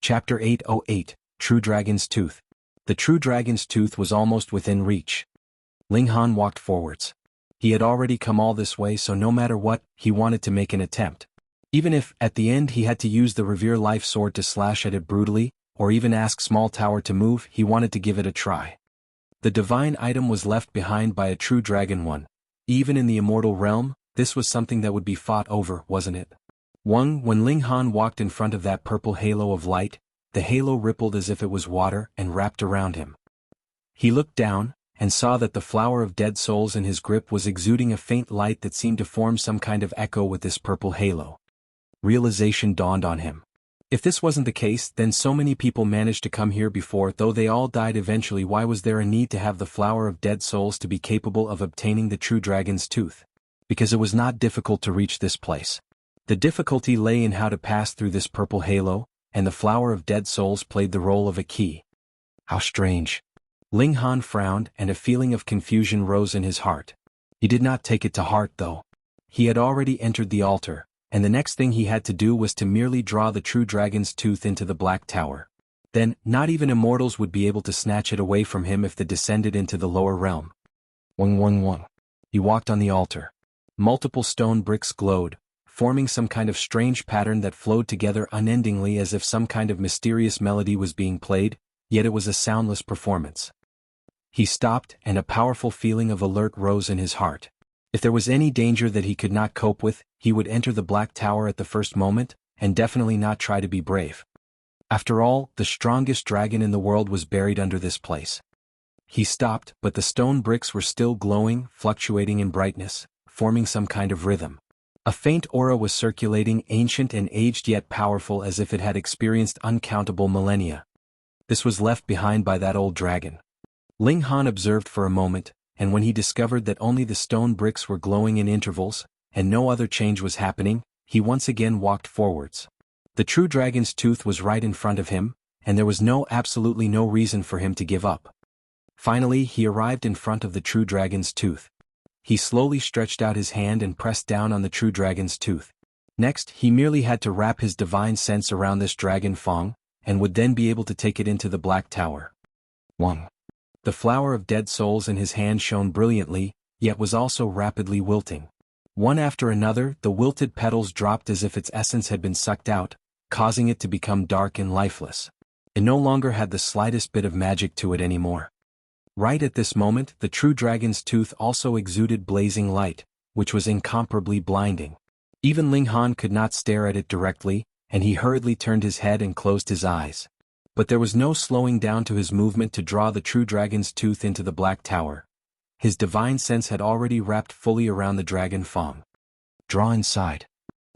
Chapter 808, True Dragon's Tooth. The True Dragon's Tooth was almost within reach. Ling Han walked forwards. He had already come all this way, so no matter what, he wanted to make an attempt. Even if, at the end, he had to use the Revere Life Sword to slash at it brutally, or even ask Small Tower to move, he wanted to give it a try. The divine item was left behind by a true dragon one. Even in the immortal realm, this was something that would be fought over, wasn't it? When Ling Han walked in front of that purple halo of light, the halo rippled as if it was water and wrapped around him. He looked down, and saw that the flower of dead souls in his grip was exuding a faint light that seemed to form some kind of echo with this purple halo. Realization dawned on him. If this wasn't the case, then so many people managed to come here before, though they all died eventually. Why was there a need to have the flower of dead souls to be capable of obtaining the true dragon's tooth? Because it was not difficult to reach this place. The difficulty lay in how to pass through this purple halo, and the flower of dead souls played the role of a key. How strange. Ling Han frowned, and a feeling of confusion rose in his heart. He did not take it to heart though. He had already entered the altar, and the next thing he had to do was to merely draw the true dragon's tooth into the Black Tower. Then, not even immortals would be able to snatch it away from him if they descended into the lower realm. Wang. He walked on the altar. Multiple stone bricks glowed, forming some kind of strange pattern that flowed together unendingly as if some kind of mysterious melody was being played, yet it was a soundless performance. He stopped, and a powerful feeling of alert rose in his heart. If there was any danger that he could not cope with, he would enter the Black Tower at the first moment, and definitely not try to be brave. After all, the strongest dragon in the world was buried under this place. He stopped, but the stone bricks were still glowing, fluctuating in brightness, forming some kind of rhythm. A faint aura was circulating, ancient and aged yet powerful, as if it had experienced uncountable millennia. This was left behind by that old dragon. Ling Han observed for a moment, and when he discovered that only the stone bricks were glowing in intervals, and no other change was happening, he once again walked forwards. The true dragon's tooth was right in front of him, and there was absolutely no reason for him to give up. Finally, he arrived in front of the true dragon's tooth. He slowly stretched out his hand and pressed down on the true dragon's tooth. Next, he merely had to wrap his divine sense around this dragon fang, and would then be able to take it into the Black Tower. Wang. The flower of dead souls in his hand shone brilliantly, yet was also rapidly wilting. One after another, the wilted petals dropped as if its essence had been sucked out, causing it to become dark and lifeless. It no longer had the slightest bit of magic to it anymore. Right at this moment, the true dragon's tooth also exuded blazing light, which was incomparably blinding. Even Ling Han could not stare at it directly, and he hurriedly turned his head and closed his eyes. But there was no slowing down to his movement to draw the true dragon's tooth into the Black Tower. His divine sense had already wrapped fully around the dragon fang. Draw inside.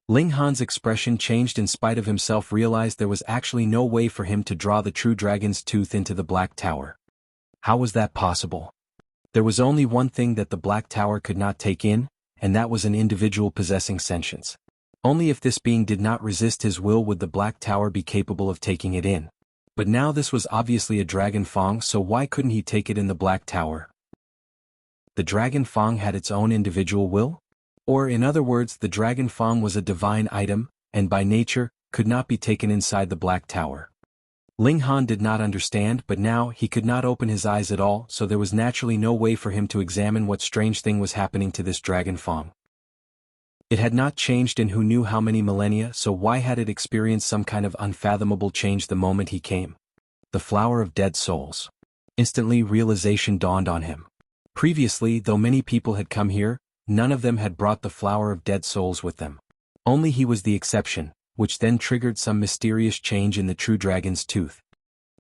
Ling Han's expression changed. In spite of himself, realized there was actually no way for him to draw the true dragon's tooth into the Black Tower. How was that possible? There was only one thing that the Black Tower could not take in, and that was an individual possessing sentience. Only if this being did not resist his will would the Black Tower be capable of taking it in. But now this was obviously a dragon fang, so why couldn't he take it in the Black Tower? The dragon fang had its own individual will? Or in other words, the dragon fang was a divine item, and by nature, could not be taken inside the Black Tower. Ling Han did not understand, but now he could not open his eyes at all, so there was naturally no way for him to examine what strange thing was happening to this dragon fang. It had not changed in who knew how many millennia, so why had it experienced some kind of unfathomable change the moment he came? The flower of dead souls. Instantly, realization dawned on him. Previously, though many people had come here, none of them had brought the flower of dead souls with them. Only he was the exception, which then triggered some mysterious change in the true dragon's tooth.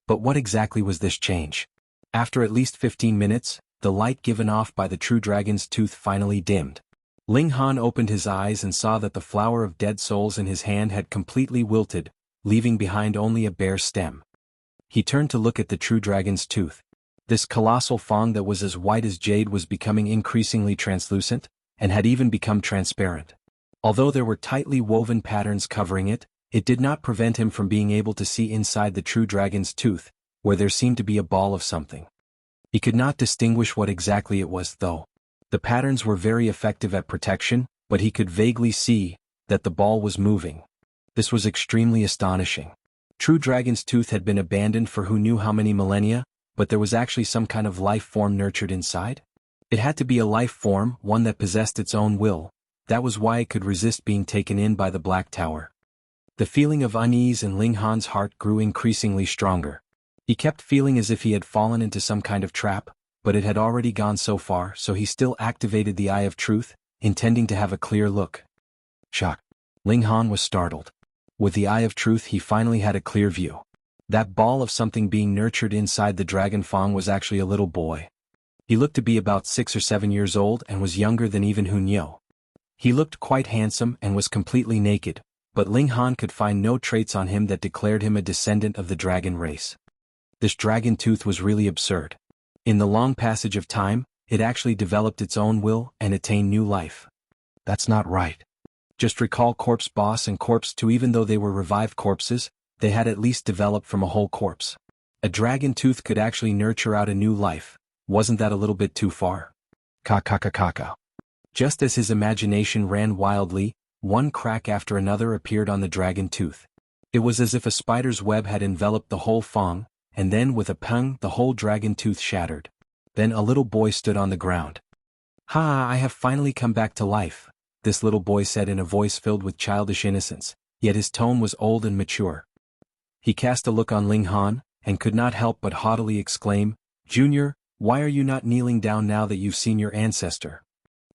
But what exactly was this change? After at least 15 minutes, the light given off by the true dragon's tooth finally dimmed. Ling Han opened his eyes and saw that the flower of dead souls in his hand had completely wilted, leaving behind only a bare stem. He turned to look at the true dragon's tooth. This colossal fang that was as white as jade was becoming increasingly translucent, and had even become transparent. Although there were tightly woven patterns covering it, it did not prevent him from being able to see inside the true dragon's tooth, where there seemed to be a ball of something. He could not distinguish what exactly it was, though. The patterns were very effective at protection, but he could vaguely see that the ball was moving. This was extremely astonishing. True Dragon's Tooth had been abandoned for who knew how many millennia, but there was actually some kind of life form nurtured inside? It had to be a life form, one that possessed its own will. That was why it could resist being taken in by the Black Tower. The feeling of unease in Ling Han's heart grew increasingly stronger. He kept feeling as if he had fallen into some kind of trap, but it had already gone so far, so he still activated the Eye of Truth, intending to have a clear look. Shock. Ling Han was startled. With the Eye of Truth he finally had a clear view. That ball of something being nurtured inside the Dragon Fang was actually a little boy. He looked to be about 6 or 7 years old and was younger than even Hunyo. He looked quite handsome and was completely naked, but Ling Han could find no traits on him that declared him a descendant of the dragon race. This dragon tooth was really absurd. In the long passage of time, it actually developed its own will and attained new life. That's not right. Just recall Corpse Boss and Corpse 2. Even though they were revived corpses, they had at least developed from a whole corpse. A dragon tooth could actually nurture out a new life. Wasn't that a little bit too far? Ka. Just as his imagination ran wildly, one crack after another appeared on the dragon tooth. It was as if a spider's web had enveloped the whole Fang, and then with a pang the whole dragon tooth shattered. Then a little boy stood on the ground. "Ha, I have finally come back to life," this little boy said in a voice filled with childish innocence, yet his tone was old and mature. He cast a look on Ling Han, and could not help but haughtily exclaim, "Junior, why are you not kneeling down now that you've seen your ancestor?"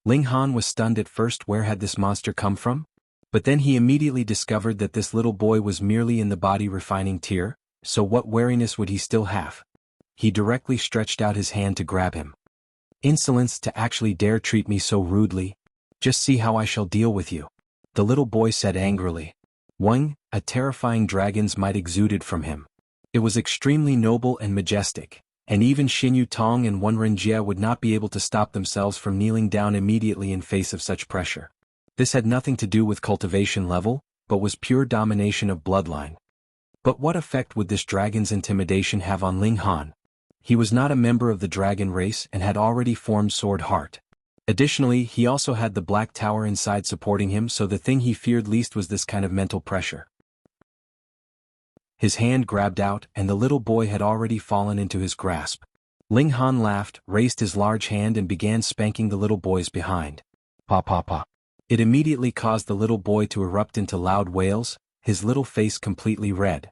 Ling Han was stunned at first. Where had this monster come from? But then he immediately discovered that this little boy was merely in the body refining tier, so what wariness would he still have? He directly stretched out his hand to grab him. "Insolence to actually dare treat me so rudely. Just see how I shall deal with you," the little boy said angrily. A terrifying dragon's might exuded from him. It was extremely noble and majestic, and even Xinyu Tong and Wenrenjia would not be able to stop themselves from kneeling down immediately in face of such pressure. This had nothing to do with cultivation level, but was pure domination of bloodline. But what effect would this dragon's intimidation have on Ling Han? He was not a member of the dragon race and had already formed Sword Heart. Additionally, he also had the Black Tower inside supporting him, so the thing he feared least was this kind of mental pressure. His hand grabbed out, and the little boy had already fallen into his grasp. Ling Han laughed, raised his large hand and began spanking the little boy's behind. Pa. It immediately caused the little boy to erupt into loud wails, his little face completely red.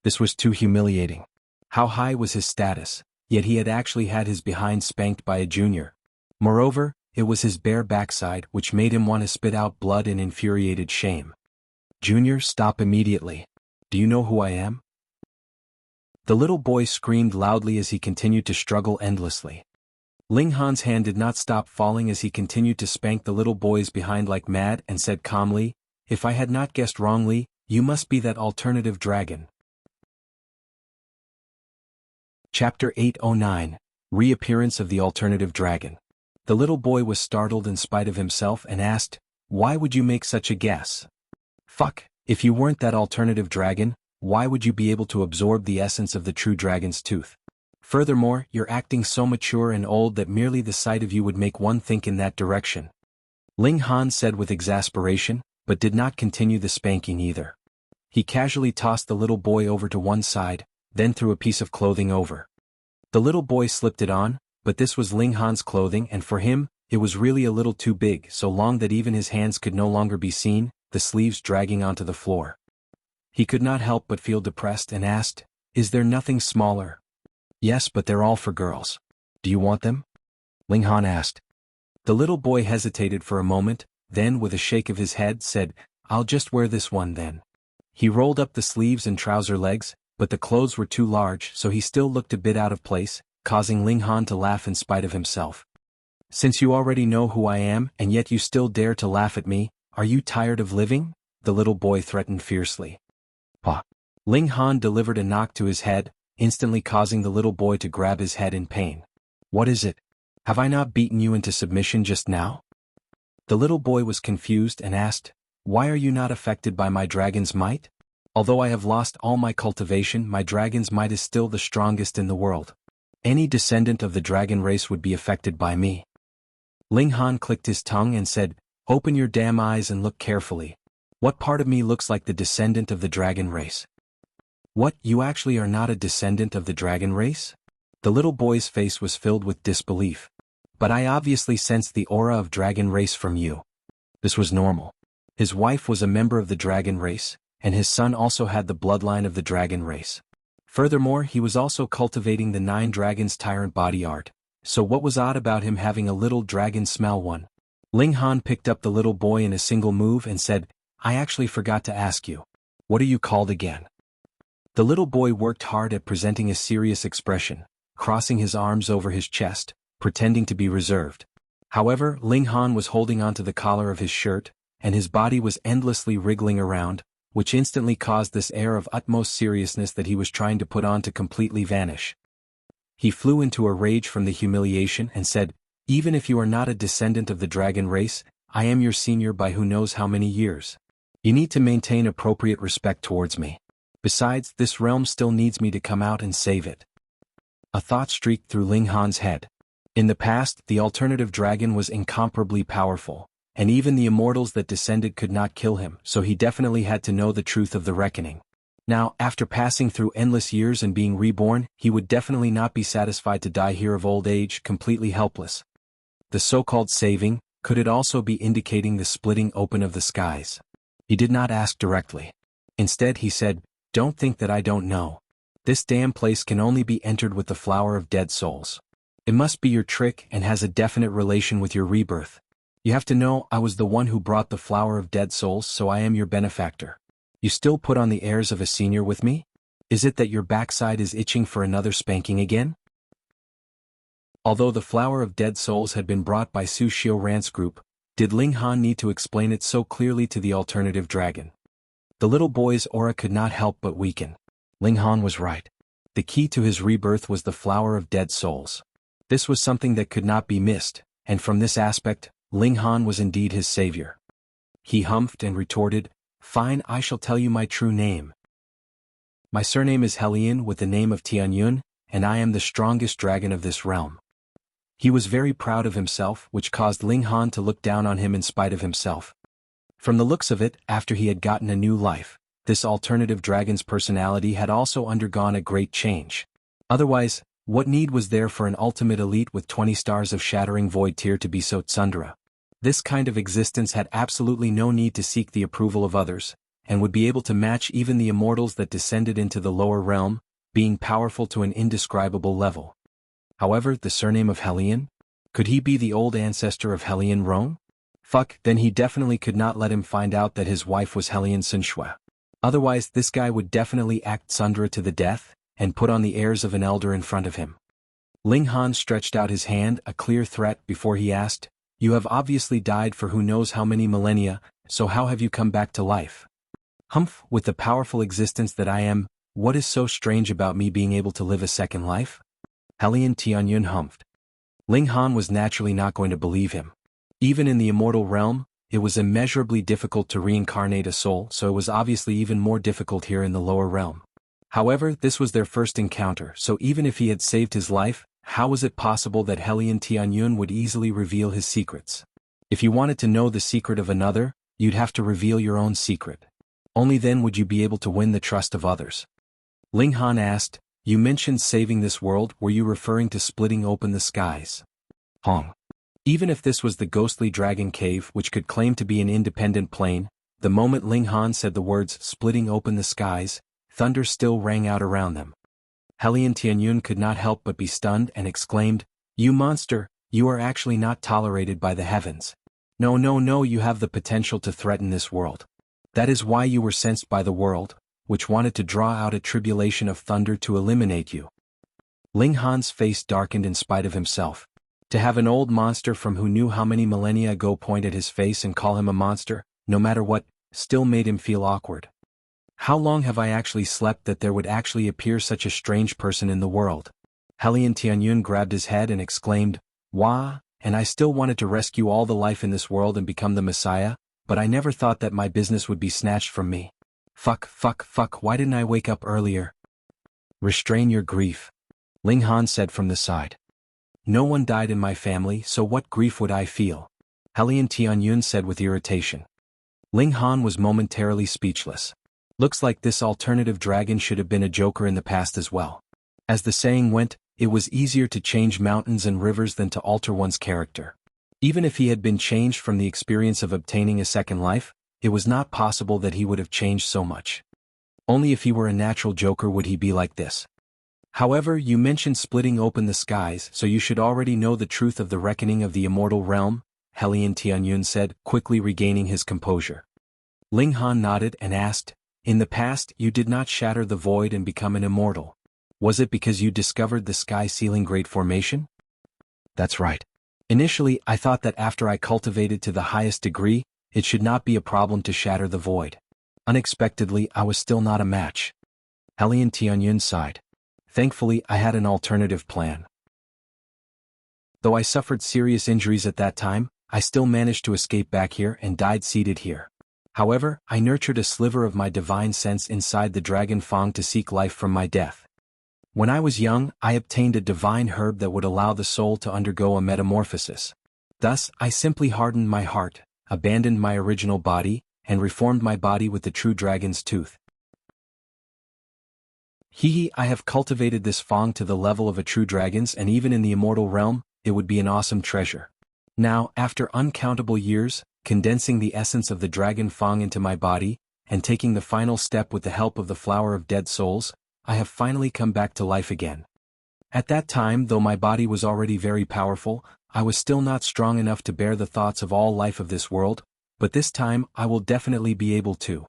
This was too humiliating. How high was his status? Yet he had actually had his behind spanked by a junior. Moreover, it was his bare backside which made him want to spit out blood in infuriated shame. "Junior, stop immediately. Do you know who I am?" The little boy screamed loudly as he continued to struggle endlessly. Ling Han's hand did not stop falling as he continued to spank the little boy's behind like mad and said calmly, "If I had not guessed wrongly, you must be that alternative dragon." Chapter 809, Reappearance of the Alternative Dragon. The little boy was startled in spite of himself and asked, "Why would you make such a guess?" "Fuck, if you weren't that alternative dragon, why would you be able to absorb the essence of the true dragon's tooth? Furthermore, you're acting so mature and old that merely the sight of you would make one think in that direction," Ling Han said with exasperation, but did not continue the spanking either. He casually tossed the little boy over to one side, then threw a piece of clothing over. The little boy slipped it on, but this was Ling Han's clothing and for him, it was really a little too big, so long that even his hands could no longer be seen, the sleeves dragging onto the floor. He could not help but feel depressed and asked, "Is there nothing smaller?" "Yes, but they're all for girls. Do you want them?" Ling Han asked. The little boy hesitated for a moment, then with a shake of his head said, "I'll just wear this one then." He rolled up the sleeves and trouser legs, but the clothes were too large so he still looked a bit out of place, causing Ling Han to laugh in spite of himself. "Since you already know who I am and yet you still dare to laugh at me, are you tired of living?" the little boy threatened fiercely. "Pa." Ling Han delivered a knock to his head, instantly causing the little boy to grab his head in pain. "What is it? Have I not beaten you into submission just now?" The little boy was confused and asked, "Why are you not affected by my dragon's might? Although I have lost all my cultivation, my dragon's might is still the strongest in the world. Any descendant of the dragon race would be affected by me." Ling Han clicked his tongue and said, "Open your damn eyes and look carefully. What part of me looks like the descendant of the dragon race?" What, you actually are not a descendant of the dragon race? The little boy's face was filled with disbelief. But I obviously sensed the aura of dragon race from you. This was normal. His wife was a member of the dragon race, and his son also had the bloodline of the dragon race. Furthermore, he was also cultivating the 9 dragons tyrant body art, so what was odd about him having a little dragon smell one? Ling Han picked up the little boy in a single move and said, I actually forgot to ask you. What are you called again? The little boy worked hard at presenting a serious expression, crossing his arms over his chest, pretending to be reserved. However, Ling Han was holding onto the collar of his shirt, and his body was endlessly wriggling around, which instantly caused this air of utmost seriousness that he was trying to put on to completely vanish. He flew into a rage from the humiliation and said, even if you are not a descendant of the dragon race, I am your senior by who knows how many years. You need to maintain appropriate respect towards me. Besides, this realm still needs me to come out and save it. A thought streaked through Ling Han's head. In the past, the alternative dragon was incomparably powerful, and even the immortals that descended could not kill him, so he definitely had to know the truth of the reckoning. Now, after passing through endless years and being reborn, he would definitely not be satisfied to die here of old age, completely helpless. The so-called saving, could it also be indicating the splitting open of the skies? He did not ask directly. Instead he said, don't think that I don't know. This damn place can only be entered with the flower of dead souls. It must be your trick and has a definite relation with your rebirth. You have to know I was the one who brought the flower of dead souls, so I am your benefactor. You still put on the airs of a senior with me? Is it that your backside is itching for another spanking again? Although the flower of dead souls had been brought by Su Xiuran's group, did Ling Han need to explain it so clearly to the alternative dragon? The little boy's aura could not help but weaken. Ling Han was right. The key to his rebirth was the flower of dead souls. This was something that could not be missed, and from this aspect, Ling Han was indeed his savior. He humphed and retorted, fine, I shall tell you my true name. My surname is Helian with the name of Tianyun, and I am the strongest dragon of this realm. He was very proud of himself, which caused Ling Han to look down on him in spite of himself. From the looks of it, after he had gotten a new life, this alternative dragon's personality had also undergone a great change. Otherwise, what need was there for an ultimate elite with 20 stars of shattering void tier to be so tsundere? This kind of existence had absolutely no need to seek the approval of others, and would be able to match even the immortals that descended into the lower realm, being powerful to an indescribable level. However, the surname of Helian? Could he be the old ancestor of Helian Rong? Fuck, then he definitely could not let him find out that his wife was Helian Sunshua. Otherwise this guy would definitely act tsundere to the death, and put on the airs of an elder in front of him. Ling Han stretched out his hand, a clear threat, before he asked, you have obviously died for who knows how many millennia, so how have you come back to life? Humph, with the powerful existence that I am, what is so strange about me being able to live a second life? Helian Tianyun humphed. Ling Han was naturally not going to believe him. Even in the immortal realm, it was immeasurably difficult to reincarnate a soul, so it was obviously even more difficult here in the lower realm. However, this was their first encounter, so even if he had saved his life, how was it possible that Helian Tianyun would easily reveal his secrets? If you wanted to know the secret of another, you'd have to reveal your own secret. Only then would you be able to win the trust of others. Ling Han asked, you mentioned saving this world, were you referring to splitting open the skies? Hong. Even if this was the ghostly dragon cave which could claim to be an independent plane, the moment Ling Han said the words splitting open the skies, thunder still rang out around them. Helian Tianyun could not help but be stunned and exclaimed, you monster, you are actually not tolerated by the heavens. No, no, no, you have the potential to threaten this world. That is why you were sensed by the world, which wanted to draw out a tribulation of thunder to eliminate you. Ling Han's face darkened in spite of himself. To have an old monster from who knew how many millennia ago point at his face and call him a monster, no matter what, still made him feel awkward. How long have I actually slept that there would actually appear such a strange person in the world? Helian Tianyun grabbed his head and exclaimed, wah, and I still wanted to rescue all the life in this world and become the Messiah, but I never thought that my business would be snatched from me. Fuck, fuck, fuck, why didn't I wake up earlier? Restrain your grief. Ling Han said from the side. No one died in my family, so what grief would I feel? Helian Tianyun said with irritation. Ling Han was momentarily speechless. Looks like this alternative dragon should have been a joker in the past as well. As the saying went, it was easier to change mountains and rivers than to alter one's character. Even if he had been changed from the experience of obtaining a second life, it was not possible that he would have changed so much. Only if he were a natural joker would he be like this. However, you mentioned splitting open the skies, so you should already know the truth of the reckoning of the immortal realm, Helian Tianyun said, quickly regaining his composure. Ling Han nodded and asked, in the past you did not shatter the void and become an immortal. Was it because you discovered the sky-sealing great formation? That's right. Initially, I thought that after I cultivated to the highest degree, it should not be a problem to shatter the void. Unexpectedly, I was still not a match. Helian Tianyun sighed. Thankfully, I had an alternative plan. Though I suffered serious injuries at that time, I still managed to escape back here and died seated here. However, I nurtured a sliver of my divine sense inside the dragon fang to seek life from my death. When I was young, I obtained a divine herb that would allow the soul to undergo a metamorphosis. Thus, I simply hardened my heart, abandoned my original body, and reformed my body with the true dragon's tooth. I have cultivated this fang to the level of a true dragon's, and even in the immortal realm, it would be an awesome treasure. Now, after uncountable years, condensing the essence of the dragon fang into my body, and taking the final step with the help of the flower of dead souls, I have finally come back to life again. At that time, though my body was already very powerful, I was still not strong enough to bear the thoughts of all life of this world, but this time I will definitely be able to.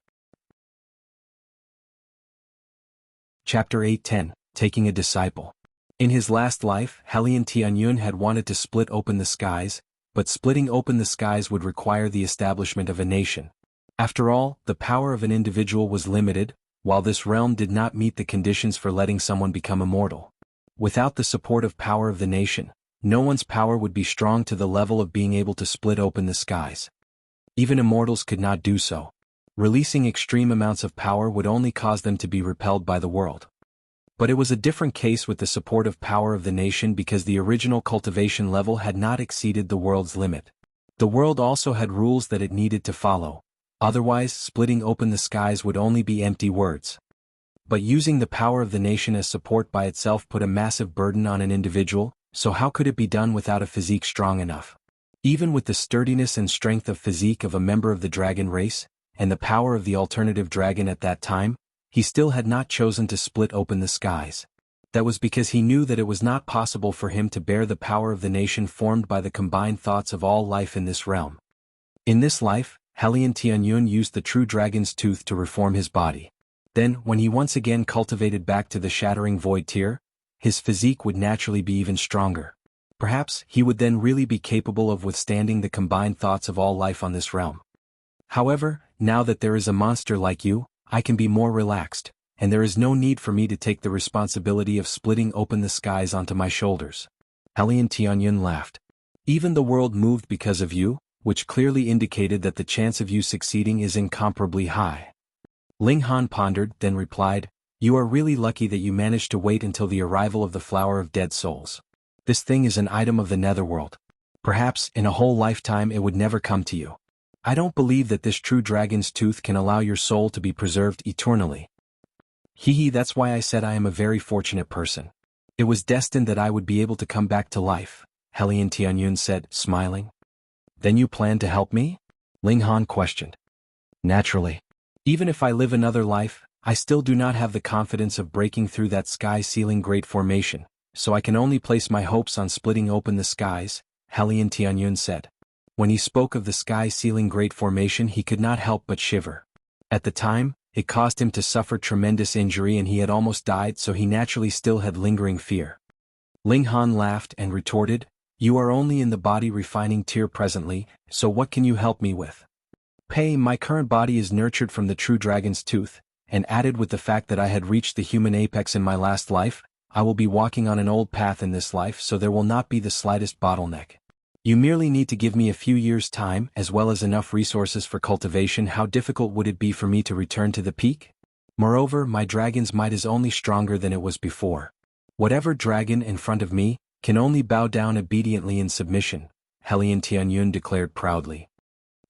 Chapter 8:10, Taking a Disciple. In his last life, Helian Tianyun had wanted to split open the skies, but splitting open the skies would require the establishment of a nation. After all, the power of an individual was limited, while this realm did not meet the conditions for letting someone become immortal. Without the supportive power of the nation, no one's power would be strong to the level of being able to split open the skies. Even immortals could not do so. Releasing extreme amounts of power would only cause them to be repelled by the world. But it was a different case with the supportive power of the nation because the original cultivation level had not exceeded the world's limit. The world also had rules that it needed to follow. Otherwise, splitting open the skies would only be empty words. But using the power of the nation as support by itself put a massive burden on an individual, so how could it be done without a physique strong enough? Even with the sturdiness and strength of physique of a member of the dragon race, and the power of the alternative dragon at that time, he still had not chosen to split open the skies. That was because he knew that it was not possible for him to bear the power of the nation formed by the combined thoughts of all life in this realm. In this life, Helian Tianyun used the true dragon's tooth to reform his body. Then, when he once again cultivated back to the shattering void tier, his physique would naturally be even stronger. Perhaps he would then really be capable of withstanding the combined thoughts of all life on this realm. However, now that there is a monster like you, I can be more relaxed, and there is no need for me to take the responsibility of splitting open the skies onto my shoulders. Helian Tianyun laughed. Even the world moved because of you, which clearly indicated that the chance of you succeeding is incomparably high. Ling Han pondered, then replied, you are really lucky that you managed to wait until the arrival of the flower of dead souls. This thing is an item of the netherworld. Perhaps, in a whole lifetime it would never come to you. I don't believe that this true dragon's tooth can allow your soul to be preserved eternally. That's why I said I am a very fortunate person. It was destined that I would be able to come back to life, Helian Tianyun said, smiling. Then you plan to help me? Ling Han questioned. Naturally. Even if I live another life, I still do not have the confidence of breaking through that sky-sealing great formation, so I can only place my hopes on splitting open the skies, Helian Tianyun said. When he spoke of the sky-sealing great formation he could not help but shiver. At the time, it caused him to suffer tremendous injury and he had almost died, so he naturally still had lingering fear. Ling Han laughed and retorted, you are only in the body refining tier presently, so what can you help me with? My current body is nurtured from the true dragon's tooth, and added with the fact that I had reached the human apex in my last life, I will be walking on an old path in this life, so there will not be the slightest bottleneck. You merely need to give me a few years' time as well as enough resources for cultivation. How difficult would it be for me to return to the peak? Moreover, my dragon's might is only stronger than it was before. Whatever dragon in front of me can only bow down obediently in submission, Helian Tianyun declared proudly.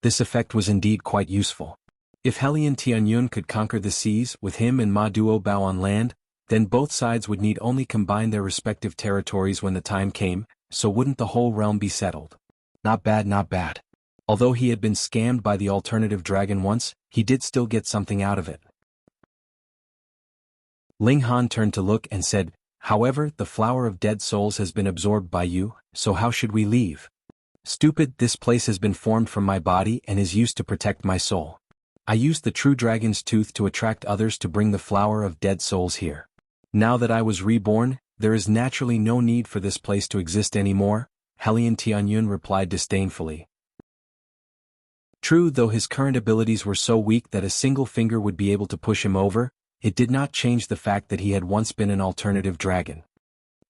This effect was indeed quite useful. If Helian Tianyun could conquer the seas with him and Ma Duo Bao on land, then both sides would need only combine their respective territories when the time came, so wouldn't the whole realm be settled? Not bad, not bad. Although he had been scammed by the alternative dragon once, he did still get something out of it. Ling Han turned to look and said, however, the flower of dead souls has been absorbed by you, so how should we leave? Stupid, this place has been formed from my body and is used to protect my soul. I used the true dragon's tooth to attract others to bring the flower of dead souls here. Now that I was reborn, there is naturally no need for this place to exist anymore, Helian Tianyun replied disdainfully. True, though his current abilities were so weak that a single finger would be able to push him over, it did not change the fact that he had once been an alternative dragon.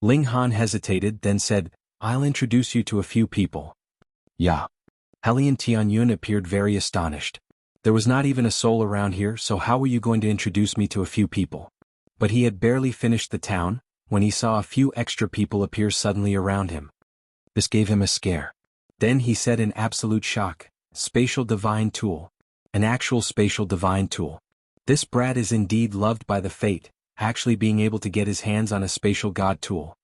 Ling Han hesitated, then said, I'll introduce you to a few people. Yeah. Helian Tianyun appeared very astonished. There was not even a soul around here, so how were you going to introduce me to a few people? But he had barely finished the town, when he saw a few extra people appear suddenly around him. This gave him a scare. Then he said in absolute shock, Spatial Divine Tool. An actual spatial divine tool. This brat is indeed loved by the fate, actually being able to get his hands on a spatial god tool.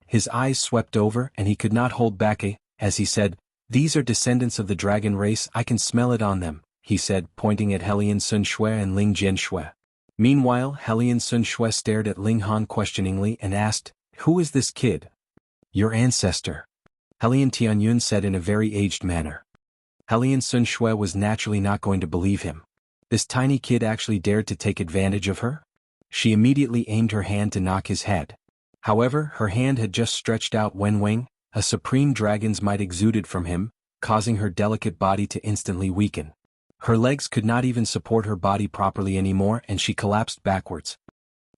His eyes swept over and he could not hold back as he said, these are descendants of the dragon race, I can smell it on them, he said, pointing at Helian Sun Shui and Ling Jian Shui. Meanwhile, Helian Sun Shui stared at Ling Han questioningly and asked, who is this kid? Your ancestor. Helian Tianyun said in a very aged manner. Helian Sun Shui was naturally not going to believe him. This tiny kid actually dared to take advantage of her? She immediately aimed her hand to knock his head. However, her hand had just stretched out when a supreme dragon's might exuded from him, causing her delicate body to instantly weaken. Her legs could not even support her body properly anymore and she collapsed backwards.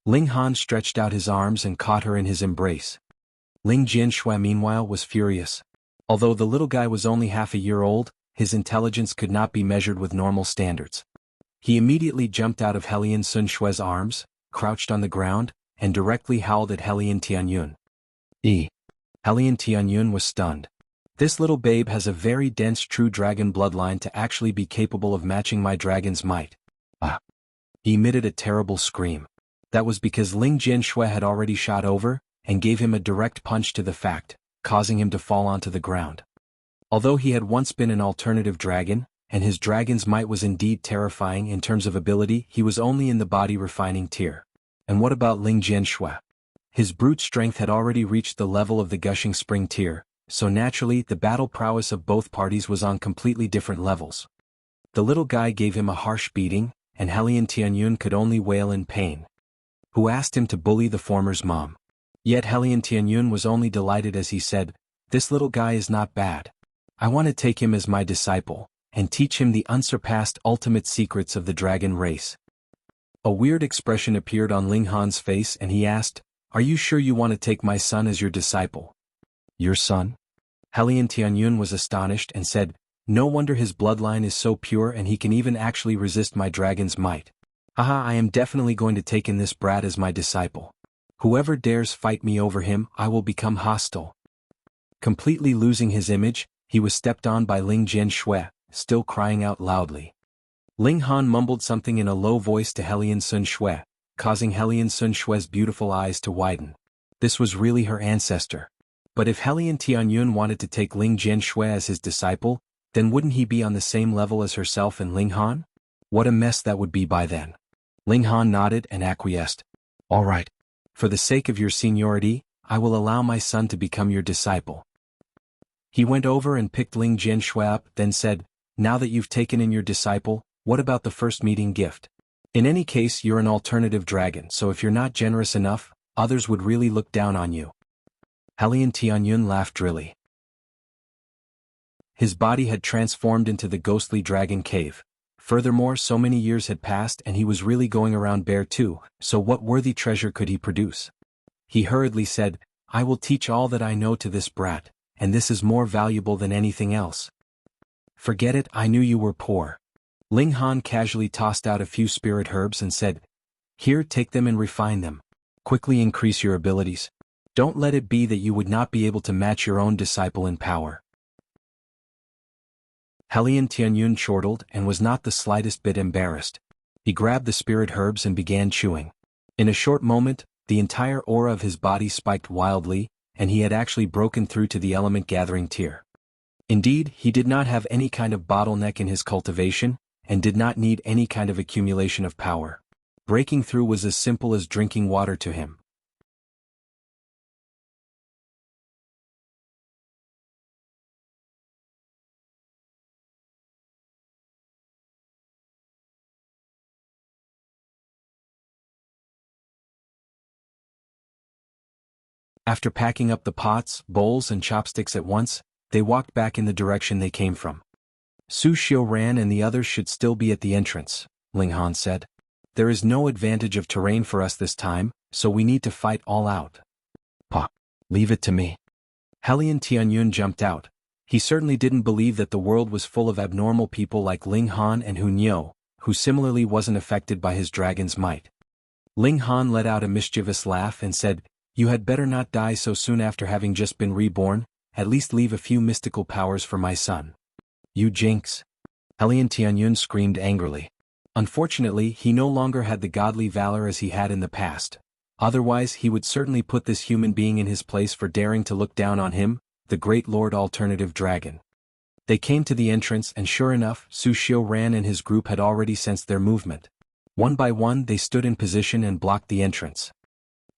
Ling Han stretched out his arms and caught her in his embrace. Ling Jian Shui meanwhile was furious. Although the little guy was only half a year old, his intelligence could not be measured with normal standards. He immediately jumped out of Helian Sun Shui's arms, crouched on the ground, and directly howled at Helian Tianyun. Helian Tianyun was stunned. This little babe has a very dense true dragon bloodline to actually be capable of matching my dragon's might. He emitted a terrible scream. That was because Ling Jian Shui had already shot over, and gave him a direct punch to the fact, causing him to fall onto the ground. Although he had once been an alternative dragon, and his dragon's might was indeed terrifying in terms of ability, he was only in the body refining tier. And what about Ling Jian Shui? His brute strength had already reached the level of the gushing spring tier, so naturally the battle prowess of both parties was on completely different levels. The little guy gave him a harsh beating, and Helian Tianyun could only wail in pain. Who asked him to bully the former's mom? Yet Helian Tianyun was only delighted as he said, this little guy is not bad. I want to take him as my disciple, and teach him the unsurpassed ultimate secrets of the dragon race. A weird expression appeared on Ling Han's face and he asked, are you sure you want to take my son as your disciple? Your son? Helian Tianyun was astonished and said, no wonder his bloodline is so pure and he can even actually resist my dragon's might. I am definitely going to take in this brat as my disciple. Whoever dares fight me over him, I will become hostile. Completely losing his image, he was stepped on by Ling Jian Shui, still crying out loudly. Ling Han mumbled something in a low voice to Helian Sun Shui, causing Helian Sun Shui's beautiful eyes to widen. This was really her ancestor. But if Helian Tianyun wanted to take Ling Jian Shui as his disciple, then wouldn't he be on the same level as herself and Ling Han? What a mess that would be by then. Ling Han nodded and acquiesced. All right. For the sake of your seniority, I will allow my son to become your disciple. He went over and picked Ling Jian Shui up, then said, now that you've taken in your disciple, what about the first meeting gift? In any case, you're an alternative dragon, so if you're not generous enough, others would really look down on you. Helian Tianyun laughed drily. His body had transformed into the ghostly dragon cave. Furthermore, so many years had passed and he was really going around bare too, so what worthy treasure could he produce? He hurriedly said, I will teach all that I know to this brat, and this is more valuable than anything else. Forget it, I knew you were poor. Ling Han casually tossed out a few spirit herbs and said, here, take them and refine them. Quickly increase your abilities. Don't let it be that you would not be able to match your own disciple in power. Helian Tianyun chortled and was not the slightest bit embarrassed. He grabbed the spirit herbs and began chewing. In a short moment, the entire aura of his body spiked wildly, and he had actually broken through to the element-gathering tier. Indeed, he did not have any kind of bottleneck in his cultivation, and did not need any kind of accumulation of power. Breaking through was as simple as drinking water to him. After packing up the pots, bowls and chopsticks at once, they walked back in the direction they came from. Su Xiuran and the others should still be at the entrance, Ling Han said. There is no advantage of terrain for us this time, so we need to fight all out. Pa, leave it to me. Helian Tianyun jumped out. He certainly didn't believe that the world was full of abnormal people like Ling Han and Hu Niu, who similarly wasn't affected by his dragon's might. Ling Han let out a mischievous laugh and said, "You had better not die so soon after having just been reborn, at least leave a few mystical powers for my son." "You jinx!" Helian Tianyun screamed angrily. Unfortunately, he no longer had the godly valor as he had in the past. Otherwise he would certainly put this human being in his place for daring to look down on him, the great Lord Alternative Dragon. They came to the entrance and sure enough, Su Xiuran and his group had already sensed their movement. One by one they stood in position and blocked the entrance.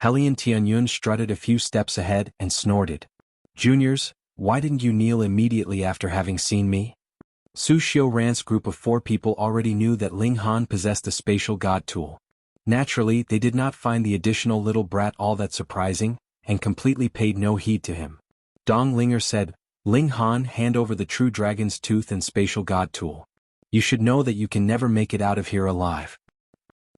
Helian Tianyun strutted a few steps ahead and snorted. "Juniors, why didn't you kneel immediately after having seen me?" Su Xiuran's group of 4 people already knew that Ling Han possessed a spatial god tool. Naturally, they did not find the additional little brat all that surprising, and completely paid no heed to him. Dong Linger said, "Ling Han, hand over the true dragon's tooth and spatial god tool. You should know that you can never make it out of here alive."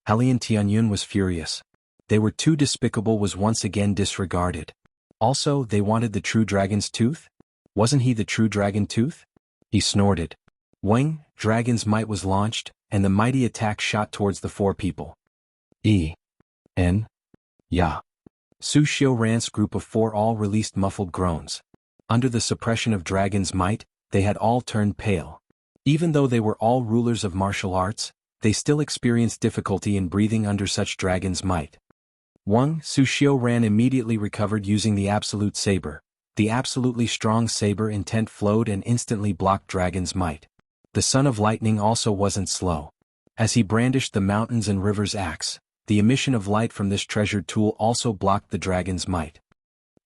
Helian Tianyun was furious. They were too despicable was once again disregarded. Also, they wanted the true dragon's tooth? Wasn't he the true dragon tooth? He snorted. Wang, dragon's might was launched, and the mighty attack shot towards the 4 people. Ya. Su Xiuran's group of 4 all released muffled groans. Under the suppression of dragon's might, they had all turned pale. Even though they were all rulers of martial arts, they still experienced difficulty in breathing under such dragon's might. Su Xiuran immediately recovered using the absolute saber. The absolutely strong saber intent flowed and instantly blocked dragon's might. The Son of Lightning also wasn't slow. As he brandished the mountains and rivers axe, the emission of light from this treasured tool also blocked the dragon's might.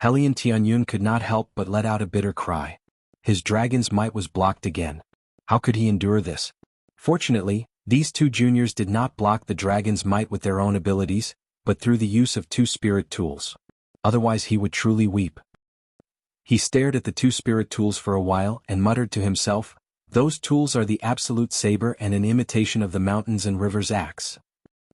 Helian Tianyun could not help but let out a bitter cry. His dragon's might was blocked again. How could he endure this? Fortunately, these 2 juniors did not block the dragon's might with their own abilities, but through the use of 2 spirit tools. Otherwise he would truly weep. He stared at the 2 spirit tools for a while and muttered to himself, "Those tools are the absolute saber and an imitation of the mountains and rivers axe."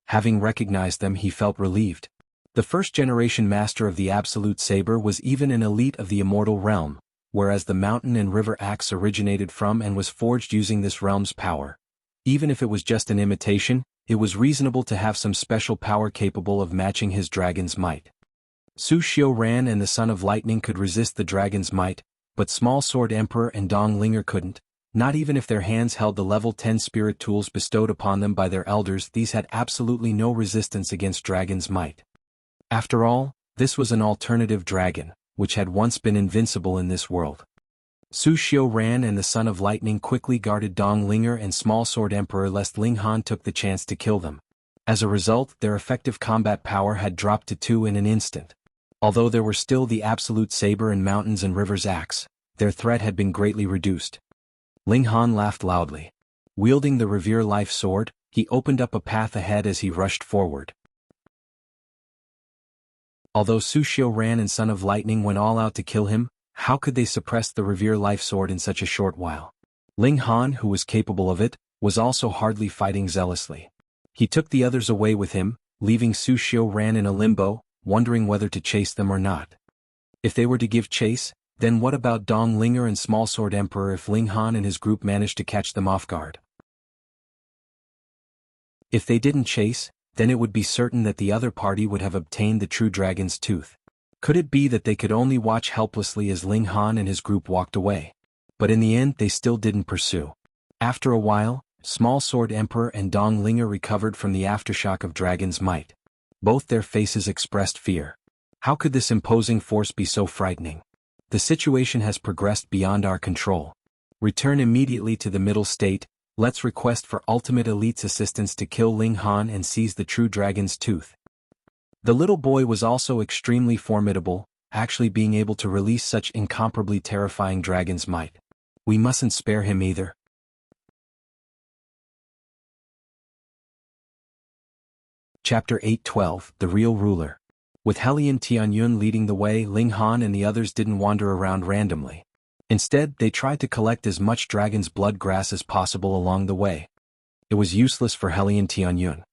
Having recognized them, he felt relieved. The first-generation master of the absolute saber was even an elite of the immortal realm, whereas the mountain and river axe originated from and was forged using this realm's power. Even if it was just an imitation, it was reasonable to have some special power capable of matching his dragon's might. Su Xiuran and the Son of Lightning could resist the dragon's might, but Small Sword Emperor and Dong Linger couldn't. Not even if their hands held the level 10 spirit tools bestowed upon them by their elders, these had absolutely no resistance against dragon's might. After all, this was an alternative dragon, which had once been invincible in this world. Su Xiuran and the Son of Lightning quickly guarded Dong Linger and Small Sword Emperor lest Ling Han took the chance to kill them. As a result, their effective combat power had dropped to 2 in an instant. Although there were still the absolute saber and mountains and rivers axe, their threat had been greatly reduced. Ling Han laughed loudly. Wielding the Revere Life Sword, he opened up a path ahead as he rushed forward. Although Su Xiuran and Son of Lightning went all out to kill him, how could they suppress the Revere Life Sword in such a short while? Ling Han, who was capable of it, was also hardly fighting zealously. He took the others away with him, leaving Su Xiuran in a limbo, wondering whether to chase them or not. If they were to give chase, then what about Dong Linger and Small Sword Emperor if Ling Han and his group managed to catch them off guard? If they didn't chase, then it would be certain that the other party would have obtained the true dragon's tooth. Could it be that they could only watch helplessly as Ling Han and his group walked away? But in the end they still didn't pursue. After a while, Small Sword Emperor and Dong Linger recovered from the aftershock of Dragon's might. Both their faces expressed fear. How could this imposing force be so frightening? The situation has progressed beyond our control. Return immediately to the middle state. Let's request for Ultimate Elite's assistance to kill Ling Han and seize the true dragon's tooth. The little boy was also extremely formidable, actually being able to release such incomparably terrifying dragon's might. We mustn't spare him either. Chapter 8:12 The Real Ruler. With Hellion Tianyun leading the way, Ling Han and the others didn't wander around randomly. Instead, they tried to collect as much dragon's blood grass as possible along the way. It was useless for Hellion Tianyun.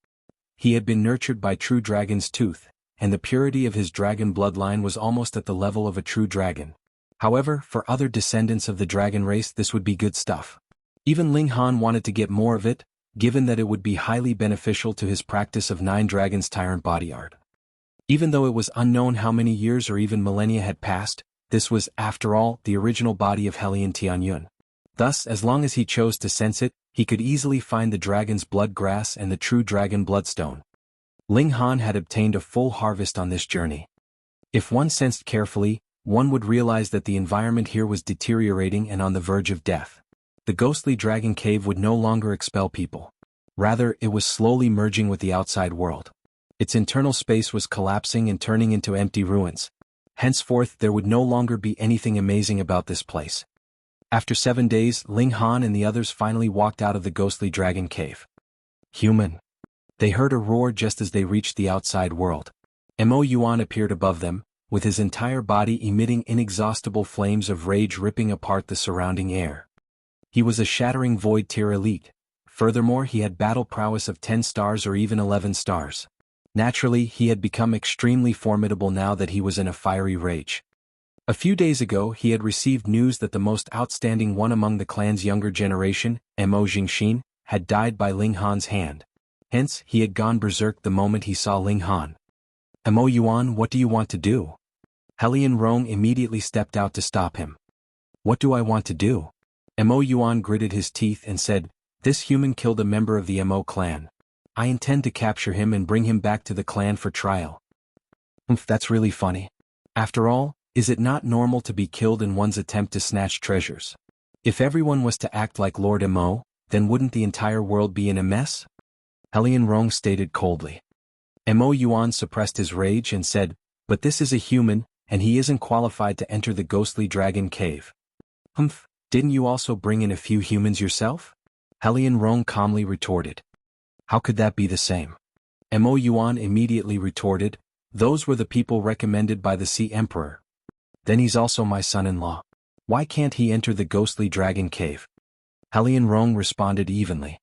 He had been nurtured by true dragon's tooth, and the purity of his dragon bloodline was almost at the level of a true dragon. However, for other descendants of the dragon race this would be good stuff. Even Ling Han wanted to get more of it, given that it would be highly beneficial to his practice of Nine Dragons Tyrant body art. Even though it was unknown how many years or even millennia had passed, this was, after all, the original body of Hellion Tianyun. Thus, as long as he chose to sense it, he could easily find the dragon's blood grass and the true dragon bloodstone. Ling Han had obtained a full harvest on this journey. If one sensed carefully, one would realize that the environment here was deteriorating and on the verge of death. The ghostly dragon cave would no longer expel people. Rather, it was slowly merging with the outside world. Its internal space was collapsing and turning into empty ruins. Henceforth, there would no longer be anything amazing about this place. After 7 days, Ling Han and the others finally walked out of the ghostly dragon cave. Human. They heard a roar just as they reached the outside world. Mo Yuan appeared above them, with his entire body emitting inexhaustible flames of rage ripping apart the surrounding air. He was a shattering void tier elite. Furthermore, he had battle prowess of 10 stars or even 11 stars. Naturally, he had become extremely formidable now that he was in a fiery rage. A few days ago he had received news that the most outstanding one among the clan's younger generation, Mo Jingxin, had died by Ling Han's hand. Hence, he had gone berserk the moment he saw Ling Han. Mo Yuan, what do you want to do? Hellion Rong immediately stepped out to stop him. What do I want to do? Mo Yuan gritted his teeth and said, this human killed a member of the Mo clan. I intend to capture him and bring him back to the clan for trial. That's really funny. After all, is it not normal to be killed in one's attempt to snatch treasures? If everyone was to act like Lord Mo, then wouldn't the entire world be in a mess? Hellion Rong stated coldly. Mo Yuan suppressed his rage and said, but this is a human, and he isn't qualified to enter the ghostly dragon cave. Didn't you also bring in a few humans yourself? Hellion Rong calmly retorted. How could that be the same? Mo Yuan immediately retorted, those were the people recommended by the Sea Emperor. Then he's also my son-in-law. Why can't he enter the ghostly dragon cave? Hellion Rong responded evenly.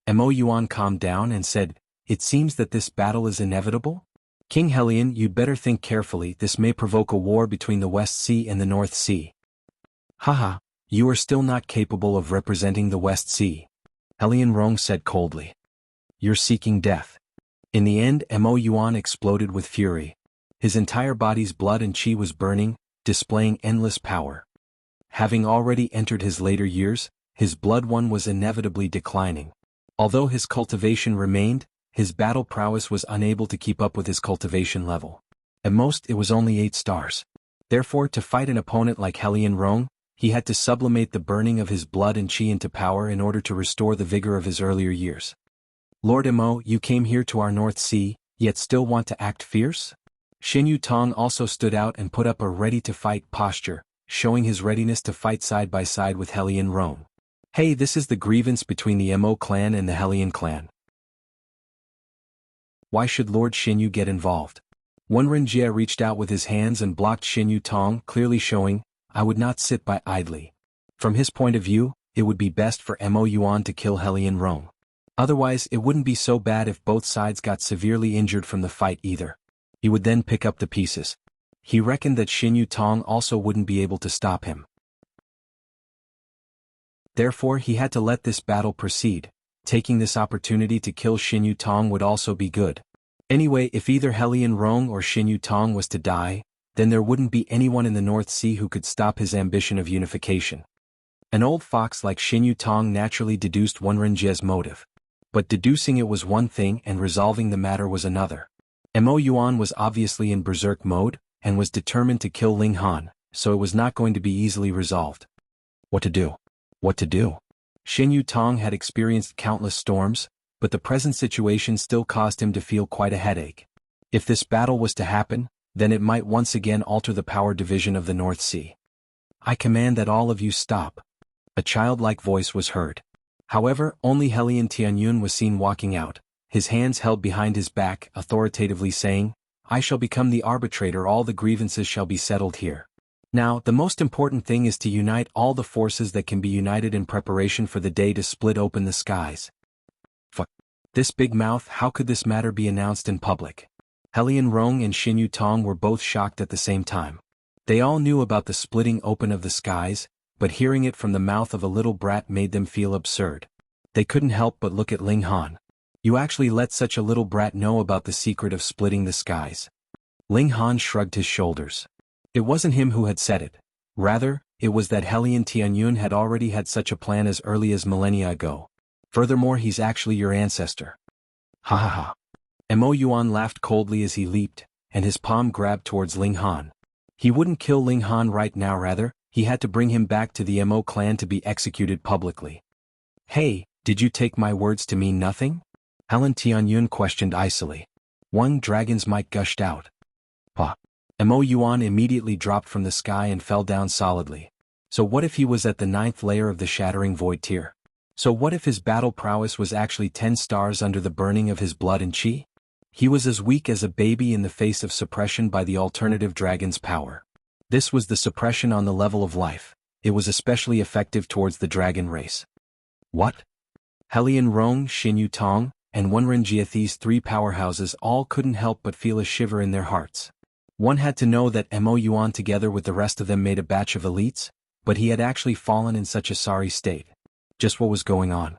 Mo Yuan calmed down and said, it seems that this battle is inevitable? King Hellion, you'd better think carefully, this may provoke a war between the West Sea and the North Sea. Haha, you are still not capable of representing the West Sea. Hellion Rong said coldly. You're seeking death. In the end, Mo Yuan exploded with fury. His entire body's blood and chi was burning, displaying endless power. Having already entered his later years, his blood one was inevitably declining. Although his cultivation remained, his battle prowess was unable to keep up with his cultivation level. At most, it was only 8 stars. Therefore, to fight an opponent like Hellion Rong, he had to sublimate the burning of his blood and chi into power in order to restore the vigor of his earlier years. Lord Mo, you came here to our North Sea, yet still want to act fierce? Xin Yu Tong also stood out and put up a ready-to-fight posture, showing his readiness to fight side by side with Hellion Rong. Hey, this is the grievance between the Mo clan and the Hellion clan. Why should Lord Xin Yu get involved? Wenren Jie reached out with his hands and blocked Xin Yu Tong, clearly showing, I would not sit by idly. From his point of view, it would be best for Mo Yuan to kill Hellion Rong. Otherwise, it wouldn't be so bad if both sides got severely injured from the fight either. He would then pick up the pieces. He reckoned that Xin Yu Tong also wouldn't be able to stop him. Therefore, he had to let this battle proceed. Taking this opportunity to kill Xin Yu Tong would also be good. Anyway, if either Hellion Rong or Xin Yu Tong was to die, then there wouldn't be anyone in the North Sea who could stop his ambition of unification. An old fox like Xinyu Tong naturally deduced Wenrenjie's motive. But deducing it was one thing and resolving the matter was another. Mo Yuan was obviously in berserk mode, and was determined to kill Ling Han, so it was not going to be easily resolved. What to do? What to do? Xinyu Tong had experienced countless storms, but the present situation still caused him to feel quite a headache. If this battle was to happen, then it might once again alter the power division of the North Sea. I command that all of you stop. A childlike voice was heard. However, only Helian Tianyun was seen walking out, his hands held behind his back, authoritatively saying, I shall become the arbitrator, all the grievances shall be settled here. Now, the most important thing is to unite all the forces that can be united in preparation for the day to split open the skies. Fuck. This big mouth, how could this matter be announced in public? Helian Rong and Xinyu Tong were both shocked at the same time. They all knew about the splitting open of the skies, but hearing it from the mouth of a little brat made them feel absurd. They couldn't help but look at Ling Han. You actually let such a little brat know about the secret of splitting the skies? Ling Han shrugged his shoulders. It wasn't him who had said it. Rather, it was that Helian Tianyun had already had such a plan as early as millennia ago. Furthermore, he's actually your ancestor. Ha ha ha. Mo Yuan laughed coldly as he leaped, and his palm grabbed towards Ling Han. He wouldn't kill Ling Han right now, rather, he had to bring him back to the Mo clan to be executed publicly. Hey, did you take my words to mean nothing? Helian Tianyun questioned icily. One dragon's might gushed out. Pa. Mo Yuan immediately dropped from the sky and fell down solidly. So what if he was at the 9th layer of the Shattering Void tier? So what if his battle prowess was actually 10 stars under the burning of his blood and chi? He was as weak as a baby in the face of suppression by the alternative dragon's power. This was the suppression on the level of life. It was especially effective towards the dragon race. What? Helian Rong, Xinyu Tong, and Wenrenjie, these three powerhouses all couldn't help but feel a shiver in their hearts. One had to know that Mo Yuan together with the rest of them made a batch of elites, but he had actually fallen in such a sorry state. Just what was going on?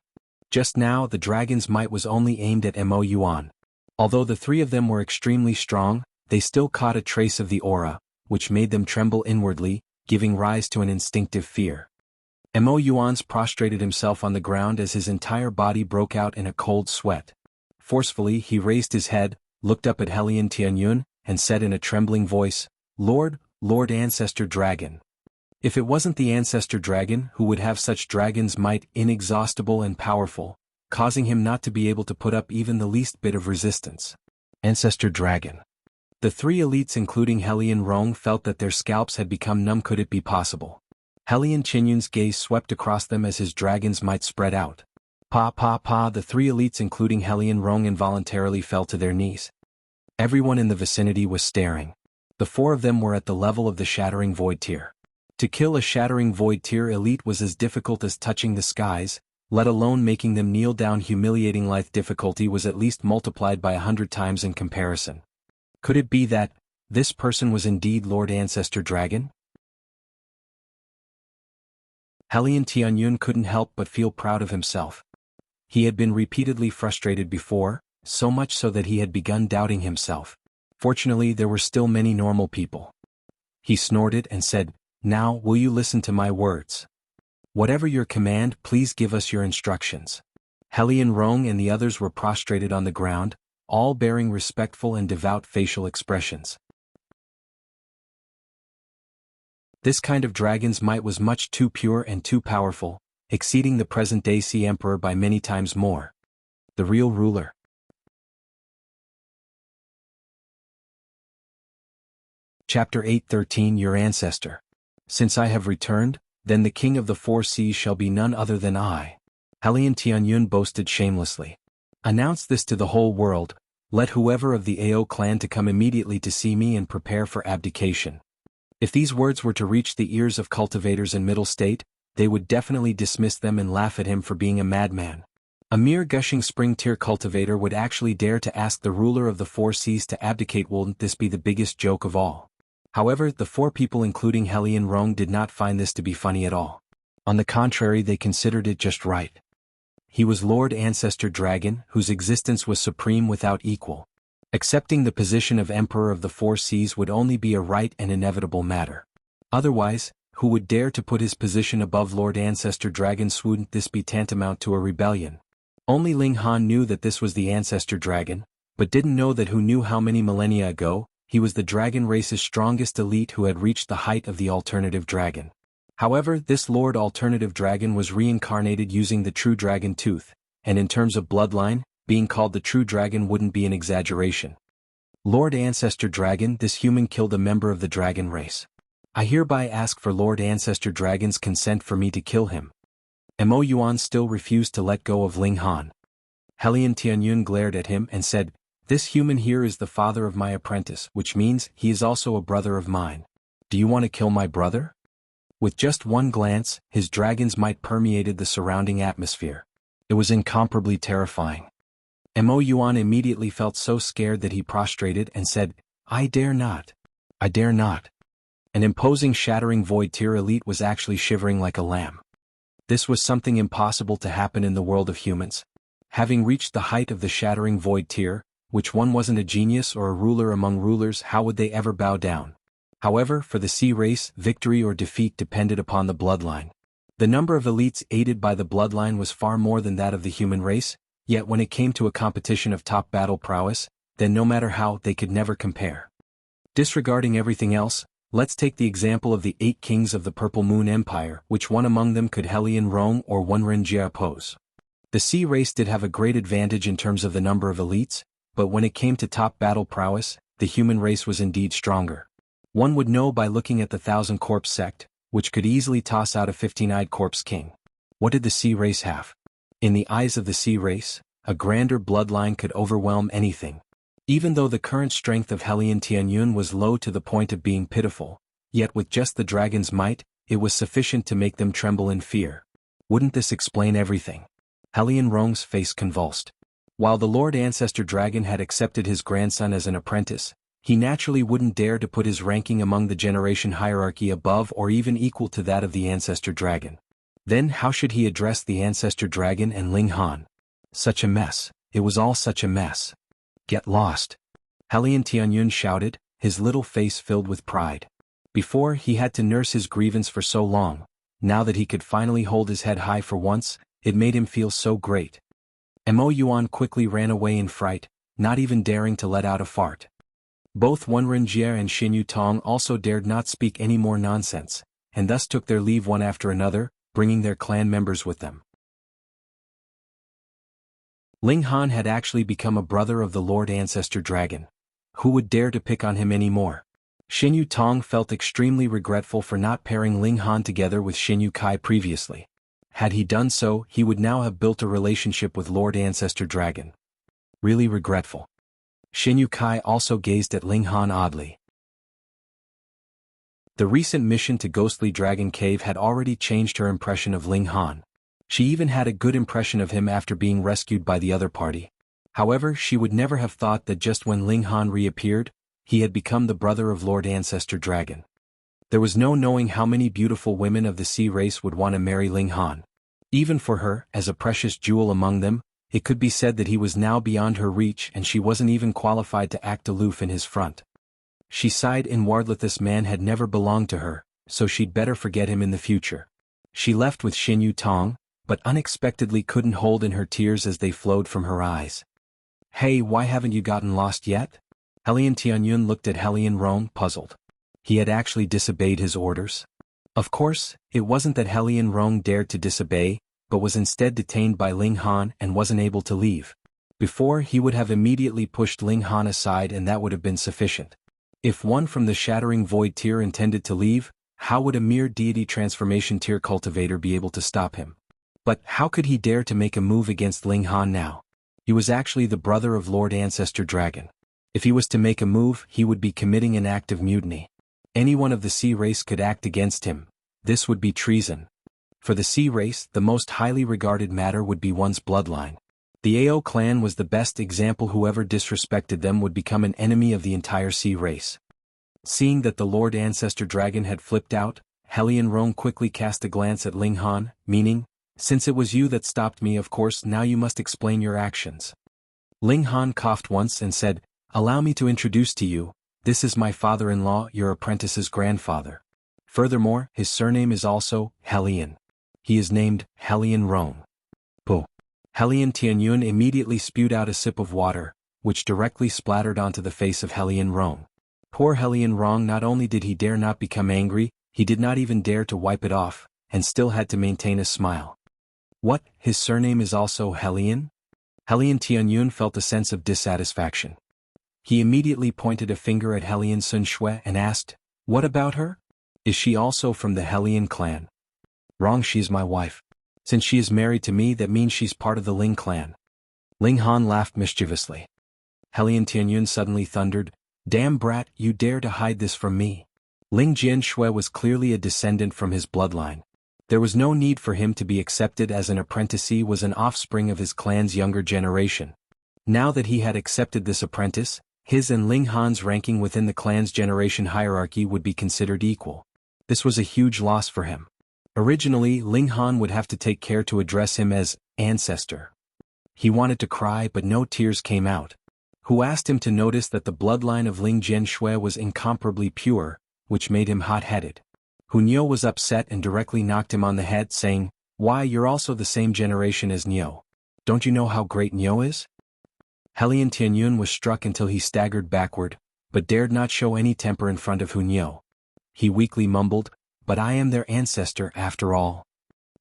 Just now the dragon's might was only aimed at Mo Yuan. Although the three of them were extremely strong, they still caught a trace of the aura, which made them tremble inwardly, giving rise to an instinctive fear. Mo Yuan's prostrated himself on the ground as his entire body broke out in a cold sweat. Forcefully he raised his head, looked up at Helian Tianyun, and said in a trembling voice, Lord Ancestor Dragon. If it wasn't the Ancestor Dragon who would have such dragon's might inexhaustible and powerful, causing him not to be able to put up even the least bit of resistance. Ancestor Dragon. The three elites including Helian Rong felt that their scalps had become numb. Could it be possible? Helian Tianyun's gaze swept across them as his dragon's might spread out. The three elites including Helian Rong involuntarily fell to their knees. Everyone in the vicinity was staring. The four of them were at the level of the Shattering Void tier. To kill a Shattering Void tier elite was as difficult as touching the skies, let alone making them kneel down. Humiliating life difficulty was at least multiplied by 100 times in comparison. Could it be that this person was indeed Lord Ancestor Dragon? Helian Tianyun couldn't help but feel proud of himself. He had been repeatedly frustrated before, so much so that he had begun doubting himself. Fortunately, there were still many normal people. He snorted and said, Now, will you listen to my words? Whatever your command, please give us your instructions. Helian Rong and the others were prostrated on the ground, all bearing respectful and devout facial expressions. This kind of dragon's might was much too pure and too powerful, exceeding the present-day Sea Emperor by many times more. The real ruler. Chapter 8:13 Your Ancestor. Since I have returned, then the King of the Four Seas shall be none other than I. Helian Tianyun boasted shamelessly. Announce this to the whole world, let whoever of the Ao clan to come immediately to see me and prepare for abdication. If these words were to reach the ears of cultivators in Middle State, they would definitely dismiss them and laugh at him for being a madman. A mere gushing spring-tier cultivator would actually dare to ask the ruler of the Four Seas to abdicate. Wouldn't this be the biggest joke of all? However, the four people including Helian Rong did not find this to be funny at all. On the contrary, they considered it just right. He was Lord Ancestor Dragon, whose existence was supreme without equal. Accepting the position of Emperor of the Four Seas would only be a right and inevitable matter. Otherwise, Who would dare to put his position above Lord Ancestor Dragon? Wouldn't this be tantamount to a rebellion? Only Ling Han knew that this was the Ancestor Dragon, but didn't know that who knew how many millennia ago, he was the dragon race's strongest elite who had reached the height of the alternative dragon. However, this Lord Alternative Dragon was reincarnated using the True Dragon Tooth, and in terms of bloodline, being called the True Dragon wouldn't be an exaggeration. Lord Ancestor Dragon, this human killed a member of the dragon race. I hereby ask for Lord Ancestor Dragon's consent for me to kill him. Mo Yuan still refused to let go of Ling Han. Helian Tianyun glared at him and said, "This human here is the father of my apprentice, which means he is also a brother of mine. Do you want to kill my brother?" With just one glance, his dragon's might permeated the surrounding atmosphere. It was incomparably terrifying. Mo Yuan immediately felt so scared that he prostrated and said, "I dare not. I dare not." An imposing shattering void tier elite was actually shivering like a lamb. This was something impossible to happen in the world of humans. Having reached the height of the shattering void tier, which one wasn't a genius or a ruler among rulers, how would they ever bow down? However, for the sea race, victory or defeat depended upon the bloodline. The number of elites aided by the bloodline was far more than that of the human race, yet when it came to a competition of top battle prowess, then no matter how, they could never compare. Disregarding everything else, let's take the example of the 8 kings of the Purple Moon Empire, which one among them could Helian Rong or Wenren Jia oppose. The sea race did have a great advantage in terms of the number of elites, but when it came to top battle prowess, the human race was indeed stronger. One would know by looking at the 1,000 Corpse Sect, which could easily toss out a 15-eyed Corpse King. What did the sea race have? In the eyes of the sea race, a grander bloodline could overwhelm anything. Even though the current strength of Helian Tianyun was low to the point of being pitiful, yet with just the dragon's might, it was sufficient to make them tremble in fear. Wouldn't this explain everything? Helian Rong's face convulsed. While the Lord Ancestor Dragon had accepted his grandson as an apprentice, he naturally wouldn't dare to put his ranking among the generation hierarchy above or even equal to that of the Ancestor Dragon. Then how should he address the Ancestor Dragon and Ling Han? Such a mess. It was all such a mess. Get lost. Helian Tianyun shouted, his little face filled with pride. Before, he had to nurse his grievance for so long. Now that he could finally hold his head high for once, it made him feel so great. Mo Yuan quickly ran away in fright, not even daring to let out a fart. Both Wenren Jie and Xinyu Tong also dared not speak any more nonsense, and thus took their leave one after another, bringing their clan members with them. Ling Han had actually become a brother of the Lord Ancestor Dragon. Who would dare to pick on him anymore? Xinyu Tong felt extremely regretful for not pairing Ling Han together with Xinyu Kai previously. Had he done so, he would now have built a relationship with Lord Ancestor Dragon. Really regretful. Xinyu Kai also gazed at Ling Han oddly. The recent mission to Ghostly Dragon Cave had already changed her impression of Ling Han. She even had a good impression of him after being rescued by the other party. However, she would never have thought that just when Ling Han reappeared, he had become the brother of Lord Ancestor Dragon. There was no knowing how many beautiful women of the sea race would want to marry Ling Han. Even for her, as a precious jewel among them, it could be said that he was now beyond her reach and she wasn't even qualified to act aloof in his front. She sighed inwardly. This man had never belonged to her, so she'd better forget him in the future. She left with Xinyu Tong, but unexpectedly couldn't hold in her tears as they flowed from her eyes. "Hey, why haven't you gotten lost yet?" Helian Tianyun looked at Helian Rong, puzzled. He had actually disobeyed his orders. Of course, it wasn't that Helian Rong dared to disobey, but was instead detained by Ling Han and wasn't able to leave. Before, he would have immediately pushed Ling Han aside and that would have been sufficient. If one from the Shattering Void tier intended to leave, how would a mere deity transformation tier cultivator be able to stop him? But how could he dare to make a move against Ling Han now? He was actually the brother of Lord Ancestor Dragon. If he was to make a move, he would be committing an act of mutiny. Anyone of the sea race could act against him. This would be treason. For the sea race, the most highly regarded matter would be one's bloodline. The Ao clan was the best example. Whoever disrespected them would become an enemy of the entire sea race. Seeing that the Lord Ancestor Dragon had flipped out, Helian Rong quickly cast a glance at Ling Han, meaning, "Since it was you that stopped me, of course now you must explain your actions." Ling Han coughed once and said, "Allow me to introduce to you, this is my father-in-law, your apprentice's grandfather." Furthermore, his surname is also Hellion. He is named Hellion Rong. Po. Hellion Tianyun immediately spewed out a sip of water, which directly splattered onto the face of Hellion Rong. Poor Hellion Rong, not only did he dare not become angry, he did not even dare to wipe it off, and still had to maintain a smile. What, his surname is also Hellion? Hellion Tianyun felt a sense of dissatisfaction. He immediately pointed a finger at Hellion Sun Shui and asked, "What about her? Is she also from the Hellion clan?" "Wrong, she is my wife. Since she is married to me, that means she's part of the Ling clan." Ling Han laughed mischievously. Hellion Tianyun suddenly thundered, "Damn brat, you dare to hide this from me." Ling Jianshui was clearly a descendant from his bloodline. There was no need for him to be accepted as an apprentice. He was an offspring of his clan's younger generation. Now that he had accepted this apprentice, his and Ling Han's ranking within the clan's generation hierarchy would be considered equal. This was a huge loss for him. Originally, Ling Han would have to take care to address him as Ancestor. He wanted to cry, but no tears came out. Who asked him to notice that the bloodline of Ling Jianshui was incomparably pure, which made him hot-headed. Niu was upset and directly knocked him on the head, saying, "Why, you're also the same generation as Niu. Don't you know how great Niu is?" Hellion Tianyun was struck until he staggered backward, but dared not show any temper in front of Niu. He weakly mumbled, "But I am their ancestor after all."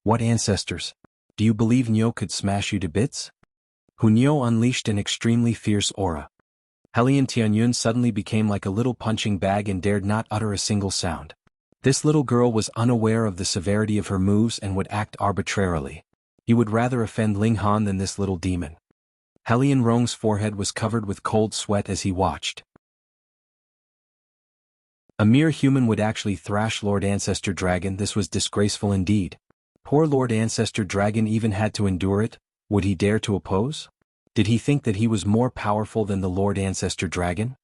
"What ancestors? Do you believe Niu could smash you to bits?" Niu unleashed an extremely fierce aura. Hellion Tianyun suddenly became like a little punching bag and dared not utter a single sound. This little girl was unaware of the severity of her moves and would act arbitrarily. He would rather offend Ling Han than this little demon. Hellion Rong's forehead was covered with cold sweat as he watched. A mere human would actually thrash Lord Ancestor Dragon. This was disgraceful indeed. Poor Lord Ancestor Dragon even had to endure it. Would he dare to oppose? Did he think that he was more powerful than the Lord Ancestor Dragon?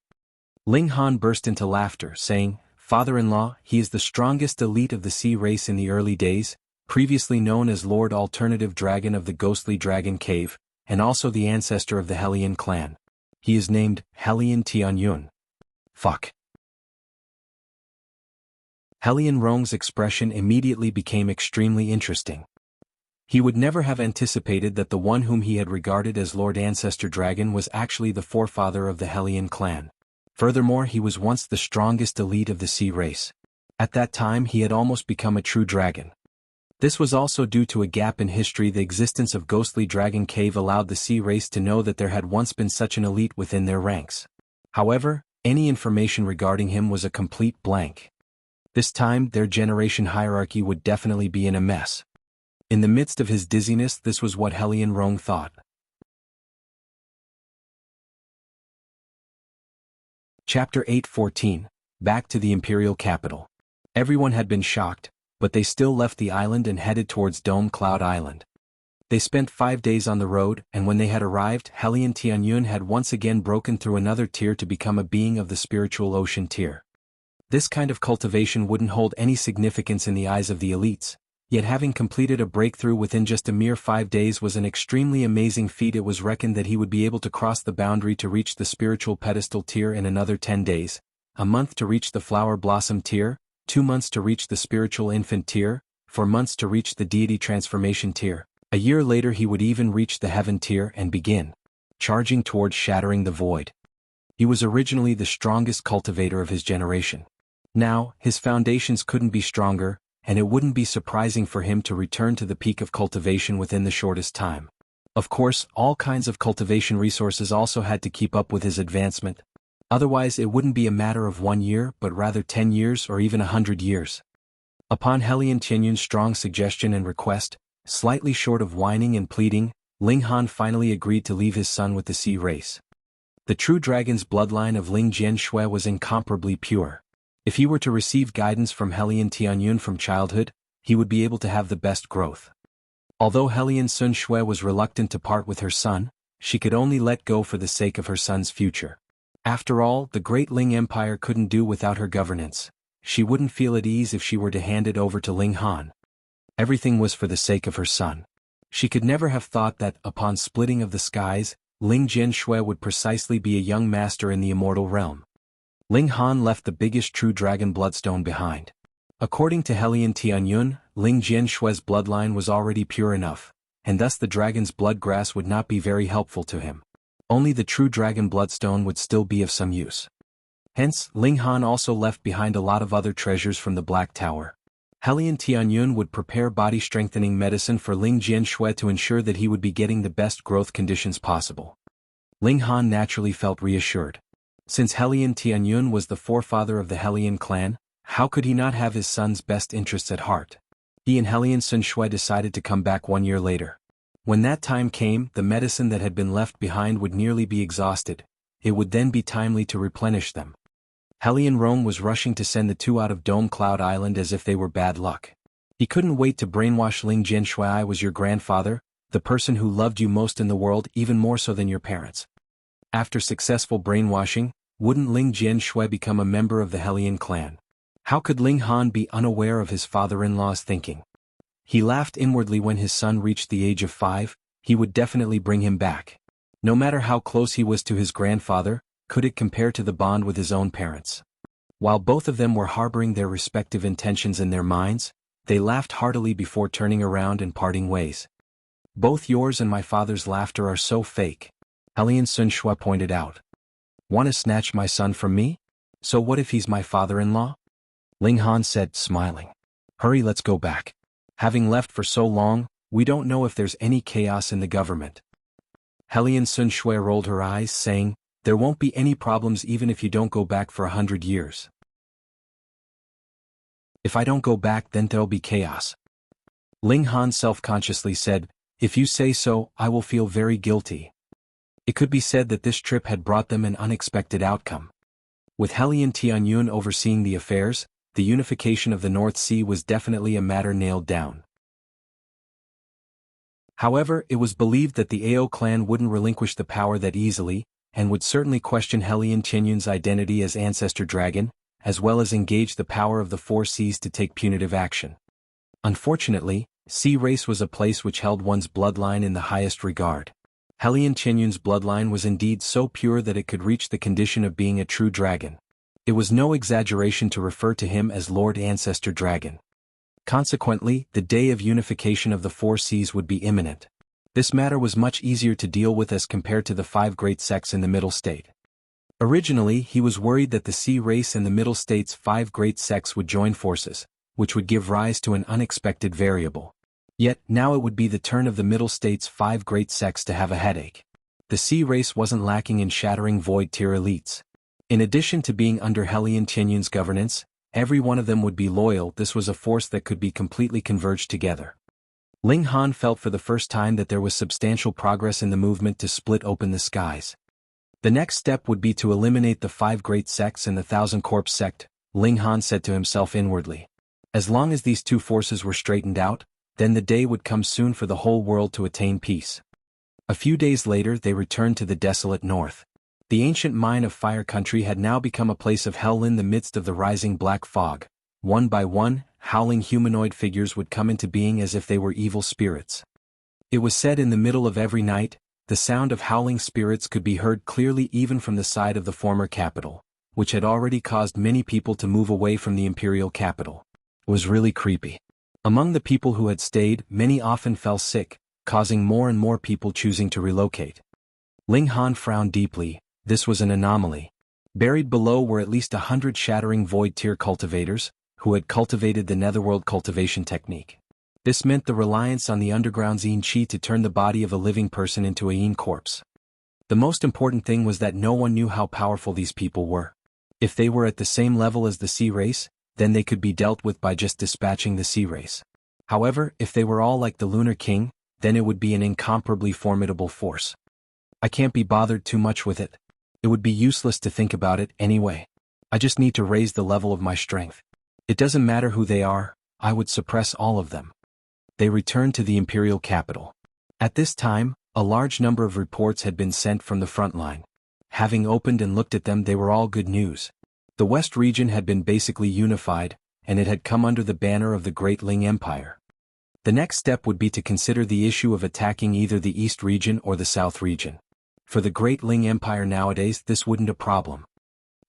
Ling Han burst into laughter, saying, "Father-in-law, he is the strongest elite of the sea race in the early days, previously known as Lord Alternative Dragon of the Ghostly Dragon Cave, and also the ancestor of the Hellion clan. He is named Hellion Tianyun." Fuck. Hellion Rong's expression immediately became extremely interesting. He would never have anticipated that the one whom he had regarded as Lord Ancestor Dragon was actually the forefather of the Hellion clan. Furthermore, he was once the strongest elite of the sea race. At that time he had almost become a true dragon. This was also due to a gap in history. The existence of Ghostly Dragon Cave allowed the sea race to know that there had once been such an elite within their ranks. However, any information regarding him was a complete blank. This time, their generation hierarchy would definitely be in a mess. In the midst of his dizziness, this was what Hellion Rong thought. Chapter 8:14. Back to the Imperial capital. Everyone had been shocked, but they still left the island and headed towards Dome Cloud Island. They spent 5 days on the road, and when they had arrived, Hellion Tianyun had once again broken through another tier to become a being of the spiritual ocean tier. This kind of cultivation wouldn't hold any significance in the eyes of the elites, yet having completed a breakthrough within just a mere 5 days was an extremely amazing feat. It was reckoned that he would be able to cross the boundary to reach the spiritual pedestal tier in another 10 days, a month to reach the flower blossom tier, 2 months to reach the spiritual infant tier, 4 months to reach the deity transformation tier. A year later he would even reach the heaven tier and begin charging towards shattering the void. He was originally the strongest cultivator of his generation. Now, his foundations couldn't be stronger, and it wouldn't be surprising for him to return to the peak of cultivation within the shortest time. Of course, all kinds of cultivation resources also had to keep up with his advancement. Otherwise it wouldn't be a matter of 1 year but rather 10 years or even 100 years. Upon Hellion Tianyun's strong suggestion and request, slightly short of whining and pleading, Ling Han finally agreed to leave his son with the sea race. The true dragon's bloodline of Ling Jianshui was incomparably pure. If he were to receive guidance from Hellion Tianyun from childhood, he would be able to have the best growth. Although Hellion Sun Shui was reluctant to part with her son, she could only let go for the sake of her son's future. After all, the great Ling Empire couldn't do without her governance. She wouldn't feel at ease if she were to hand it over to Ling Han. Everything was for the sake of her son. She could never have thought that, upon splitting of the skies, Ling Jianshui would precisely be a young master in the immortal realm. Ling Han left the biggest true dragon bloodstone behind. According to Helian Tianyun, Ling Jianshui's bloodline was already pure enough, and thus the dragon's blood grass would not be very helpful to him. Only the true dragon bloodstone would still be of some use. Hence, Ling Han also left behind a lot of other treasures from the Black Tower. Helian Tianyun would prepare body-strengthening medicine for Ling Jianshui to ensure that he would be getting the best growth conditions possible. Ling Han naturally felt reassured. Since Helian Tianyun was the forefather of the Helian clan, how could he not have his son's best interests at heart? He and Helian Sun Shui decided to come back 1 year later. When that time came, the medicine that had been left behind would nearly be exhausted. It would then be timely to replenish them. Helian Rome was rushing to send the two out of Dome Cloud Island as if they were bad luck. He couldn't wait to brainwash Ling Jianshui. I was your grandfather, the person who loved you most in the world, even more so than your parents. After successful brainwashing, wouldn't Ling Jianshui become a member of the Helian clan? How could Ling Han be unaware of his father-in-law's thinking? He laughed inwardly when his son reached the age of 5, he would definitely bring him back. No matter how close he was to his grandfather, could it compare to the bond with his own parents? While both of them were harboring their respective intentions in their minds, they laughed heartily before turning around and parting ways. Both yours and my father's laughter are so fake, Helian Sun Shui pointed out. Want to snatch my son from me? So what if he's my father-in-law? Ling Han said, smiling. Hurry, let's go back. Having left for so long, we don't know if there's any chaos in the government. Helian Sun Shui rolled her eyes, saying, there won't be any problems even if you don't go back for 100 years. If I don't go back, then there'll be chaos. Ling Han self-consciously said, if you say so, I will feel very guilty. It could be said that this trip had brought them an unexpected outcome. With Helian Tianyun overseeing the affairs, the unification of the North Sea was definitely a matter nailed down. However, it was believed that the Ao clan wouldn't relinquish the power that easily, and would certainly question Helian Tianyun's identity as Ancestor Dragon, as well as engage the power of the Four Seas to take punitive action. Unfortunately, Sea Race was a place which held one's bloodline in the highest regard. Helian Tianyun's bloodline was indeed so pure that it could reach the condition of being a true dragon. It was no exaggeration to refer to him as Lord Ancestor Dragon. Consequently, the day of unification of the Four Seas would be imminent. This matter was much easier to deal with as compared to the 5 great sects in the Middle State. Originally, he was worried that the Sea Race and the Middle State's 5 great sects would join forces, which would give rise to an unexpected variable. Yet, now it would be the turn of the Middle State's 5 great sects to have a headache. The Sea Race wasn't lacking in shattering void-tier elites. In addition to being under Helian Tianyun's governance, every one of them would be loyal. This was a force that could be completely converged together. Ling Han felt for the first time that there was substantial progress in the movement to split open the skies. The next step would be to eliminate the 5 great sects and the Thousand Corpse sect, Ling Han said to himself inwardly. As long as these two forces were straightened out, then the day would come soon for the whole world to attain peace. A few days later they returned to the desolate north. The ancient mine of Fire Country had now become a place of hell in the midst of the rising black fog. One by one, howling humanoid figures would come into being as if they were evil spirits. It was said in the middle of every night, the sound of howling spirits could be heard clearly even from the side of the former capital, which had already caused many people to move away from the Imperial capital. It was really creepy. Among the people who had stayed, many often fell sick, causing more and more people choosing to relocate. Ling Han frowned deeply. This was an anomaly. Buried below were at least 100 shattering void-tier cultivators, who had cultivated the netherworld cultivation technique. This meant the reliance on the underground Yin Qi to turn the body of a living person into a Yin corpse. The most important thing was that no one knew how powerful these people were. If they were at the same level as the Sea Race, then they could be dealt with by just dispatching the Sea Race. However, if they were all like the Lunar King, then it would be an incomparably formidable force. I can't be bothered too much with it. It would be useless to think about it anyway. I just need to raise the level of my strength. It doesn't matter who they are, I would suppress all of them. They returned to the Imperial capital. At this time, a large number of reports had been sent from the front line. Having opened and looked at them, they were all good news. The West region had been basically unified, and it had come under the banner of the Great Ling Empire. The next step would be to consider the issue of attacking either the East region or the South region. For the Great Ling Empire nowadays, this wouldn't a problem.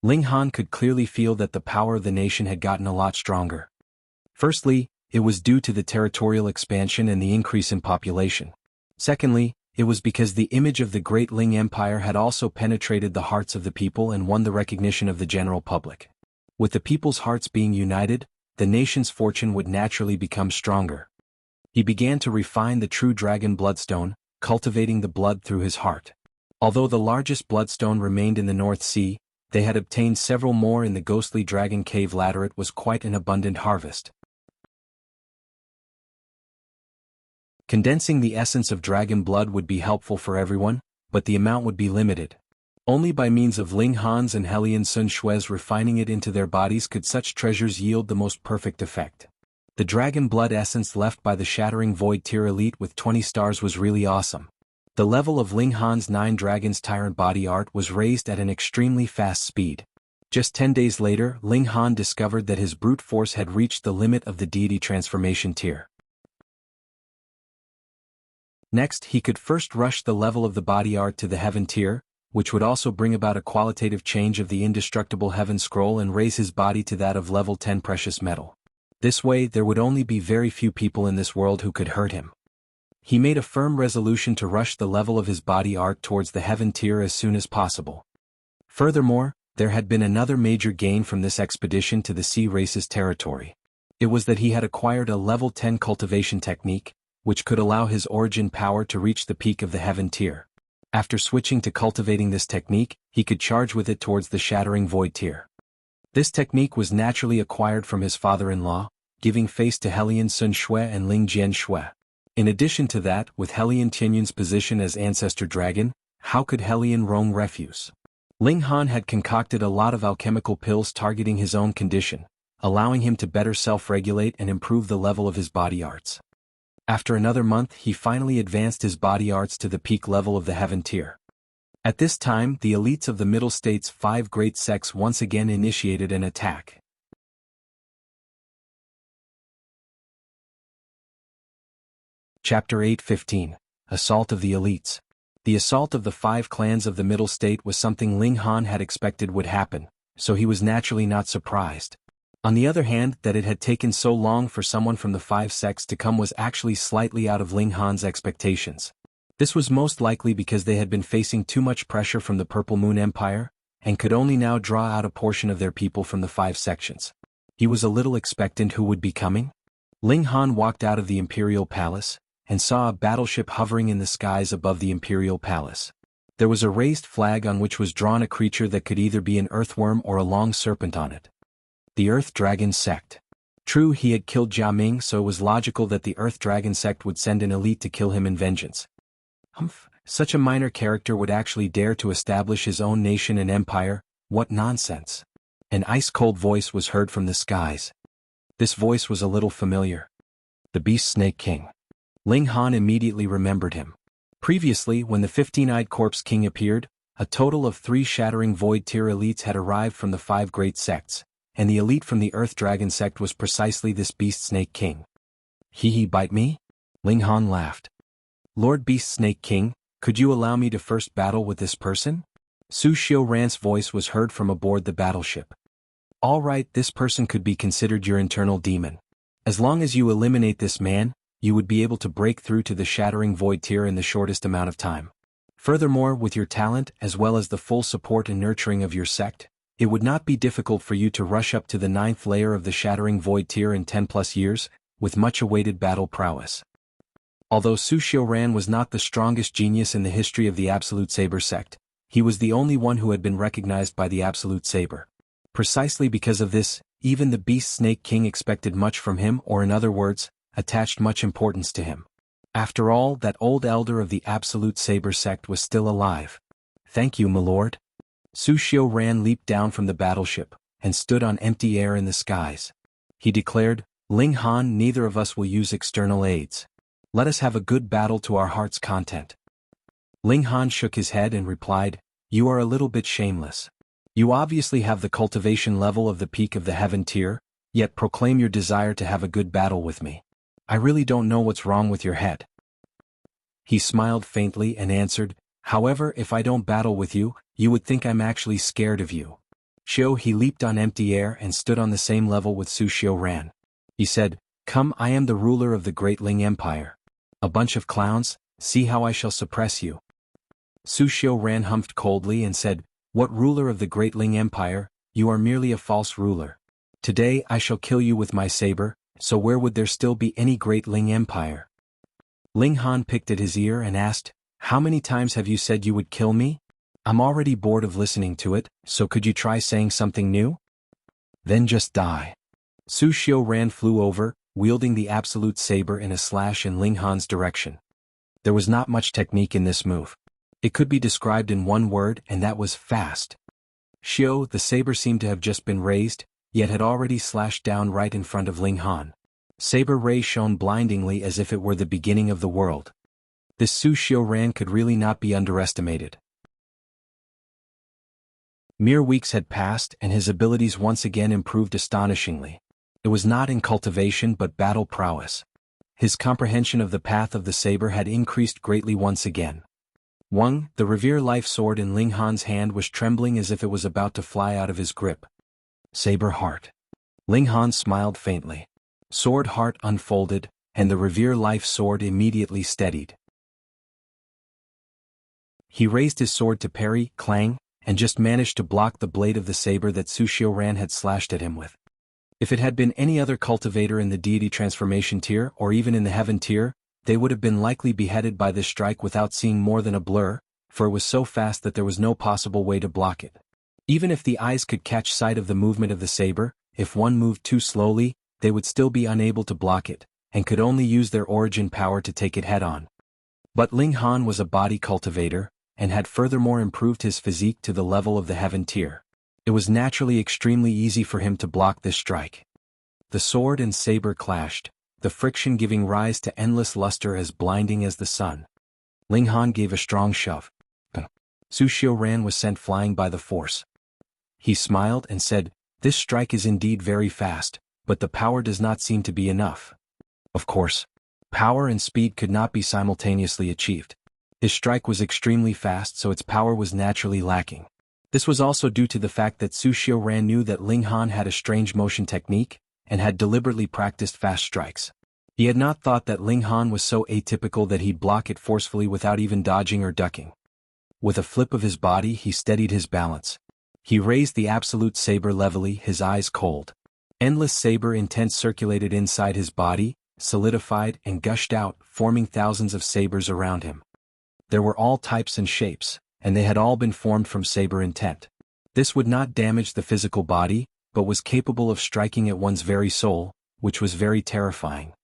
Ling Han could clearly feel that the power of the nation had gotten a lot stronger. Firstly, it was due to the territorial expansion and the increase in population. Secondly, it was because the image of the Great Ling Empire had also penetrated the hearts of the people and won the recognition of the general public. With the people's hearts being united, the nation's fortune would naturally become stronger. He began to refine the true dragon bloodstone, cultivating the blood through his heart. Although the largest bloodstone remained in the North Sea, they had obtained several more in the ghostly dragon cave laterite was quite an abundant harvest. Condensing the essence of dragon blood would be helpful for everyone, but the amount would be limited. Only by means of Ling Han's and Hellion Sun Xue's refining it into their bodies could such treasures yield the most perfect effect. The dragon blood essence left by the Shattering Void Tier Elite with 20 stars was really awesome. The level of Ling Han's 9 Dragons Tyrant body art was raised at an extremely fast speed. Just 10 days later, Ling Han discovered that his brute force had reached the limit of the deity transformation tier. Next, he could first rush the level of the body art to the Heaven tier, which would also bring about a qualitative change of the Indestructible Heaven Scroll and raise his body to that of level 10 Precious Metal. This way, there would only be very few people in this world who could hurt him. He made a firm resolution to rush the level of his body art towards the Heaven tier as soon as possible. Furthermore, there had been another major gain from this expedition to the Sea Race's territory. It was that he had acquired a level 10 cultivation technique, which could allow his origin power to reach the peak of the Heaven tier. After switching to cultivating this technique, he could charge with it towards the Shattering Void tier. This technique was naturally acquired from his father-in-law, giving face to Hellion Sun Xue and Ling Jian Xue. In addition to that, with Hellion Tianyun's position as Ancestor Dragon, how could Hellion Rong refuse? Ling Han had concocted a lot of alchemical pills targeting his own condition, allowing him to better self-regulate and improve the level of his body arts. After another month, he finally advanced his body arts to the peak level of the Heaven tier. At this time, the elites of the Middle States' 5 great sects once again initiated an attack. Chapter 8:15 Assault of the Elites. The assault of the 5 clans of the Middle State was something Ling Han had expected would happen, so he was naturally not surprised. On the other hand, that it had taken so long for someone from the 5 sects to come was actually slightly out of Ling Han's expectations. This was most likely because they had been facing too much pressure from the Purple Moon Empire, and could only now draw out a portion of their people from the 5 sections. He was a little expectant who would be coming. Ling Han walked out of the Imperial Palace, and saw a battleship hovering in the skies above the Imperial Palace. There was a raised flag on which was drawn a creature that could either be an earthworm or a long serpent on it. The Earth Dragon Sect. True, he had killed Jia Ming, so it was logical that the Earth Dragon Sect would send an elite to kill him in vengeance. Such a minor character would actually dare to establish his own nation and empire, what nonsense. An ice-cold voice was heard from the skies. This voice was a little familiar. The Beast Snake King. Ling Han immediately remembered him. Previously, when the 15-eyed Corpse King appeared, a total of 3 Shattering Void tier elites had arrived from the 5 great sects, and the elite from the Earth Dragon sect was precisely this Beast Snake King. He bite me? Ling Han laughed. Lord Beast Snake King, could you allow me to first battle with this person? Su Xiuran's voice was heard from aboard the battleship. All right, this person could be considered your internal demon. As long as you eliminate this man, you would be able to break through to the Shattering Void tier in the shortest amount of time. Furthermore, with your talent as well as the full support and nurturing of your sect, it would not be difficult for you to rush up to the 9th layer of the Shattering Void tier in 10+ years, with much awaited battle prowess. Although Su Xiuran was not the strongest genius in the history of the Absolute Saber sect, he was the only one who had been recognized by the Absolute Saber. Precisely because of this, even the Beast Snake King expected much from him, or in other words, attached much importance to him. After all, that old elder of the Absolute Saber sect was still alive. Thank you, my lord. Su Xiuran leaped down from the battleship, and stood on empty air in the skies. He declared, Ling Han, neither of us will use external aids. Let us have a good battle to our heart's content. Ling Han shook his head and replied, you are a little bit shameless. You obviously have the cultivation level of the peak of the Heaven tier, yet proclaim your desire to have a good battle with me. I really don't know what's wrong with your head. He smiled faintly and answered, however, if I don't battle with you, you would think I'm actually scared of you. He leaped on empty air and stood on the same level with Su Xiuran. He said, "Come, I am the ruler of the Great Ling Empire. A bunch of clowns, see how I shall suppress you." Su Xiuran humphed coldly and said, "What ruler of the Great Ling Empire? You are merely a false ruler. Today I shall kill you with my saber, so where would there still be any Great Ling Empire?" Ling Han picked at his ear and asked, "How many times have you said you would kill me? I'm already bored of listening to it, so could you try saying something new? Then just die." Su Xiuran flew over, wielding the absolute saber in a slash in Ling Han's direction. There was not much technique in this move. It could be described in one word, and that was fast. Xiu, the saber seemed to have just been raised, yet had already slashed down right in front of Ling Han. Saber ray shone blindingly as if it were the beginning of the world. This Su Xiuran could really not be underestimated. Mere weeks had passed and his abilities once again improved astonishingly. It was not in cultivation but battle prowess. His comprehension of the path of the saber had increased greatly once again. Wang, the Revere life sword in Ling Han's hand, was trembling as if it was about to fly out of his grip. Saber heart. Ling Han smiled faintly. Sword heart unfolded, and the Revere life sword immediately steadied. He raised his sword to parry, clang, and just managed to block the blade of the saber that Su Xiuran had slashed at him with. If it had been any other cultivator in the deity transformation tier or even in the heaven tier, they would have been likely beheaded by this strike without seeing more than a blur, for it was so fast that there was no possible way to block it. Even if the eyes could catch sight of the movement of the saber, if one moved too slowly, they would still be unable to block it, and could only use their origin power to take it head-on. But Ling Han was a body cultivator, and had furthermore improved his physique to the level of the heaven tier. It was naturally extremely easy for him to block this strike. The sword and saber clashed, the friction giving rise to endless luster as blinding as the sun. Ling Han gave a strong shove. Su Xiuran was sent flying by the force. He smiled and said, "This strike is indeed very fast, but the power does not seem to be enough." Of course, power and speed could not be simultaneously achieved. His strike was extremely fast, so its power was naturally lacking. This was also due to the fact that Su Xiuran knew that Ling Han had a strange motion technique, and had deliberately practiced fast strikes. He had not thought that Ling Han was so atypical that he'd block it forcefully without even dodging or ducking. With a flip of his body he steadied his balance. He raised the absolute saber levelly, his eyes cold. Endless saber intent circulated inside his body, solidified and gushed out, forming thousands of sabers around him. There were all types and shapes, and they had all been formed from saber intent. This would not damage the physical body, but was capable of striking at one's very soul, which was very terrifying.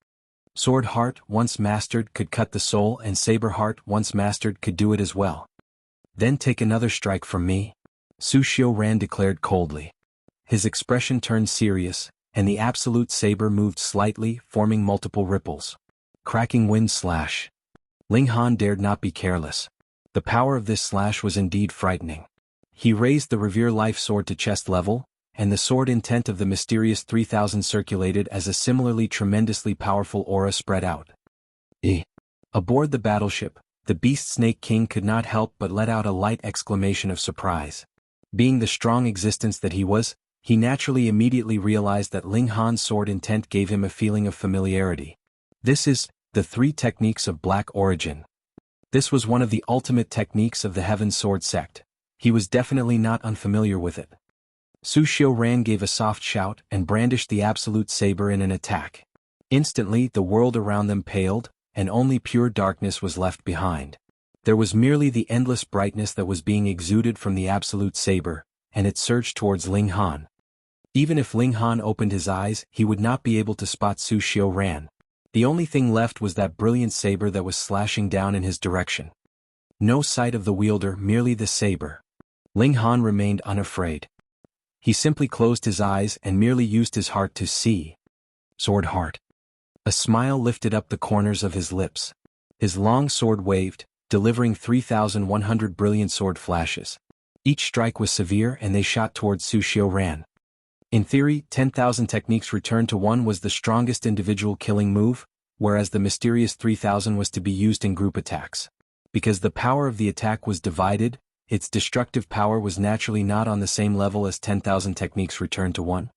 Sword heart, once mastered, could cut the soul, and saber heart, once mastered, could do it as well. "Then take another strike from me," Su Xiuran declared coldly. His expression turned serious, and the absolute saber moved slightly, forming multiple ripples. Cracking wind slash. Ling Han dared not be careless. The power of this slash was indeed frightening. He raised the Revere life sword to chest level, and the sword intent of the mysterious 3000 circulated as a similarly tremendously powerful aura spread out. Aboard the battleship, the Beast Snake King could not help but let out a light exclamation of surprise. Being the strong existence that he was, he naturally immediately realized that Ling Han's sword intent gave him a feeling of familiarity. This is the 3 techniques of black origin. This was one of the ultimate techniques of the Heaven Sword Sect. He was definitely not unfamiliar with it. Su Xiuran gave a soft shout and brandished the absolute saber in an attack. Instantly the world around them paled, and only pure darkness was left behind. There was merely the endless brightness that was being exuded from the absolute saber, and it surged towards Ling Han. Even if Ling Han opened his eyes, he would not be able to spot Su Xiuran. The only thing left was that brilliant saber that was slashing down in his direction. No sight of the wielder, merely the saber. Ling Han remained unafraid. He simply closed his eyes and merely used his heart to see. Sword heart. A smile lifted up the corners of his lips. His long sword waved, delivering 3,100 brilliant sword flashes. Each strike was severe and they shot towards Su Xiuran. In theory, 10,000 techniques returned to 1 was the strongest individual killing move, whereas the mysterious 3,000 was to be used in group attacks. Because the power of the attack was divided, its destructive power was naturally not on the same level as 10,000 techniques returned to 1.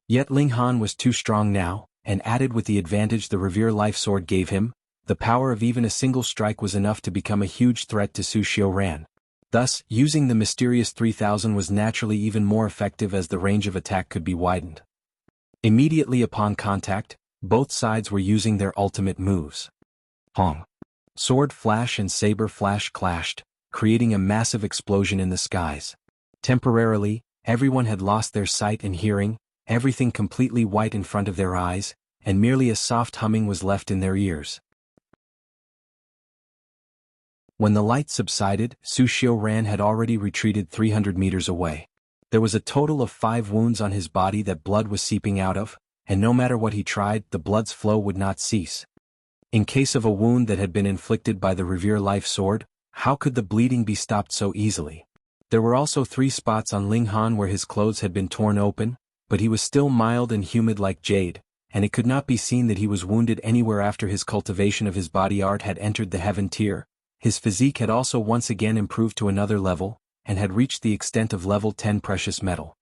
Yet Ling Han was too strong now, and added with the advantage the Revere Life Sword gave him, the power of even a single strike was enough to become a huge threat to Su Xiaoran. Thus, using the mysterious 3000 was naturally even more effective as the range of attack could be widened. Immediately upon contact, both sides were using their ultimate moves. Hong. Sword flash and saber flash clashed, creating a massive explosion in the skies. Temporarily, everyone had lost their sight and hearing, everything completely white in front of their eyes, and merely a soft humming was left in their ears. When the light subsided, Su Xiaoran had already retreated 300 meters away. There was a total of 5 wounds on his body that blood was seeping out of, and no matter what he tried, the blood's flow would not cease. In case of a wound that had been inflicted by the Revere Life Sword, how could the bleeding be stopped so easily? There were also 3 spots on Ling Han where his clothes had been torn open, but he was still mild and humid like jade, and it could not be seen that he was wounded anywhere after his cultivation of his body art had entered the heaven tier. His physique had also once again improved to another level, and had reached the extent of level 10 precious metal.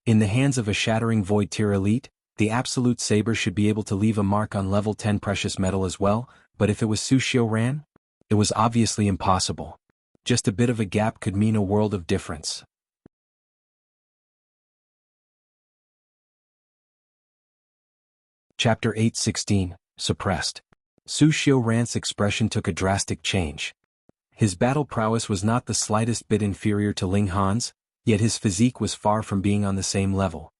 In the hands of a shattering void tier elite, the absolute saber should be able to leave a mark on level 10 precious metal as well, but if it was Su Xiaoran? It was obviously impossible. Just a bit of a gap could mean a world of difference. Chapter 8:16, Suppressed. Su Xiaoran's expression took a drastic change. His battle prowess was not the slightest bit inferior to Ling Han's, yet his physique was far from being on the same level.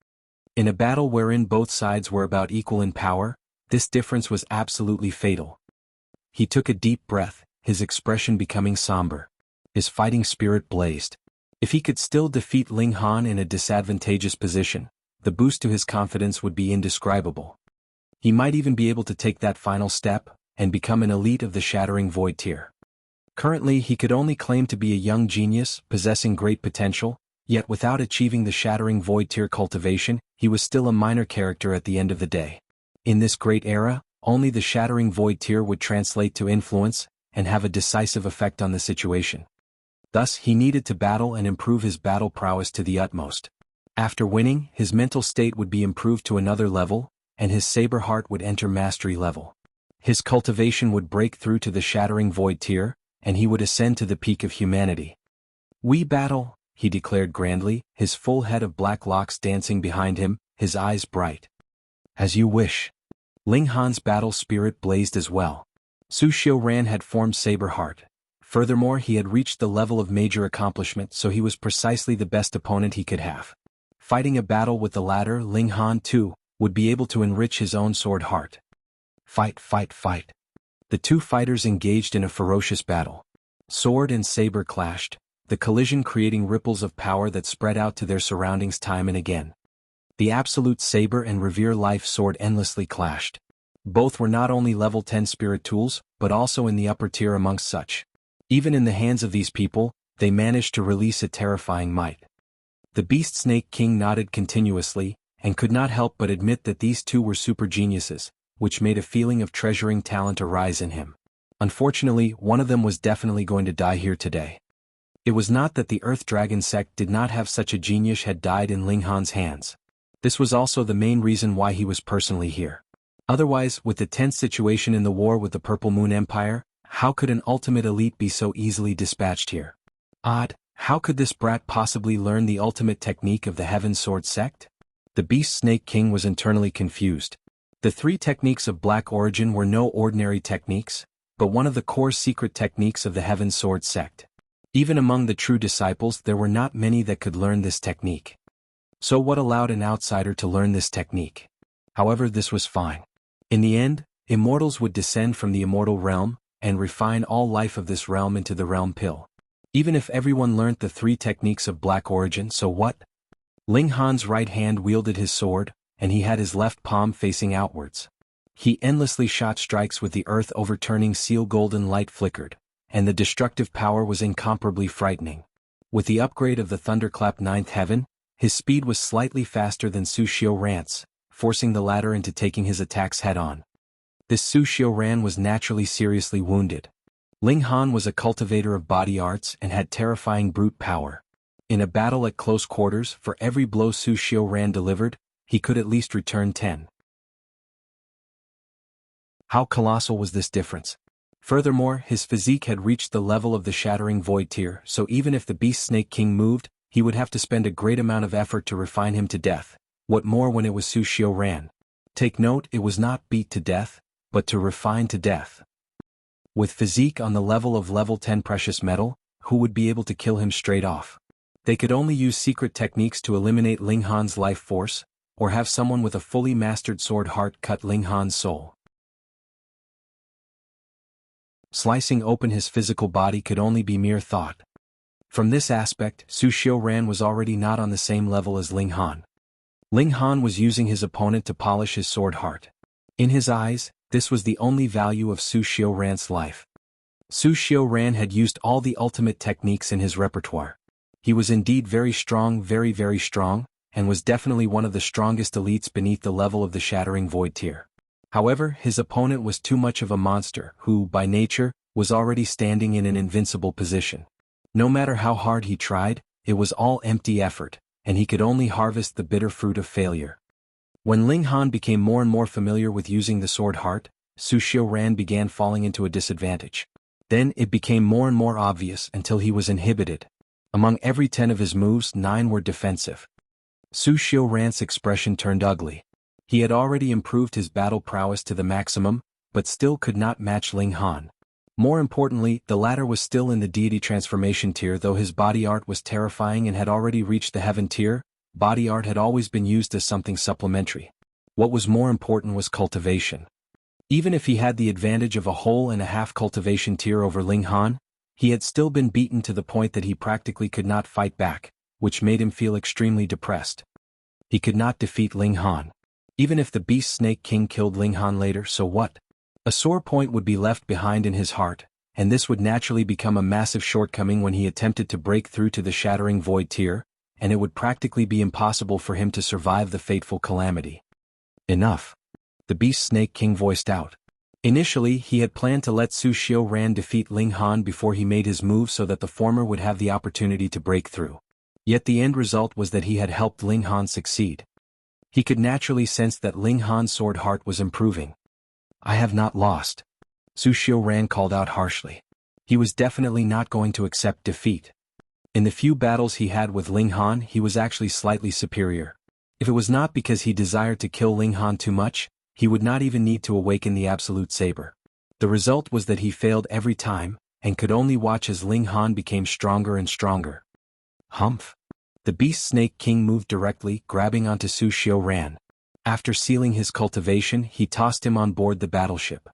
In a battle wherein both sides were about equal in power, this difference was absolutely fatal. He took a deep breath, his expression becoming somber. His fighting spirit blazed. If he could still defeat Ling Han in a disadvantageous position, the boost to his confidence would be indescribable. He might even be able to take that final step, and become an elite of the Shattering Void tier. Currently he could only claim to be a young genius, possessing great potential, yet without achieving the Shattering Void tier cultivation, he was still a minor character at the end of the day. In this great era, only the Shattering Void tier would translate to influence, and have a decisive effect on the situation. Thus he needed to battle and improve his battle prowess to the utmost. After winning, his mental state would be improved to another level, and his saber heart would enter mastery level. His cultivation would break through to the Shattering Void tier, and he would ascend to the peak of humanity. "We battle," he declared grandly, his full head of black locks dancing behind him, his eyes bright. "As you wish." Ling Han's battle spirit blazed as well. Su Xiaoran had formed saber heart. Furthermore, he had reached the level of major accomplishment, so he was precisely the best opponent he could have. Fighting a battle with the latter, Ling Han too would be able to enrich his own sword heart. Fight, fight, fight. The two fighters engaged in a ferocious battle. Sword and saber clashed, the collision creating ripples of power that spread out to their surroundings time and again. The Absolute Saber and Revere Life Sword endlessly clashed. Both were not only level 10 spirit tools, but also in the upper tier amongst such. Even in the hands of these people, they managed to release a terrifying might. The Beast Snake King nodded continuously, and could not help but admit that these two were super geniuses, which made a feeling of treasuring talent arise in him. Unfortunately, one of them was definitely going to die here today. It was not that the Earth Dragon Sect did not have such a genius had died in Ling Han's hands. This was also the main reason why he was personally here. Otherwise, with the tense situation in the war with the Purple Moon Empire, how could an ultimate elite be so easily dispatched here? Odd, how could this brat possibly learn the ultimate technique of the Heaven Sword Sect? The Beast Snake King was internally confused. The 3 techniques of black origin were no ordinary techniques, but one of the core secret techniques of the Heaven Sword Sect. Even among the true disciples there were not many that could learn this technique. So what allowed an outsider to learn this technique? However, this was fine. In the end, immortals would descend from the immortal realm, and refine all life of this realm into the realm pill. Even if everyone learnt the 3 techniques of black origin, so what? Ling Han's right hand wielded his sword, and he had his left palm facing outwards. He endlessly shot strikes with the earth overturning seal golden light flickered, and the destructive power was incomparably frightening. With the upgrade of the Thunderclap 9th Heaven, his speed was slightly faster than Su Xiaoran's, forcing the latter into taking his attacks head-on. This Su Xiaoran was naturally seriously wounded. Ling Han was a cultivator of body arts and had terrifying brute power. In a battle at close quarters, for every blow Su Xiaoran delivered, he could at least return 10. How colossal was this difference? Furthermore, his physique had reached the level of the Shattering Void tier, so even if the Beast Snake King moved, he would have to spend a great amount of effort to refine him to death. What more when it was Su Xiaoran? Take note, it was not beat to death, but to refine to death. With physique on the level of level 10 precious metal, who would be able to kill him straight off? They could only use secret techniques to eliminate Ling Han's life force, or have someone with a fully mastered sword heart cut Ling Han's soul. Slicing open his physical body could only be mere thought. From this aspect, Su Xiaoran was already not on the same level as Ling Han. Ling Han was using his opponent to polish his sword heart. In his eyes, this was the only value of Su Xiaoran's life. Su Xiaoran had used all the ultimate techniques in his repertoire. He was indeed very strong, very strong, and was definitely one of the strongest elites beneath the level of the Shattering Void tier. However, his opponent was too much of a monster who, by nature, was already standing in an invincible position. No matter how hard he tried, it was all empty effort, and he could only harvest the bitter fruit of failure. When Ling Han became more and more familiar with using the sword heart, Su Xiaoran began falling into a disadvantage. Then it became more and more obvious until he was inhibited. Among every 10 of his moves, 9 were defensive. Su Xiaoran's expression turned ugly. He had already improved his battle prowess to the maximum, but still could not match Ling Han. More importantly, the latter was still in the deity transformation tier. Though his body art was terrifying and had already reached the heaven tier, body art had always been used as something supplementary. What was more important was cultivation. Even if he had the advantage of a whole and a half cultivation tier over Ling Han, he had still been beaten to the point that he practically could not fight back, which made him feel extremely depressed. He could not defeat Ling Han. Even if the Beast Snake King killed Ling Han later, so what? A sore point would be left behind in his heart, and this would naturally become a massive shortcoming when he attempted to break through to the Shattering Void tier, and it would practically be impossible for him to survive the fateful calamity. Enough. The Beast Snake King voiced out. Initially, he had planned to let Su Xiaoran defeat Ling Han before he made his move so that the former would have the opportunity to break through. Yet the end result was that he had helped Ling Han succeed. He could naturally sense that Ling Han's sword heart was improving. I have not lost. Su Xiaoran called out harshly. He was definitely not going to accept defeat. In the few battles he had with Ling Han, he was actually slightly superior. If it was not because he desired to kill Ling Han too much, he would not even need to awaken the Absolute Saber. The result was that he failed every time, and could only watch as Ling Han became stronger and stronger. Humph. The Beast Snake King moved directly, grabbing onto Su Xiaoran. After sealing his cultivation, he tossed him on board the battleship.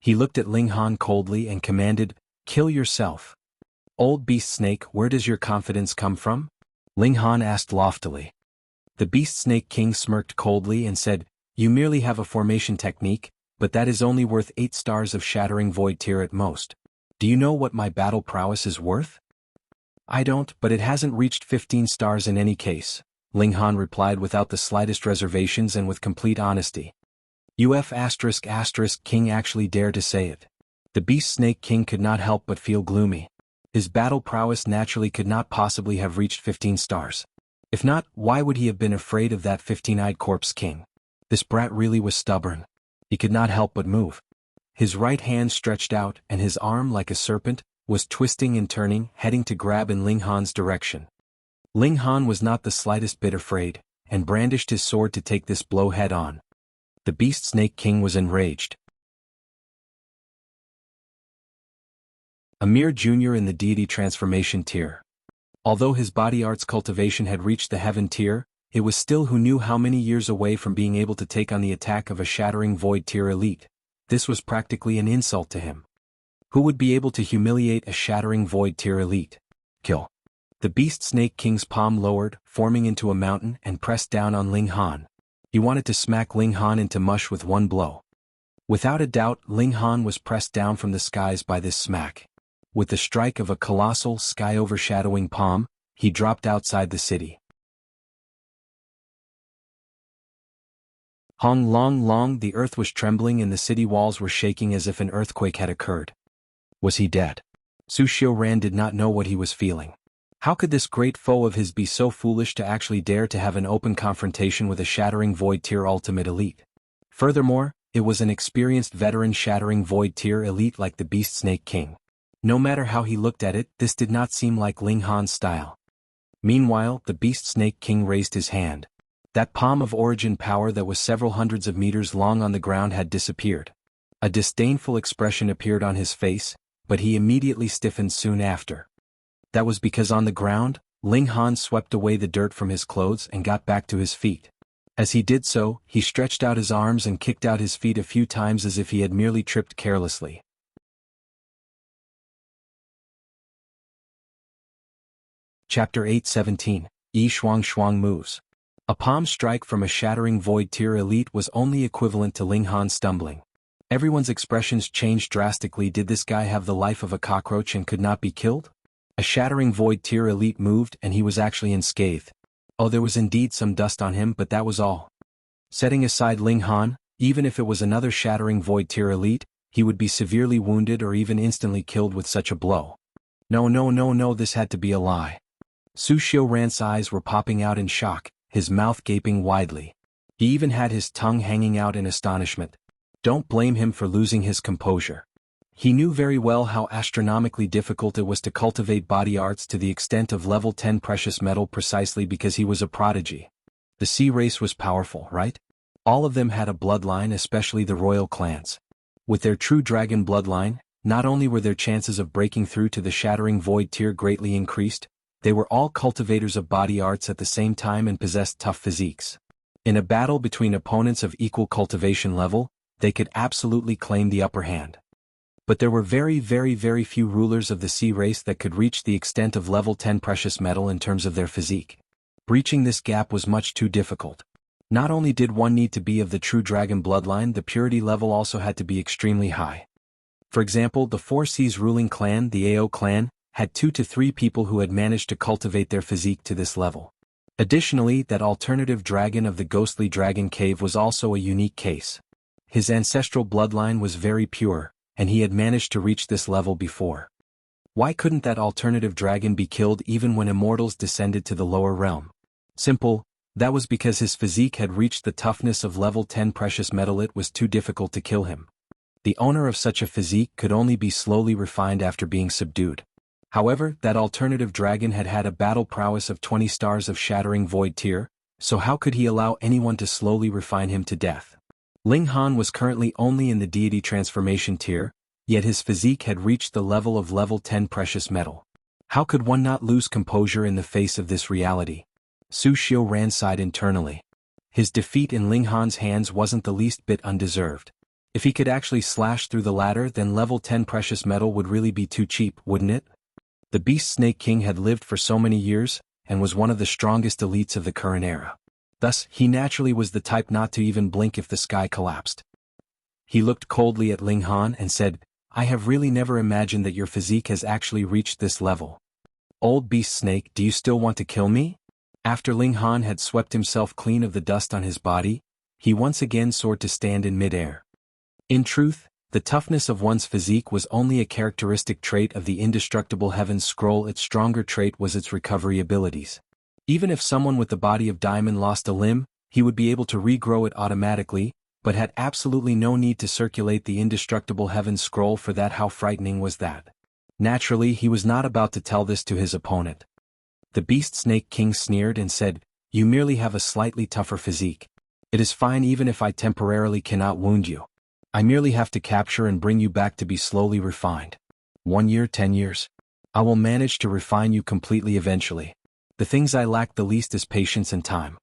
He looked at Ling Han coldly and commanded, "Kill yourself." "Old Beast Snake, where does your confidence come from?" Ling Han asked loftily. The Beast Snake King smirked coldly and said, "You merely have a formation technique, but that is only worth 8 stars of Shattering Void tier at most. Do you know what my battle prowess is worth?" "I don't, but it hasn't reached 15 stars in any case," Ling Han replied without the slightest reservations and with complete honesty. UF*** King actually dared to say it. The Beast Snake King could not help but feel gloomy. His battle prowess naturally could not possibly have reached 15 stars. If not, why would he have been afraid of that 15-eyed corpse king? This brat really was stubborn. He could not help but move. His right hand stretched out, and his arm, like a serpent, was twisting and turning, heading to grab in Ling Han's direction. Ling Han was not the slightest bit afraid, and brandished his sword to take this blow head-on. The Beast Snake King was enraged. A mere junior in the deity transformation tier. Although his body art's cultivation had reached the heaven tier, it was still who knew how many years away from being able to take on the attack of a Shattering Void tier elite. This was practically an insult to him. Who would be able to humiliate a Shattering Void tier elite? Kill. The Beast Snake King's palm lowered, forming into a mountain, and pressed down on Ling Han. He wanted to smack Ling Han into mush with one blow. Without a doubt, Ling Han was pressed down from the skies by this smack. With the strike of a colossal, sky-overshadowing palm, he dropped outside the city. Hong long long, the earth was trembling and the city walls were shaking as if an earthquake had occurred. Was he dead? Su Xiaoran did not know what he was feeling. How could this great foe of his be so foolish to actually dare to have an open confrontation with a shattering Void Tier Ultimate Elite? Furthermore, it was an experienced veteran shattering Void Tier Elite like the Beast Snake King. No matter how he looked at it, this did not seem like Ling Han's style. Meanwhile, the Beast Snake King raised his hand. That palm of origin power that was several hundreds of meters long on the ground had disappeared. A disdainful expression appeared on his face, but he immediately stiffened soon after. That was because on the ground, Ling Han swept away the dirt from his clothes and got back to his feet. As he did so, he stretched out his arms and kicked out his feet a few times as if he had merely tripped carelessly. Chapter 8:17 Shuang moves. A palm strike from a shattering Void Tier Elite was only equivalent to Ling Han stumbling. Everyone's expressions changed drastically. Did this guy have the life of a cockroach and could not be killed? A shattering Void Tier Elite moved and he was actually unscathed. Oh, there was indeed some dust on him, but that was all. Setting aside Ling Han, even if it was another shattering Void Tier Elite, he would be severely wounded or even instantly killed with such a blow. No, this had to be a lie. Su Xiuran's eyes were popping out in shock, his mouth gaping widely. He even had his tongue hanging out in astonishment. Don't blame him for losing his composure. He knew very well how astronomically difficult it was to cultivate body arts to the extent of level 10 precious metal precisely because he was a prodigy. The sea race was powerful, right? All of them had a bloodline, especially the royal clans. With their true dragon bloodline, not only were their chances of breaking through to the shattering Void Tier greatly increased, they were all cultivators of body arts at the same time and possessed tough physiques. In a battle between opponents of equal cultivation level, they could absolutely claim the upper hand. But there were very few rulers of the sea race that could reach the extent of level 10 precious metal in terms of their physique. Breaching this gap was much too difficult. Not only did one need to be of the true dragon bloodline, the purity level also had to be extremely high. For example, the Four Seas ruling clan, the Ao clan, had 2 to 3 people who had managed to cultivate their physique to this level. Additionally, that alternative dragon of the ghostly dragon cave was also a unique case. His ancestral bloodline was very pure, and he had managed to reach this level before. Why couldn't that alternative dragon be killed even when immortals descended to the lower realm? Simple, that was because his physique had reached the toughness of level 10 precious metal. It was too difficult to kill him. The owner of such a physique could only be slowly refined after being subdued. However, that alternative dragon had had a battle prowess of 20 stars of shattering Void Tier, so how could he allow anyone to slowly refine him to death? Ling Han was currently only in the deity transformation tier, yet his physique had reached the level of level 10 precious metal. How could one not lose composure in the face of this reality? Su Xiuran sighed internally. His defeat in Ling Han's hands wasn't the least bit undeserved. If he could actually slash through the ladder, then level 10 precious metal would really be too cheap, wouldn't it? The Beast Snake King had lived for so many years, and was one of the strongest elites of the current era. Thus, he naturally was the type not to even blink if the sky collapsed. He looked coldly at Ling Han and said, I have really never imagined that your physique has actually reached this level. Old Beast Snake, do you still want to kill me? After Ling Han had swept himself clean of the dust on his body, he once again soared to stand in midair. In truth, the toughness of one's physique was only a characteristic trait of the Indestructible Heaven's Scroll. Its stronger trait was its recovery abilities. Even if someone with the body of diamond lost a limb, he would be able to regrow it automatically, but had absolutely no need to circulate the Indestructible Heaven's Scroll for that. How frightening was that? Naturally, he was not about to tell this to his opponent. The Beast Snake King sneered and said, You merely have a slightly tougher physique. It is fine even if I temporarily cannot wound you. I merely have to capture and bring you back to be slowly refined. 1 year, 10 years. I will manage to refine you completely eventually. The things I lack the least is patience and time.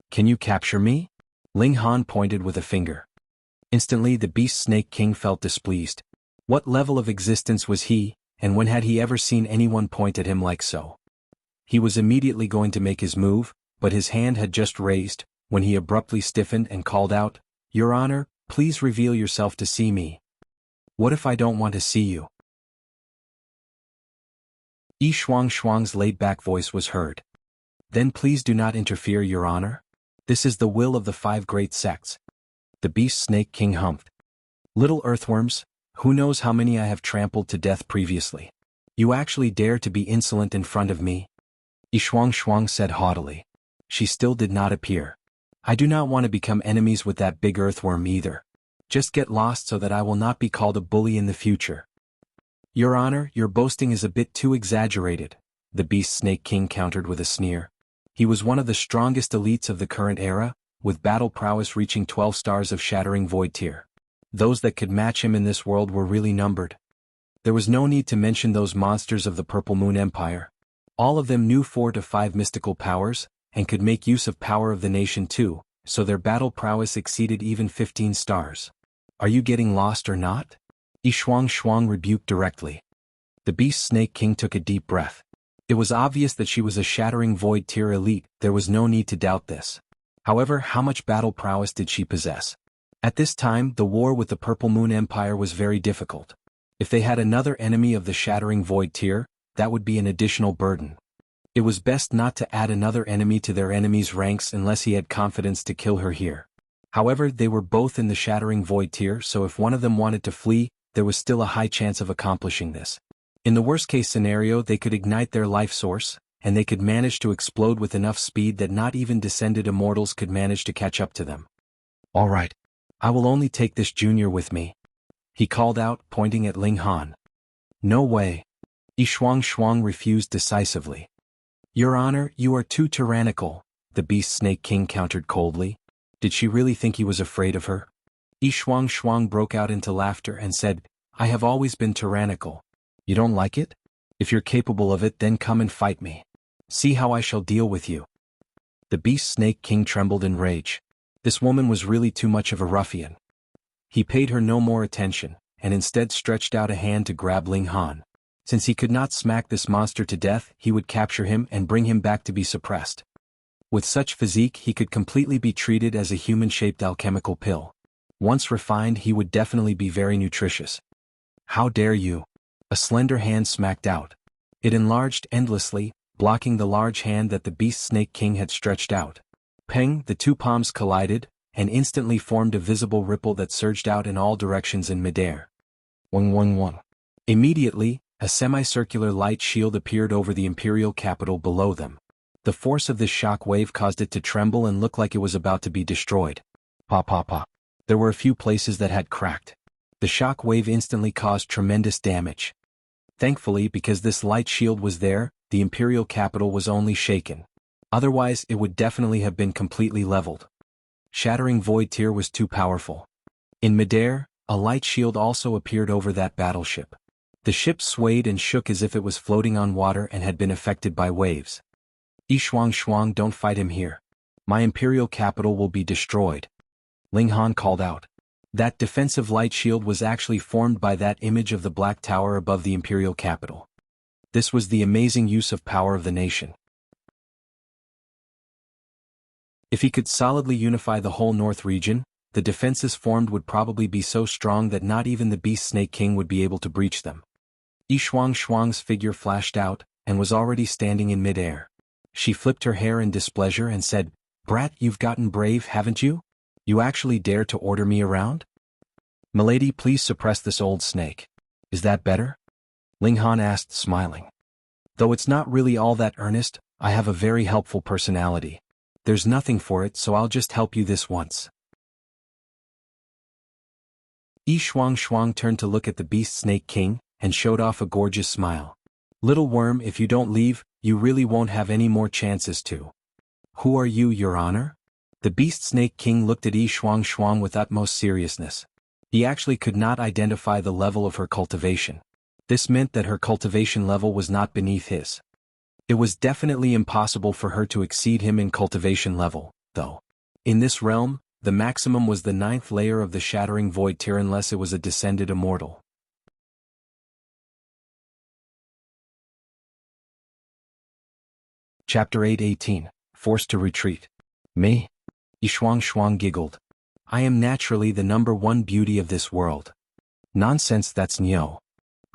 Can you capture me? Ling Han pointed with a finger. Instantly the Beast Snake King felt displeased. What level of existence was he, and when had he ever seen anyone point at him like so? He was immediately going to make his move, but his hand had just raised, when he abruptly stiffened and called out, Your Honor, please reveal yourself to see me. What if I don't want to see you? Shuang's laid-back voice was heard. Then please do not interfere, Your Honor. This is the will of the 5 great sects. The Beast Snake King humphed. Little earthworms, who knows how many I have trampled to death previously. You actually dare to be insolent in front of me? Shuang said haughtily. She still did not appear. I do not want to become enemies with that big earthworm either. Just get lost so that I will not be called a bully in the future. Your Honor, your boasting is a bit too exaggerated, the Beast Snake King countered with a sneer. He was one of the strongest elites of the current era, with battle prowess reaching 12 stars of Shattering Void tier. Those that could match him in this world were really numbered. There was no need to mention those monsters of the Purple Moon Empire. All of them knew 4 to 5 mystical powers, and could make use of Power of the Nation too, so their battle prowess exceeded even 15 stars. Are you getting lost or not? Shuang rebuked directly. The Beast Snake King took a deep breath. It was obvious that she was a Shattering Void tier elite, there was no need to doubt this. However, how much battle prowess did she possess? At this time, the war with the Purple Moon Empire was very difficult. If they had another enemy of the Shattering Void tier, that would be an additional burden. It was best not to add another enemy to their enemy's ranks unless he had confidence to kill her here. However, they were both in the Shattering Void tier, so if one of them wanted to flee, there was still a high chance of accomplishing this. In the worst-case scenario, they could ignite their life source, and they could manage to explode with enough speed that not even descended immortals could manage to catch up to them. All right. I will only take this junior with me, he called out, pointing at Ling Han. No way. Shuang refused decisively. Your Honor, you are too tyrannical, the Beast Snake King countered coldly. Did she really think he was afraid of her? Shuang broke out into laughter and said, I have always been tyrannical. You don't like it? If you're capable of it, then come and fight me. See how I shall deal with you. The Beast Snake King trembled in rage. This woman was really too much of a ruffian. He paid her no more attention, and instead stretched out a hand to grab Ling Han. Since he could not smack this monster to death, he would capture him and bring him back to be suppressed. With such physique, he could completely be treated as a human-shaped alchemical pill. Once refined, he would definitely be very nutritious. How dare you? A slender hand smacked out. It enlarged endlessly, blocking the large hand that the Beast Snake King had stretched out. Peng, the two palms collided, and instantly formed a visible ripple that surged out in all directions in midair. Wang. Immediately, a semicircular light shield appeared over the Imperial capital below them. The force of this shock wave caused it to tremble and look like it was about to be destroyed. Pa. There were a few places that had cracked. The shock wave instantly caused tremendous damage. Thankfully, because this light shield was there, the Imperial capital was only shaken. Otherwise, it would definitely have been completely leveled. Shattering Void tier was too powerful. In midair, a light shield also appeared over that battleship. The ship swayed and shook as if it was floating on water and had been affected by waves. Shuang, don't fight him here. My Imperial capital will be destroyed. Ling Han called out. That defensive light shield was actually formed by that image of the Black Tower above the Imperial capital. This was the amazing use of Power of the Nation. If he could solidly unify the whole North region, the defenses formed would probably be so strong that not even the Beast Snake King would be able to breach them. Shuang's figure flashed out, and was already standing in midair. She flipped her hair in displeasure and said, Brat, you've gotten brave, haven't you? You actually dare to order me around? Milady, please suppress this old snake. Is that better? Ling Han asked, smiling. Though it's not really all that earnest, I have a very helpful personality. There's nothing for it, so I'll just help you this once. Shuang turned to look at the Beast Snake King, and showed off a gorgeous smile. Little worm, if you don't leave, you really won't have any more chances to. Who are you, Your Honor? The Beast Snake King looked at Shuang with utmost seriousness. He actually could not identify the level of her cultivation. This meant that her cultivation level was not beneath his. It was definitely impossible for her to exceed him in cultivation level, though. In this realm, the maximum was the 9th layer of the Shattering Void tier unless it was a descended immortal. Chapter 8:18, Forced to Retreat. Me? Shuang giggled. I am naturally the #1 beauty of this world. Nonsense, that's Nyo.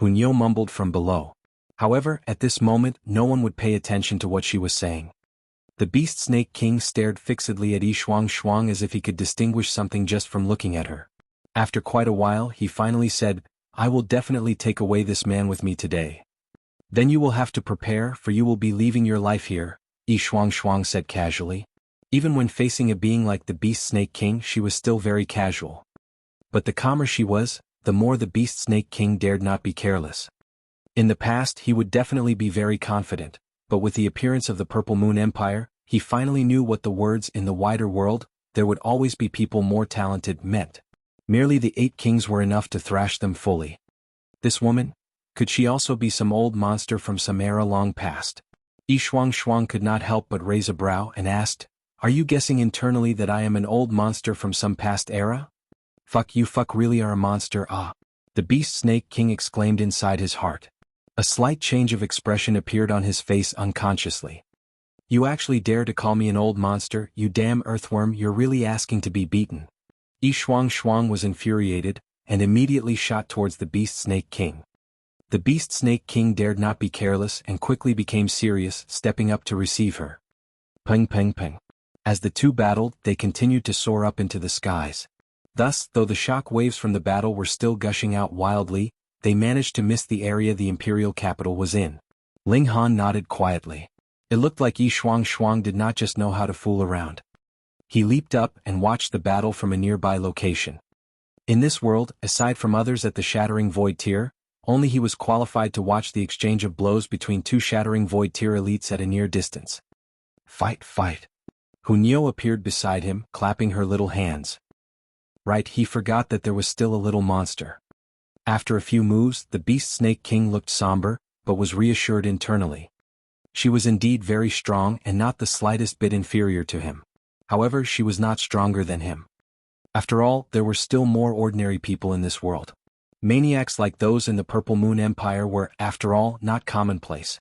Nyo mumbled from below. However, at this moment, no one would pay attention to what she was saying. The Beast Snake King stared fixedly at Shuang as if he could distinguish something just from looking at her. After quite a while, he finally said, I will definitely take away this man with me today. Then you will have to prepare, for you will be leaving your life here, Shuang said casually. Even when facing a being like the Beast Snake King, she was still very casual. But the calmer she was, the more the Beast Snake King dared not be careless. In the past he would definitely be very confident, but with the appearance of the Purple Moon Empire, he finally knew what the words "in the wider world, there would always be people more talented" meant. Merely the 8 kings were enough to thrash them fully. This woman? Could she also be some old monster from some era long past? Shuang could not help but raise a brow and asked, "Are you guessing internally that I am an old monster from some past era?" "Fuck you really are a monster, ah," the Beast Snake King exclaimed inside his heart. A slight change of expression appeared on his face unconsciously. "You actually dare to call me an old monster, you damn earthworm, you're really asking to be beaten." Shuang was infuriated, and immediately shot towards the Beast Snake King. The Beast Snake King dared not be careless and quickly became serious, stepping up to receive her. Ping ping ping. As the two battled, they continued to soar up into the skies. Thus, though the shock waves from the battle were still gushing out wildly, they managed to miss the area the Imperial capital was in. Ling Han nodded quietly. It looked like Shuang did not just know how to fool around. He leaped up and watched the battle from a nearby location. In this world, aside from others at the Shattering Void tier, only he was qualified to watch the exchange of blows between 2 Shattering Void tier elites at a near distance. Fight. Hunyo appeared beside him, clapping her little hands. Right, he forgot that there was still a little monster. After a few moves, the Beast Snake King looked somber, but was reassured internally. She was indeed very strong and not the slightest bit inferior to him. However, she was not stronger than him. After all, there were still more ordinary people in this world. Maniacs like those in the Purple Moon Empire were, after all, not commonplace.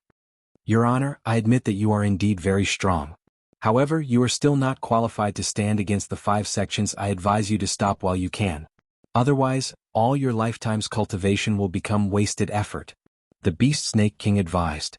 Your Honor, I admit that you are indeed very strong. However, you are still not qualified to stand against the 5 sections. I advise you to stop while you can. Otherwise, all your lifetime's cultivation will become wasted effort, the Beast Snake King advised.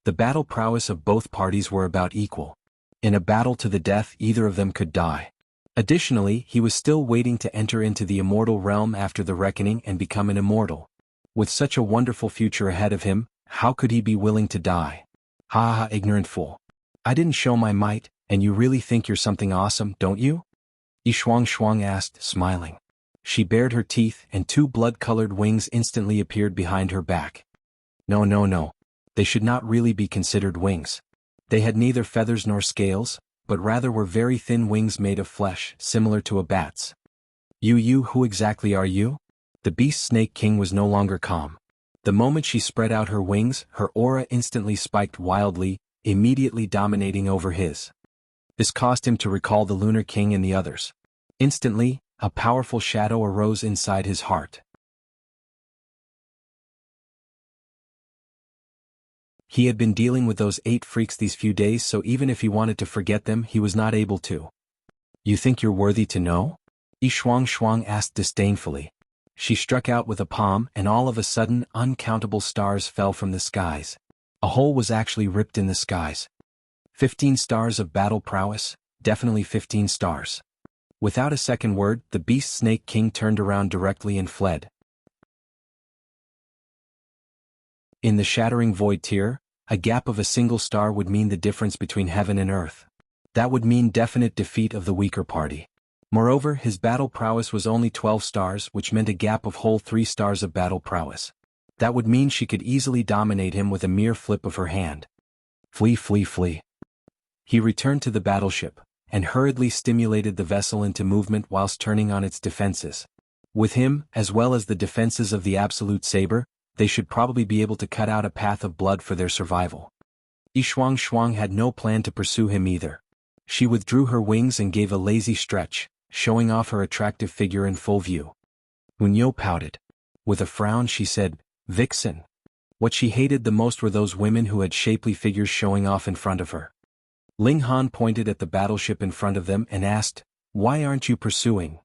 The battle prowess of both parties were about equal. In a battle to the death, either of them could die. Additionally, he was still waiting to enter into the immortal realm after the reckoning and become an immortal. With such a wonderful future ahead of him, how could he be willing to die? Ha, ignorant fool. I didn't show my might, and you really think you're something awesome, don't you? Shuang asked, smiling. She bared her teeth and 2 blood-colored wings instantly appeared behind her back. No. They should not really be considered wings. They had neither feathers nor scales, but rather were very thin wings made of flesh, similar to a bat's. You, who exactly are you? The Beast Snake King was no longer calm. The moment she spread out her wings, her aura instantly spiked wildly, immediately dominating over his. This caused him to recall the Lunar King and the others. Instantly, a powerful shadow arose inside his heart. He had been dealing with those 8 freaks these few days, so even if he wanted to forget them, he was not able to. You think you're worthy to know? Shuang asked disdainfully. She struck out with a palm, and all of a sudden, uncountable stars fell from the skies. A hole was actually ripped in the skies. 15 stars of battle prowess, definitely 15 stars. Without a second word, the Beast Snake King turned around directly and fled. In the Shattering Void tier, a gap of a single star would mean the difference between heaven and earth. That would mean definite defeat of the weaker party. Moreover, his battle prowess was only 12 stars, which meant a gap of whole 3 stars of battle prowess. That would mean she could easily dominate him with a mere flip of her hand. Flee. He returned to the battleship, and hurriedly stimulated the vessel into movement whilst turning on its defenses. With him, as well as the defenses of the Absolute Saber, they should probably be able to cut out a path of blood for their survival. Shuang had no plan to pursue him either. She withdrew her wings and gave a lazy stretch, showing off her attractive figure in full view. Hunyo pouted. With a frown she said, "Vixen." What she hated the most were those women who had shapely figures showing off in front of her. Ling Han pointed at the battleship in front of them and asked, "Why aren't you pursuing?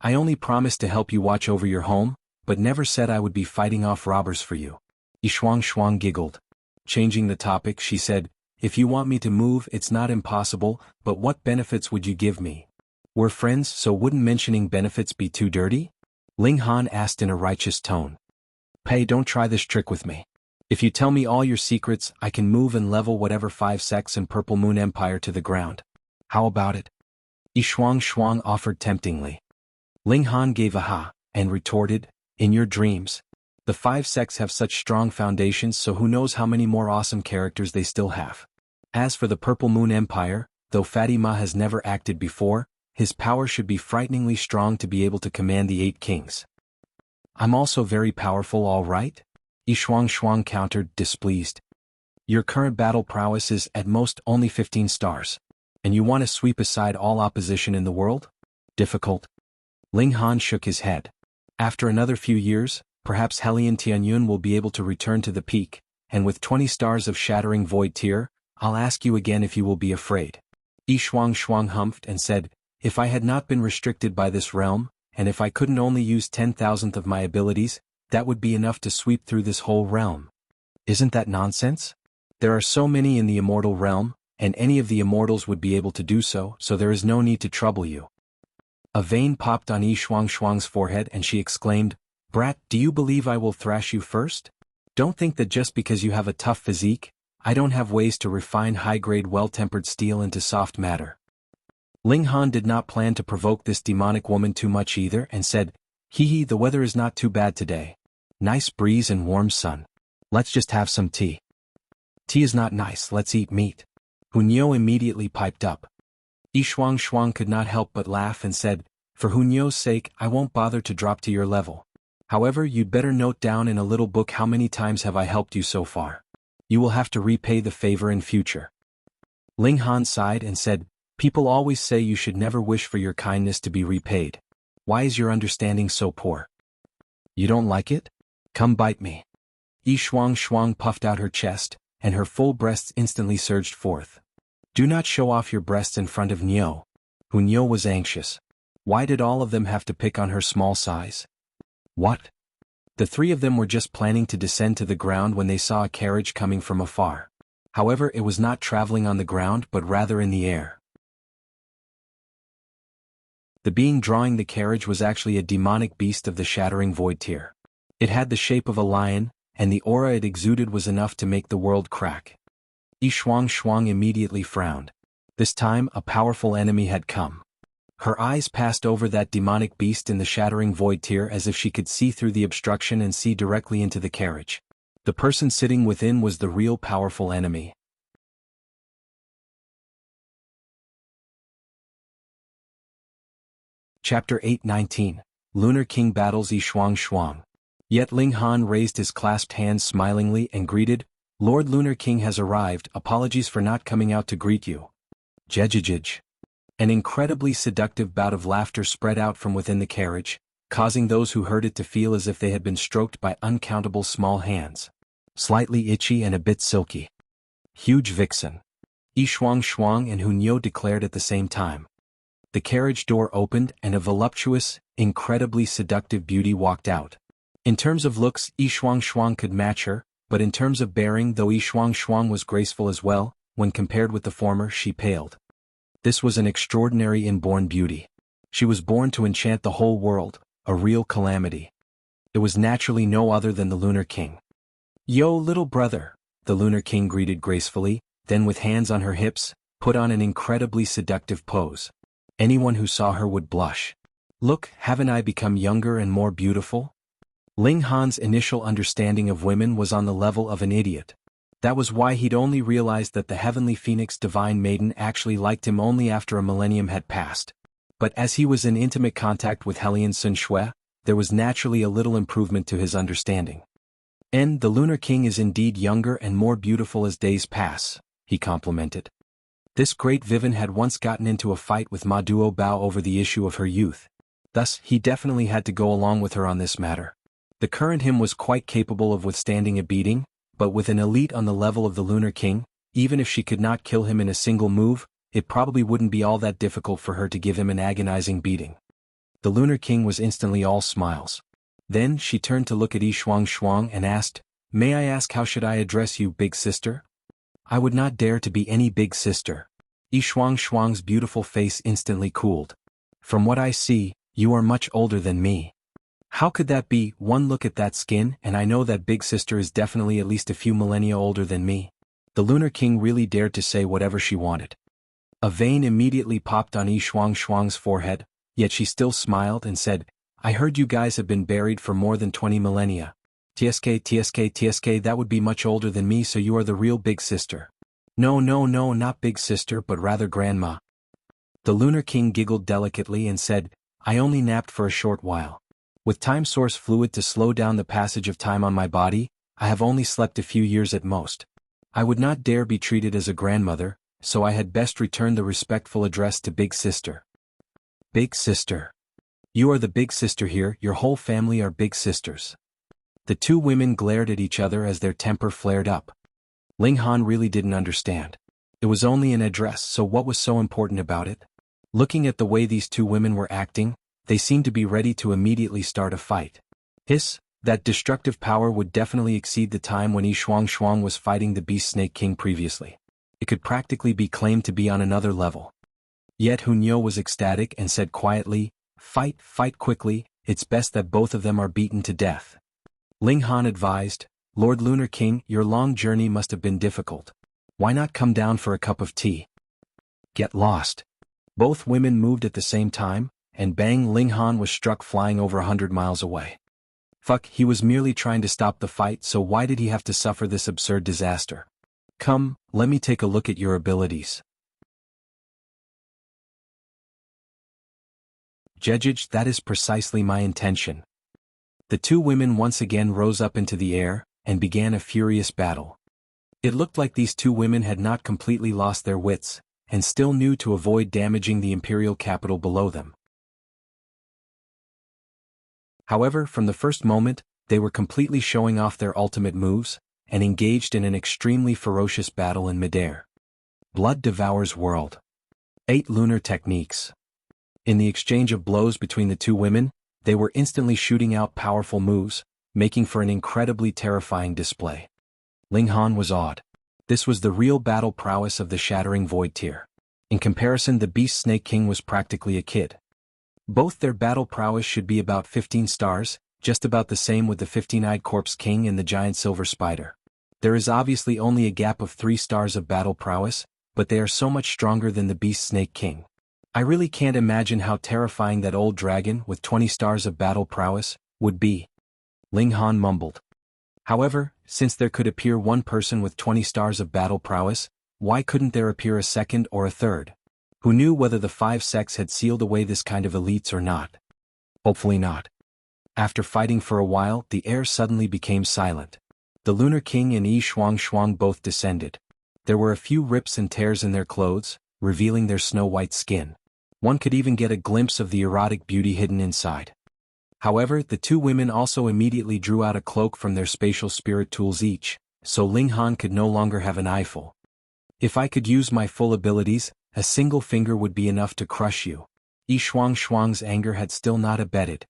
I only promised to help you watch over your home, but never said I would be fighting off robbers for you." Shuang giggled. Changing the topic, she said, "If you want me to move, it's not impossible, but what benefits would you give me? We're friends, so wouldn't mentioning benefits be too dirty?" Ling Han asked in a righteous tone. "Pei, don't try this trick with me. If you tell me all your secrets, I can move and level whatever 5 sects in Purple Moon Empire to the ground. How about it? Shuang offered temptingly. Ling Han gave a ha, and retorted, in your dreams. The 5 sects have such strong foundations, so who knows how many more awesome characters they still have. As for the Purple Moon Empire, though Fatima has never acted before, his power should be frighteningly strong to be able to command the 8 kings. I'm also very powerful, all right? Shuang countered, displeased. Your current battle prowess is at most only 15 stars. And you want to sweep aside all opposition in the world? Difficult. Ling Han shook his head. After another few years, perhaps Hellion Tianyun will be able to return to the peak, and with 20 stars of shattering void tier, I'll ask you again if you will be afraid. Shuang humphed and said, if I had not been restricted by this realm, and if I couldn't only use 10,000th of my abilities, that would be enough to sweep through this whole realm. Isn't that nonsense? There are so many in the immortal realm, and any of the immortals would be able to do so, so there is no need to trouble you. A vein popped on Shuang's forehead and she exclaimed, Brat, do you believe I will thrash you first? Don't think that just because you have a tough physique, I don't have ways to refine high-grade well-tempered steel into soft matter. Ling Han did not plan to provoke this demonic woman too much either and said, hee, the weather is not too bad today. Nice breeze and warm sun. Let's just have some tea. Tea is not nice, let's eat meat. Hunyo immediately piped up. Shuang could not help but laugh and said, for Hunyo's sake, I won't bother to drop to your level. However, you'd better note down in a little book how many times have I helped you so far. You will have to repay the favor in future. Ling Han sighed and said, people always say you should never wish for your kindness to be repaid. Why is your understanding so poor? You don't like it? Come bite me. Shuang puffed out her chest, and her full breasts instantly surged forth. Do not show off your breasts in front of Nyo. Hunyo was anxious. Why did all of them have to pick on her small size? What? The 3 of them were just planning to descend to the ground when they saw a carriage coming from afar. However, it was not traveling on the ground but rather in the air. The being drawing the carriage was actually a demonic beast of the shattering void tier. It had the shape of a lion, and the aura it exuded was enough to make the world crack. Shuang immediately frowned. This time, a powerful enemy had come. Her eyes passed over that demonic beast in the shattering void tier as if she could see through the obstruction and see directly into the carriage. The person sitting within was the real powerful enemy. Chapter 8:19 Lunar King battles Shuang. Yet Ling Han raised his clasped hands smilingly and greeted, Lord Lunar King has arrived, apologies for not coming out to greet you. Jejijij. An incredibly seductive bout of laughter spread out from within the carriage, causing those who heard it to feel as if they had been stroked by uncountable small hands. Slightly itchy and a bit silky. Huge vixen. Shuang and Hunyo declared at the same time. The carriage door opened and a voluptuous, incredibly seductive beauty walked out. In terms of looks, Shuang could match her, but in terms of bearing, though Shuang was graceful as well, when compared with the former she paled. This was an extraordinary inborn beauty. She was born to enchant the whole world, a real calamity. It was naturally no other than the Lunar King. Yo, little brother, the Lunar King greeted gracefully, then with hands on her hips, put on an incredibly seductive pose. Anyone who saw her would blush. Look, haven't I become younger and more beautiful? Ling Han's initial understanding of women was on the level of an idiot. That was why he'd only realized that the Heavenly Phoenix Divine Maiden actually liked him only after a millennium had passed. But as he was in intimate contact with Hellion Sun Shui, there was naturally a little improvement to his understanding. And the Lunar King is indeed younger and more beautiful as days pass, he complimented. This great Vivin had once gotten into a fight with Ma Duo Bao over the issue of her youth. Thus, he definitely had to go along with her on this matter. The current him was quite capable of withstanding a beating, but with an elite on the level of the Lunar King, even if she could not kill him in a single move, it probably wouldn't be all that difficult for her to give him an agonizing beating. The Lunar King was instantly all smiles. Then she turned to look at Shuang and asked, May I ask how should I address you, big sister? I would not dare to be any big sister. Shuang's beautiful face instantly cooled. From what I see, you are much older than me. How could that be? One look at that skin and I know that big sister is definitely at least a few millennia older than me. The Lunar King really dared to say whatever she wanted. A vein immediately popped on Shuang's forehead, yet she still smiled and said, I heard you guys have been buried for more than 20 millennia. TSK, that would be much older than me, so you are the real big sister. No, not big sister but rather grandma. The Lunar King giggled delicately and said, I only napped for a short while. With time source fluid to slow down the passage of time on my body, I have only slept a few years at most. I would not dare be treated as a grandmother, so I had best return the respectful address to big sister. Big sister. You are the big sister here, your whole family are big sisters. The two women glared at each other as their temper flared up. Ling Han really didn't understand. It was only an address, so what was so important about it? Looking at the way these two women were acting, they seemed to be ready to immediately start a fight. That destructive power would definitely exceed the time when Shuang was fighting the Beast Snake King previously. It could practically be claimed to be on another level. Yet Hunyo was ecstatic and said quietly, Fight quickly, it's best that both of them are beaten to death. Ling Han advised, Lord Lunar King, your long journey must have been difficult. Why not come down for a cup of tea? Get lost. Both women moved at the same time, and bang, Ling Han was struck flying over 100 miles away. He was merely trying to stop the fight, so why did he have to suffer this absurd disaster? Come, let me take a look at your abilities. Jejij, that is precisely my intention. The two women once again rose up into the air, and began a furious battle. It looked like these two women had not completely lost their wits, and still knew to avoid damaging the Imperial capital below them. However, from the first moment, they were completely showing off their ultimate moves, and engaged in an extremely ferocious battle in midair. Blood devours world. 8 lunar techniques. In the exchange of blows between the two women, they were instantly shooting out powerful moves, making for an incredibly terrifying display. Ling Han was awed. This was the real battle prowess of the Shattering Void tier. In comparison, the Beast Snake King was practically a kid. Both their battle prowess should be about 15 stars, just about the same with the 15-eyed Corpse King and the Giant Silver Spider. There is obviously only a gap of 3 stars of battle prowess, but they are so much stronger than the Beast Snake King. I really can't imagine how terrifying that old dragon with 20 stars of battle prowess would be. Ling Han mumbled. However, since there could appear one person with 20 stars of battle prowess, why couldn't there appear a second or a third? Who knew whether the 5 sects had sealed away this kind of elites or not? Hopefully not. After fighting for a while, the air suddenly became silent. The Lunar King and Shuang both descended. There were a few rips and tears in their clothes, revealing their snow-white skin. One could even get a glimpse of the erotic beauty hidden inside. However, the two women also immediately drew out a cloak from their spatial spirit tools each, so Ling Han could no longer have an eyeful. If I could use my full abilities, a single finger would be enough to crush you. Shuang's anger had still not abated.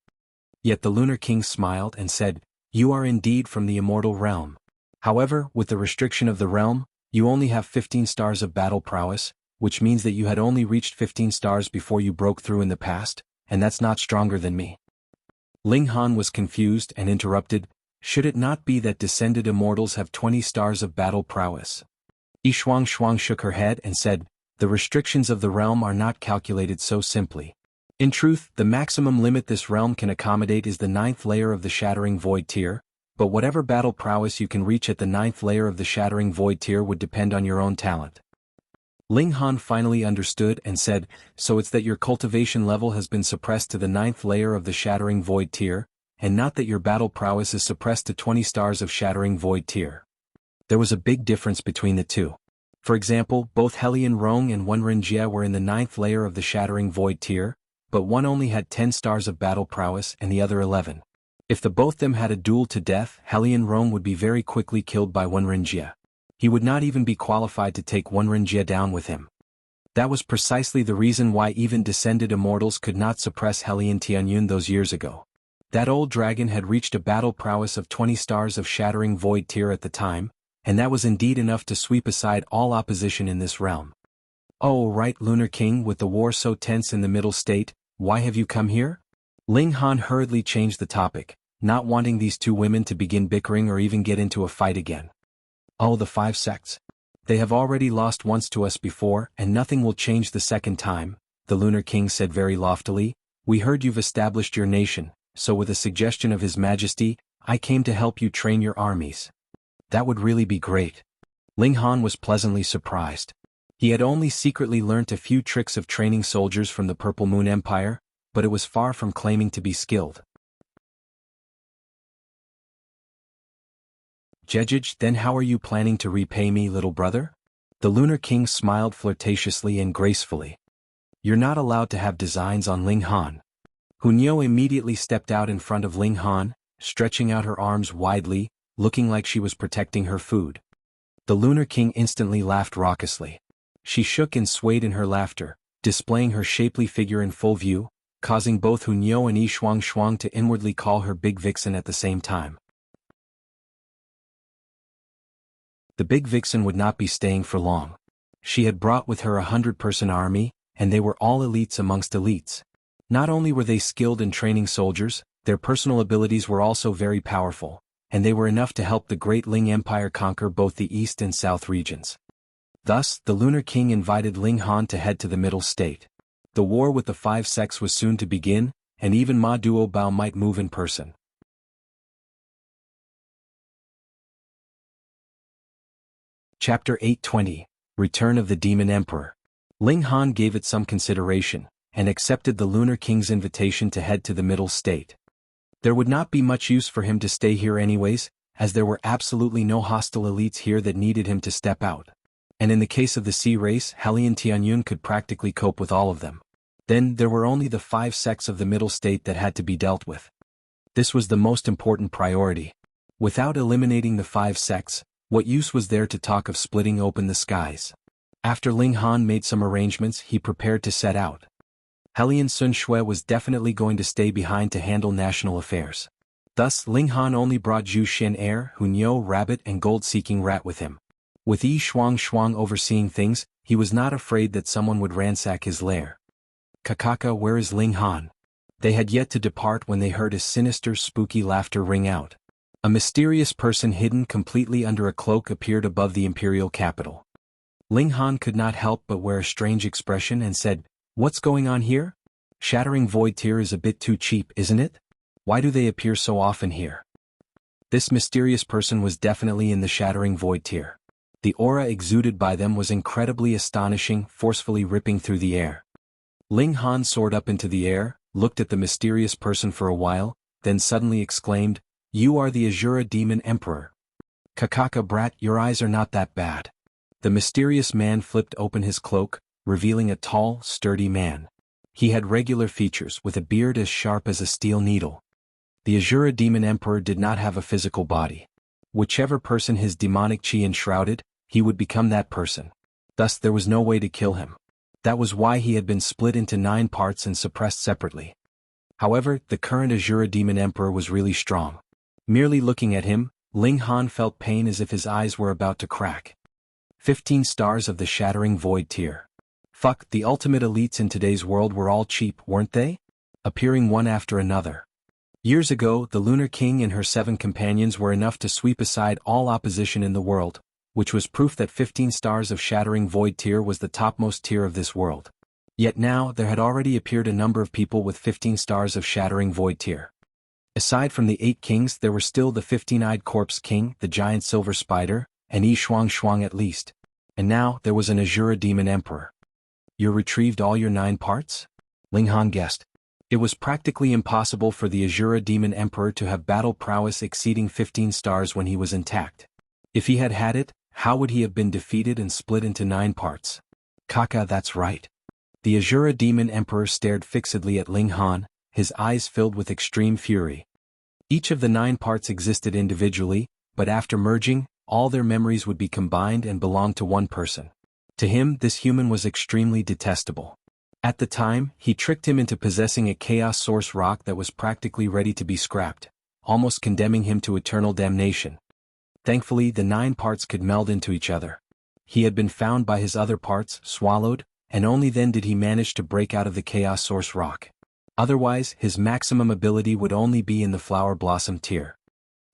Yet the Lunar King smiled and said, You are indeed from the immortal realm. However, with the restriction of the realm, you only have 15 stars of battle prowess, which means that you had only reached 15 stars before you broke through in the past, and that's not stronger than me. Ling Han was confused and interrupted, Should it not be that descended immortals have 20 stars of battle prowess? Shuang shook her head and said, The restrictions of the realm are not calculated so simply. In truth, the maximum limit this realm can accommodate is the 9th layer of the Shattering Void tier, but whatever battle prowess you can reach at the 9th layer of the Shattering Void tier would depend on your own talent. Ling Han finally understood and said, So it's that your cultivation level has been suppressed to the 9th layer of the Shattering Void tier, and not that your battle prowess is suppressed to 20 stars of Shattering Void tier. There was a big difference between the two. For example, both Helion Rong and Wenren were in the 9th layer of the Shattering Void tier, but one only had 10 stars of battle prowess and the other 11. If the both them had a duel to death, Helion Rong would be very quickly killed by Wenren. He would not even be qualified to take Wenren down with him. That was precisely the reason why even descended immortals could not suppress Helion Tianyun those years ago. That old dragon had reached a battle prowess of 20 stars of Shattering Void tier at the time, and that was indeed enough to sweep aside all opposition in this realm. Oh right, Lunar King, with the war so tense in the middle state, why have you come here? Ling Han hurriedly changed the topic, not wanting these two women to begin bickering or even get into a fight again. Oh, the 5 sects. They have already lost once to us before, and nothing will change the second time, the Lunar King said very loftily. We heard you've established your nation, so with a suggestion of His Majesty, I came to help you train your armies. That would really be great. Ling Han was pleasantly surprised. He had only secretly learnt a few tricks of training soldiers from the Purple Moon Empire, but it was far from claiming to be skilled. Jejij, then how are you planning to repay me, little brother? The Lunar King smiled flirtatiously and gracefully. You're not allowed to have designs on Ling Han. Hunyo immediately stepped out in front of Ling Han, stretching out her arms widely, looking like she was protecting her food. The Lunar King instantly laughed raucously. She shook and swayed in her laughter, displaying her shapely figure in full view, causing both Hunyo and Shuang to inwardly call her Big Vixen at the same time. The Big Vixen would not be staying for long. She had brought with her a 100-person army, and they were all elites amongst elites. Not only were they skilled in training soldiers, their personal abilities were also very powerful, and they were enough to help the Great Ling Empire conquer both the East and South regions. Thus, the Lunar King invited Ling Han to head to the Middle State. The war with the 5 sects was soon to begin, and even Ma Duo Bao might move in person. Chapter 820, Return of the Demon Emperor. Ling Han gave it some consideration, and accepted the Lunar King's invitation to head to the Middle State. There would not be much use for him to stay here anyways, as there were absolutely no hostile elites here that needed him to step out. And in the case of the Sea race, Hellion Tianyun could practically cope with all of them. Then there were only the 5 sects of the Middle State that had to be dealt with. This was the most important priority. Without eliminating the 5 sects, what use was there to talk of splitting open the skies? After Ling Han made some arrangements, he prepared to set out. Hellion Sun Shui was definitely going to stay behind to handle national affairs. Thus, Ling Han only brought Zhu Xin Air, Hunyo Rabbit and Gold-Seeking Rat with him. With Shuang overseeing things, he was not afraid that someone would ransack his lair. Kakaka, where is Ling Han? They had yet to depart when they heard his sinister, spooky laughter ring out. A mysterious person hidden completely under a cloak appeared above the Imperial capital. Ling Han could not help but wear a strange expression and said, "What's going on here? Shattering Void Tier is a bit too cheap, isn't it? Why do they appear so often here?" This mysterious person was definitely in the Shattering Void Tier. The aura exuded by them was incredibly astonishing, forcefully ripping through the air. Ling Han soared up into the air, looked at the mysterious person for a while, then suddenly exclaimed, "You are the Azura Demon Emperor. Kakaka brat, your eyes are not that bad." The mysterious man flipped open his cloak, revealing a tall, sturdy man. He had regular features with a beard as sharp as a steel needle. The Azura Demon Emperor did not have a physical body. Whichever person his demonic chi enshrouded, he would become that person. Thus there was no way to kill him. That was why he had been split into 9 parts and suppressed separately. However, the current Azura Demon Emperor was really strong. Merely looking at him, Ling Han felt pain as if his eyes were about to crack. 15 stars of the Shattering Void Tier. Fuck, the ultimate elites in today's world were all cheap, weren't they? Appearing one after another. Years ago, the Lunar King and her 7 companions were enough to sweep aside all opposition in the world, which was proof that 15 stars of Shattering Void Tier was the topmost tier of this world. Yet now, there had already appeared a number of people with 15 stars of Shattering Void Tier. Aside from the 8 kings, there were still the 15-eyed Corpse King, the giant silver spider, and Shuang at least. And now, there was an Azura Demon Emperor. You retrieved all your 9 parts? Ling Han guessed. It was practically impossible for the Azura Demon Emperor to have battle prowess exceeding 15 stars when he was intact. If he had had it, how would he have been defeated and split into 9 parts? Kaka, that's right. The Azura Demon Emperor stared fixedly at Ling Han, his eyes filled with extreme fury. Each of the 9 parts existed individually, but after merging, all their memories would be combined and belong to one person. To him, this human was extremely detestable. At the time, he tricked him into possessing a Chaos Source rock that was practically ready to be scrapped, almost condemning him to eternal damnation. Thankfully, the 9 parts could meld into each other. He had been found by his other parts, swallowed, and only then did he manage to break out of the Chaos Source rock. Otherwise, his maximum ability would only be in the Flower Blossom tier.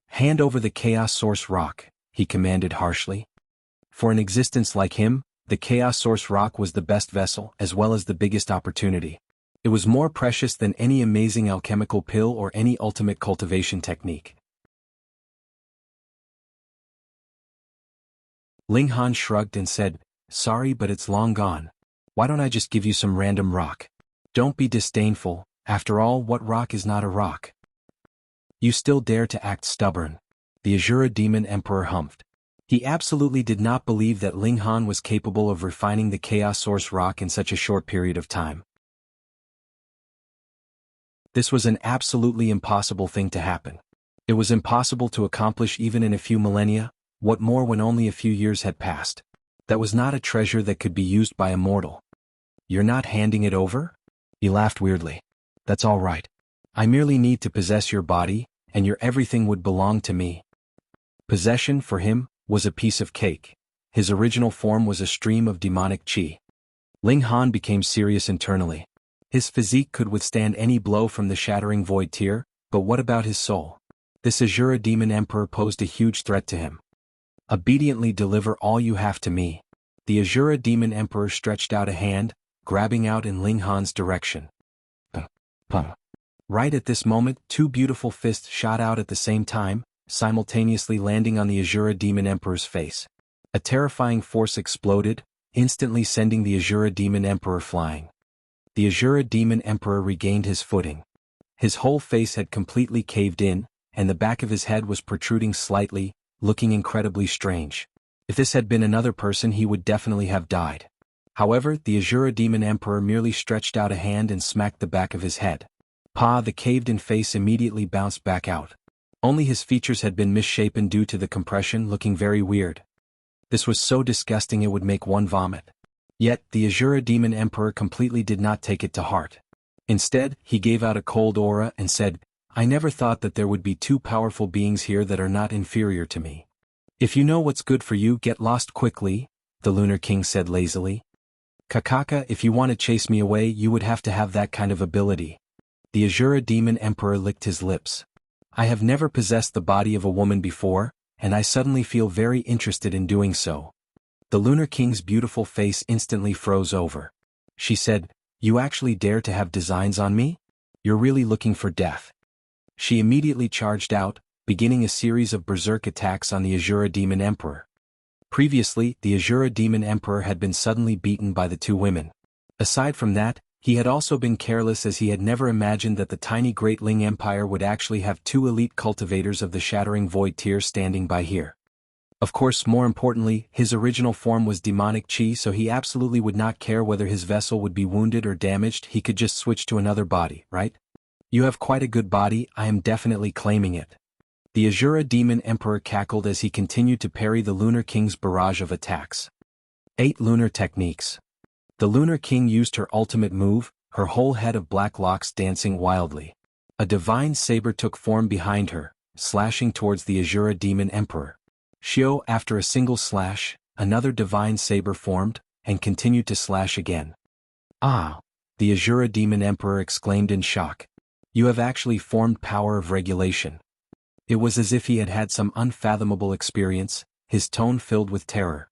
Hand over the Chaos Source Rock, he commanded harshly. For an existence like him, the Chaos Source Rock was the best vessel as well as the biggest opportunity. It was more precious than any amazing alchemical pill or any ultimate cultivation technique. Ling Han shrugged and said, "Sorry, but it's long gone. Why don't I just give you some random rock? Don't be disdainful, after all, what rock is not a rock? You still dare to act stubborn." The Azura Demon Emperor humphed. He absolutely did not believe that Ling Han was capable of refining the Chaos Source Rock in such a short period of time. This was an absolutely impossible thing to happen. It was impossible to accomplish even in a few millennia, what more when only a few years had passed. That was not a treasure that could be used by a mortal. "You're not handing it over?" He laughed weirdly. "That's all right. I merely need to possess your body, and your everything would belong to me." Possession, for him, was a piece of cake. His original form was a stream of demonic qi. Ling Han became serious internally. His physique could withstand any blow from the shattering void tier, but what about his soul? This Azura Demon Emperor posed a huge threat to him. "Obediently deliver all you have to me." The Azura Demon Emperor stretched out a hand, grabbing out in Ling Han's direction. Right at this moment, two beautiful fists shot out at the same time, simultaneously landing on the Azura Demon Emperor's face. A terrifying force exploded, instantly sending the Azura Demon Emperor flying. The Azura Demon Emperor regained his footing. His whole face had completely caved in, and the back of his head was protruding slightly, looking incredibly strange. If this had been another person, he would definitely have died. However, the Azura Demon Emperor merely stretched out a hand and smacked the back of his head. The caved-in face immediately bounced back out. Only his features had been misshapen due to the compression, looking very weird. This was so disgusting it would make one vomit. Yet, the Azura Demon Emperor completely did not take it to heart. Instead, he gave out a cold aura and said, "I never thought that there would be two powerful beings here that are not inferior to me. If you know what's good for you, get lost quickly," the Lunar King said lazily. "Kakaka, if you want to chase me away, you would have to have that kind of ability." The Azura Demon Emperor licked his lips. "I have never possessed the body of a woman before, and I suddenly feel very interested in doing so." The Lunar King's beautiful face instantly froze over. She said, "You actually dare to have designs on me? You're really looking for death." She immediately charged out, beginning a series of berserk attacks on the Azura Demon Emperor. Previously, the Azura Demon Emperor had been suddenly beaten by the two women. Aside from that, he had also been careless, as he had never imagined that the tiny Great Ling Empire would actually have two elite cultivators of the Shattering Void tier standing by here. Of course, more importantly, his original form was demonic qi, so he absolutely would not care whether his vessel would be wounded or damaged. He could just switch to another body, right? "You have quite a good body, I am definitely claiming it." The Azura Demon Emperor cackled as he continued to parry the Lunar King's barrage of attacks. 8 Lunar Techniques. The Lunar King used her ultimate move, her whole head of black locks dancing wildly. A divine saber took form behind her, slashing towards the Azura Demon Emperor. Shio, after a single slash, another divine saber formed, and continued to slash again. "Ah!" the Azura Demon Emperor exclaimed in shock. "You have actually formed power of regulation." It was as if he had had some unfathomable experience, his tone filled with terror.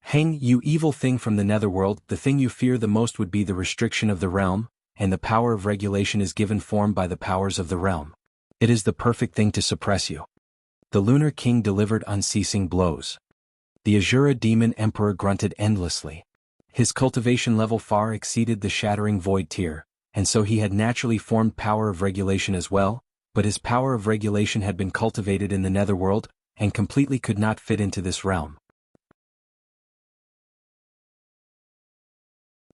"Hang, you evil thing from the netherworld, the thing you fear the most would be the restriction of the realm, and the power of regulation is given form by the powers of the realm. It is the perfect thing to suppress you." The Lunar King delivered unceasing blows. The Azura Demon Emperor grunted endlessly. His cultivation level far exceeded the Shattering Void tier, and so he had naturally formed power of regulation as well, but his power of regulation had been cultivated in the netherworld, and completely could not fit into this realm.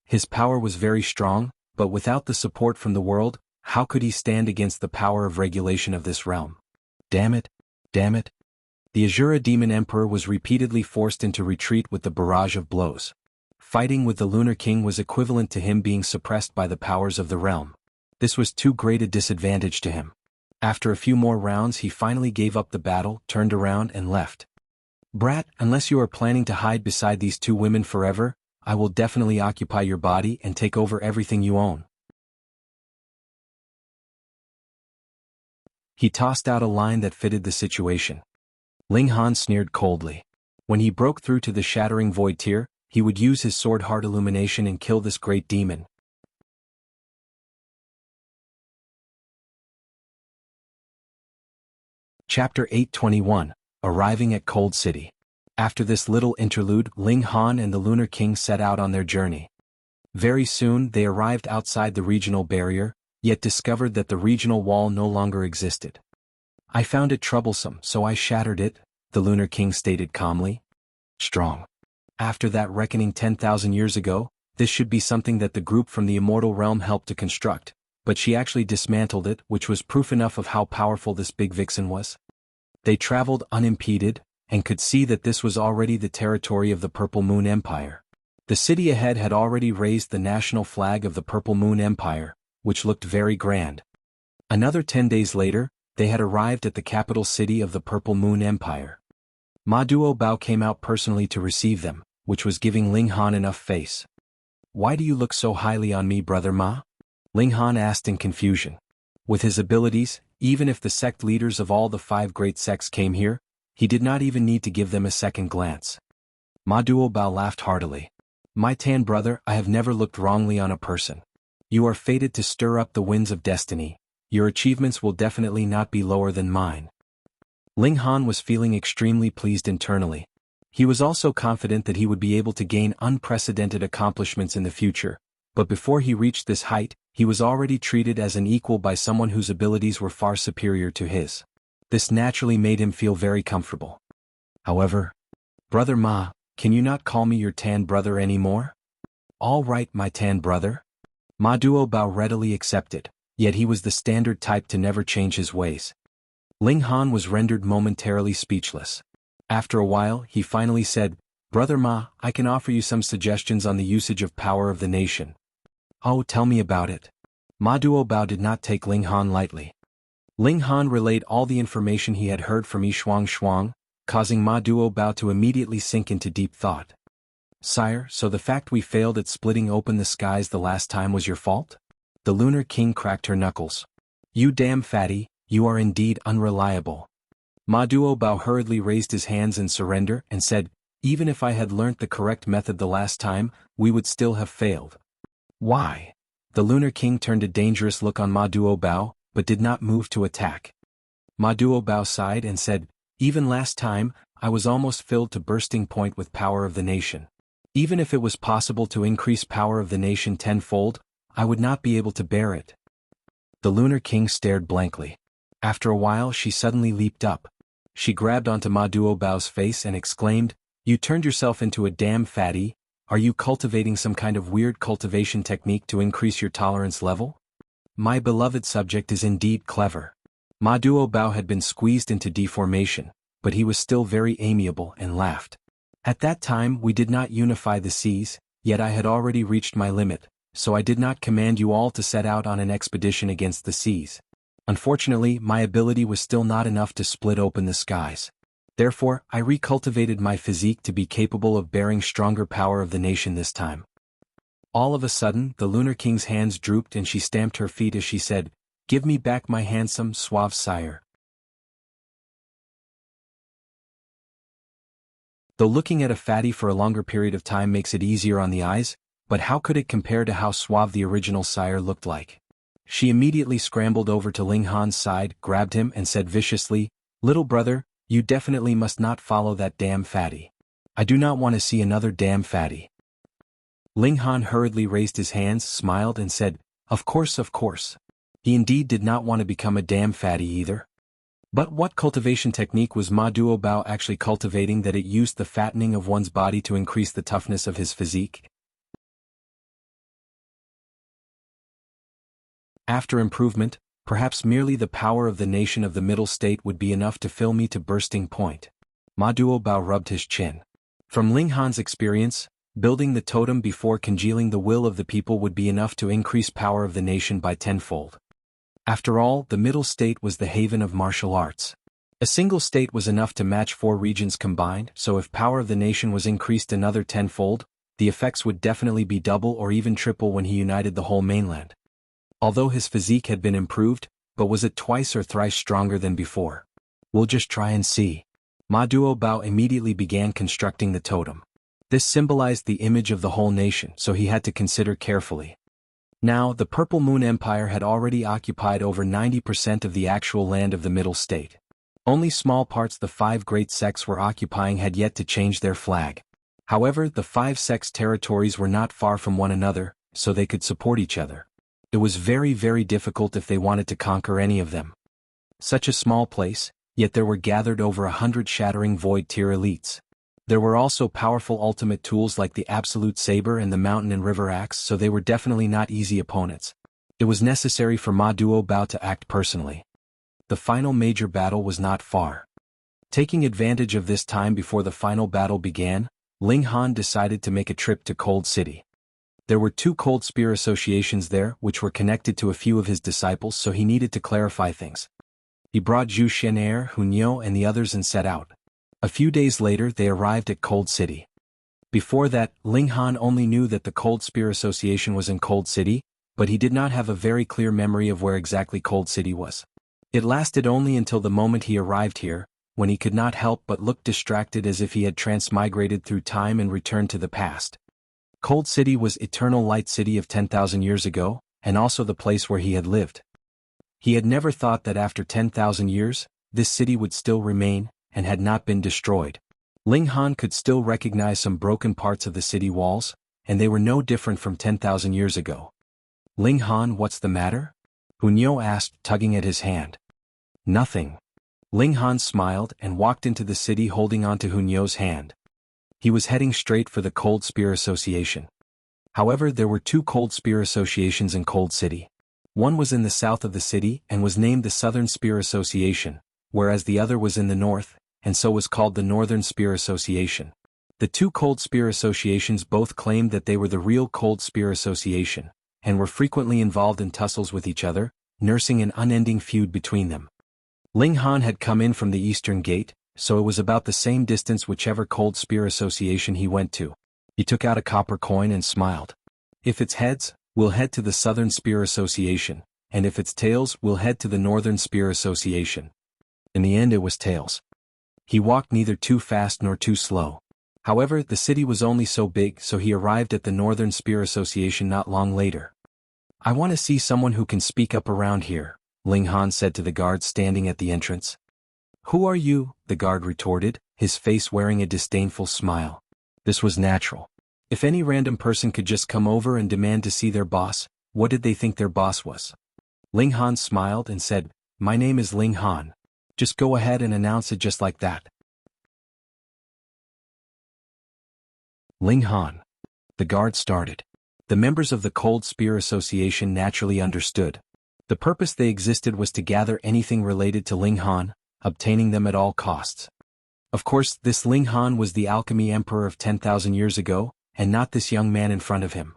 His power was very strong, but without the support from the world, how could he stand against the power of regulation of this realm? Damn it! Damn it! The Azura Demon Emperor was repeatedly forced into retreat with the barrage of blows. Fighting with the Lunar King was equivalent to him being suppressed by the powers of the realm. This was too great a disadvantage to him. After a few more rounds, he finally gave up the battle, turned around and left. "Brat, unless you are planning to hide beside these two women forever, I will definitely occupy your body and take over everything you own." He tossed out a line that fitted the situation. Ling Han sneered coldly. When he broke through to the shattering void tier, he would use his sword heart illumination and kill this great demon. Chapter 821, Arriving at Cold City. After this little interlude, Ling Han and the Lunar King set out on their journey. Very soon they arrived outside the regional barrier, yet discovered that the regional wall no longer existed. I found it troublesome, so I shattered it, the Lunar King stated calmly. Strong. After that reckoning 10,000 years ago, this should be something that the group from the immortal realm helped to construct, but she actually dismantled it, which was proof enough of how powerful this big vixen was. They traveled unimpeded, and could see that this was already the territory of the Purple Moon Empire. The city ahead had already raised the national flag of the Purple Moon Empire, which looked very grand. Another 10 days later, they had arrived at the capital city of the Purple Moon Empire. Ma Duobao came out personally to receive them, which was giving Ling Han enough face. Why do you look so highly on me, brother Ma? Ling Han asked in confusion. With his abilities, even if the sect leaders of all the 5 great sects came here, he did not even need to give them a second glance. Ma Duobao laughed heartily. My Tan brother, I have never looked wrongly on a person. You are fated to stir up the winds of destiny. Your achievements will definitely not be lower than mine. Ling Han was feeling extremely pleased internally. He was also confident that he would be able to gain unprecedented accomplishments in the future, but before he reached this height, he was already treated as an equal by someone whose abilities were far superior to his. This naturally made him feel very comfortable. However, Brother Ma, can you not call me your Tan brother anymore? All right, my Tan brother. Ma Duobao readily accepted, yet he was the standard type to never change his ways. Ling Han was rendered momentarily speechless. After a while, he finally said, Brother Ma, I can offer you some suggestions on the usage of power of the nation. Oh, tell me about it. Ma Duobao did not take Ling Han lightly. Ling Han relayed all the information he had heard from Shuang, causing Ma Duobao to immediately sink into deep thought. Sire, so the fact we failed at splitting open the skies the last time was your fault? The Lunar King cracked her knuckles. You damn fatty, you are indeed unreliable. Ma Duobao hurriedly raised his hands in surrender and said, even if I had learnt the correct method the last time, we would still have failed. Why? The Lunar King turned a dangerous look on Ma Duobao, but did not move to attack. Ma Duobao sighed and said, even last time, I was almost filled to bursting point with power of the nation. Even if it was possible to increase power of the nation tenfold, I would not be able to bear it. The Lunar King stared blankly. After a while she suddenly leaped up. She grabbed onto Ma Duobao's face and exclaimed, you turned yourself into a damn fatty, are you cultivating some kind of weird cultivation technique to increase your tolerance level? My beloved subject is indeed clever. Ma Duobao had been squeezed into deformation, but he was still very amiable and laughed. At that time we did not unify the seas, yet I had already reached my limit, so I did not command you all to set out on an expedition against the seas. Unfortunately, my ability was still not enough to split open the skies. Therefore, I recultivated my physique to be capable of bearing stronger power of the nation this time. All of a sudden, the Lunar King's hands drooped and she stamped her feet as she said, give me back my handsome, suave sire. Though looking at a fatty for a longer period of time makes it easier on the eyes, but how could it compare to how suave the original sire looked like? She immediately scrambled over to Ling Han's side, grabbed him and said viciously, little brother, you definitely must not follow that damn fatty. I do not want to see another damn fatty. Ling Han hurriedly raised his hands, smiled and said, of course. He indeed did not want to become a damn fatty either. But what cultivation technique was Ma Duobao actually cultivating that it used the fattening of one's body to increase the toughness of his physique? After improvement, perhaps merely the power of the nation of the middle state would be enough to fill me to bursting point. Ma Duobao rubbed his chin. From Ling Han's experience, building the totem before congealing the will of the people would be enough to increase power of the nation by tenfold. After all, the middle state was the haven of martial arts. A single state was enough to match 4 regions combined, so if power of the nation was increased another tenfold, the effects would definitely be double or even triple when he united the whole mainland. Although his physique had been improved, but was it twice or thrice stronger than before? We'll just try and see. Ma Duobao immediately began constructing the totem. This symbolized the image of the whole nation, so he had to consider carefully. Now, the Purple Moon Empire had already occupied over 90% of the actual land of the Middle State. Only small parts the 5 great sects were occupying had yet to change their flag. However, the 5 sects' territories were not far from one another, so they could support each other. It was very, very difficult if they wanted to conquer any of them. Such a small place, yet there were gathered over 100 shattering void tier elites. There were also powerful ultimate tools like the Absolute Saber and the Mountain and River Axe, so they were definitely not easy opponents. It was necessary for Ma Duobao to act personally. The final major battle was not far. Taking advantage of this time before the final battle began, Ling Han decided to make a trip to Cold City. There were 2 Cold Spear associations there which were connected to a few of his disciples, so he needed to clarify things. He brought Zhu Xian'er, Hunyo and the others and set out. A few days later they arrived at Cold City. Before that, Ling Han only knew that the Cold Spear Association was in Cold City, but he did not have a very clear memory of where exactly Cold City was. It lasted only until the moment he arrived here, when he could not help but look distracted as if he had transmigrated through time and returned to the past. Cold City was Eternal Light City of 10,000 years ago, and also the place where he had lived. He had never thought that after 10,000 years, this city would still remain, and had not been destroyed. Ling Han could still recognize some broken parts of the city walls, and they were no different from 10,000 years ago. Ling Han, what's the matter? Hunyo asked, tugging at his hand. Nothing. Ling Han smiled and walked into the city holding onto Hunyo's hand. He was heading straight for the Cold Spear Association. However, there were 2 Cold Spear Associations in Cold City. One was in the south of the city and was named the Southern Spear Association, whereas the other was in the north, and so was called the Northern Spear Association. The 2 Cold Spear Associations both claimed that they were the real Cold Spear Association, and were frequently involved in tussles with each other, nursing an unending feud between them. Ling Han had come in from the Eastern Gate, so it was about the same distance whichever Cold Spear Association he went to. He took out a copper coin and smiled. If it's heads, we'll head to the Southern Spear Association, and if it's tails, we'll head to the Northern Spear Association. In the end it was tails. He walked neither too fast nor too slow. However, the city was only so big, so he arrived at the Northern Spear Association not long later. I want to see someone who can speak up around here, Ling Han said to the guard standing at the entrance. Who are you? The guard retorted, his face wearing a disdainful smile. This was natural. If any random person could just come over and demand to see their boss, what did they think their boss was? Ling Han smiled and said, My name is Ling Han. Just go ahead and announce it just like that. Ling Han. The guard started. The members of the Cold Spear Association naturally understood. The purpose they existed was to gather anything related to Ling Han, obtaining them at all costs. Of course, this Ling Han was the Alchemy Emperor of 10,000 years ago, and not this young man in front of him.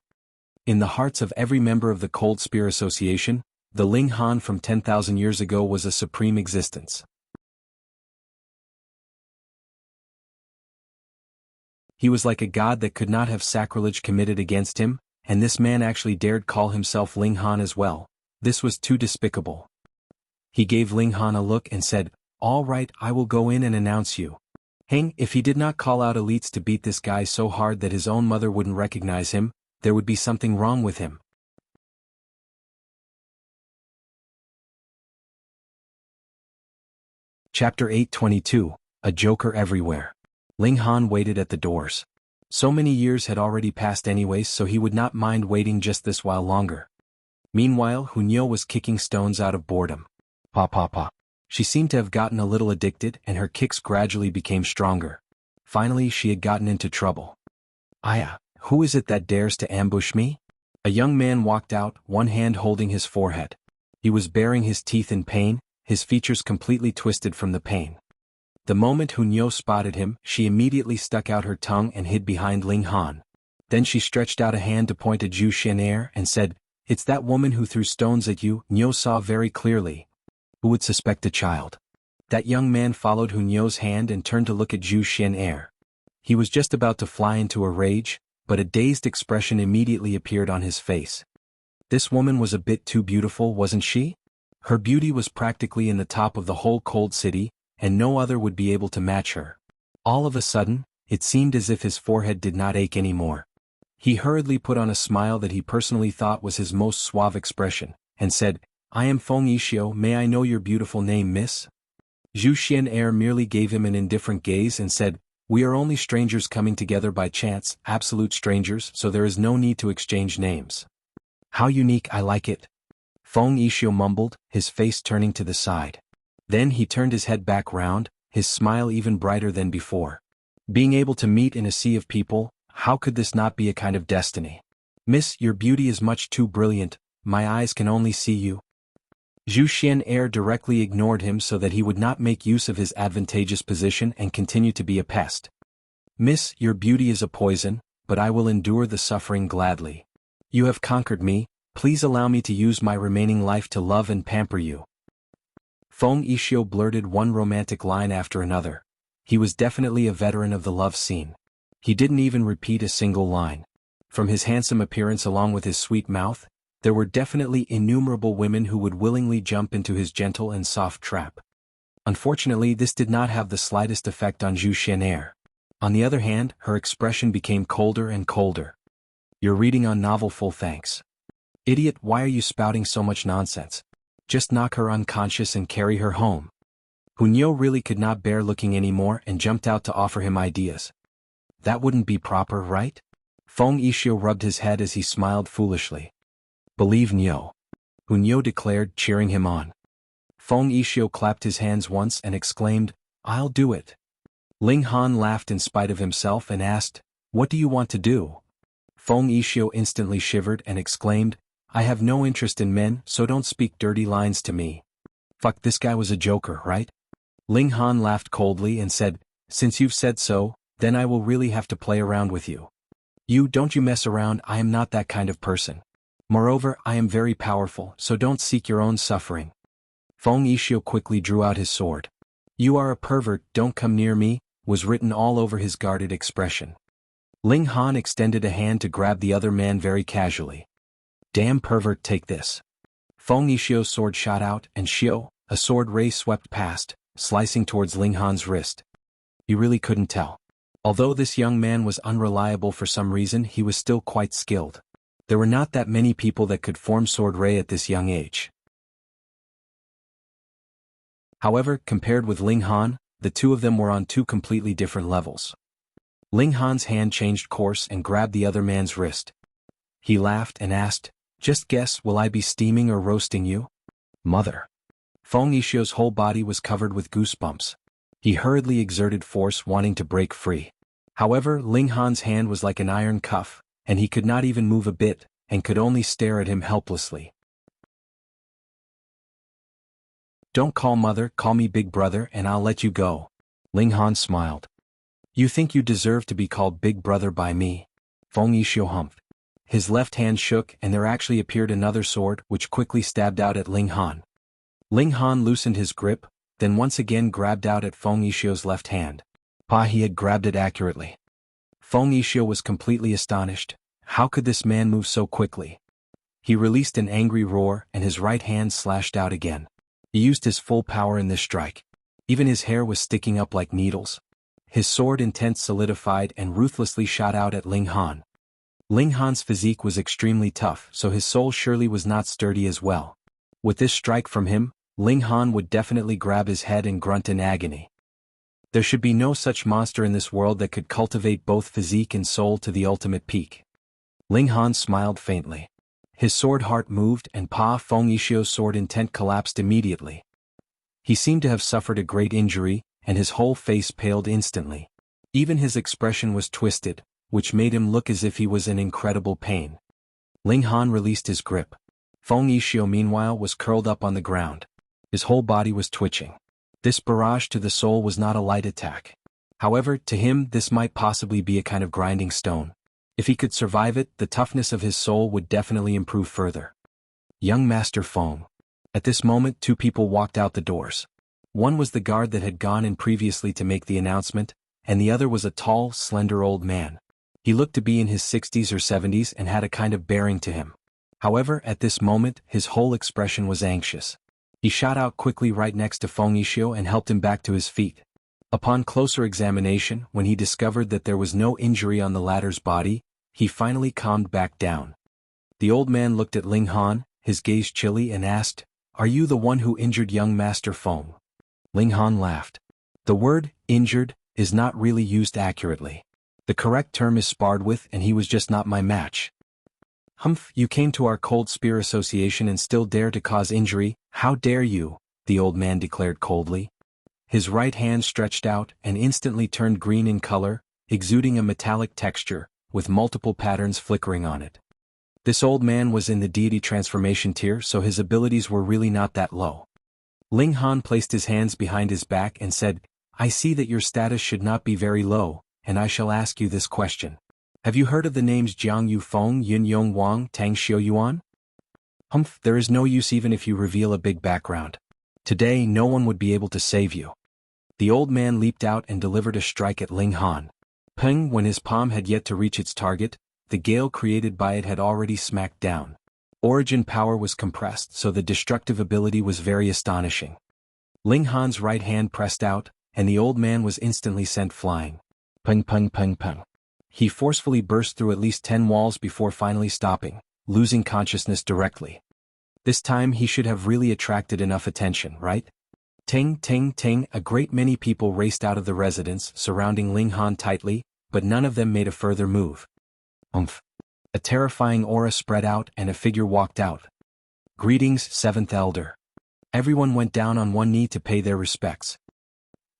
In the hearts of every member of the Cold Spear Association, the Ling Han from 10,000 years ago was a supreme existence. He was like a god that could not have sacrilege committed against him, and this man actually dared call himself Ling Han as well. This was too despicable. He gave Ling Han a look and said, All right, I will go in and announce you. Hang, if he did not call out elites to beat this guy so hard that his own mother wouldn't recognize him, there would be something wrong with him. Chapter 822, A Joker Everywhere. Ling Han waited at the doors. So many years had already passed anyways, so he would not mind waiting just this while longer. Meanwhile, Hunyo was kicking stones out of boredom. Pa pa pa. She seemed to have gotten a little addicted and her kicks gradually became stronger. Finally, she had gotten into trouble. Aya, who is it that dares to ambush me? A young man walked out, one hand holding his forehead. He was baring his teeth in pain, his features completely twisted from the pain. The moment Hunyo spotted him, she immediately stuck out her tongue and hid behind Ling Han. Then she stretched out a hand to point at Zhu Xian'er and said, It's that woman who threw stones at you. Hunyo saw very clearly. Who would suspect a child? That young man followed Hunyo's hand and turned to look at Zhu Xian'er. He was just about to fly into a rage, but a dazed expression immediately appeared on his face. This woman was a bit too beautiful, wasn't she? Her beauty was practically in the top of the whole cold city, and no other would be able to match her. All of a sudden, it seemed as if his forehead did not ache anymore. He hurriedly put on a smile that he personally thought was his most suave expression, and said, "I am Feng Yishio, may I know your beautiful name, miss?" Zhu Xian'er merely gave him an indifferent gaze and said, "We are only strangers coming together by chance, absolute strangers, so there is no need to exchange names." "How unique, I like it," Feng Yishio mumbled, his face turning to the side. Then he turned his head back round, his smile even brighter than before. Being able to meet in a sea of people, how could this not be a kind of destiny? "Miss, your beauty is much too brilliant, my eyes can only see you." Zhu Xian'er directly ignored him so that he would not make use of his advantageous position and continue to be a pest. "Miss, your beauty is a poison, but I will endure the suffering gladly. You have conquered me, please allow me to use my remaining life to love and pamper you." Feng Yishio blurted one romantic line after another. He was definitely a veteran of the love scene. He didn't even repeat a single line. From his handsome appearance along with his sweet mouth, there were definitely innumerable women who would willingly jump into his gentle and soft trap. Unfortunately, this did not have the slightest effect on Zhu Xian'er. On the other hand, her expression became colder and colder. "You're reading on novel, full thanks. Idiot, why are you spouting so much nonsense? Just knock her unconscious and carry her home." Hunyo really could not bear looking anymore and jumped out to offer him ideas. "That wouldn't be proper, right?" Feng Yishio rubbed his head as he smiled foolishly. "Believe Nyo," Hunyo declared, cheering him on. Feng Yishio clapped his hands once and exclaimed, "I'll do it." Ling Han laughed in spite of himself and asked, "What do you want to do?" Feng Yishio instantly shivered and exclaimed, "I have no interest in men, so don't speak dirty lines to me." Fuck, this guy was a joker, right? Ling Han laughed coldly and said, "Since you've said so, then I will really have to play around with you. Don't you mess around, I am not that kind of person. Moreover, I am very powerful, so don't seek your own suffering." Feng Yishio quickly drew out his sword. "You are a pervert, don't come near me," was written all over his guarded expression. Ling Han extended a hand to grab the other man very casually. "Damn pervert, take this." Feng Yishio's sword shot out, and Shio, a sword ray swept past, slicing towards Ling Han's wrist. He really couldn't tell. Although this young man was unreliable for some reason, he was still quite skilled. There were not that many people that could form sword ray at this young age. However, compared with Ling Han, the two of them were on two completely different levels. Ling Han's hand changed course and grabbed the other man's wrist. He laughed and asked, "Just guess, will I be steaming or roasting you?" Mother. Feng Yishio's whole body was covered with goosebumps. He hurriedly exerted force wanting to break free. However, Ling Han's hand was like an iron cuff, and he could not even move a bit, and could only stare at him helplessly. "Don't call mother, call me big brother and I'll let you go." Ling Han smiled. "You think you deserve to be called big brother by me?" Feng Yishio humphed. His left hand shook and there actually appeared another sword which quickly stabbed out at Ling Han. Ling Han loosened his grip, then once again grabbed out at Feng Yishio's left hand. He had grabbed it accurately. Feng Yishio was completely astonished. How could this man move so quickly? He released an angry roar and his right hand slashed out again. He used his full power in this strike. Even his hair was sticking up like needles. His sword intent solidified and ruthlessly shot out at Ling Han. Ling Han's physique was extremely tough, so his soul surely was not sturdy as well. With this strike from him, Ling Han would definitely grab his head and grunt in agony. There should be no such monster in this world that could cultivate both physique and soul to the ultimate peak. Ling Han smiled faintly. His sword heart moved and Feng Yishio's sword intent collapsed immediately. He seemed to have suffered a great injury, and his whole face paled instantly. Even his expression was twisted, which made him look as if he was in incredible pain. Ling Han released his grip. Feng Yishio meanwhile was curled up on the ground. His whole body was twitching. This barrage to the soul was not a light attack. However, to him this might possibly be a kind of grinding stone. If he could survive it, the toughness of his soul would definitely improve further. Young Master Feng. At this moment 2 people walked out the doors. One was the guard that had gone in previously to make the announcement, and the other was a tall, slender old man. He looked to be in his 60s or 70s and had a kind of bearing to him. However, at this moment, his whole expression was anxious. He shot out quickly right next to Feng Yishio and helped him back to his feet. Upon closer examination, when he discovered that there was no injury on the latter's body, he finally calmed back down. The old man looked at Ling Han, his gaze chilly, and asked, "Are you the one who injured young Master Feng?" Ling Han laughed. The word, injured, is not really used accurately. The correct term is sparred with, and he was just not my match. "Humph, you came to our Cold Spear Association and still dare to cause injury, how dare you?" the old man declared coldly. His right hand stretched out and instantly turned green in color, exuding a metallic texture, with multiple patterns flickering on it. This old man was in the deity transformation tier, so his abilities were really not that low. Ling Han placed his hands behind his back and said, "I see that your status should not be very low, and I shall ask you this question. Have you heard of the names Jianghu Feng, Yin Yong Wang, Tang Xiao Yuan?" "Humph, there is no use even if you reveal a big background. Today no one would be able to save you." The old man leaped out and delivered a strike at Ling Han. Peng, when his palm had yet to reach its target, the gale created by it had already smacked down. Origin power was compressed, so the destructive ability was very astonishing. Ling Han's right hand pressed out, and the old man was instantly sent flying. Peng peng peng peng. He forcefully burst through at least 10 walls before finally stopping, losing consciousness directly. This time he should have really attracted enough attention, right? Ting ting ting, a great many people raced out of the residence, surrounding Ling Han tightly, but none of them made a further move. Umph. A terrifying aura spread out and a figure walked out. "Greetings, Seventh Elder." Everyone went down on one knee to pay their respects.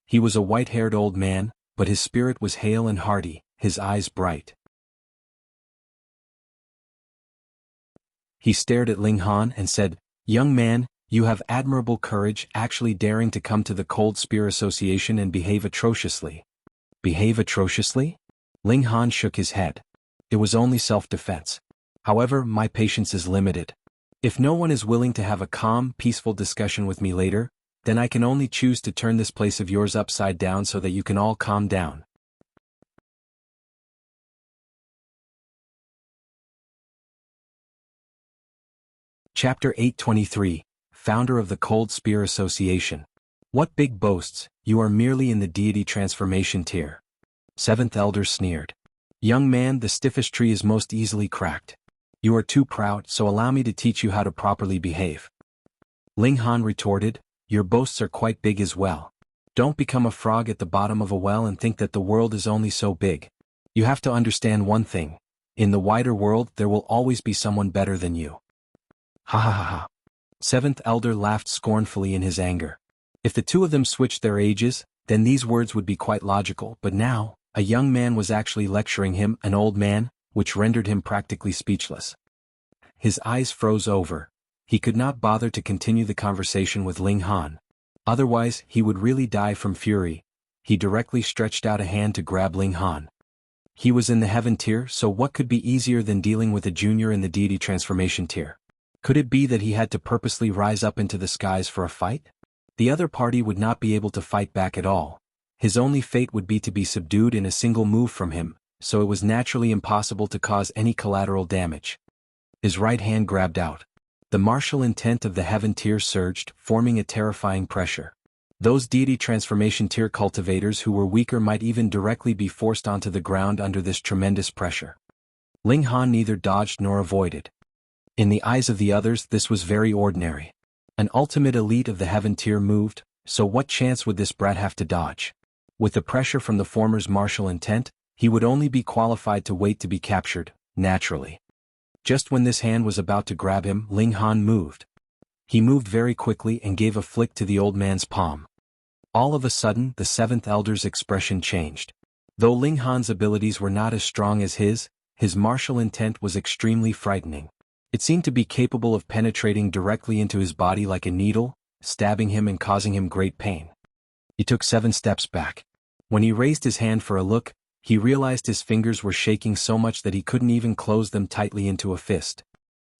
He was a white-haired old man, but his spirit was hale and hearty, his eyes bright. He stared at Ling Han and said, "Young man, you have admirable courage, actually daring to come to the Cold Spear Association and behave atrociously." "Behave atrociously?" Ling Han shook his head. "It was only self-defense. However, my patience is limited. If no one is willing to have a calm, peaceful discussion with me later, then I can only choose to turn this place of yours upside down so that you can all calm down." Chapter 823, Founder of the Cold Spear Association. "What big boasts, you are merely in the deity transformation tier." Seventh Elder sneered. "Young man, the stiffest tree is most easily cracked. You are too proud, so allow me to teach you how to properly behave." Ling Han retorted, "Your boasts are quite big as well. Don't become a frog at the bottom of a well and think that the world is only so big. You have to understand one thing. In the wider world there will always be someone better than you." Ha ha ha ha. Seventh Elder laughed scornfully in his anger. If the two of them switched their ages, then these words would be quite logical, but now, a young man was actually lecturing him, an old man, which rendered him practically speechless. His eyes froze over. He could not bother to continue the conversation with Ling Han. Otherwise, he would really die from fury. He directly stretched out a hand to grab Ling Han. He was in the heaven tier, so what could be easier than dealing with a junior in the deity transformation tier? Could it be that he had to purposely rise up into the skies for a fight? The other party would not be able to fight back at all. His only fate would be to be subdued in a single move from him, so it was naturally impossible to cause any collateral damage. His right hand grabbed out. The martial intent of the heaven tier surged, forming a terrifying pressure. Those deity transformation tier cultivators who were weaker might even directly be forced onto the ground under this tremendous pressure. Ling Han neither dodged nor avoided. In the eyes of the others this was very ordinary. An ultimate elite of the heaven tier moved, so what chance would this brat have to dodge? With the pressure from the former's martial intent, he would only be qualified to wait to be captured, naturally. Just when this hand was about to grab him, Ling Han moved. He moved very quickly and gave a flick to the old man's palm. All of a sudden, the Seventh Elder's expression changed. Though Ling Han's abilities were not as strong as his martial intent was extremely frightening. It seemed to be capable of penetrating directly into his body like a needle, stabbing him and causing him great pain. He took 7 steps back. When he raised his hand for a look, he realized his fingers were shaking so much that he couldn't even close them tightly into a fist.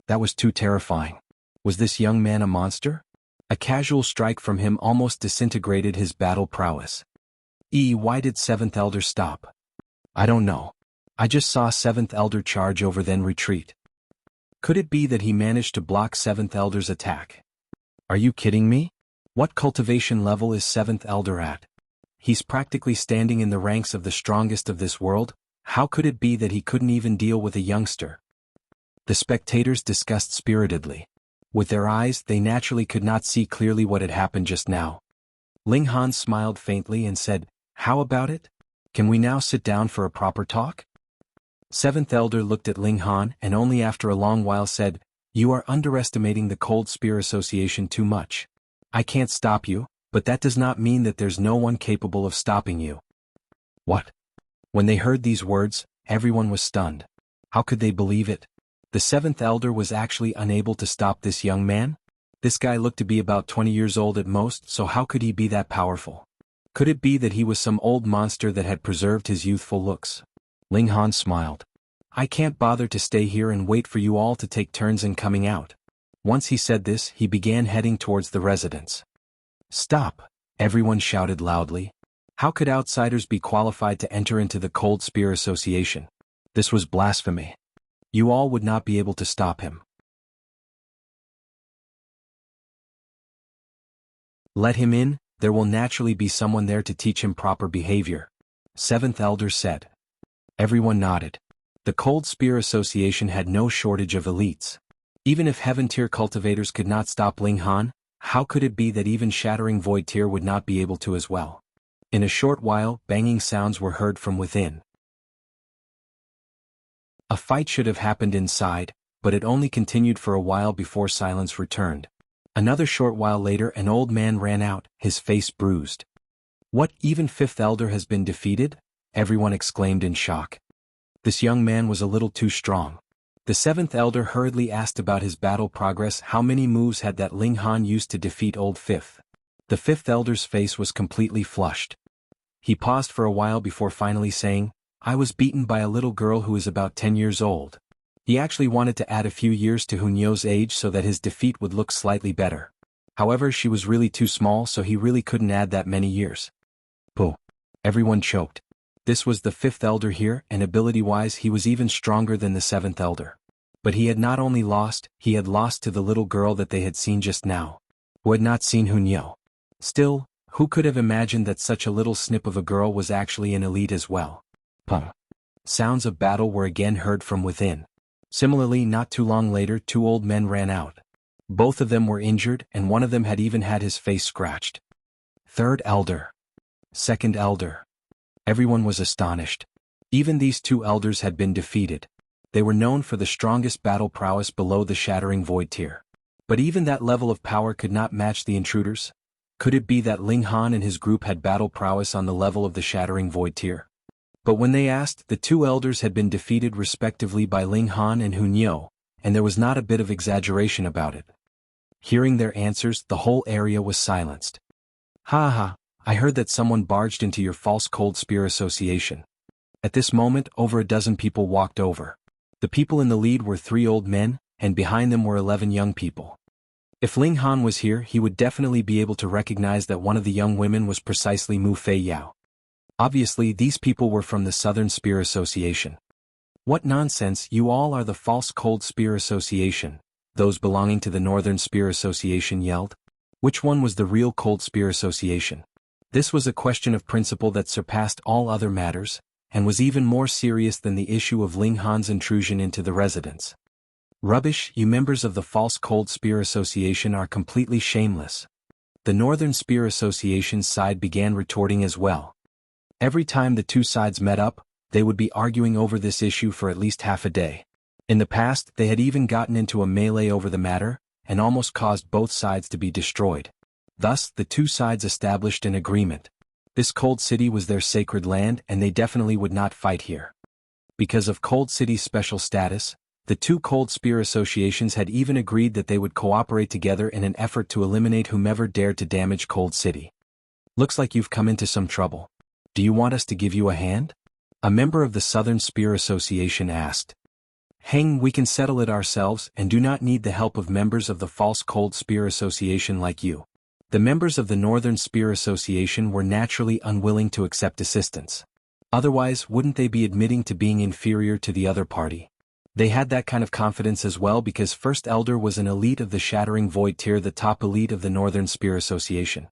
That was too terrifying. Was this young man a monster? A casual strike from him almost disintegrated his battle prowess. Why did Seventh Elder stop? I don't know. I just saw Seventh Elder charge over then retreat. Could it be that he managed to block Seventh Elder's attack? Are you kidding me? What cultivation level is 7th Elder at? He's practically standing in the ranks of the strongest of this world. How could it be that he couldn't even deal with a youngster? The spectators discussed spiritedly. With their eyes, they naturally could not see clearly what had happened just now. Ling Han smiled faintly and said, "How about it? Can we now sit down for a proper talk?" 7th Elder looked at Ling Han and only after a long while said, "You are underestimating the Cold Spear Association too much. I can't stop you, but that does not mean that there's no one capable of stopping you." What? When they heard these words, everyone was stunned. How could they believe it? The 7th Elder was actually unable to stop this young man? This guy looked to be about 20 years old at most, so how could he be that powerful? Could it be that he was some old monster that had preserved his youthful looks? Ling Han smiled. "I can't bother to stay here and wait for you all to take turns in coming out." Once he said this, he began heading towards the residence. "Stop!" everyone shouted loudly. How could outsiders be qualified to enter into the Cold Spear Association? This was blasphemy. You all would not be able to stop him. "Let him in, there will naturally be someone there to teach him proper behavior," 7th Elder said. Everyone nodded. The Cold Spear Association had no shortage of elites. Even if Heaven-tier cultivators could not stop Ling Han, how could it be that even Shattering Void-tier would not be able to as well? In a short while, banging sounds were heard from within. A fight should have happened inside, but it only continued for a while before silence returned. Another short while later an old man ran out, his face bruised. "What, even 5th Elder has been defeated?" everyone exclaimed in shock. This young man was a little too strong. The 7th Elder hurriedly asked about his battle progress. How many moves had that Ling Han used to defeat old 5th? The 5th Elder's face was completely flushed. He paused for a while before finally saying, "I was beaten by a little girl who is about 10 years old." He actually wanted to add a few years to Hunyo's age so that his defeat would look slightly better. However, she was really too small, so he really couldn't add that many years. Pooh. Everyone choked. This was the 5th Elder here, and ability-wise he was even stronger than the 7th Elder. But he had not only lost, he had lost to the little girl that they had seen just now, who had not seen Hunyo. Still, who could have imagined that such a little snip of a girl was actually an elite as well? Puh. Sounds of battle were again heard from within. Similarly, not too long later, 2 old men ran out. Both of them were injured, and one of them had even had his face scratched. 3rd Elder. 2nd Elder. Everyone was astonished. Even these 2 elders had been defeated. They were known for the strongest battle prowess below the Shattering Void tier. But even that level of power could not match the intruders. Could it be that Ling Han and his group had battle prowess on the level of the Shattering Void tier? But when they asked, the 2 elders had been defeated respectively by Ling Han and Hunyo, and there was not a bit of exaggeration about it. Hearing their answers, the whole area was silenced. "Ha ha, I heard that someone barged into your false Cold Spear Association." At this moment, over a dozen people walked over. The people in the lead were 3 old men, and behind them were 11 young people. If Ling Han was here, he would definitely be able to recognize that one of the young women was precisely Mu Fei Yao. Obviously, these people were from the Southern Spear Association. "What nonsense, you all are the false Cold Spear Association," those belonging to the Northern Spear Association yelled. Which one was the real Cold Spear Association? This was a question of principle that surpassed all other matters, and was even more serious than the issue of Ling Han's intrusion into the residence. "Rubbish, you members of the false Cold Spear Association are completely shameless." The Northern Spear Association's side began retorting as well. Every time the 2 sides met up, they would be arguing over this issue for at least half a day. In the past, they had even gotten into a melee over the matter, and almost caused both sides to be destroyed. Thus, the 2 sides established an agreement. This Cold City was their sacred land and they definitely would not fight here. Because of Cold City's special status, the 2 Cold Spear Associations had even agreed that they would cooperate together in an effort to eliminate whomever dared to damage Cold City. "Looks like you've come into some trouble. Do you want us to give you a hand?" a member of the Southern Spear Association asked. "Hang, we can settle it ourselves and do not need the help of members of the false Cold Spear Association like you." The members of the Northern Spear Association were naturally unwilling to accept assistance. Otherwise, wouldn't they be admitting to being inferior to the other party? They had that kind of confidence as well because First Elder was an elite of the Shattering Void tier, the top elite of the Northern Spear Association.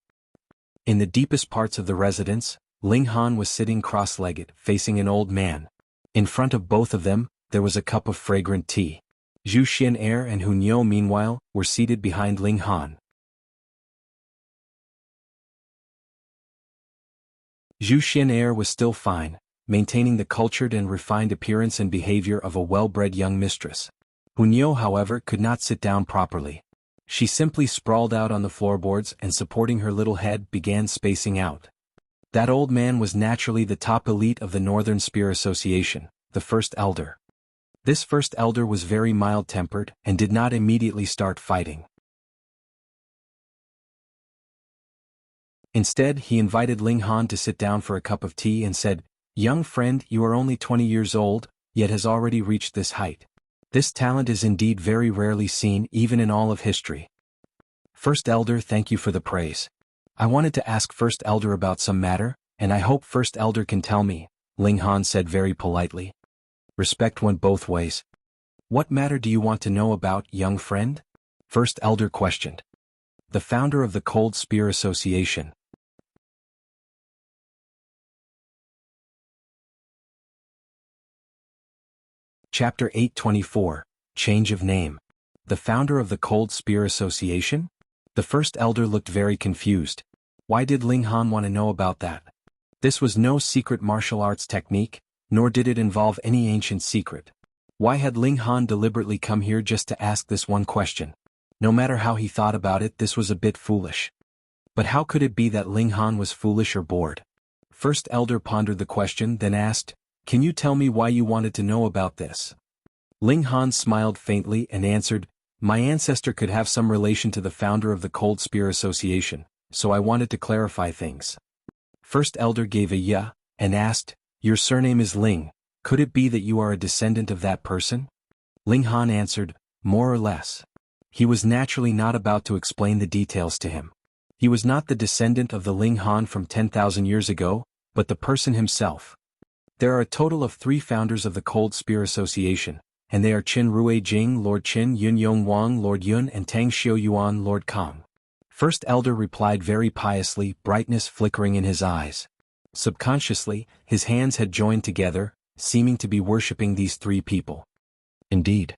In the deepest parts of the residence, Ling Han was sitting cross-legged, facing an old man. In front of both of them, there was a cup of fragrant tea. Zhu Xian'er and Hu Niu, meanwhile, were seated behind Ling Han. Zhu Xian'er was still fine, maintaining the cultured and refined appearance and behavior of a well-bred young mistress. Hu Niu, however, could not sit down properly. She simply sprawled out on the floorboards and, supporting her little head, began spacing out. That old man was naturally the top elite of the Northern Spear Association, the First Elder. This First Elder was very mild-tempered and did not immediately start fighting. Instead, he invited Ling Han to sit down for a cup of tea and said, "Young friend, you are only 20 years old, yet has already reached this height. This talent is indeed very rarely seen even in all of history. First Elder, thank you for the praise. I wanted to ask First Elder about some matter, and I hope First Elder can tell me," Ling Han said very politely. Respect went both ways. "What matter do you want to know about, young friend?" First Elder questioned. The founder of the Cold Spear Association. Chapter 824, Change of Name. The founder of the Cold Spear Association? The First Elder looked very confused. Why did Ling Han want to know about that? This was no secret martial arts technique, nor did it involve any ancient secret. Why had Ling Han deliberately come here just to ask this one question? No matter how he thought about it, this was a bit foolish. But how could it be that Ling Han was foolish or bored? First Elder pondered the question, then asked, "Can you tell me why you wanted to know about this?" Ling Han smiled faintly and answered, "My ancestor could have some relation to the founder of the Cold Spear Association, so I wanted to clarify things." First Elder gave a "yeah," and asked, "Your surname is Ling, could it be that you are a descendant of that person?" Ling Han answered, "More or less." He was naturally not about to explain the details to him. He was not the descendant of the Ling Han from 10,000 years ago, but the person himself. There are a total of 3 founders of the Cold Spear Association, and they are Qin Rui Jing, Lord Qin, Yun Yong Wang, Lord Yun, and Tang Xiu Yuan, Lord Kang. First Elder replied very piously, brightness flickering in his eyes. Subconsciously, his hands had joined together, seeming to be worshipping these 3 people. Indeed.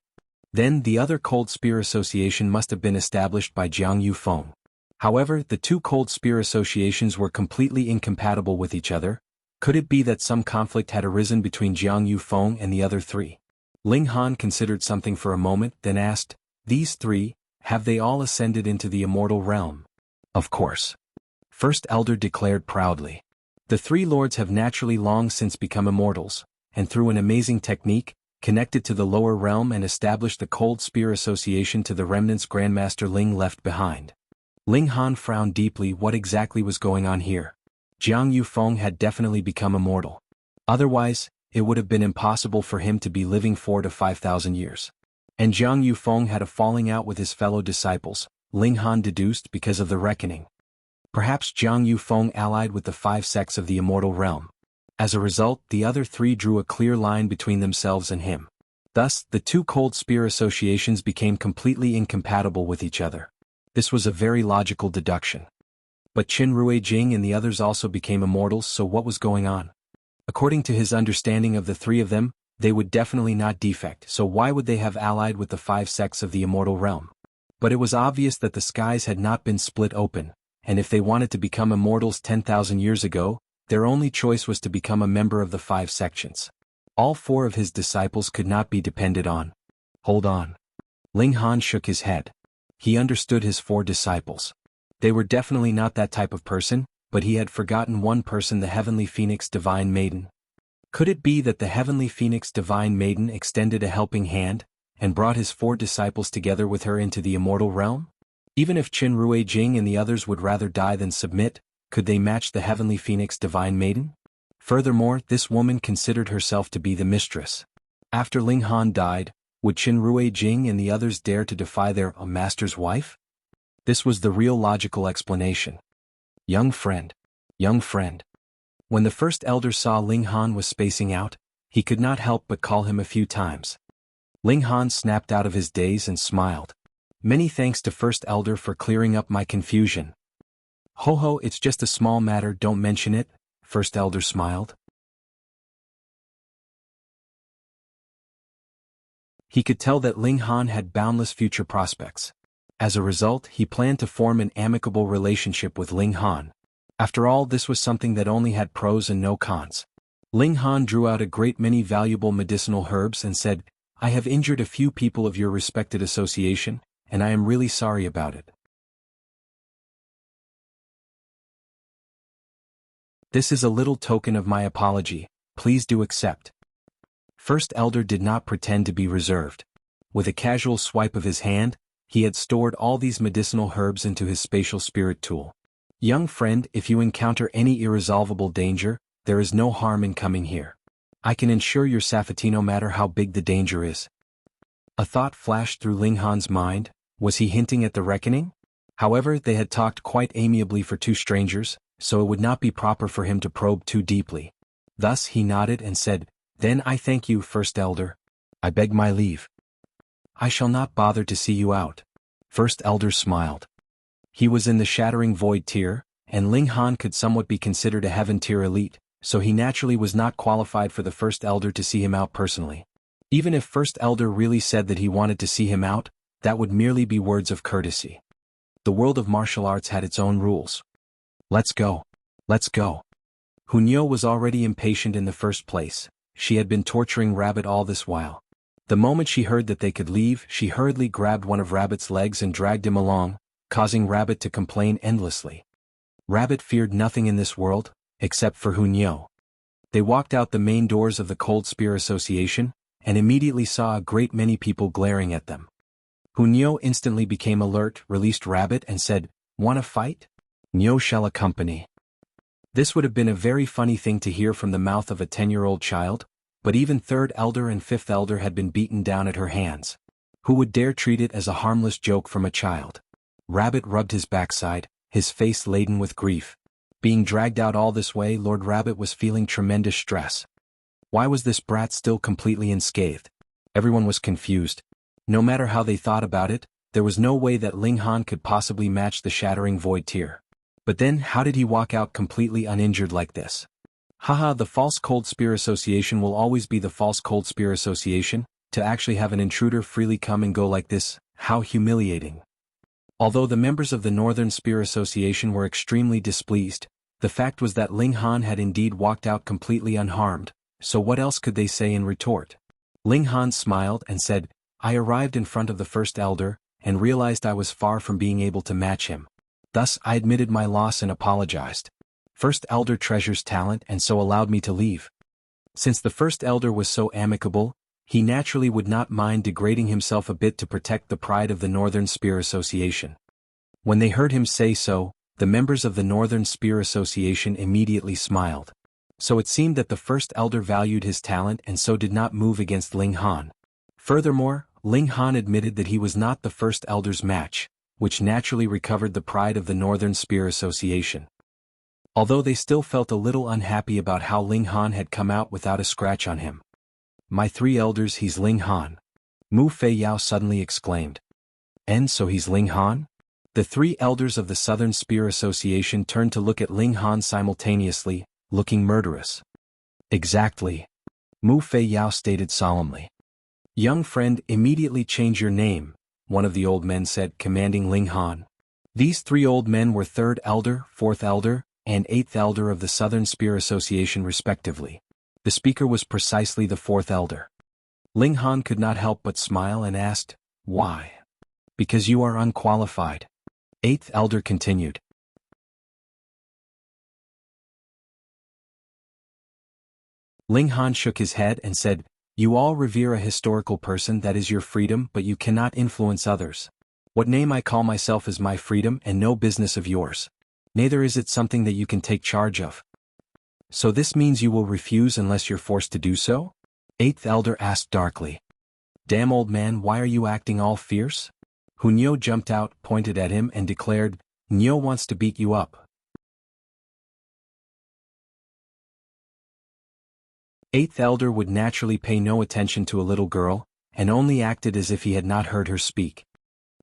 Then the other Cold Spear Association must have been established by Jianghu Feng. However, the 2 Cold Spear Associations were completely incompatible with each other. Could it be that some conflict had arisen between Jianghu Feng and the other 3? Ling Han considered something for a moment, then asked, "These 3, have they all ascended into the immortal realm?" "Of course." First Elder declared proudly. "The 3 lords have naturally long since become immortals, and through an amazing technique, connected to the lower realm and established the Cold Spear Association to the remnants Grandmaster Ling left behind." Ling Han frowned deeply. What exactly was going on here? Jianghu Feng had definitely become immortal. Otherwise, it would have been impossible for him to be living 4 to 5,000 years. And Jianghu Feng had a falling out with his fellow disciples, Ling Han deduced, because of the reckoning. Perhaps Jianghu Feng allied with the 5 sects of the immortal realm. As a result, the other 3 drew a clear line between themselves and him. Thus, the 2 Cold Spear Associations became completely incompatible with each other. This was a very logical deduction. But Qin Rui Jing and the others also became immortals, so what was going on? According to his understanding of the 3 of them, they would definitely not defect, so why would they have allied with the 5 sects of the immortal realm? But it was obvious that the skies had not been split open, and if they wanted to become immortals 10,000 years ago, their only choice was to become a member of the 5 sections. All 4 of his disciples could not be depended on. Hold on. Ling Han shook his head. He understood his 4 disciples. They were definitely not that type of person, but he had forgotten one person, the Heavenly Phoenix Divine Maiden. Could it be that the Heavenly Phoenix Divine Maiden extended a helping hand, and brought his 4 disciples together with her into the immortal realm? Even if Qin Rui Jing and the others would rather die than submit, could they match the Heavenly Phoenix Divine Maiden? Furthermore, this woman considered herself to be the mistress. After Ling Han died, would Qin Rui Jing and the others dare to defy their master's wife? This was the real logical explanation. Young friend. Young friend. When the First Elder saw Ling Han was spacing out, he could not help but call him a few times. Ling Han snapped out of his daze and smiled. Many thanks to First Elder for clearing up my confusion. Ho ho, it's just a small matter, don't mention it, First Elder smiled. He could tell that Ling Han had boundless future prospects. As a result, he planned to form an amicable relationship with Ling Han. After all, this was something that only had pros and no cons. Ling Han drew out a great many valuable medicinal herbs and said, I have injured a few people of your respected association, and I am really sorry about it. This is a little token of my apology, please do accept. First Elder did not pretend to be reserved. With a casual swipe of his hand, he had stored all these medicinal herbs into his spatial spirit tool. Young friend, if you encounter any irresolvable danger, there is no harm in coming here. I can ensure your safety no matter how big the danger is. A thought flashed through Ling Han's mind, was he hinting at the reckoning? However, they had talked quite amiably for two strangers, so it would not be proper for him to probe too deeply. Thus he nodded and said, Then I thank you, First Elder. I beg my leave. I shall not bother to see you out. First Elder smiled. He was in the Shattering Void tier, and Ling Han could somewhat be considered a Heaven tier elite, so he naturally was not qualified for the First Elder to see him out personally. Even if First Elder really said that he wanted to see him out, that would merely be words of courtesy. The world of martial arts had its own rules. Let's go. Let's go. Hunyo was already impatient in the first place. She had been torturing Rabbit all this while. The moment she heard that they could leave, she hurriedly grabbed one of Rabbit's legs and dragged him along, causing Rabbit to complain endlessly. Rabbit feared nothing in this world, except for Hunyo. They walked out the main doors of the Cold Spear Association, and immediately saw a great many people glaring at them. Hunyo instantly became alert, released Rabbit and said, "Want to fight? Nyo shall accompany." This would have been a very funny thing to hear from the mouth of a 10-year-old child, but even Third Elder and Fifth Elder had been beaten down at her hands. Who would dare treat it as a harmless joke from a child? Rabbit rubbed his backside, his face laden with grief. Being dragged out all this way, Lord Rabbit was feeling tremendous stress. Why was this brat still completely unscathed? Everyone was confused. No matter how they thought about it, there was no way that Ling Han could possibly match the Shattering Void tier. But then, how did he walk out completely uninjured like this? Haha, the False Cold Spear Association will always be the False Cold Spear Association. To actually have an intruder freely come and go like this, how humiliating. Although the members of the Northern Spear Association were extremely displeased, the fact was that Ling Han had indeed walked out completely unharmed, so what else could they say in retort? Ling Han smiled and said, "I arrived in front of the First Elder, and realized I was far from being able to match him. Thus I admitted my loss and apologized. First Elder treasures talent and so allowed me to leave." Since the First Elder was so amicable, he naturally would not mind degrading himself a bit to protect the pride of the Northern Spear Association. When they heard him say so, the members of the Northern Spear Association immediately smiled. So it seemed that the First Elder valued his talent and so did not move against Ling Han. Furthermore, Ling Han admitted that he was not the First Elder's match, which naturally recovered the pride of the Northern Spear Association. Although they still felt a little unhappy about how Ling Han had come out without a scratch on him. "My three elders, he's Ling Han," Mu Fei Yao suddenly exclaimed. "And so he's Ling Han?" The three elders of the Southern Spear Association turned to look at Ling Han simultaneously, looking murderous. "Exactly," Mu Fei Yao stated solemnly. "Young friend, immediately change your name," one of the old men said, commanding Ling Han. These three old men were Third Elder, Fourth Elder, and Eighth Elder of the Southern Spear Association respectively. The speaker was precisely the Fourth Elder. Ling Han could not help but smile and asked, "Why?" "Because you are unqualified," Eighth Elder continued. Ling Han shook his head and said, "You all revere a historical person, that is your freedom, but you cannot influence others. What name I call myself is my freedom and no business of yours. Neither is it something that you can take charge of." "So this means you will refuse unless you're forced to do so?" Eighth Elder asked darkly. "Damn old man, why are you acting all fierce?" Hunyo jumped out, pointed at him and declared, "Nyo wants to beat you up." Eighth Elder would naturally pay no attention to a little girl, and only acted as if he had not heard her speak.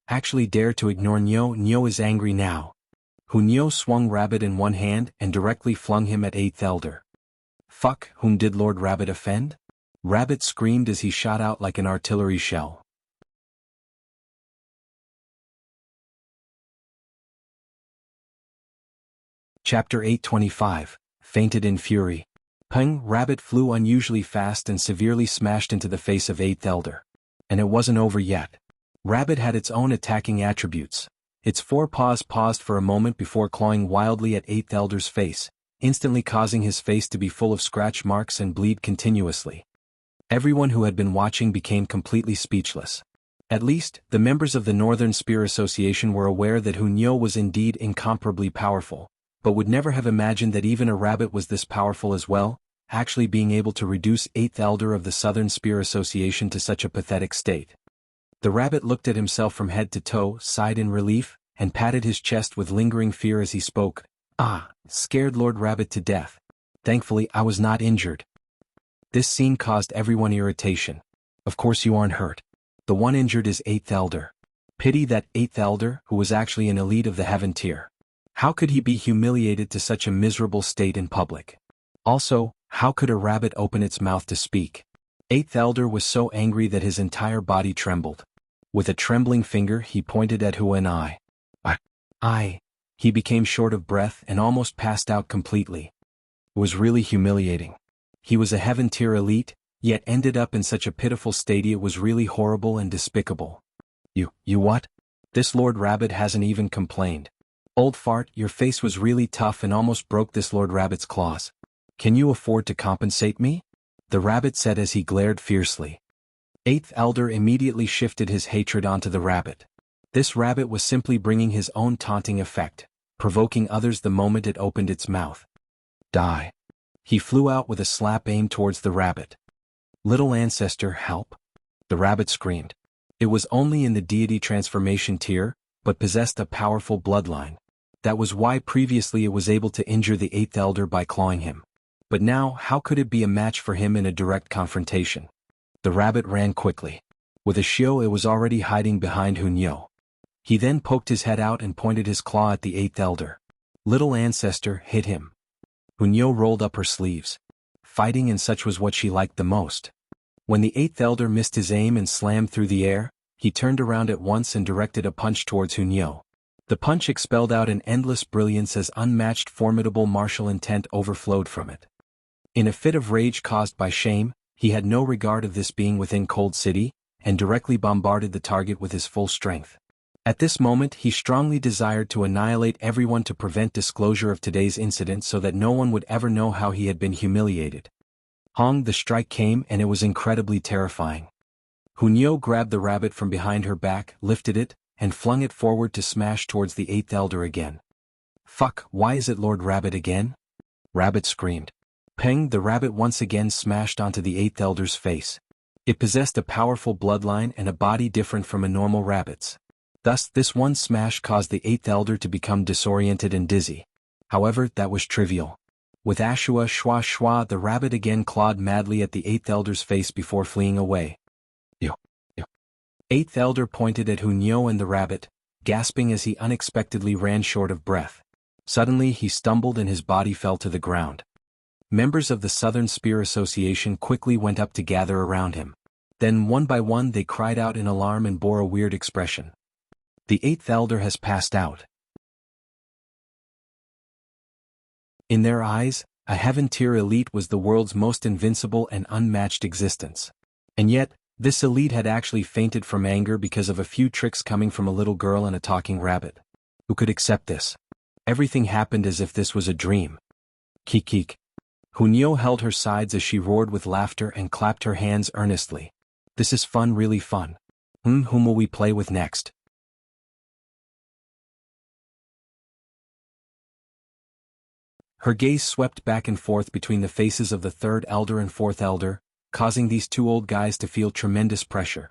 Actually dare to ignore Nyo. Nyo is angry now. Nyo swung Rabbit in one hand and directly flung him at 8th Elder. Fuck, whom did Lord Rabbit offend? Rabbit screamed as he shot out like an artillery shell. Chapter 825, Fainted in Fury. Peng. Rabbit flew unusually fast and severely smashed into the face of 8th Elder. And it wasn't over yet. Rabbit had its own attacking attributes. Its forepaws paused for a moment before clawing wildly at 8th Elder's face, instantly causing his face to be full of scratch marks and bleed continuously. Everyone who had been watching became completely speechless. At least, the members of the Northern Spear Association were aware that Nyo was indeed incomparably powerful, but would never have imagined that even a rabbit was this powerful as well, actually being able to reduce 8th Elder of the Southern Spear Association to such a pathetic state. The rabbit looked at himself from head to toe, sighed in relief, and patted his chest with lingering fear as he spoke. Scared Lord Rabbit to death. Thankfully I was not injured. This scene caused everyone irritation. Of course you aren't hurt. The one injured is 8th Elder. Pity that 8th Elder, who was actually an elite of the Heaven tier. How could he be humiliated to such a miserable state in public? Also, how could a rabbit open its mouth to speak? 8th Elder was so angry that his entire body trembled. With a trembling finger he pointed at Hu and I. He became short of breath and almost passed out completely. It was really humiliating. He was a Heaven tier elite, yet ended up in such a pitiful state. It was really horrible and despicable. You what? This Lord Rabbit hasn't even complained. Old fart, your face was really tough and almost broke this Lord Rabbit's claws. Can you afford to compensate me? The rabbit said as he glared fiercely. 8th Elder immediately shifted his hatred onto the rabbit. This rabbit was simply bringing his own taunting effect, provoking others the moment it opened its mouth. Die. He flew out with a slap aimed towards the rabbit. Little Ancestor, help. The rabbit screamed. It was only in the deity transformation tier, but possessed a powerful bloodline. That was why previously it was able to injure the 8th Elder by clawing him. But now, how could it be a match for him in a direct confrontation? The rabbit ran quickly. With a shio, it was already hiding behind Nyo. He then poked his head out and pointed his claw at the 8th Elder. Little Ancestor hit him. Nyo rolled up her sleeves. Fighting and such was what she liked the most. When the 8th Elder missed his aim and slammed through the air, he turned around at once and directed a punch towards Nyo. The punch expelled out an endless brilliance as unmatched formidable martial intent overflowed from it. In a fit of rage caused by shame, he had no regard of this being within Cold City, and directly bombarded the target with his full strength. At this moment he strongly desired to annihilate everyone to prevent disclosure of today's incident so that no one would ever know how he had been humiliated. Hong, the strike came and it was incredibly terrifying. Nyo grabbed the rabbit from behind her back, lifted it, and flung it forward to smash towards the 8th Elder again. Fuck, why is it Lord Rabbit again? Rabbit screamed. Peng, the rabbit once again smashed onto the 8th Elder's face. It possessed a powerful bloodline and a body different from a normal rabbit's. Thus, this one smash caused the 8th Elder to become disoriented and dizzy. However, that was trivial. With Ashua Shwa Shwa, the rabbit again clawed madly at the 8th Elder's face before fleeing away. 8th Elder pointed at Nyo and the rabbit, gasping as he unexpectedly ran short of breath. Suddenly he stumbled and his body fell to the ground. Members of the Southern Spear Association quickly went up to gather around him. Then one by one they cried out in alarm and bore a weird expression. The 8th Elder has passed out. In their eyes, a Heaven-tier elite was the world's most invincible and unmatched existence. And yet, this elite had actually fainted from anger because of a few tricks coming from a little girl and a talking rabbit. Who could accept this? Everything happened as if this was a dream. Kik. Nyo held her sides as she roared with laughter and clapped her hands earnestly. This is fun, really fun. Whom will we play with next? Her gaze swept back and forth between the faces of the 3rd Elder and 4th Elder, causing these two old guys to feel tremendous pressure.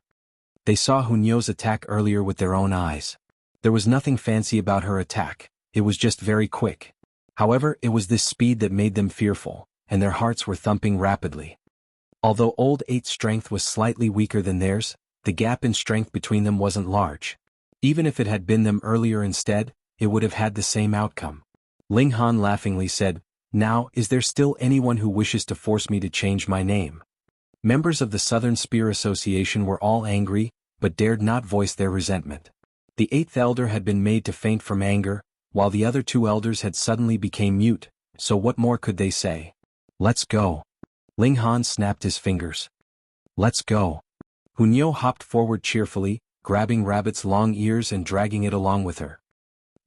They saw Nyo's attack earlier with their own eyes. There was nothing fancy about her attack, it was just very quick. However, it was this speed that made them fearful, and their hearts were thumping rapidly. Although Old Eight's strength was slightly weaker than theirs, the gap in strength between them wasn't large. Even if it had been them earlier instead, it would have had the same outcome. Ling Han laughingly said, "Now, is there still anyone who wishes to force me to change my name?" Members of the Southern Spear Association were all angry, but dared not voice their resentment. The 8th elder had been made to faint from anger, while the other 2 elders had suddenly become mute, so what more could they say? "Let's go." Ling Han snapped his fingers. "Let's go." Hunyo hopped forward cheerfully, grabbing Rabbit's long ears and dragging it along with her.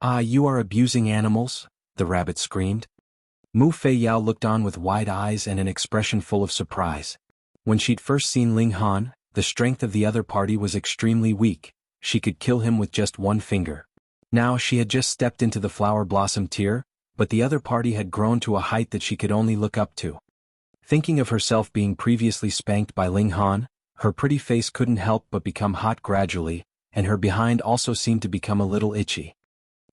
"Ah, you are abusing animals?" the rabbit screamed. Mu Fei Yao looked on with wide eyes and an expression full of surprise. When she'd first seen Ling Han, the strength of the other party was extremely weak. She could kill him with just one finger. Now she had just stepped into the flower blossom tier, but the other party had grown to a height that she could only look up to. Thinking of herself being previously spanked by Ling Han, her pretty face couldn't help but become hot gradually, and her behind also seemed to become a little itchy.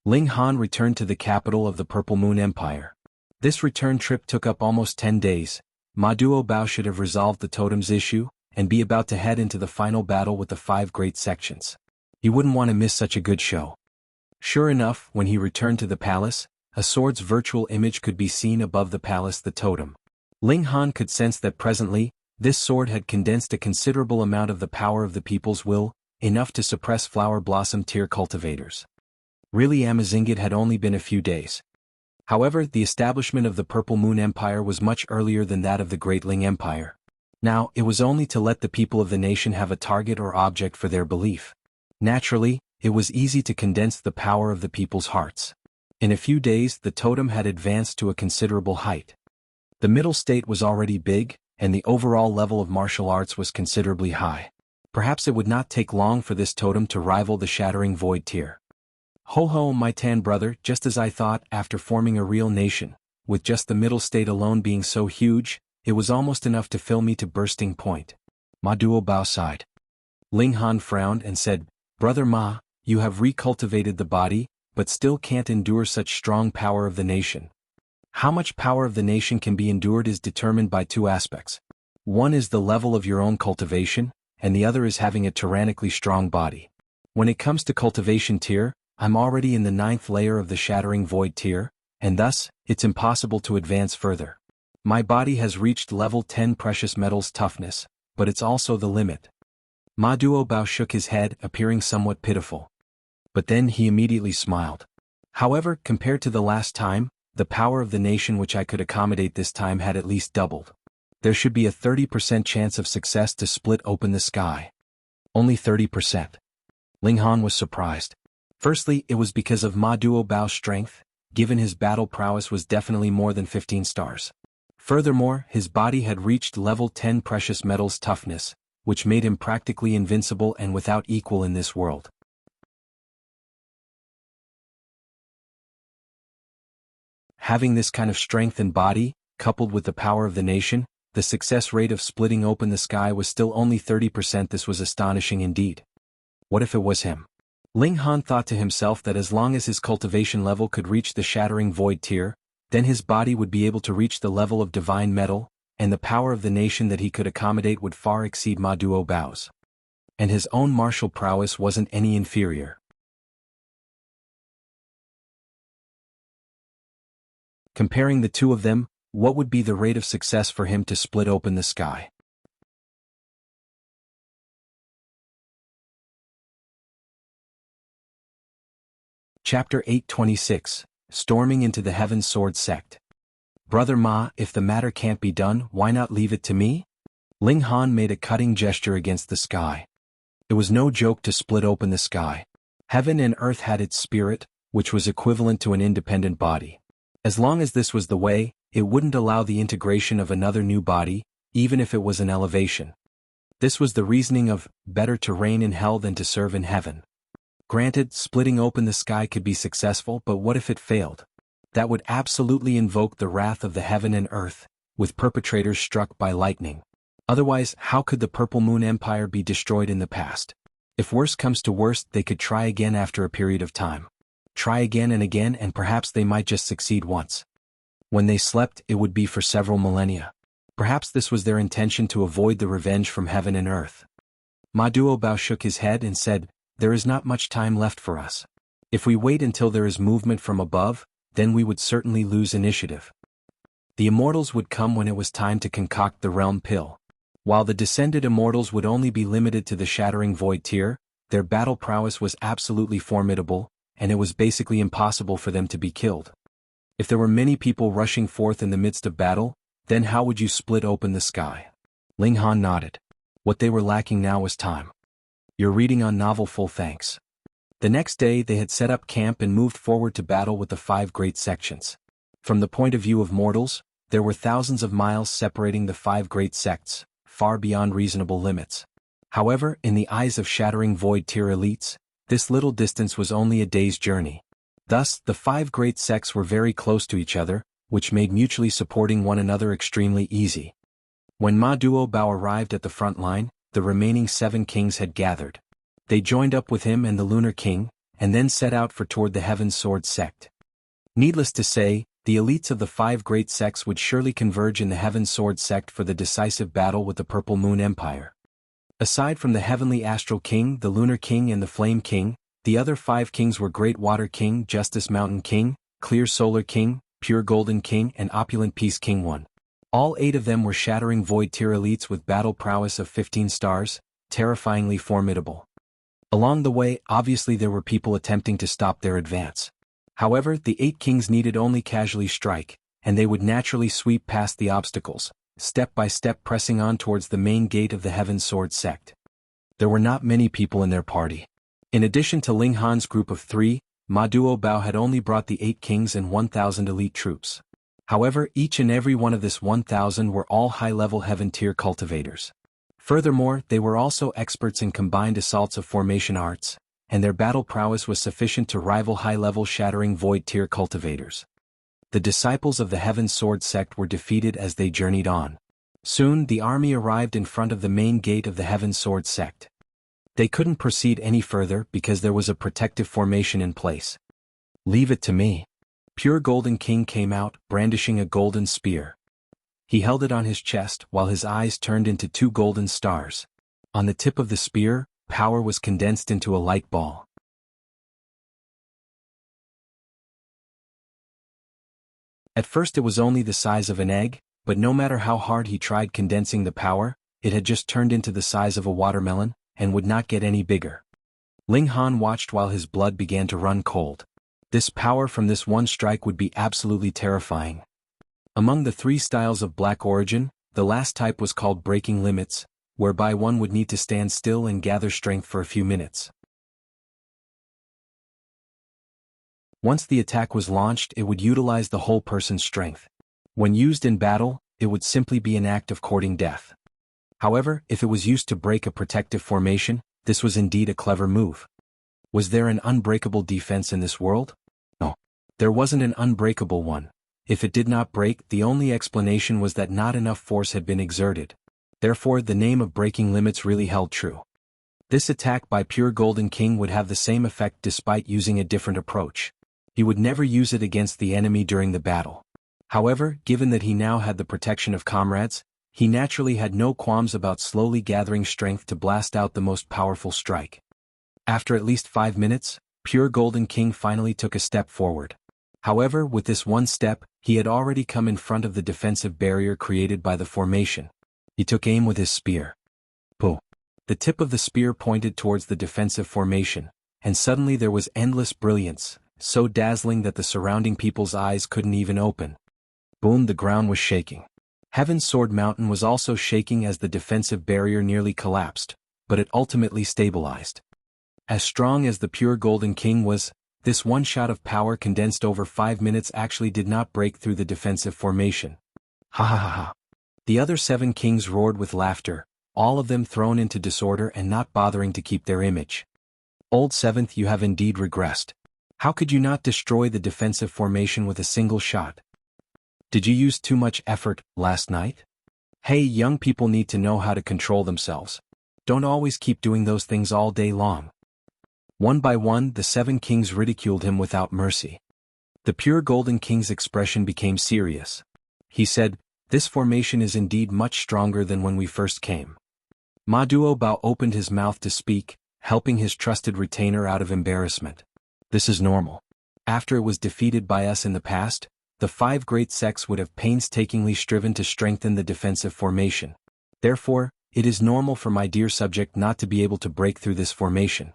Ling Han returned to the capital of the Purple Moon Empire. This return trip took up almost 10 days. Ma Duo Bao should have resolved the totem's issue, and be about to head into the final battle with the 5 great sections. He wouldn't want to miss such a good show. Sure enough, when he returned to the palace, a sword's virtual image could be seen above the palace, the totem. Ling Han could sense that presently, this sword had condensed a considerable amount of the power of the people's will, enough to suppress flower blossom tier cultivators. Really, Amazingit had only been a few days. However, the establishment of the Purple Moon Empire was much earlier than that of the Great Ling Empire. Now, it was only to let the people of the nation have a target or object for their belief. Naturally, it was easy to condense the power of the people's hearts. In a few days, the totem had advanced to a considerable height. The middle state was already big, and the overall level of martial arts was considerably high. Perhaps it would not take long for this totem to rival the Shattering Void tier. Ho ho, my tan brother, just as I thought, after forming a real nation, with just the middle state alone being so huge, it was almost enough to fill me to bursting point. Ma Duo Bao sighed. Ling Han frowned and said, "Brother Ma, you have recultivated the body, but still can't endure such strong power of the nation. How much power of the nation can be endured is determined by 2 aspects. One is the level of your own cultivation, and the other is having a tyrannically strong body. When it comes to cultivation tier, I'm already in the 9th layer of the Shattering Void tier, and thus, it's impossible to advance further. My body has reached level 10 precious metals toughness, but it's also the limit." Ma Duo Bao shook his head, appearing somewhat pitiful. But then he immediately smiled. "However, compared to the last time, the power of the nation which I could accommodate this time had at least doubled. There should be a 30% chance of success to split open the sky." "Only 30%. Ling Han was surprised. Firstly, it was because of Ma Duo Bao's strength, given his battle prowess was definitely more than 15 stars. Furthermore, his body had reached level 10 precious metals toughness, which made him practically invincible and without equal in this world. Having this kind of strength and body, coupled with the power of the nation, the success rate of splitting open the sky was still only 30%. This was astonishing indeed. What if it was him? Ling Han thought to himself that as long as his cultivation level could reach the Shattering Void tier, then his body would be able to reach the level of divine metal, and the power of the nation that he could accommodate would far exceed Ma Duo Bao's. And his own martial prowess wasn't any inferior. Comparing the 2 of them, what would be the rate of success for him to split open the sky? Chapter 826, Storming into the Heaven Sword Sect. "Brother Ma, if the matter can't be done, why not leave it to me?" Ling Han made a cutting gesture against the sky. It was no joke to split open the sky. Heaven and earth had its spirit, which was equivalent to an independent body. As long as this was the way, it wouldn't allow the integration of another new body, even if it was an elevation. This was the reasoning of, better to reign in hell than to serve in heaven. Granted, splitting open the sky could be successful, but what if it failed? That would absolutely invoke the wrath of the heaven and earth, with perpetrators struck by lightning. Otherwise, how could the Purple Moon Empire be destroyed in the past? If worst comes to worst, they could try again after a period of time. Try again, and perhaps they might just succeed once. When they slept, it would be for several millennia. Perhaps this was their intention to avoid the revenge from heaven and earth. Ma Duobao shook his head and said, "There is not much time left for us. If we wait until there is movement from above, then we would certainly lose initiative. The immortals would come when it was time to concoct the realm pill. While the descended immortals would only be limited to the shattering void tier, their battle prowess was absolutely formidable, and it was basically impossible for them to be killed. If there were many people rushing forth in the midst of battle, then how would you split open the sky?" Ling Han nodded. What they were lacking now was time. You're reading on novel full thanks. The next day they had set up camp and moved forward to battle with the 5 great sections. From the point of view of mortals, there were thousands of miles separating the 5 great sects, far beyond reasonable limits. However, in the eyes of shattering void tier elites, this little distance was only a day's journey. Thus, the 5 great sects were very close to each other, which made mutually supporting one another extremely easy. When Ma Duobao arrived at the front line, the remaining 7 kings had gathered. They joined up with him and the Lunar King, and then set out for toward the Heaven Sword Sect. Needless to say, the elites of the 5 great sects would surely converge in the Heaven Sword Sect for the decisive battle with the Purple Moon Empire. Aside from the Heavenly Astral King, the Lunar King and the Flame King, the other 5 kings were Great Water King, Justice Mountain King, Clear Solar King, Pure Golden King and Opulent Peace King 1. All 8 of them were shattering void tier elites with battle prowess of 15 stars, terrifyingly formidable. Along the way, obviously there were people attempting to stop their advance. However, the 8 kings needed only casually strike, and they would naturally sweep past the obstacles, step by step pressing on towards the main gate of the Heaven Sword Sect. There were not many people in their party. In addition to Ling Han's group of 3, Ma Duobao had only brought the 8 kings and 1,000 elite troops. However, each and every one of this 1,000 were all high-level heaven-tier cultivators. Furthermore, they were also experts in combined assaults of formation arts, and their battle prowess was sufficient to rival high-level shattering void-tier cultivators. The disciples of the Heaven Sword Sect were defeated as they journeyed on. Soon the army arrived in front of the main gate of the Heaven Sword Sect. They couldn't proceed any further because there was a protective formation in place. "Leave it to me." Pure Golden King came out, brandishing a golden spear. He held it on his chest while his eyes turned into 2 golden stars. On the tip of the spear, power was condensed into a light ball. At first it was only the size of an egg, but no matter how hard he tried condensing the power, it had just turned into the size of a watermelon, and would not get any bigger. Ling Han watched while his blood began to run cold. This power from this one strike would be absolutely terrifying. Among the 3 styles of black origin, the last type was called breaking limits, whereby one would need to stand still and gather strength for a few minutes. Once the attack was launched, it would utilize the whole person's strength. When used in battle, it would simply be an act of courting death. However, if it was used to break a protective formation, this was indeed a clever move. Was there an unbreakable defense in this world? No. There wasn't an unbreakable one. If it did not break, the only explanation was that not enough force had been exerted. Therefore, the name of breaking limits really held true. This attack by Pure Golden King would have the same effect despite using a different approach. He would never use it against the enemy during the battle. However, given that he now had the protection of comrades, he naturally had no qualms about slowly gathering strength to blast out the most powerful strike. After at least 5 minutes, Pure Golden King finally took a step forward. However, with this one step, he had already come in front of the defensive barrier created by the formation. He took aim with his spear. Pooh! The tip of the spear pointed towards the defensive formation, and suddenly there was endless brilliance, so dazzling that the surrounding people's eyes couldn't even open. Boom! The ground was shaking. Heaven's Sword Mountain was also shaking as the defensive barrier nearly collapsed, but it ultimately stabilized. As strong as the Pure Golden King was, this one shot of power condensed over 5 minutes actually did not break through the defensive formation. Ha ha ha ha. The other 7 kings roared with laughter, all of them thrown into disorder and not bothering to keep their image. Old Seventh, you have indeed regressed. How could you not destroy the defensive formation with a single shot? Did you use too much effort last night? Hey, young people need to know how to control themselves. Don't always keep doing those things all day long. One by one, the 7 kings ridiculed him without mercy. The Pure Golden King's expression became serious. He said, This formation is indeed much stronger than when we first came. Ma Duobao opened his mouth to speak, helping his trusted retainer out of embarrassment. This is normal. After it was defeated by us in the past, the 5 great sects would have painstakingly striven to strengthen the defensive formation. Therefore, it is normal for my dear subject not to be able to break through this formation.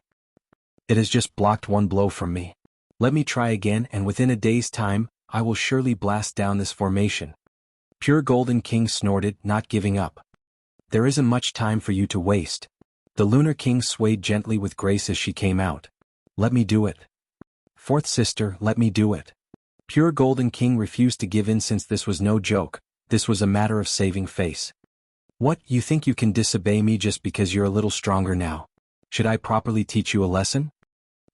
It has just blocked one blow from me. Let me try again, and within a day's time, I will surely blast down this formation. Pure Golden King snorted, not giving up. There isn't much time for you to waste. The Lunar King swayed gently with grace as she came out. Let me do it. Fourth sister, let me do it. Pure Golden King refused to give in since this was no joke, this was a matter of saving face. What, you think you can disobey me just because you're a little stronger now? Should I properly teach you a lesson?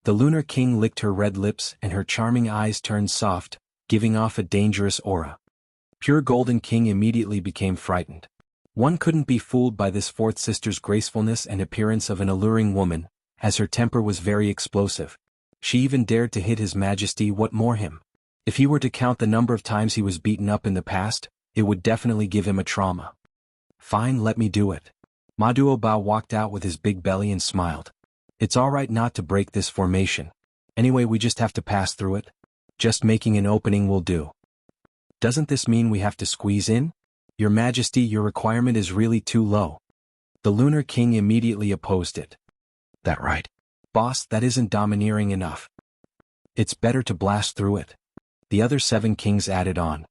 The Lunar King licked her red lips and her charming eyes turned soft, giving off a dangerous aura. Pure Golden King immediately became frightened. One couldn't be fooled by this fourth sister's gracefulness and appearance of an alluring woman, as her temper was very explosive. She even dared to hit His Majesty, what more him. If he were to count the number of times he was beaten up in the past, it would definitely give him a trauma. Fine, let me do it. Ma Duobao walked out with his big belly and smiled. It's alright not to break this formation. Anyway, we just have to pass through it. Just making an opening will do. Doesn't this mean we have to squeeze in? Your Majesty, your requirement is really too low. The Lunar King immediately opposed it. That right? Boss, that isn't domineering enough. It's better to blast through it. The other 7 kings added on.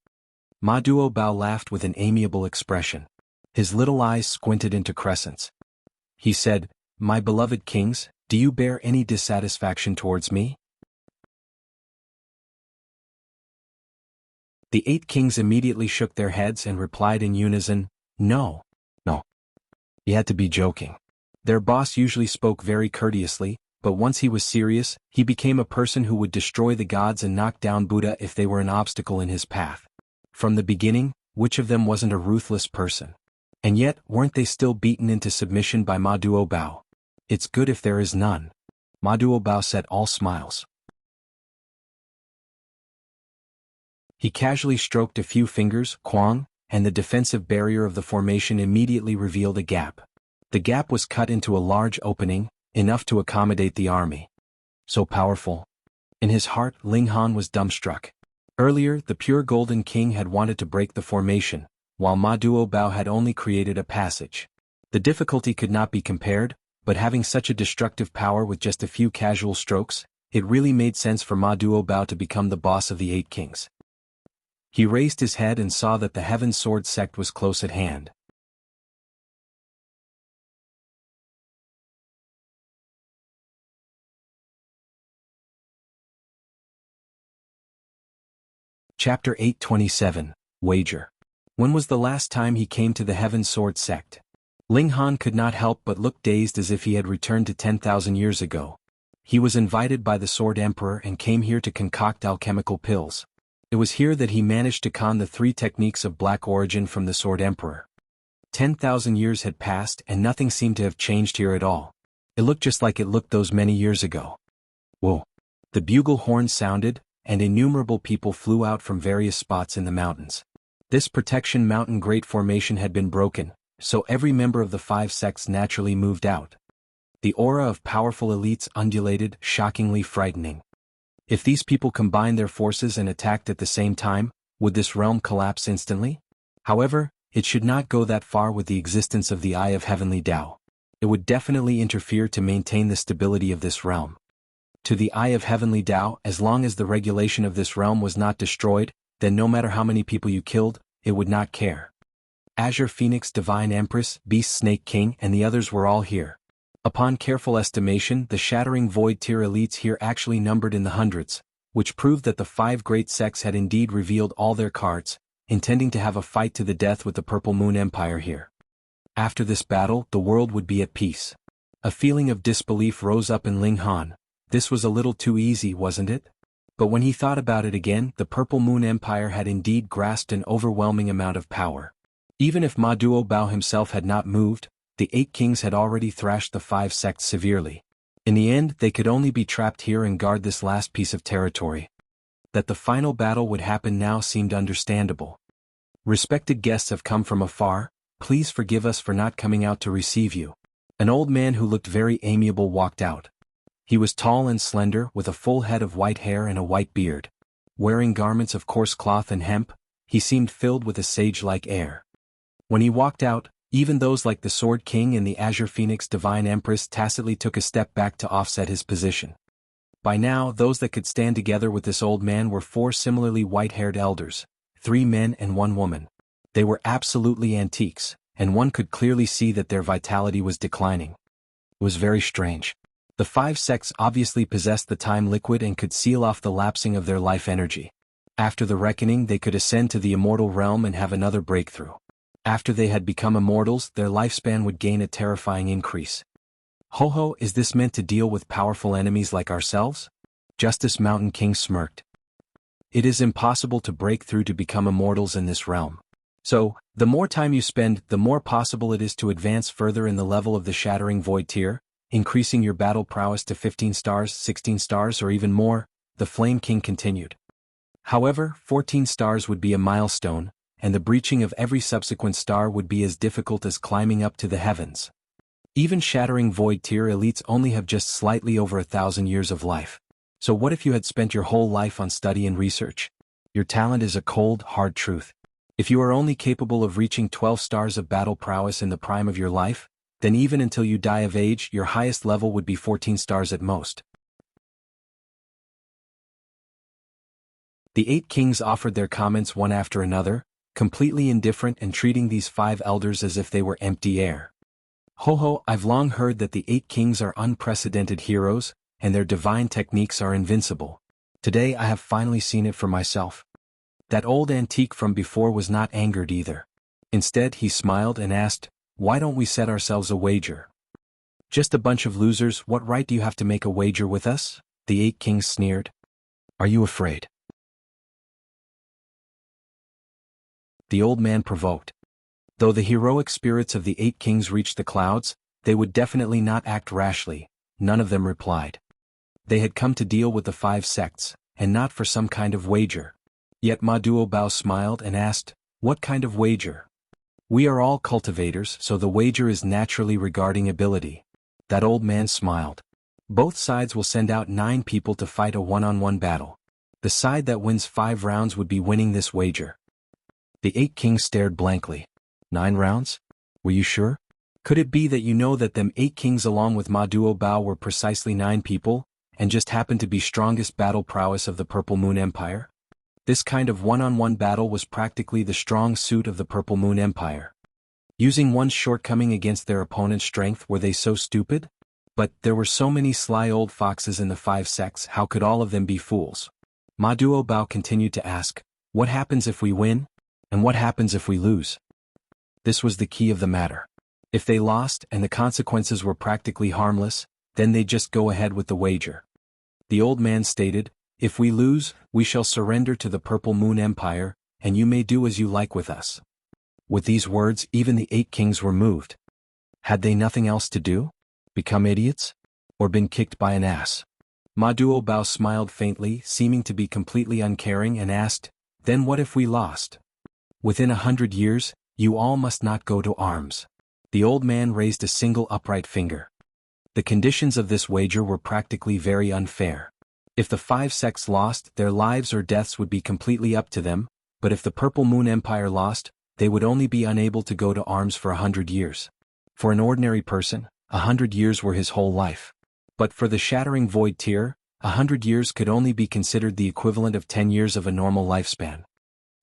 Ma Duobao laughed with an amiable expression. His little eyes squinted into crescents. He said, My beloved kings, do you bear any dissatisfaction towards me? The 8 kings immediately shook their heads and replied in unison, No. No. He had to be joking. Their boss usually spoke very courteously, but once he was serious, he became a person who would destroy the gods and knock down Buddha if they were an obstacle in his path. From the beginning, which of them wasn't a ruthless person? And yet, weren't they still beaten into submission by Ma Duobao? It's good if there is none. Ma Duobao said, all smiles. He casually stroked a few fingers, Quang, and the defensive barrier of the formation immediately revealed a gap. The gap was cut into a large opening, enough to accommodate the army. So powerful. In his heart, Ling Han was dumbstruck. Earlier, the pure Golden King had wanted to break the formation, while Ma Duobao had only created a passage. The difficulty could not be compared, but having such a destructive power with just a few casual strokes, it really made sense for Ma Duobao to become the boss of the 8 kings. He raised his head and saw that the Heaven Sword sect was close at hand. Chapter 827, Wager. When was the last time he came to the Heaven Sword sect? Ling Han could not help but look dazed as if he had returned to 10,000 years ago. He was invited by the Sword Emperor and came here to concoct alchemical pills. It was here that he managed to con the 3 techniques of black origin from the Sword Emperor. 10,000 years had passed and nothing seemed to have changed here at all. It looked just like it looked those many years ago. Whoa! The bugle horn sounded, and innumerable people flew out from various spots in the mountains. This protection mountain great formation had been broken, so every member of the 5 sects naturally moved out. The aura of powerful elites undulated, shockingly frightening. If these people combined their forces and attacked at the same time, would this realm collapse instantly? However, it should not go that far with the existence of the Eye of Heavenly Tao. It would definitely interfere to maintain the stability of this realm. To the Eye of Heavenly Tao, as long as the regulation of this realm was not destroyed, then no matter how many people you killed, it would not care. Azure Phoenix, Divine Empress, Beast Snake King, and the others were all here. Upon careful estimation, the Shattering Void tier elites here actually numbered in the hundreds, which proved that the 5 great sects had indeed revealed all their cards, intending to have a fight to the death with the Purple Moon Empire here. After this battle, the world would be at peace. A feeling of disbelief rose up in Ling Han. This was a little too easy, wasn't it? But when he thought about it again, the Purple Moon Empire had indeed grasped an overwhelming amount of power. Even if Ma Duobao himself had not moved, the 8 kings had already thrashed the 5 sects severely. In the end, they could only be trapped here and guard this last piece of territory. That the final battle would happen now seemed understandable. Respected guests have come from afar, please forgive us for not coming out to receive you. An old man who looked very amiable walked out. He was tall and slender with a full head of white hair and a white beard. Wearing garments of coarse cloth and hemp, he seemed filled with a sage-like air. When he walked out, even those like the Sword King and the Azure Phoenix Divine Empress tacitly took a step back to offset his position. By now, those that could stand together with this old man were 4 similarly white-haired elders, 3 men and 1 woman. They were absolutely antiques, and one could clearly see that their vitality was declining. It was very strange. The 5 sects obviously possessed the time liquid and could seal off the lapsing of their life energy. After the reckoning, they could ascend to the immortal realm and have another breakthrough. After they had become immortals, their lifespan would gain a terrifying increase. Ho, is this meant to deal with powerful enemies like ourselves? Justice Mountain King smirked. It is impossible to break through to become immortals in this realm. So, the more time you spend, the more possible it is to advance further in the level of the Shattering Void tier, increasing your battle prowess to 15 stars, 16 stars or even more, the Flame King continued. However, 14 stars would be a milestone, and the breaching of every subsequent star would be as difficult as climbing up to the heavens. Even Shattering Void tier elites only have just slightly over 1,000 years of life. So what if you had spent your whole life on study and research? Your talent is a cold, hard truth. If you are only capable of reaching 12 stars of battle prowess in the prime of your life, then even until you die of age, your highest level would be 14 stars at most. The 8 kings offered their comments one after another, completely indifferent and treating these 5 elders as if they were empty air. Ho, I've long heard that the 8 kings are unprecedented heroes, and their divine techniques are invincible. Today I have finally seen it for myself. That old antique from before was not angered either. Instead, he smiled and asked, "Why don't we set ourselves a wager?" "Just a bunch of losers, what right do you have to make a wager with us?" The 8 kings sneered. "Are you afraid?" The old man provoked. Though the heroic spirits of the 8 kings reached the clouds, they would definitely not act rashly. None of them replied. They had come to deal with the 5 sects, and not for some kind of wager. Yet Ma Duobao smiled and asked, "What kind of wager?" "We are all cultivators, so the wager is naturally regarding ability." That old man smiled. "Both sides will send out 9 people to fight a one-on-one battle. The side that wins 5 rounds would be winning this wager." The 8 kings stared blankly. 9 rounds? Were you sure? Could it be that you know that them 8 kings along with Ma Duobao were precisely 9 people, and just happened to be strongest battle prowess of the Purple Moon Empire? This kind of one-on-one battle was practically the strong suit of the Purple Moon Empire. Using one's shortcoming against their opponent's strength, were they so stupid? But there were so many sly old foxes in the 5 sects, how could all of them be fools? Ma Duobao continued to ask, "What happens if we win? And what happens if we lose?" This was the key of the matter. If they lost and the consequences were practically harmless, then they'd just go ahead with the wager. The old man stated, "If we lose, we shall surrender to the Purple Moon Empire, and you may do as you like with us." With these words, even the 8 kings were moved. Had they nothing else to do? Become idiots? Or been kicked by an ass? Ma Duobao smiled faintly, seeming to be completely uncaring, and asked, "Then what if we lost?" "Within 100 years, you all must not go to arms." The old man raised a single upright finger. The conditions of this wager were practically very unfair. If the 5 sects lost, their lives or deaths would be completely up to them, but if the Purple Moon Empire lost, they would only be unable to go to arms for 100 years. For an ordinary person, 100 years were his whole life. But for the Shattering Void tier, 100 years could only be considered the equivalent of 10 years of a normal lifespan.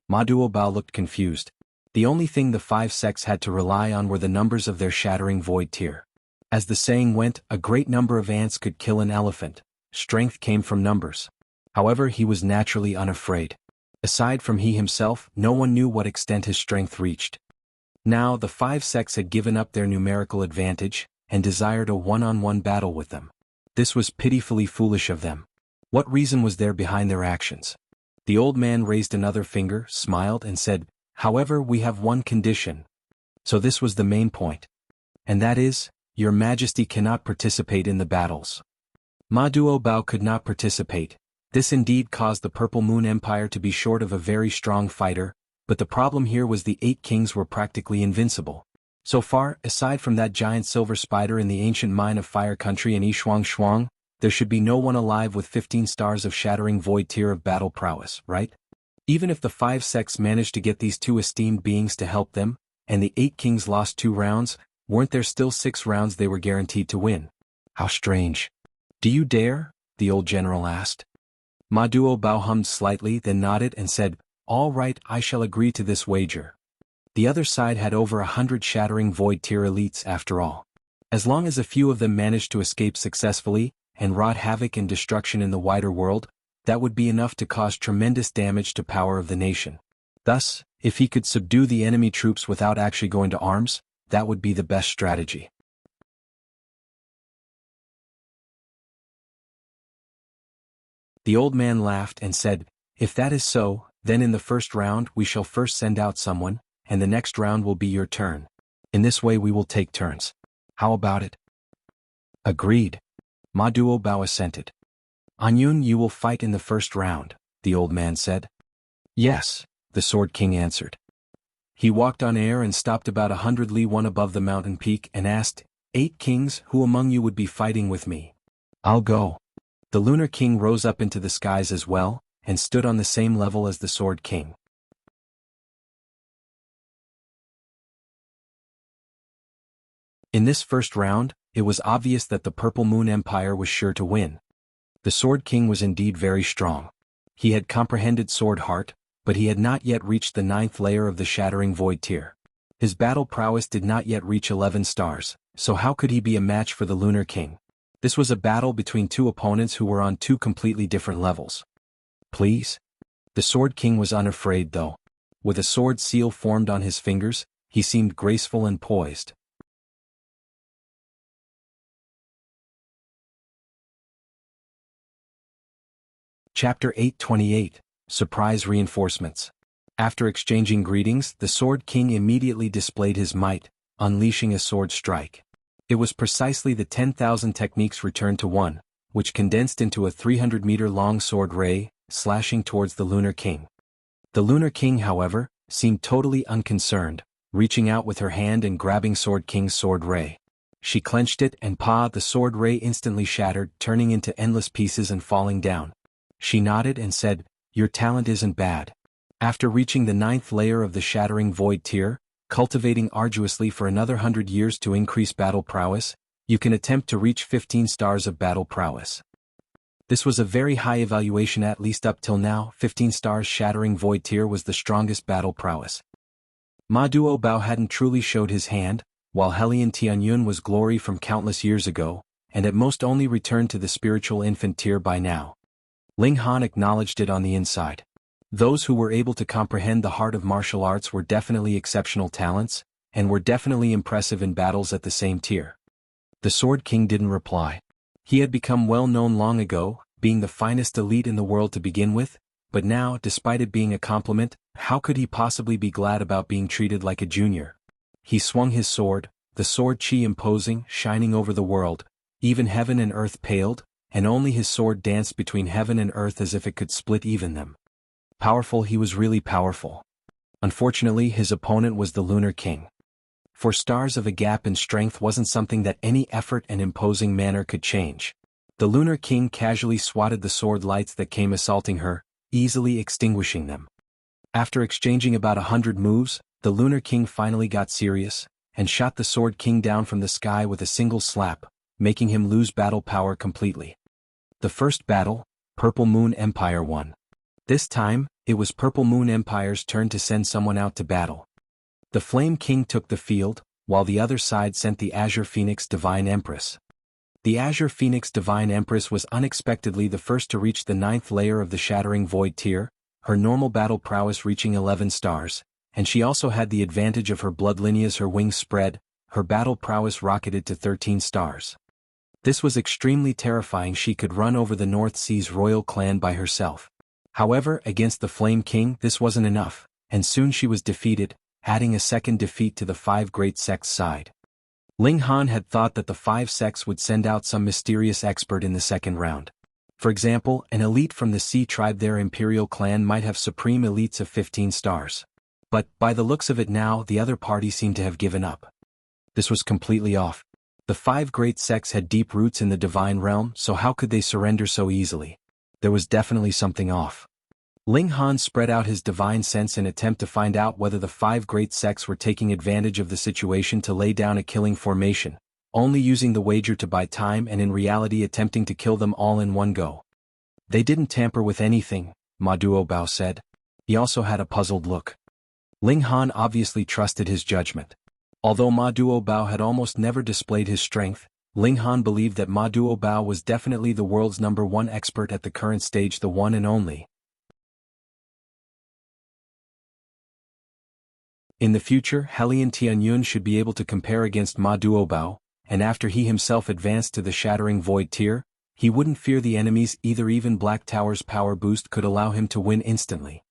Ma Duobao looked confused. The only thing the 5 sects had to rely on were the numbers of their Shattering Void tier. As the saying went, a great number of ants could kill an elephant. Strength came from numbers. However, he was naturally unafraid. Aside from he himself, no one knew what extent his strength reached. Now the 5 sects had given up their numerical advantage, and desired a one-on-one battle with them. This was pitifully foolish of them. What reason was there behind their actions? The old man raised another finger, smiled, and said, "However, we have one condition." So this was the main point. "And that is, Your Majesty cannot participate in the battles." Ma Duobao could not participate. This indeed caused the Purple Moon Empire to be short of a very strong fighter, But the problem here was the 8 kings were practically invincible. So far, aside from that giant silver spider in the ancient mine of Fire Country and Shuang, there should be no one alive with 15 stars of shattering void tier of battle prowess, right? Even if the 5 sects managed to get these 2 esteemed beings to help them, and the 8 kings lost 2 rounds, weren't there still 6 rounds they were guaranteed to win? How strange. Do you dare? The old general asked. Ma Duo hummed slightly, then nodded and said, all right, I shall agree to this wager. The other side had over 100 shattering void tier elites after all. As long as a few of them managed to escape successfully, and wrought havoc and destruction in the wider world, that would be enough to cause tremendous damage to power of the nation. Thus, if he could subdue the enemy troops without actually going to arms, that would be the best strategy. The old man laughed and said, if that is so, then in the first round we shall first send out someone, and the next round will be your turn. In this way we will take turns. How about it? Agreed. Ma Duo assented. Anyun, you will fight in the first round, the old man said. Yes, the Sword King answered. He walked on air and stopped about 100 li one above the mountain peak and asked, 8 kings, who among you would be fighting with me? I'll go. The Lunar King rose up into the skies as well, and stood on the same level as the Sword King. In this first round, it was obvious that the Purple Moon Empire was sure to win. The Sword King was indeed very strong. He had comprehended Sword Heart, but he had not yet reached the 9th layer of the Shattering Void tier. His battle prowess did not yet reach 11 stars, so how could he be a match for the Lunar King? This was a battle between 2 opponents who were on 2 completely different levels. Please? The Sword King was unafraid though. With a sword seal formed on his fingers, he seemed graceful and poised. Chapter 828, Surprise Reinforcements. After exchanging greetings, the Sword King immediately displayed his might, unleashing a sword strike. It was precisely the 10,000 techniques returned to 1, which condensed into a 300-meter-long sword ray, slashing towards the Lunar King. The Lunar King, however, seemed totally unconcerned, reaching out with her hand and grabbing Sword King's sword ray. She clenched it and the sword ray instantly shattered, turning into endless pieces and falling down. She nodded and said, your talent isn't bad. After reaching the 9th layer of the Shattering Void tier, cultivating arduously for another 100 years to increase battle prowess, you can attempt to reach 15 stars of battle prowess. This was a very high evaluation, at least up till now. 15 stars Shattering Void tier was the strongest battle prowess. Ma Duo hadn't truly showed his hand, while Helian Tianyun was glory from countless years ago, and at most only returned to the spiritual infant tier by now. Ling Han acknowledged it on the inside. Those who were able to comprehend the heart of martial arts were definitely exceptional talents, and were definitely impressive in battles at the same tier. The Sword King didn't reply. He had become well known long ago, being the finest elite in the world to begin with, but now, despite it being a compliment, how could he possibly be glad about being treated like a junior? He swung his sword, the sword chi imposing, shining over the world. Even heaven and earth paled, and only his sword danced between heaven and earth as if it could split even them. Powerful, he was really powerful. Unfortunately, his opponent was the Lunar King. 4 stars of a gap in strength wasn't something that any effort and imposing manner could change. The Lunar King casually swatted the sword lights that came assaulting her, easily extinguishing them. After exchanging about 100 moves, the Lunar King finally got serious, and shot the Sword King down from the sky with a single slap, making him lose battle power completely. The first battle, Purple Moon Empire won. This time, it was Purple Moon Empire's turn to send someone out to battle. The Flame King took the field, while the other side sent the Azure Phoenix Divine Empress. The Azure Phoenix Divine Empress was unexpectedly the first to reach the 9th layer of the Shattering Void tier, her normal battle prowess reaching 11 stars, and she also had the advantage of her bloodline as her wings spread, her battle prowess rocketed to 13 stars. This was extremely terrifying. She could run over the North Sea's royal clan by herself. However, against the Flame King this wasn't enough, and soon she was defeated, adding a second defeat to the 5 great sects side. Ling Han had thought that the 5 sects would send out some mysterious expert in the second round. For example, an elite from the Sea tribe. Their Imperial clan might have supreme elites of 15 stars. But, by the looks of it now, the other party seemed to have given up. This was completely off. The 5 great sects had deep roots in the divine realm, so how could they surrender so easily? There was definitely something off. Ling Han spread out his divine sense in attempt to find out whether the 5 great sects were taking advantage of the situation to lay down a killing formation, only using the wager to buy time and in reality attempting to kill them all in one go. They didn't tamper with anything, Ma Duobao said. He also had a puzzled look. Ling Han obviously trusted his judgment. Although Ma Duobao had almost never displayed his strength, Ling Han believed that Ma Duobao was definitely the world's #1 expert at the current stage, the one and only. In the future, Helian Tianyun should be able to compare against Ma Duobao, and after he himself advanced to the Shattering Void tier, he wouldn't fear the enemies either. Even Black Tower's power boost could allow him to win instantly.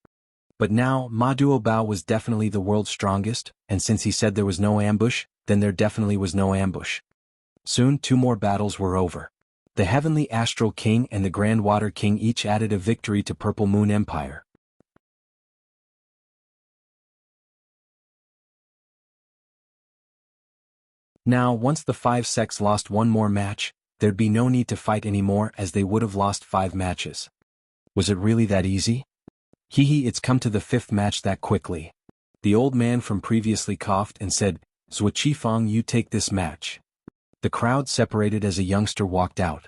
But now, Ma Duobao was definitely the world's strongest, and since he said there was no ambush, then there definitely was no ambush. Soon 2 more battles were over. The Heavenly Astral King and the Grand Water King each added a victory to Purple Moon Empire. Now, once the 5 sects lost one more match, there'd be no need to fight anymore as they would have lost 5 matches. Was it really that easy? It's come to the 5th match that quickly. The old man from previously coughed and said, Zhuqifang, you take this match. The crowd separated as a youngster walked out.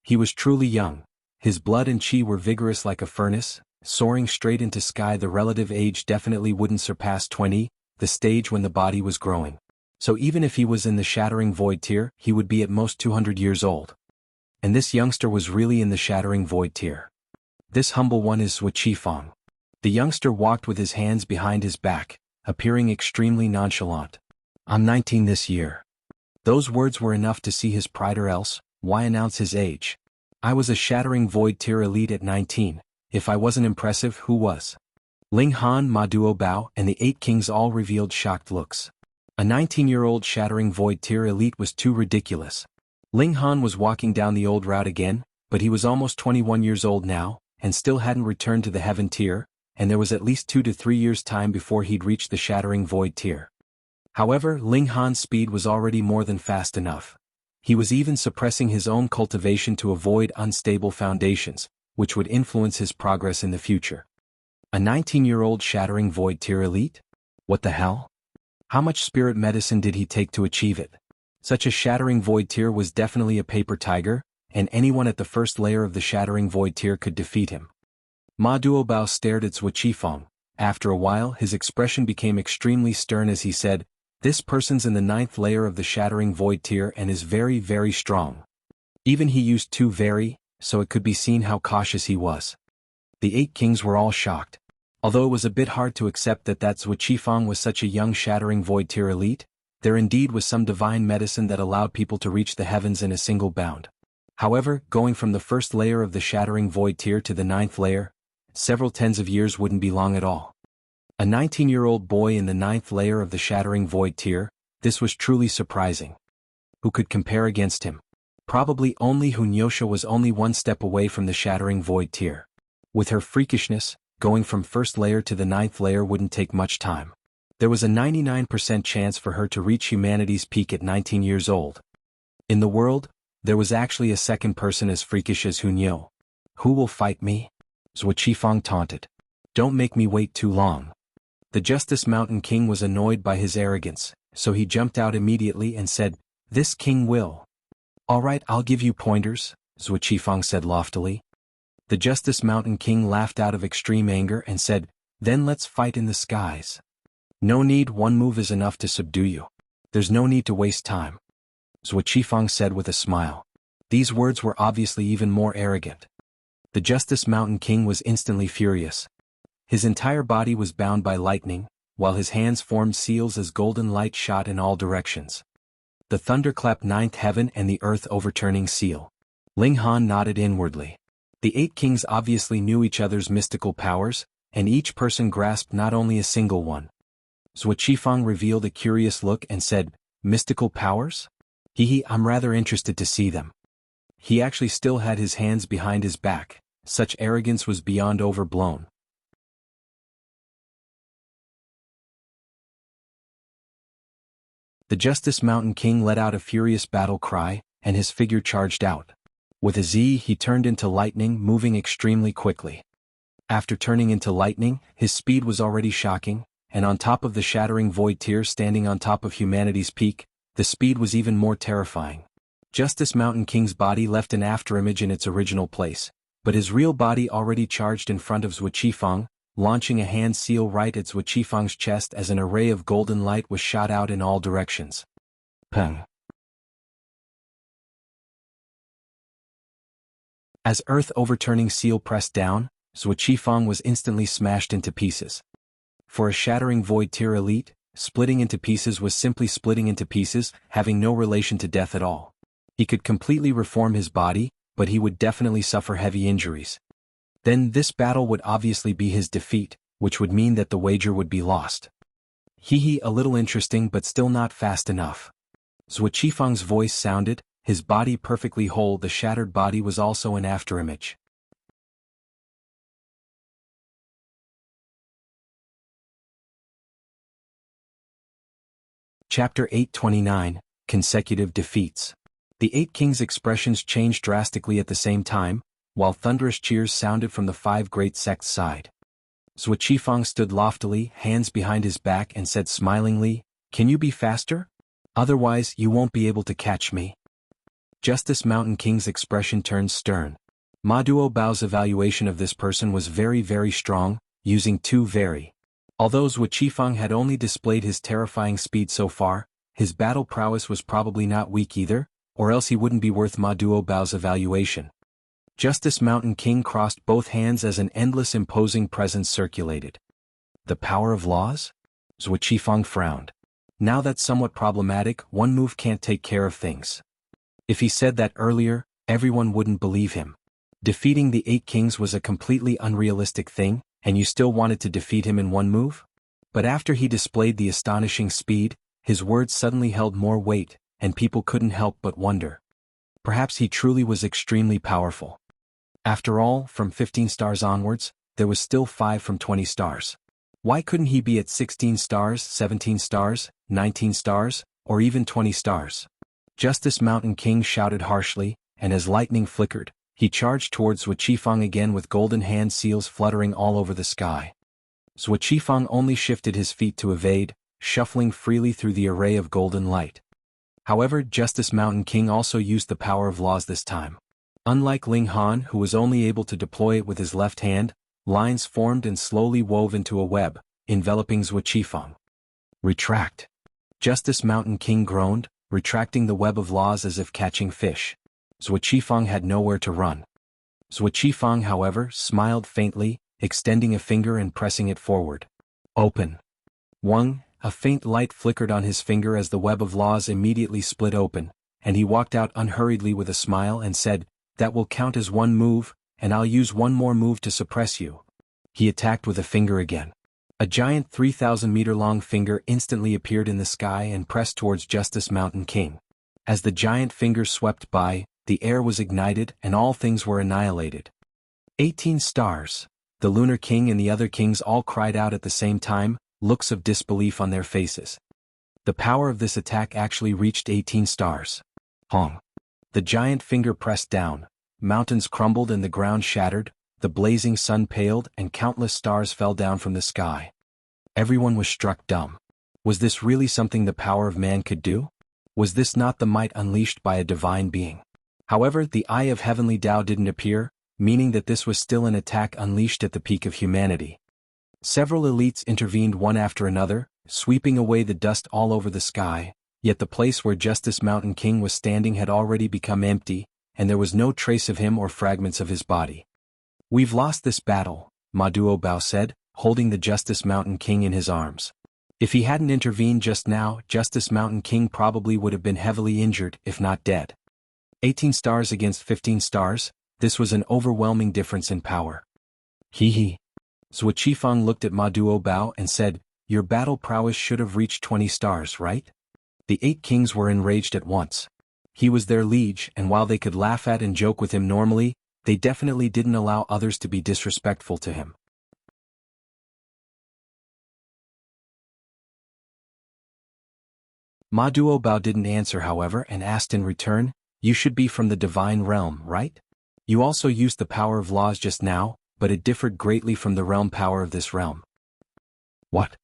He was truly young. His blood and chi were vigorous like a furnace, soaring straight into sky. The relative age definitely wouldn't surpass 20, the stage when the body was growing. So even if he was in the Shattering Void tier, he would be at most 200 years old. And this youngster was really in the Shattering Void tier. This humble one is Zhuqifang. The youngster walked with his hands behind his back, appearing extremely nonchalant. I'm 19 this year. Those words were enough to see his pride, or else, why announce his age? I was a Shattering Void tier elite at 19, if I wasn't impressive, who was? Ling Han, Ma Duobao, and the 8 kings all revealed shocked looks. A 19-year-old Shattering Void tier elite was too ridiculous. Ling Han was walking down the old route again, but he was almost 21 years old now, and still hadn't returned to the Heaven tier, and there was at least 2 to 3 years' time before he'd reach the Shattering Void tier. However, Ling Han's speed was already more than fast enough. He was even suppressing his own cultivation to avoid unstable foundations, which would influence his progress in the future. A 19-year-old Shattering Void tier elite? What the hell? How much spirit medicine did he take to achieve it? Such a Shattering Void tier was definitely a paper tiger, and anyone at the first layer of the Shattering Void tier could defeat him. Ma Duobao stared at Zhuqifang. After a while his expression became extremely stern as he said, this person's in the 9th layer of the Shattering Void tier and is very, very strong. Even he used 2 very, so it could be seen how cautious he was. The 8 kings were all shocked. Although it was a bit hard to accept that Zhuqifang was such a young Shattering Void tier elite, there indeed was some divine medicine that allowed people to reach the heavens in a single bound. However, going from the first layer of the Shattering Void tier to the 9th layer, several tens of years wouldn't be long at all. A 19-year-old boy in the 9th layer of the Shattering Void tier, this was truly surprising. Who could compare against him? Probably only Hunyosha was only 1 step away from the Shattering Void tier. With her freakishness, going from first layer to the 9th layer wouldn't take much time. There was a 99% chance for her to reach humanity's peak at 19 years old. In the world, there was actually a second person as freakish as Hunyo. Who will fight me? Zhuqifang taunted. Don't make me wait too long. The Justice Mountain King was annoyed by his arrogance, so he jumped out immediately and said, this king will. Alright, I'll give you pointers, Zhuqifang said loftily. The Justice Mountain King laughed out of extreme anger and said, then let's fight in the skies. No need, 1 move is enough to subdue you. There's no need to waste time. Zhuqifang said with a smile. These words were obviously even more arrogant. The Justice Mountain King was instantly furious. His entire body was bound by lightning, while his hands formed seals as golden light shot in all directions. The thunderclap 9th heaven and the earth overturning seal. Ling Han nodded inwardly. The 8 kings obviously knew each other's mystical powers, and each person grasped not only a single one. Zhuqifang revealed a curious look and said, mystical powers? I'm rather interested to see them. He actually still had his hands behind his back. Such arrogance was beyond overblown. The Justice Mountain King let out a furious battle cry, and his figure charged out. With a Z, he turned into lightning, moving extremely quickly. After turning into lightning, his speed was already shocking, and on top of the shattering void tier standing on top of humanity's peak, the speed was even more terrifying. Justice Mountain King's body left an afterimage in its original place, but his real body already charged in front of Zhuqifang, launching a hand seal right at Zhuqifang's chest as an array of golden light was shot out in all directions. Peng. As earth overturning seal pressed down, Zhuqifang was instantly smashed into pieces. For a shattering void tier elite, splitting into pieces was simply splitting into pieces, having no relation to death at all. He could completely reform his body, but he would definitely suffer heavy injuries. Then this battle would obviously be his defeat, which would mean that the wager would be lost. Hehe, a little interesting but still not fast enough. Zhuqifang's voice sounded, his body perfectly whole. The shattered body was also an afterimage. Chapter 829, Consecutive Defeats. The 8 kings' expressions changed drastically at the same time, while thunderous cheers sounded from the 5 great sects' side. Zhuqifang stood loftily, hands behind his back, and said smilingly, "Can you be faster? Otherwise you won't be able to catch me." Justice Mountain King's expression turned stern. Ma Duobao's evaluation of this person was very strong, using 2 very. Although Zhuqifang had only displayed his terrifying speed so far, his battle prowess was probably not weak either, or else he wouldn't be worth Ma Duobao's evaluation. Justice Mountain King crossed both hands as an endless imposing presence circulated. The power of laws? Zhuqifang frowned. Now that's somewhat problematic. One move can't take care of things. If he said that earlier, everyone wouldn't believe him. Defeating the 8 kings was a completely unrealistic thing, and you still wanted to defeat him in one move? But after he displayed the astonishing speed, his words suddenly held more weight, and people couldn't help but wonder. Perhaps he truly was extremely powerful. After all, from 15 stars onwards, there was still 5 from 20 stars. Why couldn't he be at 16 stars, 17 stars, 19 stars, or even 20 stars? Justice Mountain King shouted harshly, and as lightning flickered, he charged towards Zhuqifang again with golden hand seals fluttering all over the sky. Zhuqifang only shifted his feet to evade, shuffling freely through the array of golden light. However, Justice Mountain King also used the power of laws this time. Unlike Ling Han, who was only able to deploy it with his left hand, lines formed and slowly wove into a web, enveloping Zhuqifang. Retract. Justice Mountain King groaned, retracting the web of laws as if catching fish. Zhuqifang had nowhere to run. Zhuqifang, however, smiled faintly, extending a finger and pressing it forward. Open. Wang, a faint light flickered on his finger as the web of laws immediately split open, and he walked out unhurriedly with a smile and said, "That will count as one move, and I'll use one more move to suppress you." He attacked with a finger again. A giant 3,000-meter-long finger instantly appeared in the sky and pressed towards Justice Mountain King. As the giant finger swept by, the air was ignited and all things were annihilated. 18 stars. The Lunar King and the other kings all cried out at the same time, looks of disbelief on their faces. The power of this attack actually reached 18 stars. Hong. The giant finger pressed down, mountains crumbled and the ground shattered, the blazing sun paled and countless stars fell down from the sky. Everyone was struck dumb. Was this really something the power of man could do? Was this not the might unleashed by a divine being? However, the eye of heavenly Tao didn't appear, meaning that this was still an attack unleashed at the peak of humanity. Several elites intervened one after another, sweeping away the dust all over the sky, yet the place where Justice Mountain King was standing had already become empty, and there was no trace of him or fragments of his body. "We've lost this battle," Ma Duobao said, holding the Justice Mountain King in his arms. If he hadn't intervened just now, Justice Mountain King probably would have been heavily injured, if not dead. 18 stars against 15 stars, this was an overwhelming difference in power. Hee. Zhuqifang looked at Ma Duobao and said, "Your battle prowess should have reached 20 stars, right?" The 8 kings were enraged at once. He was their liege, and while they could laugh at and joke with him normally, they definitely didn't allow others to be disrespectful to him. Ma Duobao didn't answer however and asked in return, "You should be from the divine realm, right? You also used the power of laws just now, but it differed greatly from the realm power of this realm." What?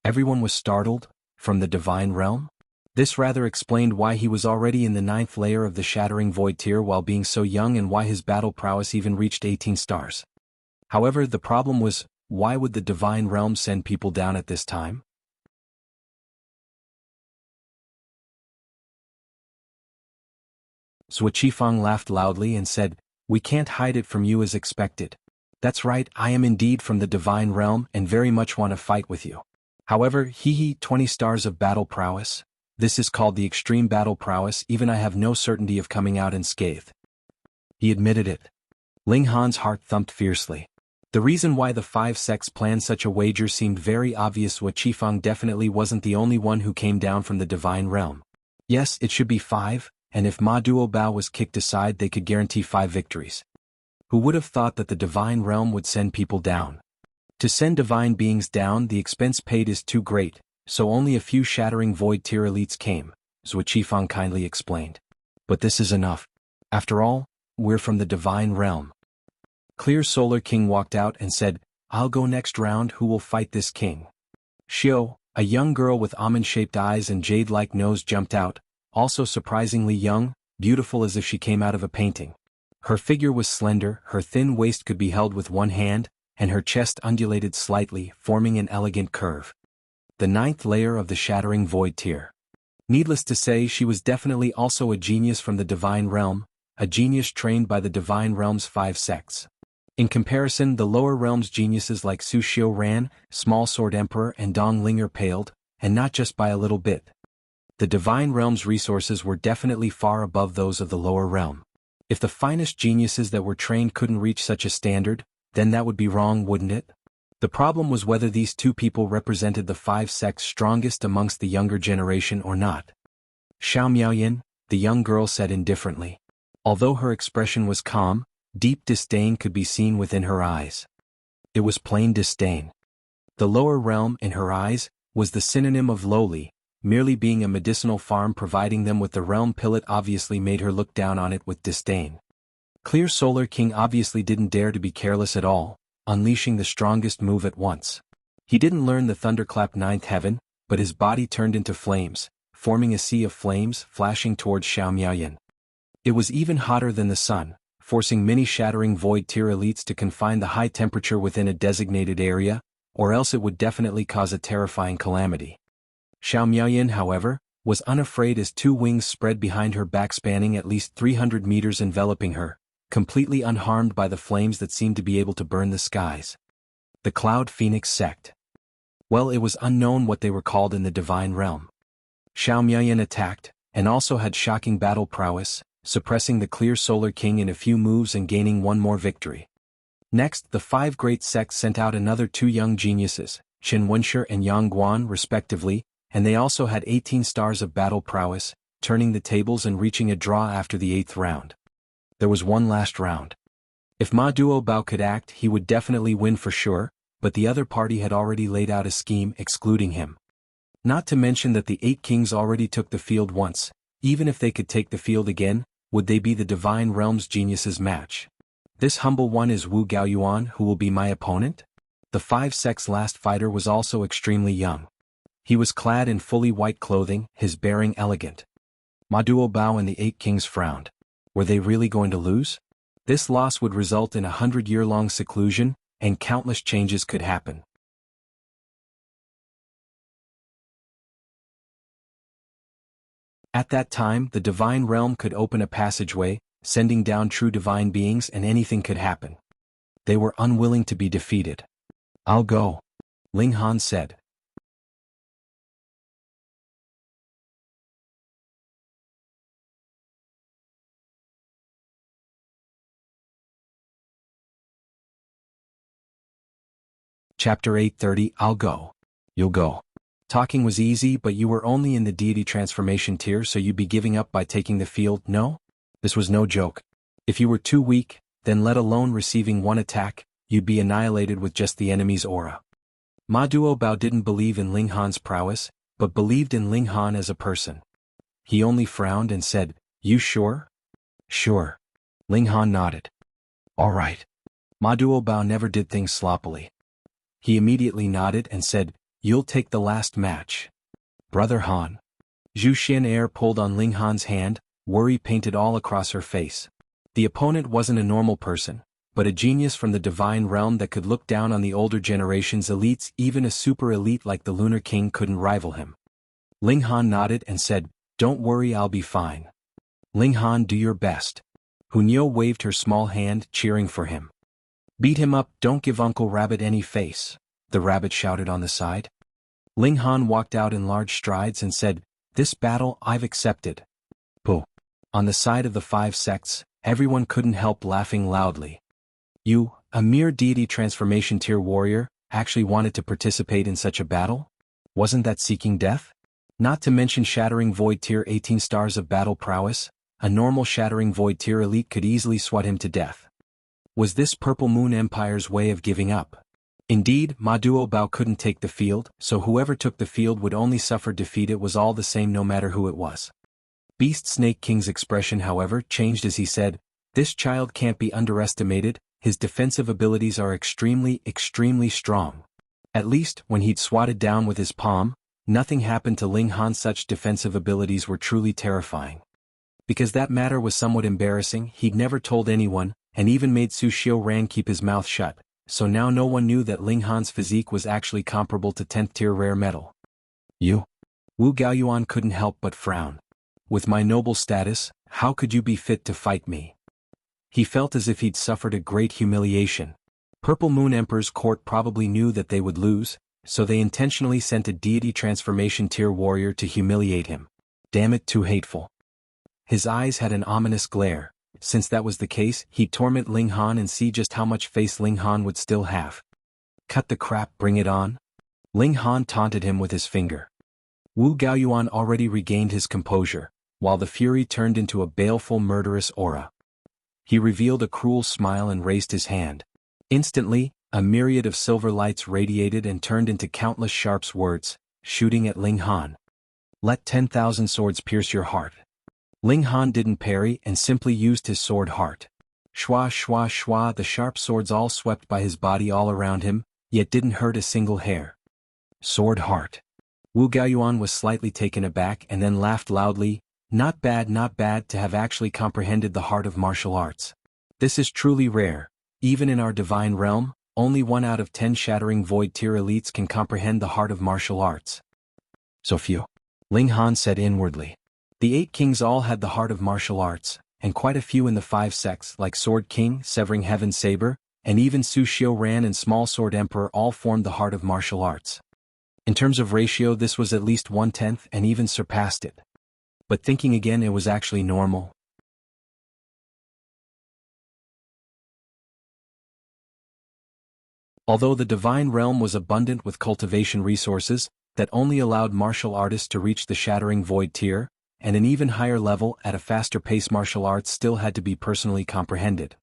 Everyone was startled. From the divine realm? This rather explained why he was already in the 9th layer of the Shattering Void tier while being so young and why his battle prowess even reached 18 stars. However, the problem was, why would the divine realm send people down at this time? Shuang laughed loudly and said, "We can't hide it from you as expected. That's right, I am indeed from the divine realm and very much want to fight with you. However, 20 stars of battle prowess. This is called the extreme battle prowess, even I have no certainty of coming out unscathed." He admitted it. Ling Han's heart thumped fiercely. The reason why the 5 sects planned such a wager seemed very obvious. Wuxia definitely wasn't the only one who came down from the divine realm. Yes, it should be 5, and if Ma Duobao was kicked aside they could guarantee 5 victories. Who would have thought that the divine realm would send people down? To send divine beings down, the expense paid is too great, so only a few Shattering Void tier elites came, Shuang kindly explained. But this is enough. After all, we're from the divine realm. Clear Solar King walked out and said, "I'll go next round. Who will fight this king?" Xiao, a young girl with almond-shaped eyes and jade-like nose, jumped out, also surprisingly young, beautiful as if she came out of a painting. Her figure was slender, her thin waist could be held with one hand, and her chest undulated slightly, forming an elegant curve. The 9th layer of the Shattering Void tier. Needless to say, she was definitely also a genius from the divine realm, a genius trained by the divine realm's 5 sects. In comparison, the lower realm's geniuses like Su Xiu Ran, Small Sword Emperor and Dong Linger paled, and not just by a little bit. The divine realm's resources were definitely far above those of the lower realm. If the finest geniuses that were trained couldn't reach such a standard, then that would be wrong, wouldn't it? The problem was whether these two people represented the 5 sects strongest amongst the younger generation or not. Xiao Miaoyan, the young girl said indifferently. Although her expression was calm, deep disdain could be seen within her eyes. It was plain disdain. The lower realm, in her eyes, was the synonym of lowly, merely being a medicinal farm providing them with the realm pilot obviously made her look down on it with disdain. Clear Solar King obviously didn't dare to be careless at all, unleashing the strongest move at once. He didn't learn the Thunderclap 9th heaven, but his body turned into flames, forming a sea of flames flashing towards Xiao Miaoyan. It was even hotter than the sun, forcing many Shattering Void tier elites to confine the high temperature within a designated area, or else it would definitely cause a terrifying calamity. Xiao Miaoyan, however, was unafraid as 2 wings spread behind her back spanning at least 300 meters enveloping her, completely unharmed by the flames that seemed to be able to burn the skies. The Cloud Phoenix Sect. Well, it was unknown what they were called in the divine realm. Xiao Miaoyan attacked, and also had shocking battle prowess, suppressing the Clear Solar King in a few moves and gaining one more victory. Next, the 5 great sects sent out another 2 young geniuses, Qin Wenshi and Yang Guan respectively, and they also had 18 stars of battle prowess, turning the tables and reaching a draw after the 8th round. There was one last round. If Ma Duobao could act, he would definitely win for sure, but the other party had already laid out a scheme excluding him. Not to mention that the 8 kings already took the field once. Even if they could take the field again, would they be the divine realm's geniuses' match? This humble one is Wu Gaoyuan, who will be my opponent? The 5 sects' last fighter was also extremely young. He was clad in fully white clothing, his bearing elegant. Ma Duobao and the 8 kings frowned. Were they really going to lose? This loss would result in a 100-year-long seclusion, and countless changes could happen. At that time, the divine realm could open a passageway, sending down true divine beings, and anything could happen. They were unwilling to be defeated. "I'll go," Ling Han said. Chapter 830. I'll go. You'll go. Talking was easy, but you were only in the deity transformation tier, so you'd be giving up by taking the field, no? This was no joke. If you were too weak, then let alone receiving one attack, you'd be annihilated with just the enemy's aura. Ma Duobao didn't believe in Ling Han's prowess, but believed in Ling Han as a person. He only frowned and said, "You sure?" "Sure." Ling Han nodded. "All right." Ma Duobao never did things sloppily. He immediately nodded and said, "You'll take the last match." "Brother Han." Zhu Xian pulled on Ling Han's hand, worry painted all across her face. The opponent wasn't a normal person, but a genius from the divine realm that could look down on the older generation's elites. Even a super elite like the Lunar King couldn't rival him. Ling Han nodded and said, "Don't worry, I'll be fine." "Ling Han, do your best." Hunyo waved her small hand, cheering for him. "Beat him up, don't give Uncle Rabbit any face," the rabbit shouted on the side. Ling Han walked out in large strides and said, "This battle I've accepted." Pooh. On the side of the 5 sects, everyone couldn't help laughing loudly. "You, a mere deity transformation tier warrior, actually wanted to participate in such a battle? Wasn't that seeking death? Not to mention shattering void tier 18 stars of battle prowess, a normal shattering void tier elite could easily swat him to death. Was this Purple Moon Empire's way of giving up? Indeed, Ma Duobao couldn't take the field, so whoever took the field would only suffer defeat. It was all the same no matter who it was. Beast Snake King's expression, however, changed as he said, "This child can't be underestimated, his defensive abilities are extremely, extremely strong." At least, when he'd swatted down with his palm, nothing happened to Ling Han. Such defensive abilities were truly terrifying. Because that matter was somewhat embarrassing, he'd never told anyone, and even made Su Xiaoran keep his mouth shut, so now no one knew that Ling Han's physique was actually comparable to 10th tier rare metal. "You?" Wu Gaoyuan couldn't help but frown. "With my noble status, how could you be fit to fight me?" He felt as if he'd suffered a great humiliation. Purple Moon Emperor's court probably knew that they would lose, so they intentionally sent a deity transformation tier warrior to humiliate him. Damn it, too hateful. His eyes had an ominous glare. Since that was the case, he'd torment Ling Han and see just how much face Ling Han would still have. "Cut the crap, bring it on." Ling Han taunted him with his finger. Wu Gaoyuan already regained his composure, while the fury turned into a baleful murderous aura. He revealed a cruel smile and raised his hand. Instantly, a myriad of silver lights radiated and turned into countless sharp swords, shooting at Ling Han. "Let 10,000 swords pierce your heart." Ling Han didn't parry and simply used his sword heart. Shwa shwa shwa, the sharp swords all swept by his body all around him, yet didn't hurt a single hair. Sword heart. Wu Gaoyuan was slightly taken aback and then laughed loudly. Not bad to have actually comprehended the heart of martial arts. This is truly rare. Even in our divine realm, only 1 out of 10 shattering void tier elites can comprehend the heart of martial arts. So few. Ling Han said inwardly. The 8 kings all had the heart of martial arts, and quite a few in the 5 sects like Sword King, Severing Heaven Saber, and even Su Xiaoran and Small Sword Emperor all formed the heart of martial arts. In terms of ratio, this was at least 1/10 and even surpassed it. But thinking again, it was actually normal. Although the divine realm was abundant with cultivation resources that only allowed martial artists to reach the shattering void tier, and an even higher level at a faster pace, martial arts still had to be personally comprehended.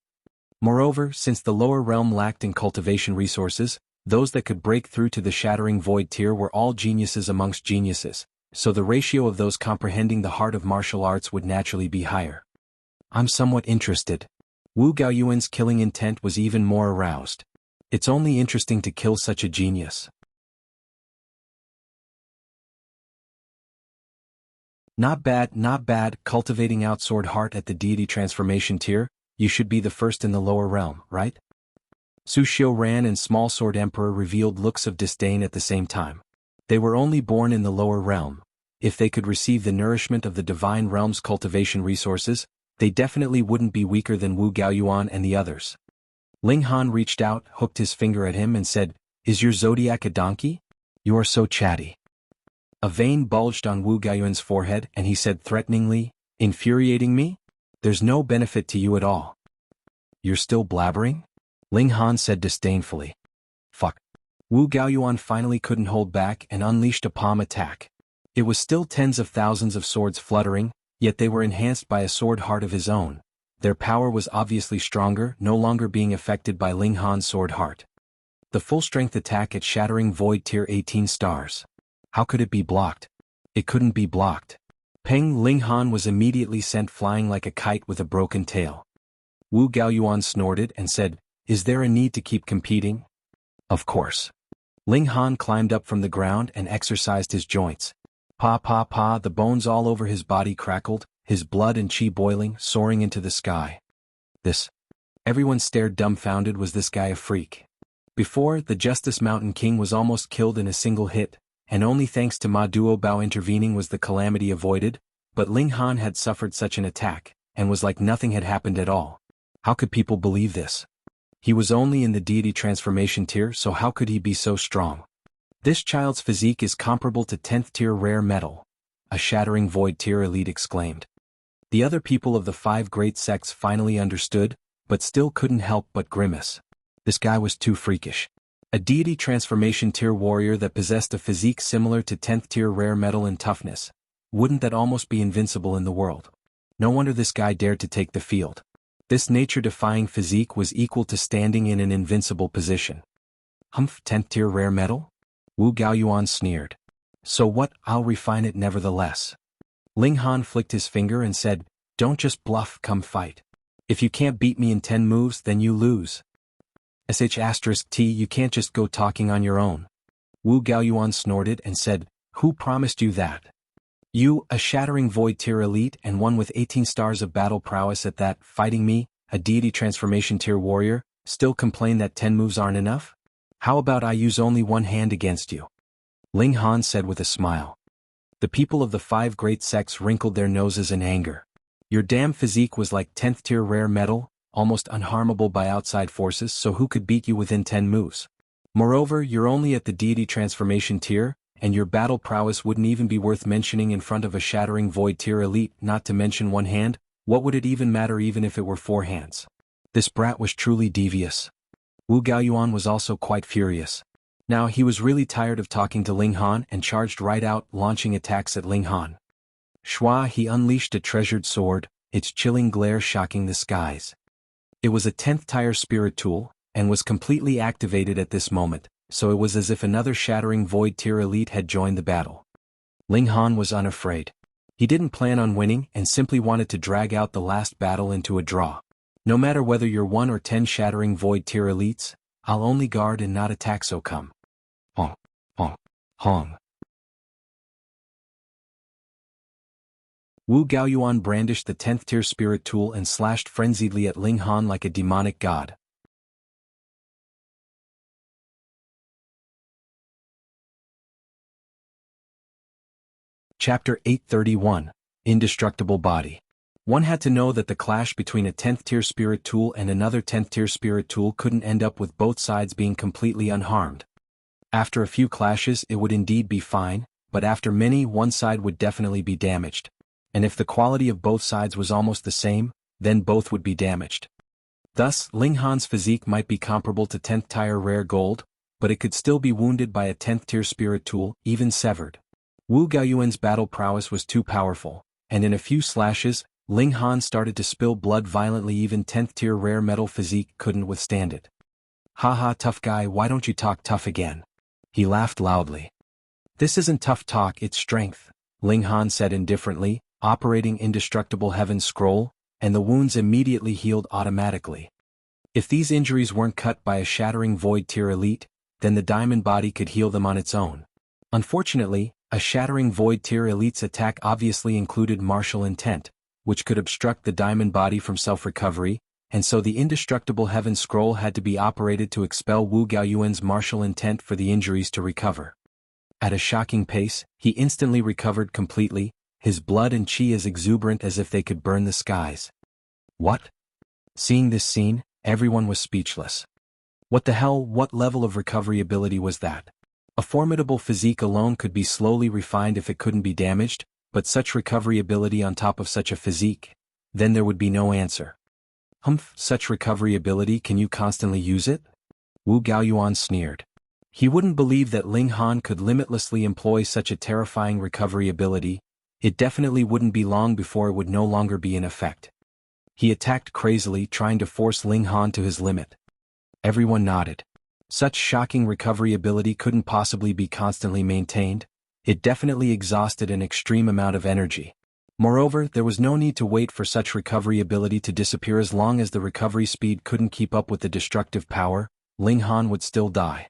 Moreover, since the lower realm lacked in cultivation resources, those that could break through to the shattering void tier were all geniuses amongst geniuses, so the ratio of those comprehending the heart of martial arts would naturally be higher. "I'm somewhat interested." Wu Gaoyuan's killing intent was even more aroused. "It's only interesting to kill such a genius." Not bad, cultivating out sword heart at the deity transformation tier, you should be the first in the lower realm, right? Su Xiaoran and Small Sword Emperor revealed looks of disdain at the same time. They were only born in the lower realm. If they could receive the nourishment of the divine realm's cultivation resources, they definitely wouldn't be weaker than Wu Gaoyuan and the others. Ling Han reached out, hooked his finger at him and said, "Is your zodiac a donkey? You are so chatty." A vein bulged on Wu Gaoyuan's forehead and he said threateningly, "Infuriating me? There's no benefit to you at all." "You're still blabbering?" Ling Han said disdainfully. "Fuck." Wu Gaoyuan finally couldn't hold back and unleashed a palm attack. It was still tens of thousands of swords fluttering, yet they were enhanced by a sword heart of his own. Their power was obviously stronger, no longer being affected by Ling Han's sword heart. The full-strength attack at shattering void tier 18 stars. How could it be blocked? It couldn't be blocked. Peng Linghan was immediately sent flying like a kite with a broken tail. Wu Gaoyuan snorted and said, "Is there a need to keep competing?" "Of course." Linghan climbed up from the ground and exercised his joints. Pa pa pa, the bones all over his body crackled, his blood and chi boiling, soaring into the sky. Everyone stared dumbfounded. Was this guy a freak? Before, the Justice Mountain King was almost killed in a single hit, and only thanks to Ma Duobao intervening was the calamity avoided, but Linghan had suffered such an attack, and was like nothing had happened at all. How could people believe this? He was only in the deity transformation tier, so how could he be so strong? This child's physique is comparable to 10th tier rare metal, a shattering void tier elite exclaimed. The other people of the 5 great sects finally understood, but still couldn't help but grimace. This guy was too freakish. A deity transformation tier warrior that possessed a physique similar to 10th tier rare metal in toughness. Wouldn't that almost be invincible in the world? No wonder this guy dared to take the field. This nature-defying physique was equal to standing in an invincible position. 10th tier rare metal? Wu Gaoyuan sneered. So what, I'll refine it nevertheless. Linghan flicked his finger and said, "Don't just bluff, come fight. If you can't beat me in 10 moves, then you lose. *T, you can't just go talking on your own." Wu Gaoyuan snorted and said, "Who promised you that? You, a shattering void tier elite and one with 18 stars of battle prowess at that, fighting me, a deity transformation tier warrior, still complain that 10 moves aren't enough? How about I use only one hand against you?" Linghan said with a smile. The people of the 5 great sects wrinkled their noses in anger. Your damn physique was like 10th tier rare metal, almost unharmable by outside forces, so who could beat you within 10 moves? Moreover, you're only at the deity transformation tier, and your battle prowess wouldn't even be worth mentioning in front of a shattering void tier elite, not to mention one hand. What would it even matter even if it were 4 hands? This brat was truly devious. Wu Gaoyuan was also quite furious. Now he was really tired of talking to Linghan and charged right out, launching attacks at Linghan. Shua, he unleashed a treasured sword, its chilling glare shocking the skies. It was a 10th tier spirit tool, and was completely activated at this moment, so it was as if another shattering void tier elite had joined the battle. Linghan was unafraid. He didn't plan on winning and simply wanted to drag out the last battle into a draw. No matter whether you're 1 or 10 shattering void tier elites, I'll only guard and not attack, so come. Hong. Hong. Hong. Wu Gaoyuan brandished the 10th tier spirit tool and slashed frenziedly at Linghan like a demonic god. Chapter 831, Indestructible Body. One had to know that the clash between a 10th tier spirit tool and another 10th tier spirit tool couldn't end up with both sides being completely unharmed. After a few clashes it would indeed be fine, but after many one side would definitely be damaged. And if the quality of both sides was almost the same, then both would be damaged. Thus, Linghan's physique might be comparable to 10th tier rare gold, but it could still be wounded by a 10th tier spirit tool, even severed. Wu Gaoyuan's battle prowess was too powerful, and in a few slashes, Linghan started to spill blood violently. Even 10th tier rare metal physique couldn't withstand it. "Haha, tough guy, why don't you talk tough again?" He laughed loudly. "This isn't tough talk, it's strength," Linghan said indifferently, operating Indestructible Heaven's scroll, and the wounds immediately healed automatically. If these injuries weren't cut by a shattering void tier elite, then the diamond body could heal them on its own. Unfortunately, a shattering void tier elite's attack obviously included martial intent, which could obstruct the diamond body from self-recovery, and so the Indestructible Heaven scroll had to be operated to expel Wu Gaoyuan's martial intent for the injuries to recover. At a shocking pace, he instantly recovered completely, his blood and chi as exuberant as if they could burn the skies. What? Seeing this scene, everyone was speechless. What the hell, what level of recovery ability was that? A formidable physique alone could be slowly refined if it couldn't be damaged, but such recovery ability on top of such a physique? Then there would be no answer. Such recovery ability, can you constantly use it? Wu Gaoyuan sneered. He wouldn't believe that Linghan could limitlessly employ such a terrifying recovery ability. It definitely wouldn't be long before it would no longer be in effect. He attacked crazily, trying to force Linghan to his limit. Everyone nodded. Such shocking recovery ability couldn't possibly be constantly maintained. It definitely exhausted an extreme amount of energy. Moreover, there was no need to wait for such recovery ability to disappear. As long as the recovery speed couldn't keep up with the destructive power, Ling Han would still die.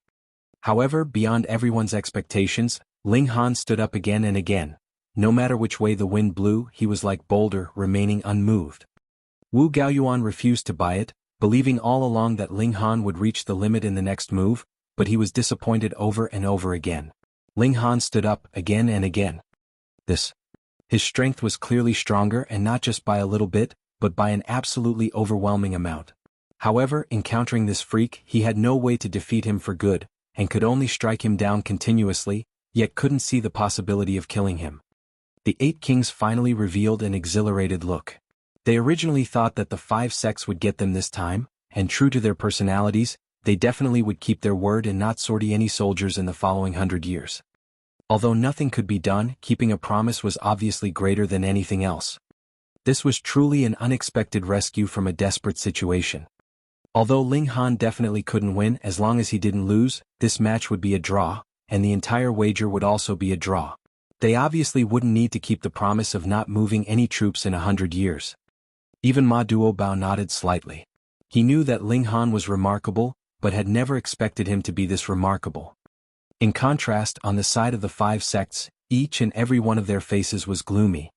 However, beyond everyone's expectations, Ling Han stood up again and again. No matter which way the wind blew, he was like boulder, remaining unmoved. Wu Gaoyuan refused to buy it, believing all along that Ling Han would reach the limit in the next move, but he was disappointed over and over again. Ling Han stood up again and again. His strength was clearly stronger, and not just by a little bit, but by an absolutely overwhelming amount. However, encountering this freak, he had no way to defeat him for good, and could only strike him down continuously, yet couldn't see the possibility of killing him. The 8 kings finally revealed an exhilarated look. They originally thought that the 5 sects would get them this time, and true to their personalities, they definitely would keep their word and not sortie any soldiers in the following 100 years. Although nothing could be done, keeping a promise was obviously greater than anything else. This was truly an unexpected rescue from a desperate situation. Although Ling Han definitely couldn't win, as long as he didn't lose, this match would be a draw, and the entire wager would also be a draw. They obviously wouldn't need to keep the promise of not moving any troops in 100 years. Even Ma Duobao nodded slightly. He knew that Ling Han was remarkable, but had never expected him to be this remarkable. In contrast, on the side of the 5 sects, each and every one of their faces was gloomy.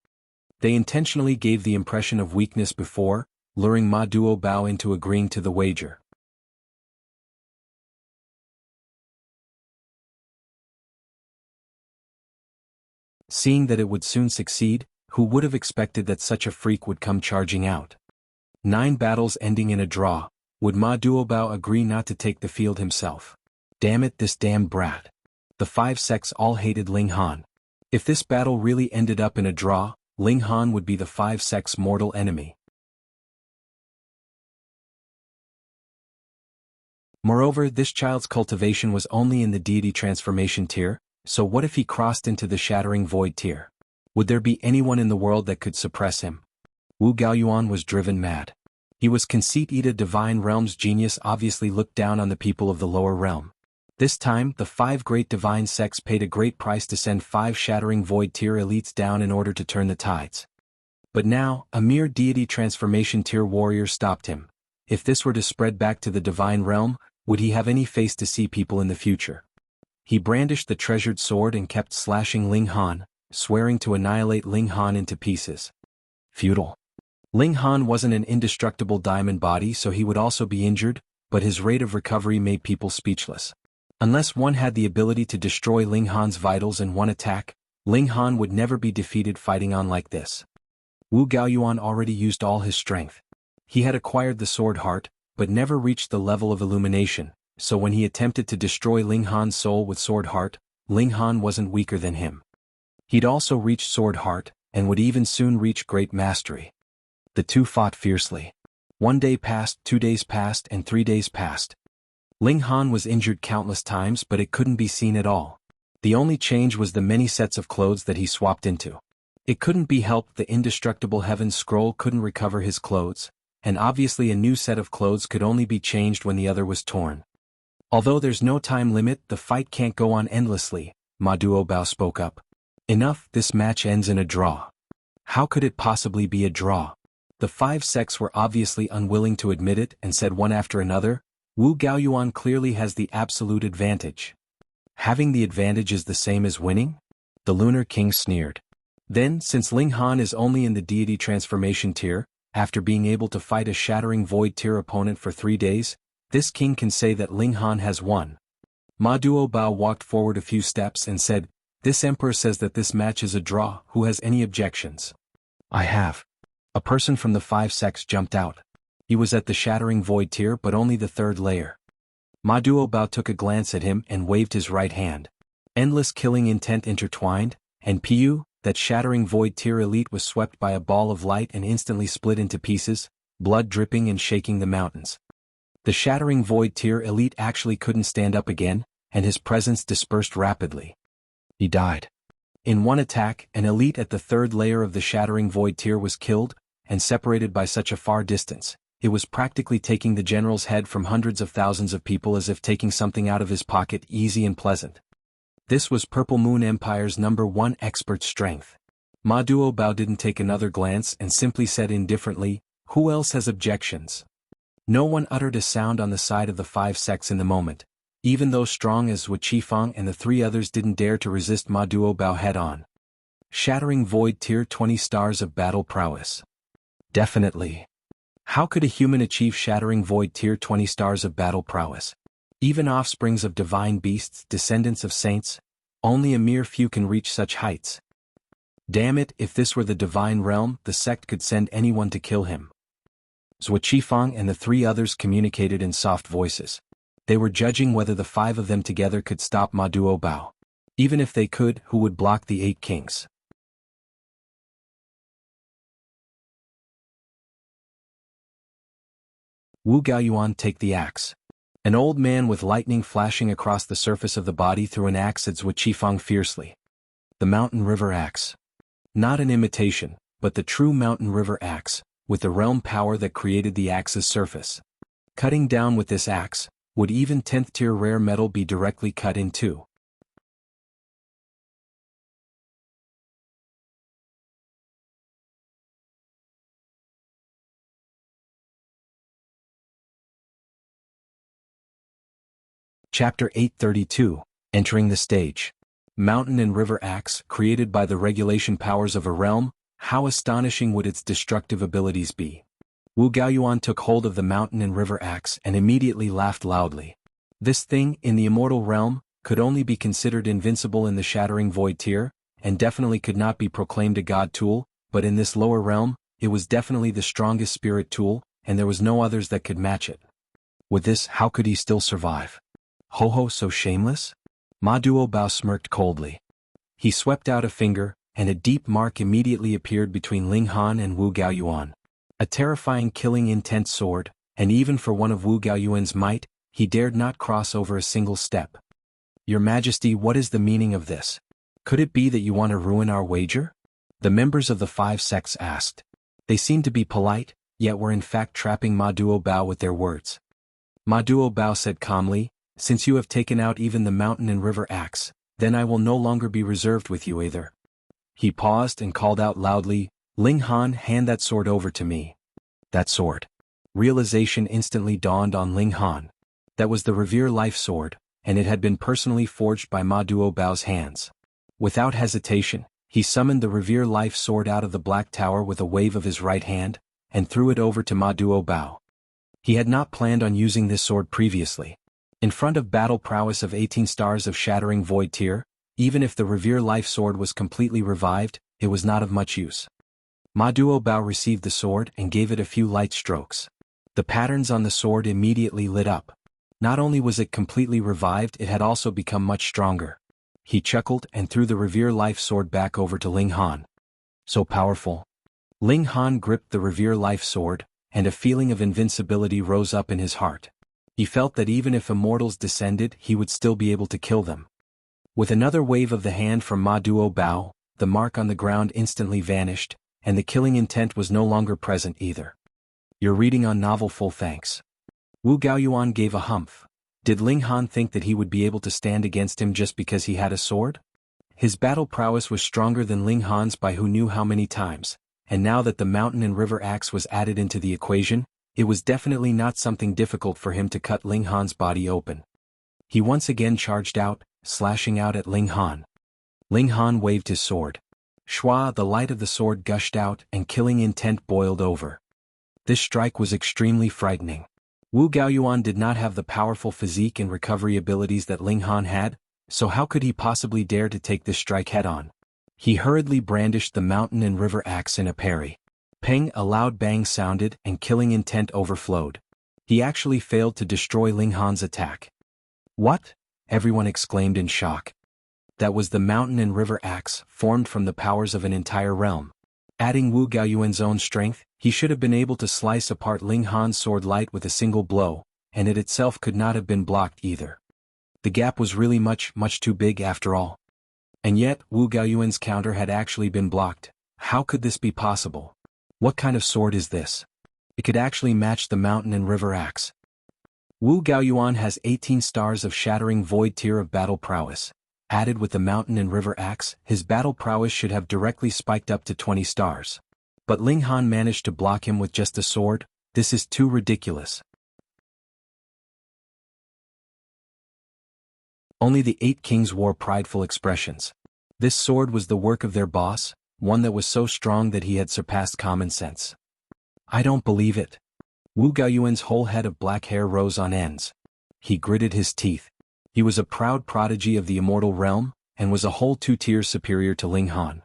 They intentionally gave the impression of weakness before, luring Ma Duobao into agreeing to the wager. Seeing that it would soon succeed, who would have expected that such a freak would come charging out? 9 battles ending in a draw. Would Ma Duobao agree not to take the field himself? Damn it, this damn brat. The 5 sects all hated Ling Han. If this battle really ended up in a draw, Ling Han would be the 5 sects' mortal enemy. Moreover, this child's cultivation was only in the deity transformation tier, so what if he crossed into the shattering void tier? Would there be anyone in the world that could suppress him? Wu Gaoyuan was driven mad. He was Conceit-Ita Divine Realm's genius, obviously looked down on the people of the lower realm. This time, the 5 great divine sects paid a great price to send 5 shattering void tier elites down in order to turn the tides. But now, a mere deity transformation tier warrior stopped him. If this were to spread back to the divine realm, would he have any face to see people in the future? He brandished the treasured sword and kept slashing Ling Han, swearing to annihilate Ling Han into pieces. Futile. Ling Han wasn't an indestructible diamond body, so he would also be injured, but his rate of recovery made people speechless. Unless one had the ability to destroy Ling Han's vitals in one attack, Ling Han would never be defeated fighting on like this. Wu Gaoyuan already used all his strength. He had acquired the sword heart, but never reached the level of illumination, so when he attempted to destroy Ling Han's soul with sword heart, Ling Han wasn't weaker than him. He'd also reached sword heart, and would even soon reach great mastery. The two fought fiercely. 1 day passed, 2 days passed, and 3 days passed. Ling Han was injured countless times, but it couldn't be seen at all. The only change was the many sets of clothes that he swapped into. It couldn't be helped, the indestructible heaven scroll couldn't recover his clothes, and obviously a new set of clothes could only be changed when the other was torn. Although there's no time limit, the fight can't go on endlessly, Ma Duobao spoke up. Enough, this match ends in a draw. How could it possibly be a draw? The 5 sects were obviously unwilling to admit it and said one after another, Wu Gaoyuan clearly has the absolute advantage. Having the advantage is the same as winning? The Lunar King sneered. Then, since Ling Han is only in the deity transformation tier, after being able to fight a shattering void tier opponent for 3 days, this king can say that Ling Han has won. Ma Duobao walked forward a few steps and said, This emperor says that this match is a draw, who has any objections? I have. A person from the 5 sects jumped out. He was at the shattering void tier but only the 3rd layer. Ma Duobao took a glance at him and waved his right hand. Endless killing intent intertwined, and Piu, that shattering void tier elite, was swept by a ball of light and instantly split into pieces, blood dripping and shaking the mountains. The shattering void tier elite actually couldn't stand up again, and his presence dispersed rapidly. He died. In one attack, an elite at the 3rd layer of the shattering void tier was killed, and separated by such a far distance, it was practically taking the general's head from hundreds of thousands of people as if taking something out of his pocket, easy and pleasant. This was Purple Moon Empire's #1 expert strength. Ma Duobao didn't take another glance and simply said indifferently, "Who else has objections?" No one uttered a sound on the side of the 5 sects in the moment. Even though strong as Wuxia and the 3 others didn't dare to resist Ma Duobao head-on. Shattering Void Tier 20 stars of battle prowess. Definitely. How could a human achieve Shattering Void Tier 20 stars of battle prowess? Even offsprings of divine beasts, descendants of saints? Only a mere few can reach such heights. Damn it, if this were the divine realm, the sect could send anyone to kill him. Wuxia and the 3 others communicated in soft voices. They were judging whether the 5 of them together could stop Ma Duobao. Even if they could, who would block the 8 kings? Wu Gaoyuan, take the axe. An old man with lightning flashing across the surface of the body threw an axe at Wuxia fiercely. The Mountain River Axe. Not an imitation, but the true Mountain River Axe, with the realm power that created the axe's surface. Cutting down with this axe, would even 10th tier rare metal be directly cut in two? Chapter 832, Entering the Stage. Mountain and River Axe, created by the regulation powers of a realm, how astonishing would its destructive abilities be? Wu Gaoyuan took hold of the Mountain and River Axe and immediately laughed loudly. This thing, in the immortal realm, could only be considered invincible in the Shattering Void tier, and definitely could not be proclaimed a god tool, but in this lower realm, it was definitely the strongest spirit tool, and there was no others that could match it. With this, how could he still survive? Ho, so shameless? Ma Duobao smirked coldly. He swept out a finger, and a deep mark immediately appeared between Ling Han and Wu Gaoyuan. A terrifying killing intent sword, and even for one of Wu Gaoyuan's might, he dared not cross over a single step. Your Majesty, what is the meaning of this? Could it be that you want to ruin our wager? The members of the 5 sects asked. They seemed to be polite, yet were in fact trapping Ma Duobao with their words. Ma Duobao said calmly, "Since you have taken out even the Mountain and River Axe, then I will no longer be reserved with you either." He paused and called out loudly, "Ling Han, hand that sword over to me." That sword. Realization instantly dawned on Ling Han. That was the Revere Life Sword, and it had been personally forged by Ma Duobao's hands. Without hesitation, he summoned the Revere Life Sword out of the Black Tower with a wave of his right hand, and threw it over to Ma Duobao. He had not planned on using this sword previously. In front of battle prowess of 18 stars of Shattering Void tier, even if the Revere Life Sword was completely revived, it was not of much use. Ma Duobao received the sword and gave it a few light strokes. The patterns on the sword immediately lit up. Not only was it completely revived, it had also become much stronger. He chuckled and threw the Revere Life Sword back over to Ling Han. So powerful. Ling Han gripped the Revere Life Sword, and a feeling of invincibility rose up in his heart. He felt that even if immortals descended, he would still be able to kill them. With another wave of the hand from Ma Duobao, the mark on the ground instantly vanished, and the killing intent was no longer present either. You're reading on novel, full thanks. Wu Gaoyuan gave a humph. Did Ling Han think that he would be able to stand against him just because he had a sword? His battle prowess was stronger than Ling Han's by who knew how many times, and now that the Mountain and River Axe was added into the equation, it was definitely not something difficult for him to cut Ling Han's body open. He once again charged out, slashing out at Ling Han. Ling Han waved his sword. Shua, the light of the sword gushed out and killing intent boiled over. This strike was extremely frightening. Wu Gaoyuan did not have the powerful physique and recovery abilities that Ling Han had, so how could he possibly dare to take this strike head-on? He hurriedly brandished the Mountain and River Axe in a parry. Peng, a loud bang sounded and killing intent overflowed. He actually failed to destroy Ling Han's attack. What? Everyone exclaimed in shock. That was the Mountain and River Axe, formed from the powers of an entire realm. Adding Wu Gaoyuan's own strength, he should have been able to slice apart Ling Han's sword light with a single blow, and it itself could not have been blocked either. The gap was really much too big after all. And yet, Wu Gaoyuan's counter had actually been blocked. How could this be possible? What kind of sword is this? It could actually match the Mountain and River Axe. Wu Gaoyuan has 18 stars of Shattering Void tier of battle prowess. Added with the mountain and river axe, his battle prowess should have directly spiked up to 20 stars. But Ling Han managed to block him with just a sword. This is too ridiculous. Only the 8 kings wore prideful expressions. This sword was the work of their boss, one that was so strong that he had surpassed common sense. I don't believe it. Wu Gaoyuan's whole head of black hair rose on ends. He gritted his teeth. He was a proud prodigy of the immortal realm, and was a whole 2 tiers superior to Ling Han.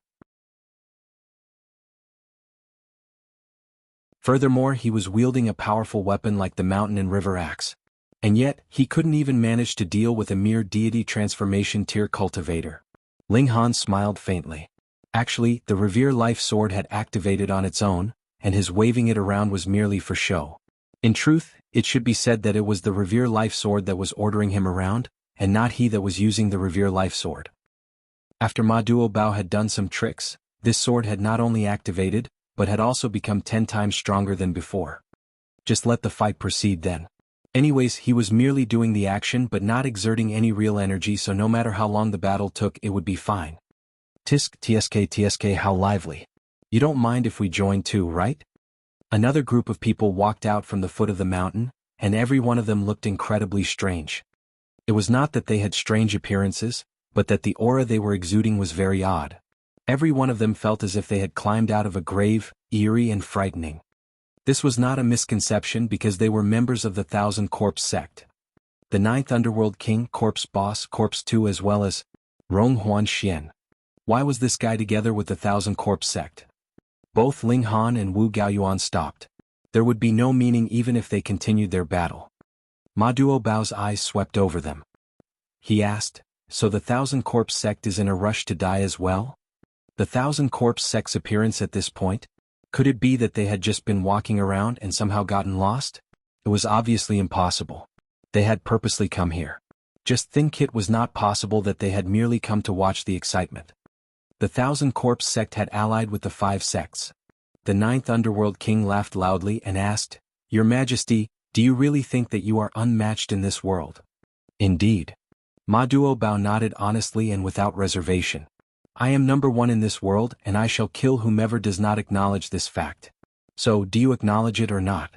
Furthermore, he was wielding a powerful weapon like the mountain and river axe. And yet, he couldn't even manage to deal with a mere deity transformation tier cultivator. Ling Han smiled faintly. Actually, the Revere Life Sword had activated on its own, and his waving it around was merely for show. In truth, it should be said that it was the Revere Life Sword that was ordering him around, and not he that was using the Revere Life Sword. After Ma Duobao had done some tricks, this sword had not only activated, but had also become 10 times stronger than before. Just let the fight proceed then. Anyways, he was merely doing the action but not exerting any real energy, so no matter how long the battle took, it would be fine. TSK, how lively. You don't mind if we join too, right? Another group of people walked out from the foot of the mountain, and every one of them looked incredibly strange. It was not that they had strange appearances, but that the aura they were exuding was very odd. Every one of them felt as if they had climbed out of a grave, eerie and frightening. This was not a misconception because they were members of the Thousand Corpse Sect. The 9th Underworld King, Corpse Boss, Corpse 2, as well as Rong Huanxian. Why was this guy together with the Thousand Corpse Sect? Both Ling Han and Wu Gaoyuan stopped. There would be no meaning even if they continued their battle. Ma Duobao's eyes swept over them. He asked, so the Thousand Corpse Sect is in a rush to die as well? The Thousand Corpse Sect's appearance at this point? Could it be that they had just been walking around and somehow gotten lost? It was obviously impossible. They had purposely come here. Just think, it was not possible that they had merely come to watch the excitement. The Thousand Corpse Sect had allied with the 5 sects. The 9th Underworld King laughed loudly and asked, Your Majesty, do you really think that you are unmatched in this world? Indeed. Ma Duobao nodded honestly and without reservation. I am number 1 in this world, and I shall kill whomever does not acknowledge this fact. So, do you acknowledge it or not?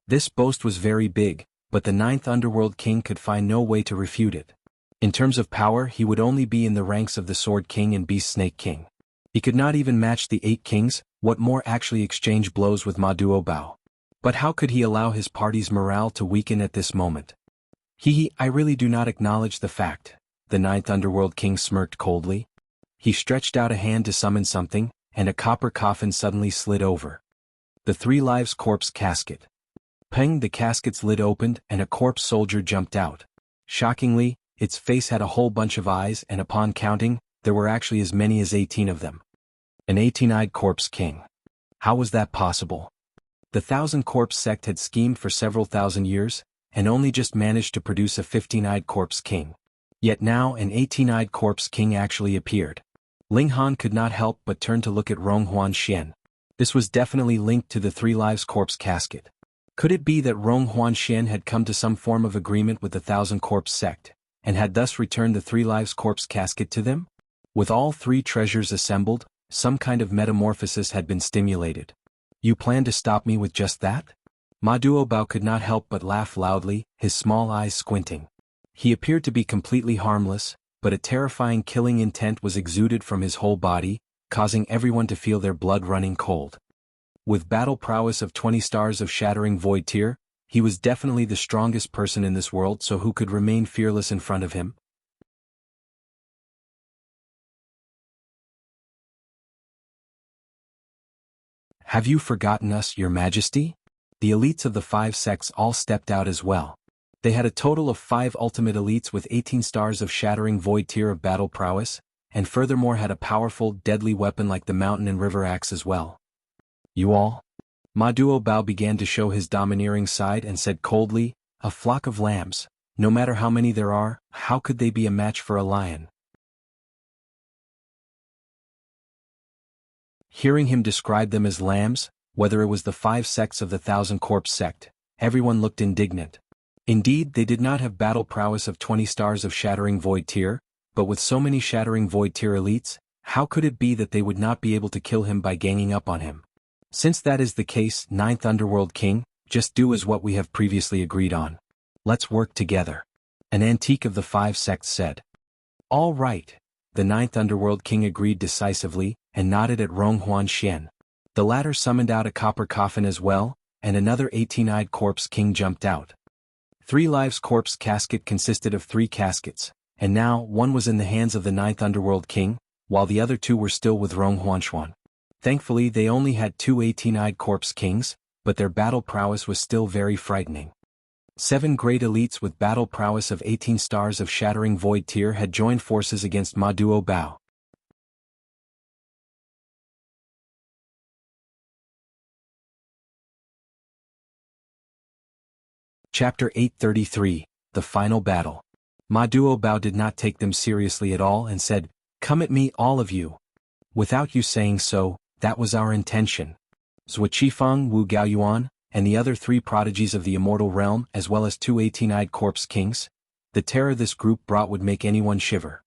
This boast was very big, but the 9th Underworld King could find no way to refute it. In terms of power, he would only be in the ranks of the Sword King and Beast Snake King. He could not even match the 8 kings, what more actually exchange blows with Ma Duobao. But how could he allow his party's morale to weaken at this moment? I really do not acknowledge the fact. The 9th Underworld King smirked coldly. He stretched out a hand to summon something, and a copper coffin suddenly slid over. The 3 Lives Corpse Casket. Peng, the casket's lid opened and a corpse soldier jumped out. Shockingly, its face had a whole bunch of eyes, and upon counting, there were actually as many as 18 of them. An 18-eyed corpse king. How was that possible? The Thousand Corpse Sect had schemed for several thousand years, and only just managed to produce a 15-eyed corpse king. Yet now an 18-eyed corpse king actually appeared. Ling Han could not help but turn to look at Rong Huanxian. This was definitely linked to the 3 Lives Corpse Casket. Could it be that Rong Huanxian had come to some form of agreement with the Thousand Corpse Sect, and had thus returned the 3 Lives Corpse Casket to them? With all 3 treasures assembled, some kind of metamorphosis had been stimulated. You plan to stop me with just that? Ma Duobao could not help but laugh loudly, his small eyes squinting. He appeared to be completely harmless, but a terrifying killing intent was exuded from his whole body, causing everyone to feel their blood running cold. With battle prowess of 20 stars of shattering void tier, he was definitely the strongest person in this world, so who could remain fearless in front of him? Have you forgotten us, Your Majesty? The elites of the 5 sects all stepped out as well. They had a total of 5 ultimate elites with 18 stars of shattering void tier of battle prowess, and furthermore had a powerful, deadly weapon like the mountain and river axe as well. You all? Ma Duobao began to show his domineering side and said coldly, a flock of lambs, no matter how many there are, how could they be a match for a lion? Hearing him describe them as lambs, whether it was the 5 sects of the Thousand Corpse Sect, everyone looked indignant. Indeed, they did not have battle prowess of 20 stars of shattering void tier, but with so many Shattering Void tier elites, how could it be that they would not be able to kill him by ganging up on him? Since that is the case, Ninth Underworld King, just do as what we have previously agreed on. Let's work together. An antique of the 5 sects said. All right. The Ninth Underworld King agreed decisively, and nodded at Ronghuan Xian. The latter summoned out a copper coffin as well, and another 18-eyed corpse king jumped out. 3 Lives corpse casket consisted of 3 caskets, and now one was in the hands of the Ninth Underworld King, while the other 2 were still with Ronghuan Xuan. Thankfully they only had 2 18-eyed corpse kings, but their battle prowess was still very frightening. 7 great elites with battle prowess of 18 stars of Shattering Void tier had joined forces against Ma Duo Bao. Chapter 833, The Final Battle. Ma Duo Bao did not take them seriously at all and said, "Come at me all of you." Without you saying so, that was our intention. Zhou Qifeng, Wu Gaoyuan, and the other 3 prodigies of the immortal realm as well as 2 18-eyed corpse kings, the terror this group brought would make anyone shiver.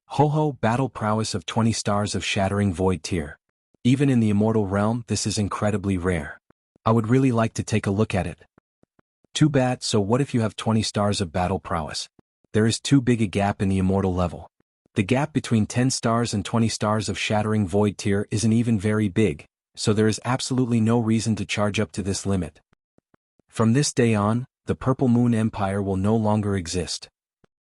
Ho-ho, battle prowess of 20 stars of Shattering Void tier. Even in the immortal realm this is incredibly rare. I would really like to take a look at it. Too bad, so what if you have 20 stars of battle prowess? There is too big a gap in the immortal level. The gap between 10 stars and 20 stars of Shattering Void tier isn't even very big, so there is absolutely no reason to charge up to this limit. From this day on, the Purple Moon Empire will no longer exist.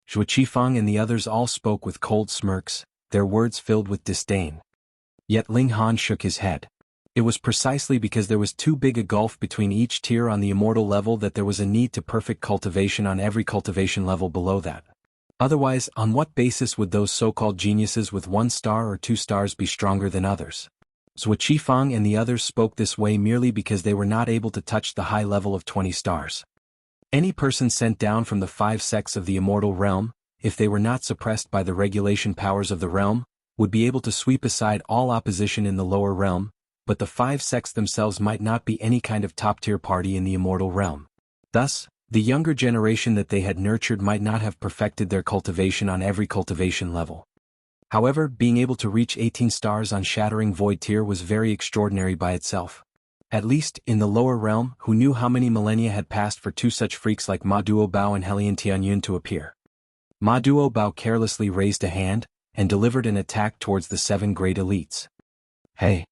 Zhou Qifeng and the others all spoke with cold smirks, their words filled with disdain. Yet Ling Han shook his head. It was precisely because there was too big a gulf between each tier on the immortal level that there was a need to perfect cultivation on every cultivation level below that. Otherwise, on what basis would those so-called geniuses with 1 star or 2 stars be stronger than others? Zhou Qifeng and the others spoke this way merely because they were not able to touch the high level of 20 stars. Any person sent down from the 5 sects of the immortal realm, if they were not suppressed by the regulation powers of the realm, would be able to sweep aside all opposition in the lower realm, but the 5 sects themselves might not be any kind of top-tier party in the immortal realm. Thus, the younger generation that they had nurtured might not have perfected their cultivation on every cultivation level. However, being able to reach 18 stars on Shattering Void tier was very extraordinary by itself. At least, in the lower realm, who knew how many millennia had passed for 2 such freaks like Ma Duo Bao and Helian Tianyun to appear. Ma Duo Bao carelessly raised a hand, and delivered an attack towards the 7 great elites. Hey!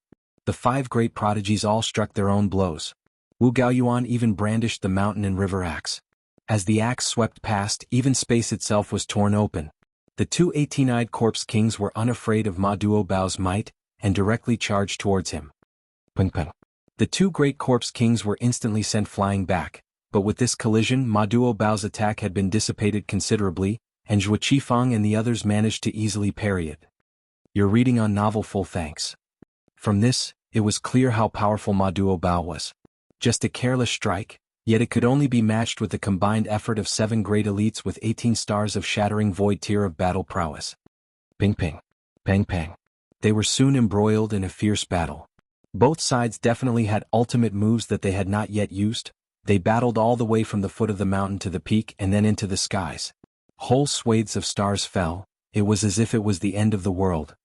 The 5 great prodigies all struck their own blows. Wu Gaoyuan even brandished the mountain and river axe. As the axe swept past, even space itself was torn open. The 2 18-eyed corpse kings were unafraid of Ma Duo Bao's might, and directly charged towards him. Ping ping. The 2 great corpse kings were instantly sent flying back, but with this collision Ma Duo Bao's attack had been dissipated considerably, and Zhou Qifeng and the others managed to easily parry it. You're reading on novel full thanks. From this, it was clear how powerful Ma Duo Bao was. Just a careless strike, yet it could only be matched with the combined effort of 7 great elites with 18 stars of Shattering Void tier of battle prowess. Ping ping. Pang pang. They were soon embroiled in a fierce battle. Both sides definitely had ultimate moves that they had not yet used. They battled all the way from the foot of the mountain to the peak and then into the skies. Whole swathes of stars fell. It was as if it was the end of the world.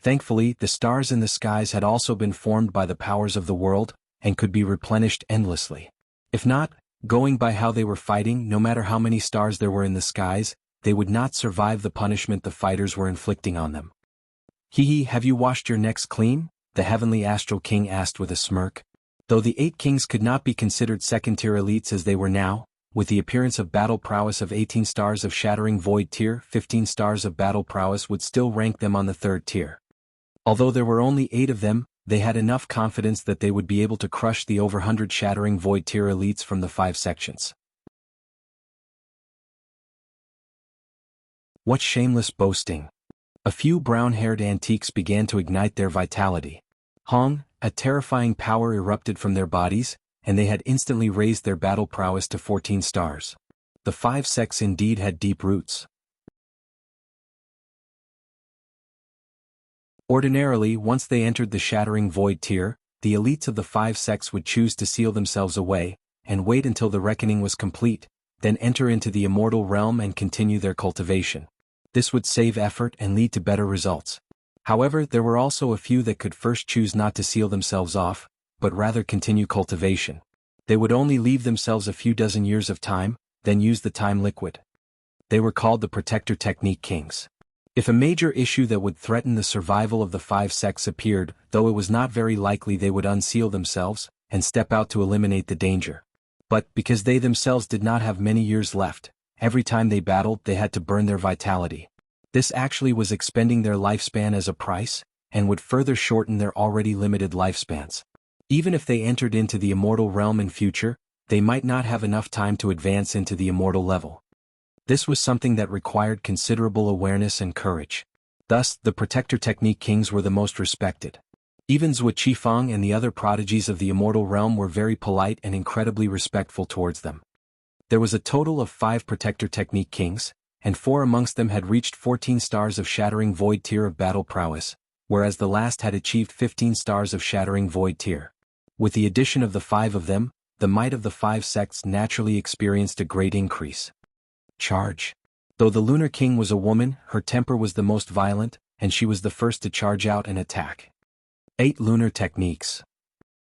Thankfully, the stars in the skies had also been formed by the powers of the world, and could be replenished endlessly. If not, going by how they were fighting, no matter how many stars there were in the skies, they would not survive the punishment the fighters were inflicting on them. Hee, have you washed your necks clean? The Heavenly Astral King asked with a smirk. Though the 8 kings could not be considered second-tier elites as they were now, with the appearance of battle prowess of 18 stars of Shattering Void tier, 15 stars of battle prowess would still rank them on the 3rd tier. Although there were only 8 of them, they had enough confidence that they would be able to crush the over 100 Shattering Void tier elites from the 5 sections. What shameless boasting! A few brown-haired antiques began to ignite their vitality. Hong, a terrifying power erupted from their bodies, and they had instantly raised their battle prowess to 14 stars. The 5 sects indeed had deep roots. Ordinarily, once they entered the Shattering Void tier, the elites of the 5 sects would choose to seal themselves away, and wait until the reckoning was complete, then enter into the immortal realm and continue their cultivation. This would save effort and lead to better results. However, there were also a few that could first choose not to seal themselves off, but rather continue cultivation. They would only leave themselves a few dozen years of time, then use the time liquid. They were called the Protector Technique Kings. If a major issue that would threaten the survival of the 5 sects appeared, though it was not very likely, they would unseal themselves and step out to eliminate the danger. But, because they themselves did not have many years left, every time they battled they had to burn their vitality. This actually was expending their lifespan as a price, and would further shorten their already limited lifespans. Even if they entered into the immortal realm in future, they might not have enough time to advance into the immortal level. This was something that required considerable awareness and courage. Thus, the Protector Technique Kings were the most respected. Even Zhuo and the other prodigies of the immortal realm were very polite and incredibly respectful towards them. There was a total of 5 Protector Technique Kings, and 4 amongst them had reached 14 stars of Shattering Void tier of battle prowess, whereas the last had achieved 15 stars of Shattering Void tier. With the addition of the 5 of them, the might of the 5 sects naturally experienced a great increase. Charge. Though the Lunar King was a woman, her temper was the most violent, and she was the first to charge out and attack. 8 Lunar Techniques.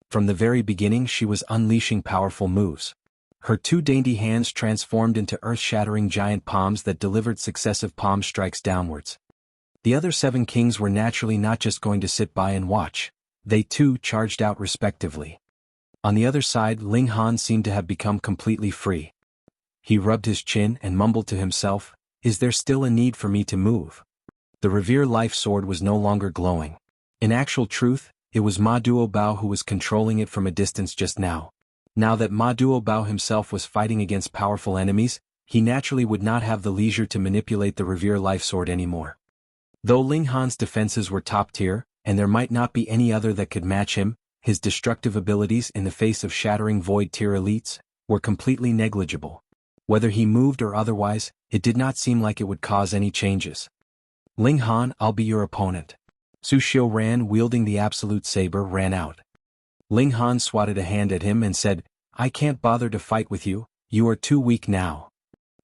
From the very beginning she was unleashing powerful moves. Her 2 dainty hands transformed into earth-shattering giant palms that delivered successive palm strikes downwards. The other 7 kings were naturally not just going to sit by and watch. They too charged out respectively. On the other side, Ling Han seemed to have become completely free. He rubbed his chin and mumbled to himself, "Is there still a need for me to move?" The Revere Life Sword was no longer glowing. In actual truth, it was Ma Duobao who was controlling it from a distance just now. Now that Ma Duobao himself was fighting against powerful enemies, he naturally would not have the leisure to manipulate the Revere Life Sword anymore. Though Ling Han's defenses were top tier, and there might not be any other that could match him, his destructive abilities in the face of Shattering Void tier elites were completely negligible. Whether he moved or otherwise, it did not seem like it would cause any changes. "Ling Han, I'll be your opponent." Su Xiuran, wielding the Absolute Saber, ran out. Ling Han swatted a hand at him and said, "I can't bother to fight with you, you are too weak now."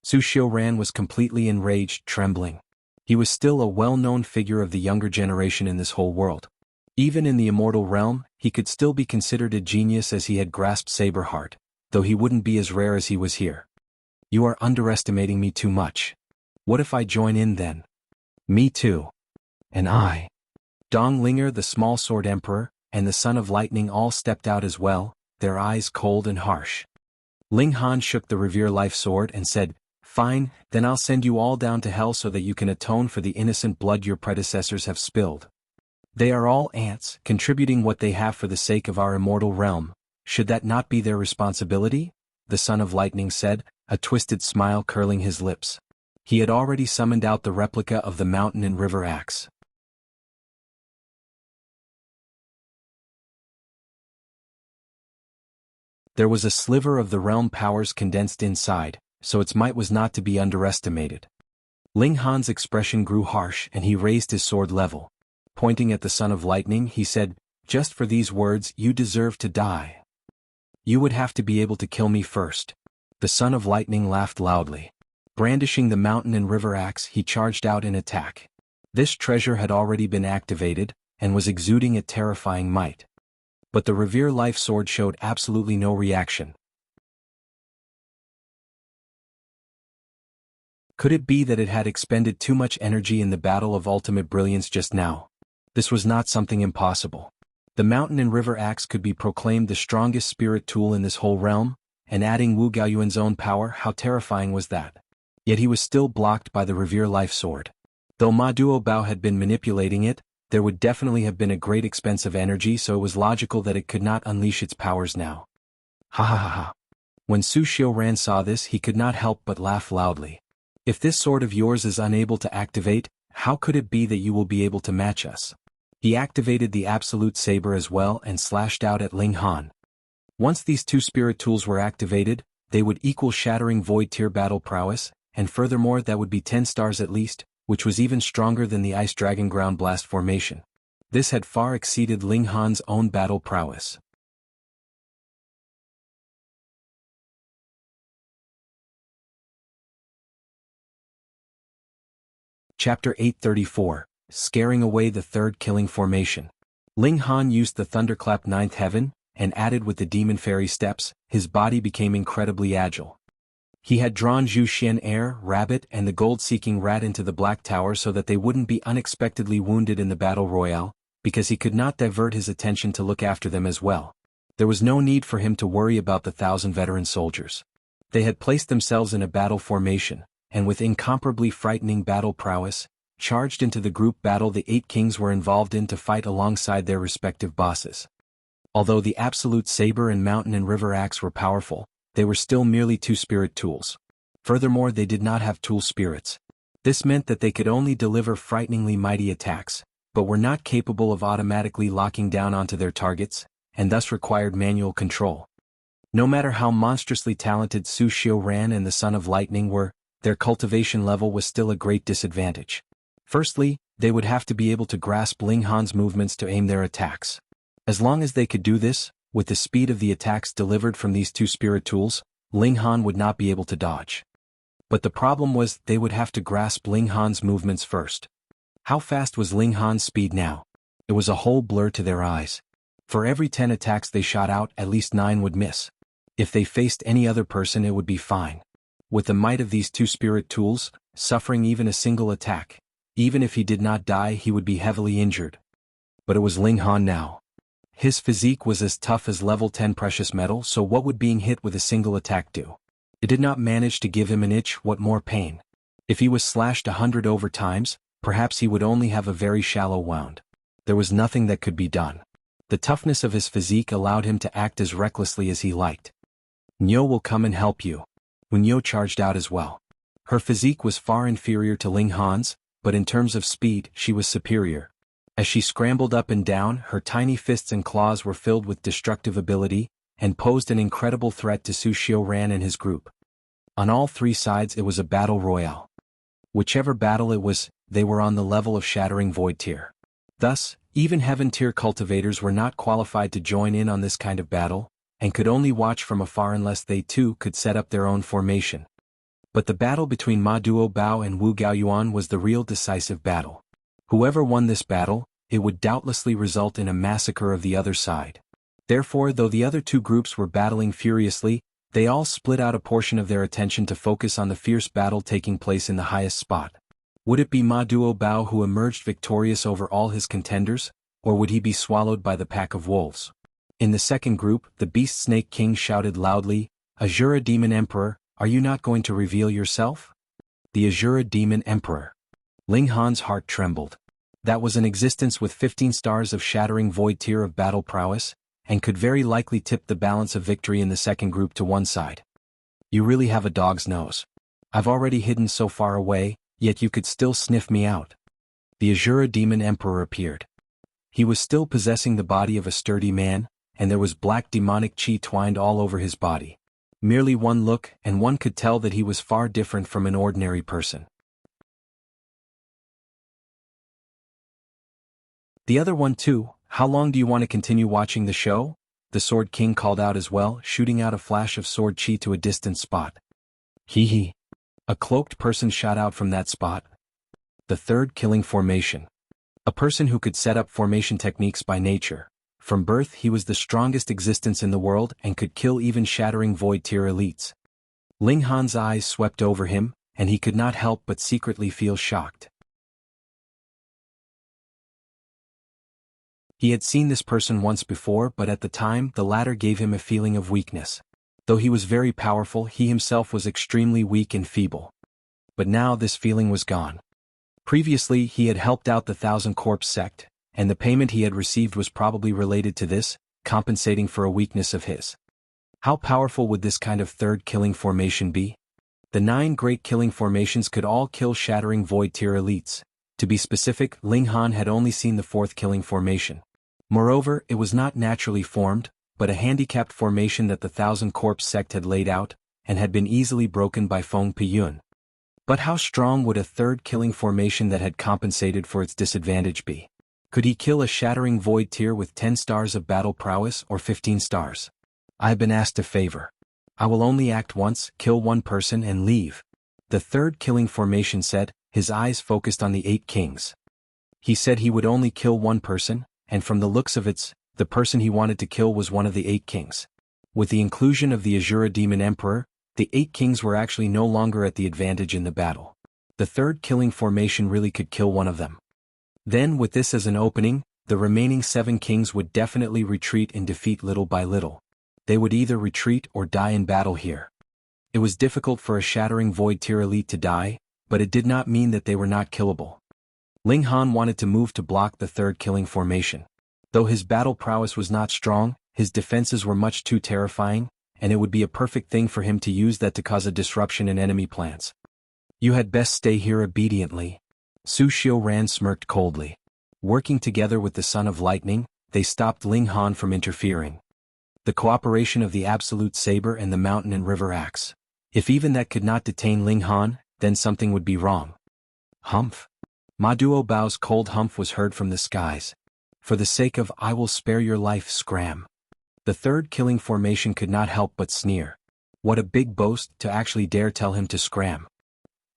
Su Xiuran was completely enraged, trembling. He was still a well-known figure of the younger generation in this whole world. Even in the immortal realm, he could still be considered a genius as he had grasped Saber Heart, though he wouldn't be as rare as he was here. "You are underestimating me too much. What if I join in then?" "Me too." "And I." Dong Linger, the Small Sword Emperor, and the Son of Lightning all stepped out as well, their eyes cold and harsh. Ling Han shook the Revere Life Sword and said, "Fine, then I'll send you all down to hell so that you can atone for the innocent blood your predecessors have spilled. They are all ants, contributing what they have for the sake of our immortal realm. Should that not be their responsibility?" the Son of Lightning said, a twisted smile curling his lips. He had already summoned out the replica of the mountain and river axe. There was a sliver of the realm powers condensed inside, so its might was not to be underestimated. Ling Han's expression grew harsh and he raised his sword level. Pointing at the Son of Lightning, he said, "Just for these words, you deserve to die. You would have to be able to kill me first." The Son of Lightning laughed loudly. Brandishing the mountain and river axe, he charged out in attack. This treasure had already been activated, and was exuding a terrifying might. But the Revere Life Sword showed absolutely no reaction. Could it be that it had expended too much energy in the battle of ultimate brilliance just now? This was not something impossible. The mountain and river axe could be proclaimed the strongest spirit tool in this whole realm, and adding Wu Gaoyuan's own power, how terrifying was that? Yet he was still blocked by the Revere Life Sword. Though Ma Duobao had been manipulating it, there would definitely have been a great expense of energy, so it was logical that it could not unleash its powers now. Ha ha ha ha. When Su Xiuran saw this, he could not help but laugh loudly. "If this sword of yours is unable to activate, how could it be that you will be able to match us?" He activated the Absolute Saber as well and slashed out at Ling Han. Once these 2 spirit tools were activated, they would equal Shattering Void tier battle prowess, and furthermore that would be 10 stars at least, which was even stronger than the Ice Dragon Ground Blast formation. This had far exceeded Ling Han's own battle prowess. Chapter 834, Scaring Away the Third Killing Formation. Ling Han used the Thunderclap Ninth Heaven, and added with the Demon Fairy Steps, his body became incredibly agile. He had drawn Zhu Xian Air, Rabbit and the gold-seeking rat into the Black Tower so that they wouldn't be unexpectedly wounded in the battle royale, because he could not divert his attention to look after them as well. There was no need for him to worry about the 1,000 veteran soldiers. They had placed themselves in a battle formation, and with incomparably frightening battle prowess, charged into the group battle the 8 kings were involved in to fight alongside their respective bosses. Although the Absolute Saber and Mountain and River Axe were powerful, they were still merely 2 spirit tools. Furthermore, they did not have tool spirits. This meant that they could only deliver frighteningly mighty attacks, but were not capable of automatically locking down onto their targets, and thus required manual control. No matter how monstrously talented Su Xiuran and the Son of Lightning were, their cultivation level was still a great disadvantage. Firstly, they would have to be able to grasp Ling Han's movements to aim their attacks. As long as they could do this, with the speed of the attacks delivered from these 2 spirit tools, Ling Han would not be able to dodge. But the problem was they would have to grasp Ling Han's movements first. How fast was Ling Han's speed now? It was a whole blur to their eyes. For every 10 attacks they shot out, at least 9 would miss. If they faced any other person, it would be fine. With the might of these 2 spirit tools, suffering even a single attack, even if he did not die, he would be heavily injured. But it was Ling Han now. His physique was as tough as level 10 precious metal, so what would being hit with a single attack do? It did not manage to give him an itch. What more pain? If he was slashed 100 over times, perhaps he would only have a very shallow wound. There was nothing that could be done. The toughness of his physique allowed him to act as recklessly as he liked. Niu will come and help you. Niu charged out as well. Her physique was far inferior to Ling Han's, but in terms of speed, she was superior. As she scrambled up and down, her tiny fists and claws were filled with destructive ability, and posed an incredible threat to Su Xiuran and his group. On all 3 sides it was a battle royale. Whichever battle it was, they were on the level of Shattering Void tier. Thus, even Heaven tier cultivators were not qualified to join in on this kind of battle, and could only watch from afar unless they too could set up their own formation. But the battle between Ma Duo Bao and Wu Gaoyuan was the real decisive battle. Whoever won this battle, it would doubtlessly result in a massacre of the other side. Therefore, though the other 2 groups were battling furiously, they all split out a portion of their attention to focus on the fierce battle taking place in the highest spot. Would it be Ma Duo Bao who emerged victorious over all his contenders, or would he be swallowed by the pack of wolves? In the second group, the Beast Snake King shouted loudly, "Azura Demon Emperor, are you not going to reveal yourself?" The Azura Demon Emperor. Ling Han's heart trembled. That was an existence with 15 stars of Shattering Void tier of battle prowess, and could very likely tip the balance of victory in the second group to one side. You really have a dog's nose. I've already hidden so far away, yet you could still sniff me out. The Azura Demon Emperor appeared. He was still possessing the body of a sturdy man, and there was black demonic chi twined all over his body. Merely one look, and one could tell that he was far different from an ordinary person. The other one too. How long do you want to continue watching the show? The Sword King called out as well, shooting out a flash of sword chi to a distant spot. Hee hee. A cloaked person shot out from that spot. The third killing formation. A person who could set up formation techniques by nature. From birth he was the strongest existence in the world and could kill even Shattering Void tier elites. Ling Han's eyes swept over him, and he could not help but secretly feel shocked. He had seen this person once before, but at the time the latter gave him a feeling of weakness. Though he was very powerful, he himself was extremely weak and feeble. But now this feeling was gone. Previously he had helped out the 1,000 Corpse Sect, and the payment he had received was probably related to this, compensating for a weakness of his. How powerful would this kind of third killing formation be? The 9 great killing formations could all kill Shattering Void tier elites. To be specific, Ling Han had only seen the 4th killing formation. Moreover, it was not naturally formed, but a handicapped formation that the 1,000 Corpse Sect had laid out, and had been easily broken by Feng Piyun. But how strong would a third killing formation that had compensated for its disadvantage be? Could he kill a Shattering Void tier with 10 stars of battle prowess or 15 stars? I have been asked a favor. I will only act once, kill one person and leave. The third killing formation said, his eyes focused on the 8 kings. He said he would only kill one person, and from the looks of it, the person he wanted to kill was one of the 8 kings. With the inclusion of the Azura Demon Emperor, the 8 kings were actually no longer at the advantage in the battle. The third killing formation really could kill one of them. Then, with this as an opening, the remaining 7 kings would definitely retreat and defeat little by little. They would either retreat or die in battle here. It was difficult for a Shattering Void tier elite to die, but it did not mean that they were not killable. Ling Han wanted to move to block the third killing formation. Though his battle prowess was not strong, his defenses were much too terrifying, and it would be a perfect thing for him to use that to cause a disruption in enemy plans. You had best stay here obediently. Su Xiuran smirked coldly. Working together with the Son of Lightning, they stopped Ling Han from interfering. The cooperation of the Absolute Saber and the Mountain and River Axe. If even that could not detain Ling Han, then something would be wrong. Humph. Ma Duo Bao's cold humph was heard from the skies. For the sake of I will spare your life, scram. The third killing formation could not help but sneer. What a big boast to actually dare tell him to scram.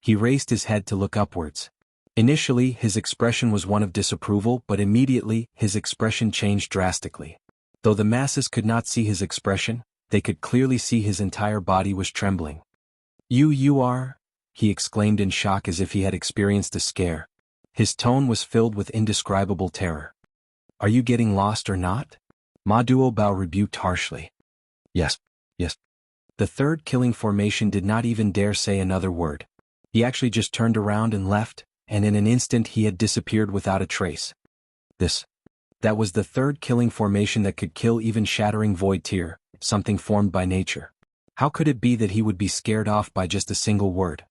He raised his head to look upwards. Initially, his expression was one of disapproval, but immediately, his expression changed drastically. Though the masses could not see his expression, they could clearly see his entire body was trembling. You are? He exclaimed in shock as if he had experienced a scare. His tone was filled with indescribable terror. Are you getting lost or not? Ma Duo Bao rebuked harshly. Yes. The third killing formation did not even dare say another word. He actually just turned around and left, and in an instant he had disappeared without a trace. That was the third killing formation that could kill even Shattering Void tier, something formed by nature. How could it be that he would be scared off by just a single word?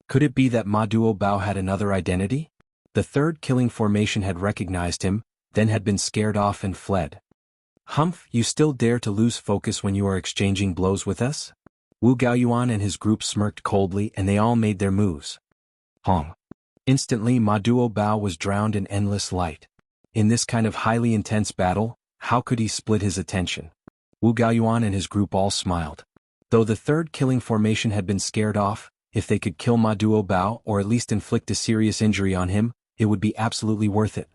Could it be that Ma Duo Bao had another identity? The third killing formation had recognized him, then had been scared off and fled. Humph, you still dare to lose focus when you are exchanging blows with us? Wu Gaoyuan and his group smirked coldly and they all made their moves. Hong. Instantly Ma Duo Bao was drowned in endless light. In this kind of highly intense battle, how could he split his attention? Wu Gaoyuan and his group all smiled. Though the third killing formation had been scared off, if they could kill Ma Duo Bao or at least inflict a serious injury on him, it would be absolutely worth it.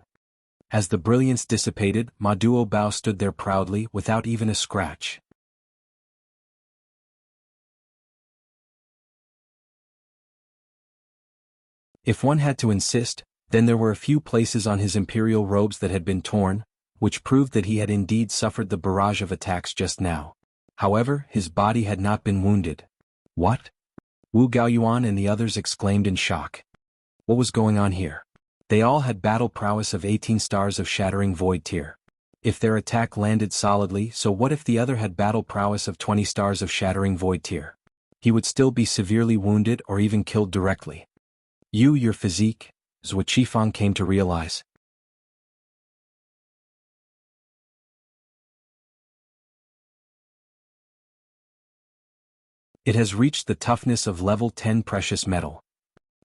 As the brilliance dissipated, Ma Duo Bao stood there proudly without even a scratch. If one had to insist, then there were a few places on his imperial robes that had been torn, which proved that he had indeed suffered the barrage of attacks just now. However, his body had not been wounded. What? Wu Gaoyuan and the others exclaimed in shock. What was going on here? They all had battle prowess of 18 stars of Shattering Void tier. If their attack landed solidly, so what if the other had battle prowess of 20 stars of Shattering Void tier? He would still be severely wounded or even killed directly. Your physique, Zhou Qifang came to realize. It has reached the toughness of level 10 precious metal.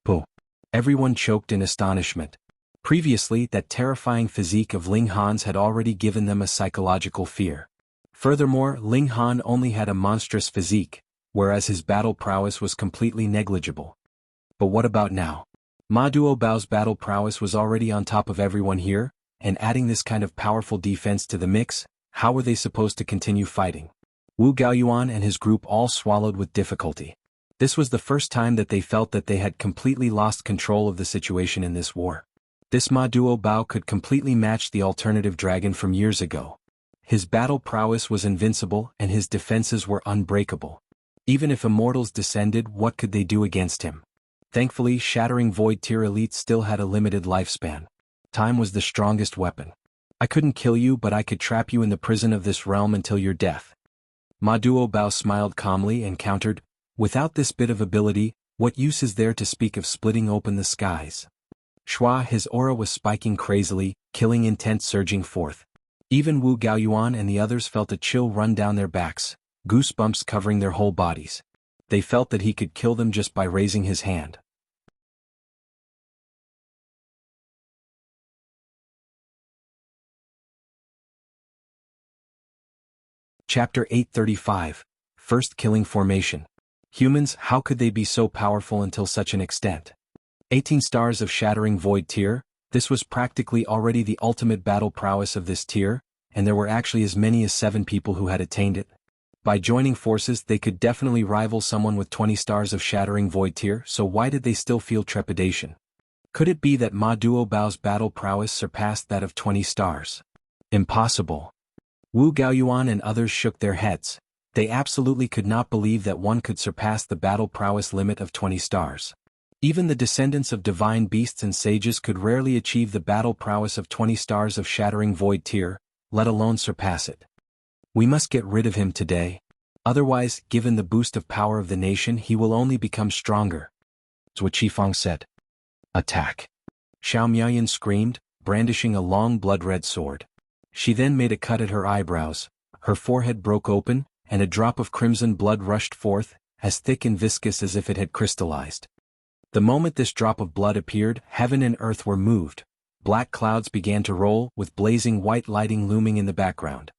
Puh. Everyone choked in astonishment. Previously, that terrifying physique of Ling Han's had already given them a psychological fear. Furthermore, Ling Han only had a monstrous physique, whereas his battle prowess was completely negligible. But what about now? Ma Duo Bao's battle prowess was already on top of everyone here, and adding this kind of powerful defense to the mix, how were they supposed to continue fighting? Wu Gaoyuan and his group all swallowed with difficulty. This was the first time that they felt that they had completely lost control of the situation in this war. This Ma Duo Bao could completely match the alternative dragon from years ago. His battle prowess was invincible and his defenses were unbreakable. Even if immortals descended, what could they do against him? Thankfully, Shattering Void tier elites still had a limited lifespan. Time was the strongest weapon. I couldn't kill you, but I could trap you in the prison of this realm until your death. Ma Duo Bao smiled calmly and countered, without this bit of ability, what use is there to speak of splitting open the skies? Shua, his aura was spiking crazily, killing intent surging forth. Even Wu Gaoyuan and the others felt a chill run down their backs, goosebumps covering their whole bodies. They felt that he could kill them just by raising his hand. Chapter 835. First Killing Formation. Humans, how could they be so powerful until such an extent? 18 stars of Shattering Void tier. This was practically already the ultimate battle prowess of this tier, and there were actually as many as 7 people who had attained it. By joining forces they could definitely rival someone with 20 stars of Shattering Void tier, so why did they still feel trepidation? Could it be that Ma Duobao's battle prowess surpassed that of 20 stars? Impossible. Wu Gaoyuan and others shook their heads. They absolutely could not believe that one could surpass the battle prowess limit of 20 stars. Even the descendants of divine beasts and sages could rarely achieve the battle prowess of 20 stars of Shattering Void tier, let alone surpass it. We must get rid of him today. Otherwise, given the boost of power of the nation, he will only become stronger. Zhuo Qifang said. Attack. Xiao Miaoyan screamed, brandishing a long blood-red sword. She then made a cut at her eyebrows, her forehead broke open, and a drop of crimson blood rushed forth, as thick and viscous as if it had crystallized. The moment this drop of blood appeared, heaven and earth were moved. Black clouds began to roll, with blazing white lighting looming in the background.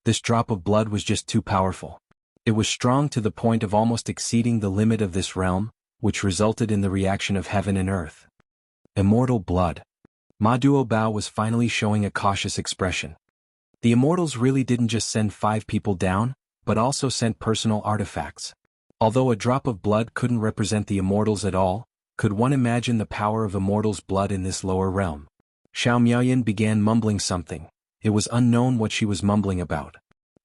This drop of blood was just too powerful. It was strong to the point of almost exceeding the limit of this realm, which resulted in the reaction of heaven and earth. Immortal blood. Ma Duobao was finally showing a cautious expression. The immortals really didn't just send 5 people down, but also sent personal artifacts. Although a drop of blood couldn't represent the immortals at all, could one imagine the power of immortals' blood in this lower realm? Xiao Miaoyan began mumbling something. It was unknown what she was mumbling about.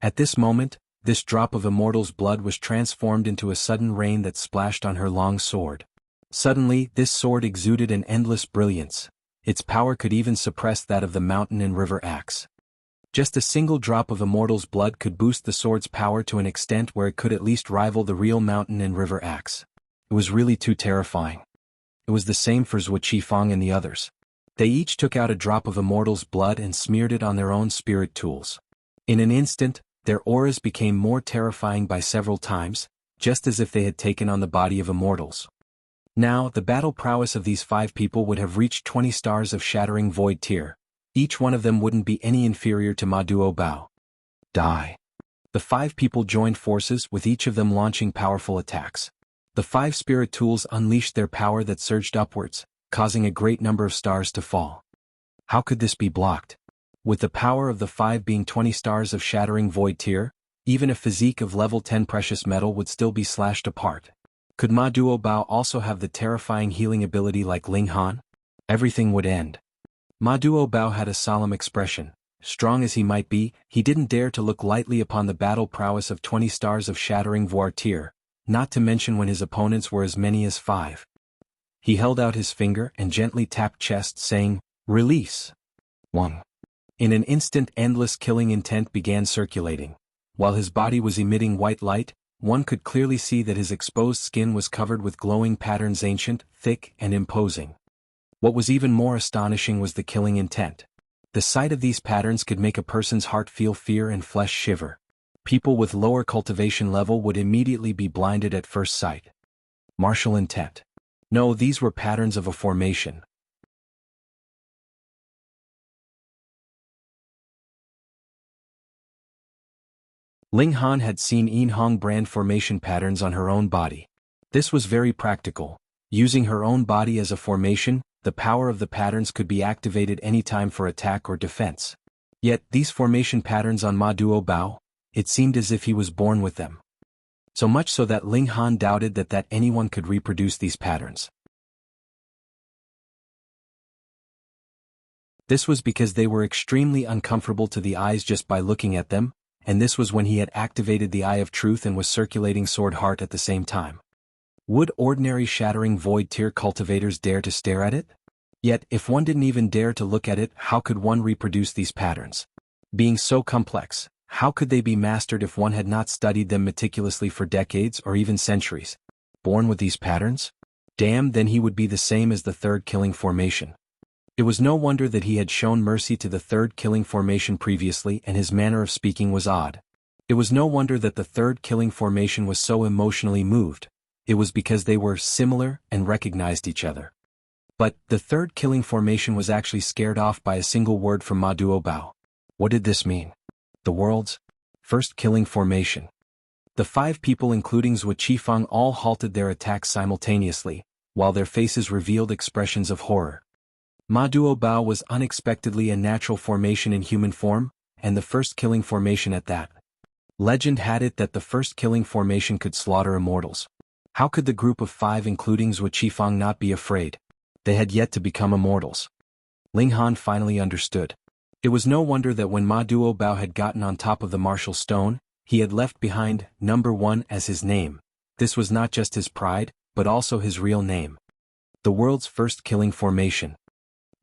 At this moment, this drop of immortals' blood was transformed into a sudden rain that splashed on her long sword. Suddenly, this sword exuded an endless brilliance. Its power could even suppress that of the mountain and river axe. Just a single drop of immortal's blood could boost the sword's power to an extent where it could at least rival the real mountain and river axe. It was really too terrifying. It was the same for Zhuo Qifang and the others. They each took out a drop of immortal's blood and smeared it on their own spirit tools. In an instant, their auras became more terrifying by several times, just as if they had taken on the body of immortals. Now, the battle prowess of these 5 people would have reached 20 stars of Shattering Void tier. Each one of them wouldn't be any inferior to Ma Duobao. Die. The 5 people joined forces, with each of them launching powerful attacks. The 5 spirit tools unleashed their power that surged upwards, causing a great number of stars to fall. How could this be blocked? With the power of the 5 being 20 stars of Shattering Void tier, even a physique of level 10 precious metal would still be slashed apart. Could Ma Duobao also have the terrifying healing ability like Ling Han? Everything would end. Ma Duobao had a solemn expression. Strong as he might be, he didn't dare to look lightly upon the battle prowess of 20 stars of Shattering Void tier, not to mention when his opponents were as many as 5. He held out his finger and gently tapped chest, saying, "Release." 1. In an instant, endless killing intent began circulating. While his body was emitting white light, one could clearly see that his exposed skin was covered with glowing patterns, ancient, thick, and imposing. What was even more astonishing was the killing intent. The sight of these patterns could make a person's heart feel fear and flesh shiver. People with lower cultivation level would immediately be blinded at first sight. Martial intent. No, these were patterns of a formation. Ling Han had seen Yin Hong brand formation patterns on her own body. This was very practical. Using her own body as a formation, the power of the patterns could be activated anytime for attack or defense. Yet, these formation patterns on Ma Duobao, it seemed as if he was born with them. So much so that Ling Han doubted that anyone could reproduce these patterns. This was because they were extremely uncomfortable to the eyes just by looking at them, and this was when he had activated the Eye of Truth and was circulating Sword Heart at the same time. Would ordinary Shattering Void tier cultivators dare to stare at it? Yet, if one didn't even dare to look at it, how could one reproduce these patterns? Being so complex, how could they be mastered if one had not studied them meticulously for decades or even centuries? Born with these patterns? Damn, then he would be the same as the third killing formation. It was no wonder that he had shown mercy to the third killing formation previously, and his manner of speaking was odd. It was no wonder that the third killing formation was so emotionally moved. It was because they were similar and recognized each other. But the third killing formation was actually scared off by a single word from Ma Duobao. What did this mean? The world's first killing formation. The 5 people including Zhuo Qifang all halted their attacks simultaneously, while their faces revealed expressions of horror. Ma Duo Bao was unexpectedly a natural formation in human form, and the first killing formation at that. Legend had it that the first killing formation could slaughter immortals. How could the group of 5 including Zhuo Qifang not be afraid? They had yet to become immortals. Ling Han finally understood. It was no wonder that when Ma Duo Bao had gotten on top of the martial stone, he had left behind number 1 as his name. This was not just his pride, but also his real name. The world's first killing formation.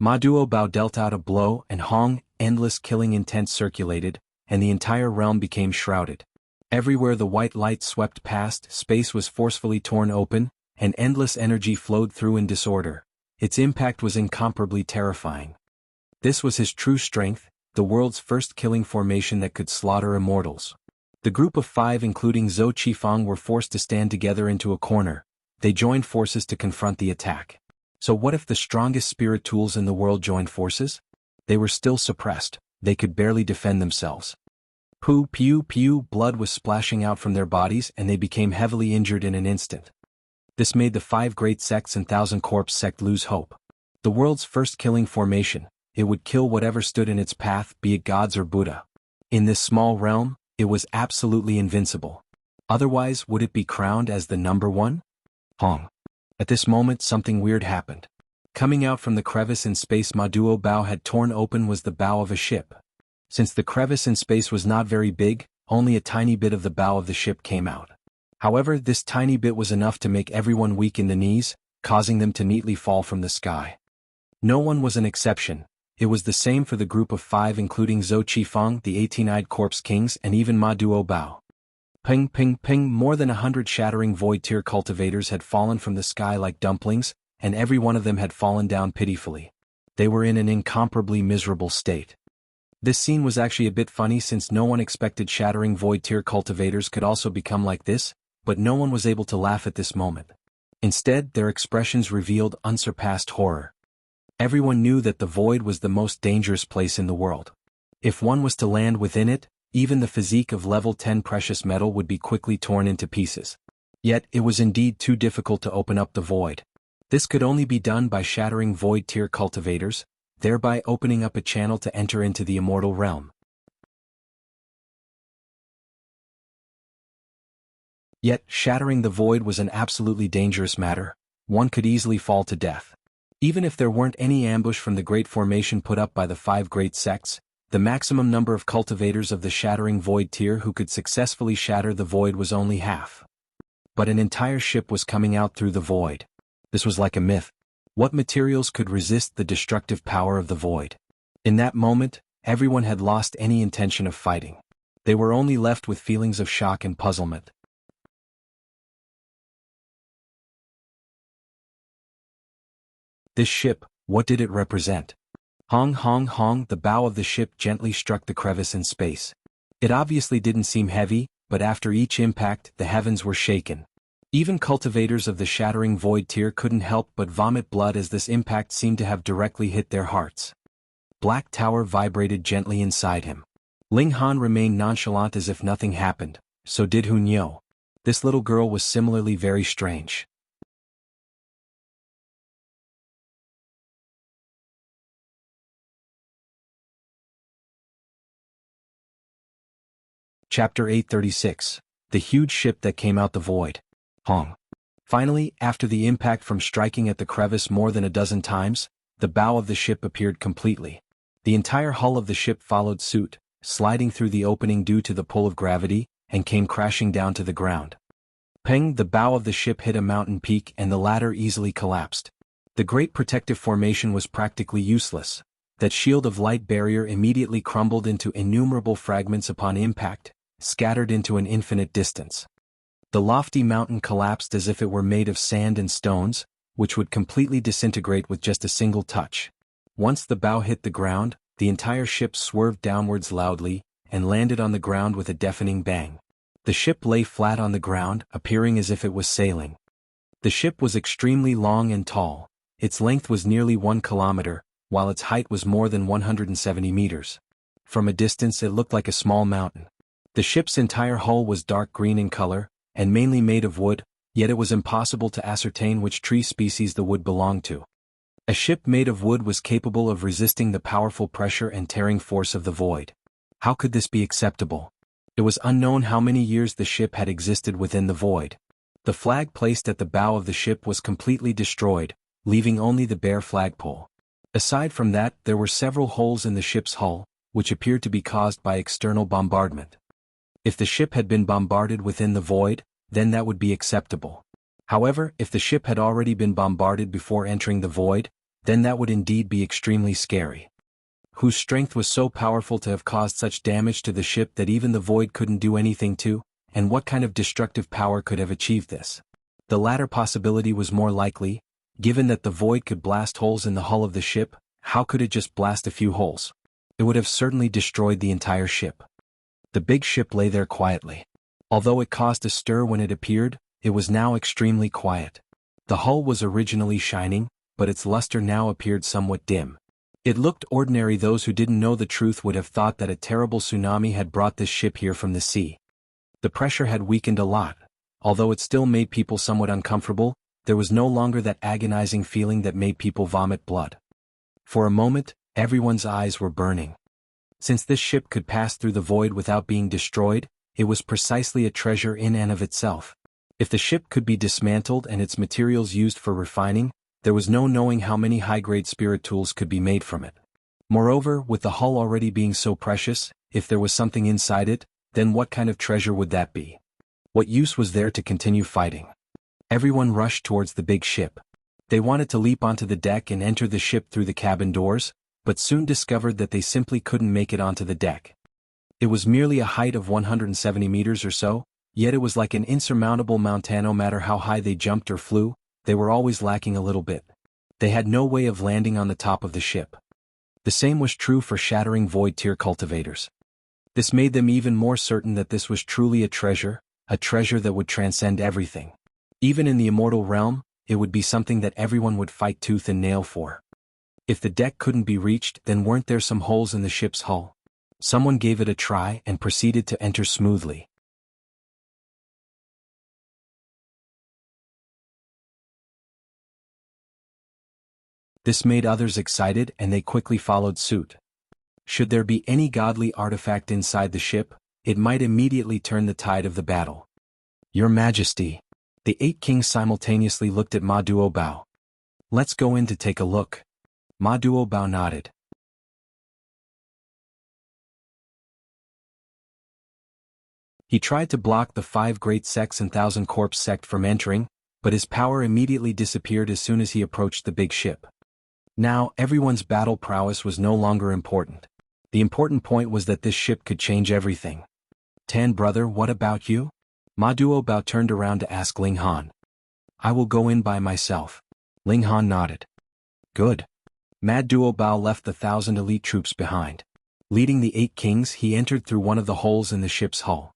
Ma Duo Bao dealt out a blow and Hong, endless killing intent circulated, and the entire realm became shrouded. Everywhere the white light swept past, space was forcefully torn open, and endless energy flowed through in disorder. Its impact was incomparably terrifying. This was his true strength, the world's first killing formation that could slaughter immortals. The group of 5 including Zhuo Qifang were forced to stand together into a corner. They joined forces to confront the attack. So what if the strongest spirit tools in the world joined forces? They were still suppressed, they could barely defend themselves. Pew pew pew, blood was splashing out from their bodies and they became heavily injured in an instant. This made the 5 great sects and Thousand Corpse sect lose hope. The world's first killing formation, it would kill whatever stood in its path, be it gods or Buddha. In this small realm, it was absolutely invincible. Otherwise, would it be crowned as the number 1? Hong. At this moment something weird happened. Coming out from the crevice in space Ma Duo Bao had torn open was the bow of a ship. Since the crevice in space was not very big, only a tiny bit of the bow of the ship came out. However, this tiny bit was enough to make everyone weak in the knees, causing them to neatly fall from the sky. No one was an exception. It was the same for the group of 5 including Zhuo Qifang, the 18-eyed corpse kings, and even Ma Duo Bao. Ping ping ping, more than 100 shattering void tier cultivators had fallen from the sky like dumplings, and every one of them had fallen down pitifully. They were in an incomparably miserable state. This scene was actually a bit funny since no one expected shattering void tier cultivators could also become like this, but no one was able to laugh at this moment. Instead, their expressions revealed unsurpassed horror. Everyone knew that the void was the most dangerous place in the world. If one was to land within it, even the physique of level 10 precious metal would be quickly torn into pieces. Yet, it was indeed too difficult to open up the void. This could only be done by shattering void tier cultivators, thereby opening up a channel to enter into the immortal realm. Yet, shattering the void was an absolutely dangerous matter. One could easily fall to death. Even if there weren't any ambush from the great formation put up by the 5 great sects, the maximum number of cultivators of the shattering void tier who could successfully shatter the void was only half. But an entire ship was coming out through the void. This was like a myth. What materials could resist the destructive power of the void? In that moment, everyone had lost any intention of fighting. They were only left with feelings of shock and puzzlement. This ship, what did it represent? Hong hong hong, the bow of the ship gently struck the crevice in space. It obviously didn't seem heavy, but after each impact, the heavens were shaken. Even cultivators of the shattering void tier couldn't help but vomit blood as this impact seemed to have directly hit their hearts. Black Tower vibrated gently inside him. Ling Han remained nonchalant as if nothing happened, so did Hun Yo. This little girl was similarly very strange. Chapter 836. The huge ship that came out the void. Hong. Finally, after the impact from striking at the crevice more than a dozen times, the bow of the ship appeared completely. The entire hull of the ship followed suit, sliding through the opening due to the pull of gravity, and came crashing down to the ground. Peng, the bow of the ship hit a mountain peak and the latter easily collapsed. The great protective formation was practically useless. That shield of light barrier immediately crumbled into innumerable fragments upon impact, scattered into an infinite distance. The lofty mountain collapsed as if it were made of sand and stones, which would completely disintegrate with just a single touch. Once the bow hit the ground, the entire ship swerved downwards loudly, and landed on the ground with a deafening bang. The ship lay flat on the ground, appearing as if it was sailing. The ship was extremely long and tall. Its length was nearly 1 kilometer, while its height was more than 170 meters. From a distance it looked like a small mountain. The ship's entire hull was dark green in color, and mainly made of wood, yet it was impossible to ascertain which tree species the wood belonged to. A ship made of wood was capable of resisting the powerful pressure and tearing force of the void. How could this be acceptable? It was unknown how many years the ship had existed within the void. The flag placed at the bow of the ship was completely destroyed, leaving only the bare flagpole. Aside from that, there were several holes in the ship's hull, which appeared to be caused by external bombardment. If the ship had been bombarded within the void, then that would be acceptable. However, if the ship had already been bombarded before entering the void, then that would indeed be extremely scary. Whose strength was so powerful to have caused such damage to the ship that even the void couldn't do anything to, and what kind of destructive power could have achieved this? The latter possibility was more likely, given that the void could blast holes in the hull of the ship. How could it just blast a few holes? It would have certainly destroyed the entire ship. The big ship lay there quietly. Although it caused a stir when it appeared, it was now extremely quiet. The hull was originally shining, but its luster now appeared somewhat dim. It looked ordinary. Those who didn't know the truth would have thought that a terrible tsunami had brought this ship here from the sea. The pressure had weakened a lot. Although it still made people somewhat uncomfortable, there was no longer that agonizing feeling that made people vomit blood. For a moment, everyone's eyes were burning. Since this ship could pass through the void without being destroyed, it was precisely a treasure in and of itself. If the ship could be dismantled and its materials used for refining, there was no knowing how many high-grade spirit tools could be made from it. Moreover, with the hull already being so precious, if there was something inside it, then what kind of treasure would that be? What use was there to continue fighting? Everyone rushed towards the big ship. They wanted to leap onto the deck and enter the ship through the cabin doors, but soon discovered that they simply couldn't make it onto the deck. It was merely a height of 170 meters or so, yet it was like an insurmountable mountain. No matter how high they jumped or flew, they were always lacking a little bit. They had no way of landing on the top of the ship. The same was true for shattering void-tier cultivators. This made them even more certain that this was truly a treasure that would transcend everything. Even in the immortal realm, it would be something that everyone would fight tooth and nail for. If the deck couldn't be reached, then weren't there some holes in the ship's hull? Someone gave it a try and proceeded to enter smoothly. This made others excited and they quickly followed suit. Should there be any godly artifact inside the ship, it might immediately turn the tide of the battle. Your Majesty. The 8 kings simultaneously looked at Ma Duobao. Let's go in to take a look. Ma Duobao nodded. He tried to block the 5 great sects and 1,000 corpse sect from entering, but his power immediately disappeared as soon as he approached the big ship. Now, everyone's battle prowess was no longer important. The important point was that this ship could change everything. Tan brother, what about you? Ma Duobao turned around to ask Ling Han. I will go in by myself. Ling Han nodded. Good. Ma Duobao left the 1,000 elite troops behind. Leading the 8 kings, he entered through one of the holes in the ship's hull.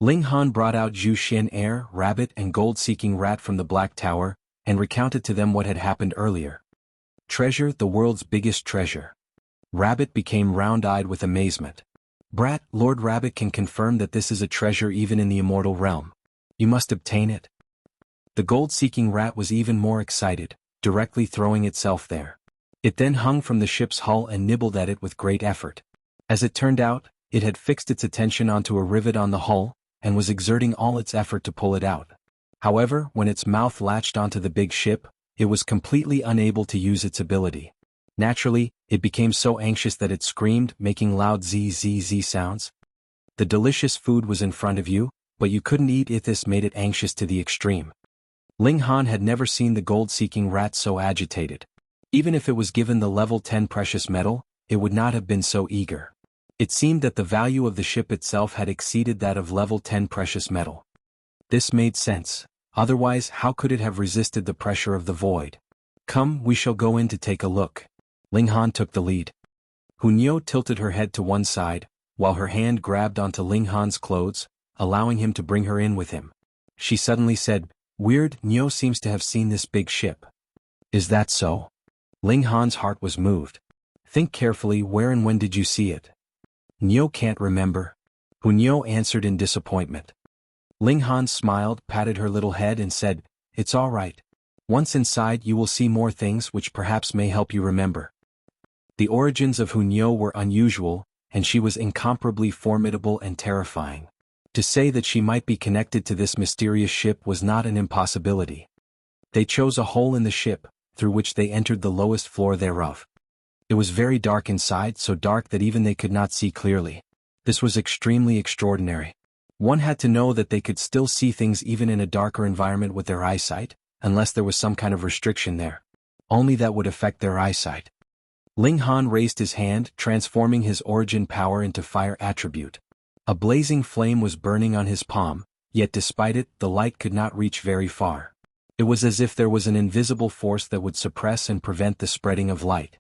Ling Han brought out Zhu Xian Air, Rabbit and Gold-Seeking Rat from the Black Tower, and recounted to them what had happened earlier. Treasure, the world's biggest treasure. Rabbit became round-eyed with amazement. Brat, Lord Rabbit can confirm that this is a treasure even in the immortal realm. You must obtain it. The Gold-Seeking Rat was even more excited, directly throwing itself there. It then hung from the ship's hull and nibbled at it with great effort. As it turned out, it had fixed its attention onto a rivet on the hull, and was exerting all its effort to pull it out. However, when its mouth latched onto the big ship, it was completely unable to use its ability. Naturally, it became so anxious that it screamed, making loud zzz sounds. The delicious food was in front of you, but you couldn't eat it. This made it anxious to the extreme. Ling Han had never seen the gold-seeking rat so agitated. Even if it was given the level 10 precious metal, it would not have been so eager. It seemed that the value of the ship itself had exceeded that of level 10 precious metal. This made sense. Otherwise, how could it have resisted the pressure of the void? Come, we shall go in to take a look. Ling Han took the lead. Hunyeo tilted her head to one side, while her hand grabbed onto Ling Han's clothes, allowing him to bring her in with him. She suddenly said, Weird, Nyo seems to have seen this big ship. Is that so? Ling Han's heart was moved. Think carefully, where and when did you see it? Nyo can't remember. Hunyeo answered in disappointment. Ling Han smiled, patted her little head and said, "It's all right. Once inside you will see more things which perhaps may help you remember." The origins of Hunyo were unusual, and she was incomparably formidable and terrifying. To say that she might be connected to this mysterious ship was not an impossibility. They chose a hole in the ship, through which they entered the lowest floor thereof. It was very dark inside, so dark that even they could not see clearly. This was extremely extraordinary. One had to know that they could still see things even in a darker environment with their eyesight, unless there was some kind of restriction there. Only that would affect their eyesight. Ling Han raised his hand, transforming his origin power into fire attribute. A blazing flame was burning on his palm, yet despite it, the light could not reach very far. It was as if there was an invisible force that would suppress and prevent the spreading of light.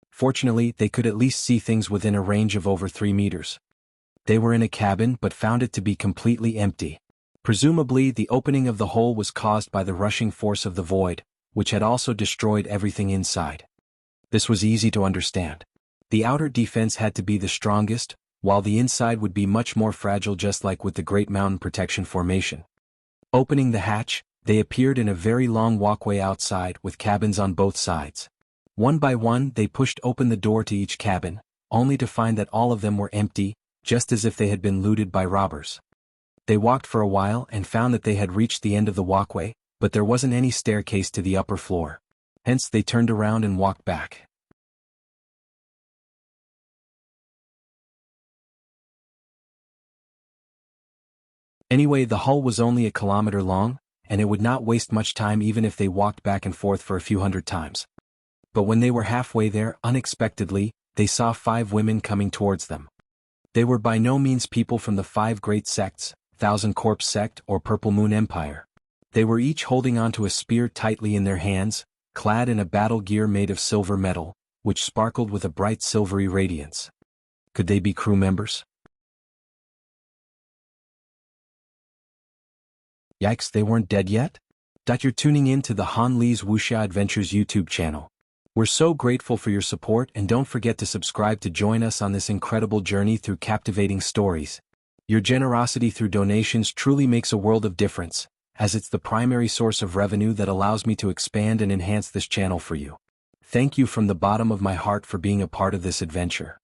Fortunately, they could at least see things within a range of over 3 meters. They were in a cabin but found it to be completely empty. Presumably, the opening of the hole was caused by the rushing force of the void, which had also destroyed everything inside. This was easy to understand. The outer defense had to be the strongest, while the inside would be much more fragile, just like with the Great Mountain Protection Formation. Opening the hatch, they appeared in a very long walkway outside with cabins on both sides. One by one they pushed open the door to each cabin, only to find that all of them were empty, just as if they had been looted by robbers. They walked for a while and found that they had reached the end of the walkway, but there wasn't any staircase to the upper floor. Hence they turned around and walked back. Anyway, the hull was only a kilometer long, and it would not waste much time even if they walked back and forth for a few hundred times. But when they were halfway there, unexpectedly, they saw 5 women coming towards them. They were by no means people from the 5 great sects, Thousand Corpse Sect or Purple Moon Empire. They were each holding onto a spear tightly in their hands, clad in a battle gear made of silver metal, which sparkled with a bright silvery radiance. Could they be crew members? Yikes, they weren't dead yet? You're tuning in to the Han Li's Wuxia Adventures YouTube channel. We're so grateful for your support, and don't forget to subscribe to join us on this incredible journey through captivating stories. Your generosity through donations truly makes a world of difference, as it's the primary source of revenue that allows me to expand and enhance this channel for you. Thank you from the bottom of my heart for being a part of this adventure.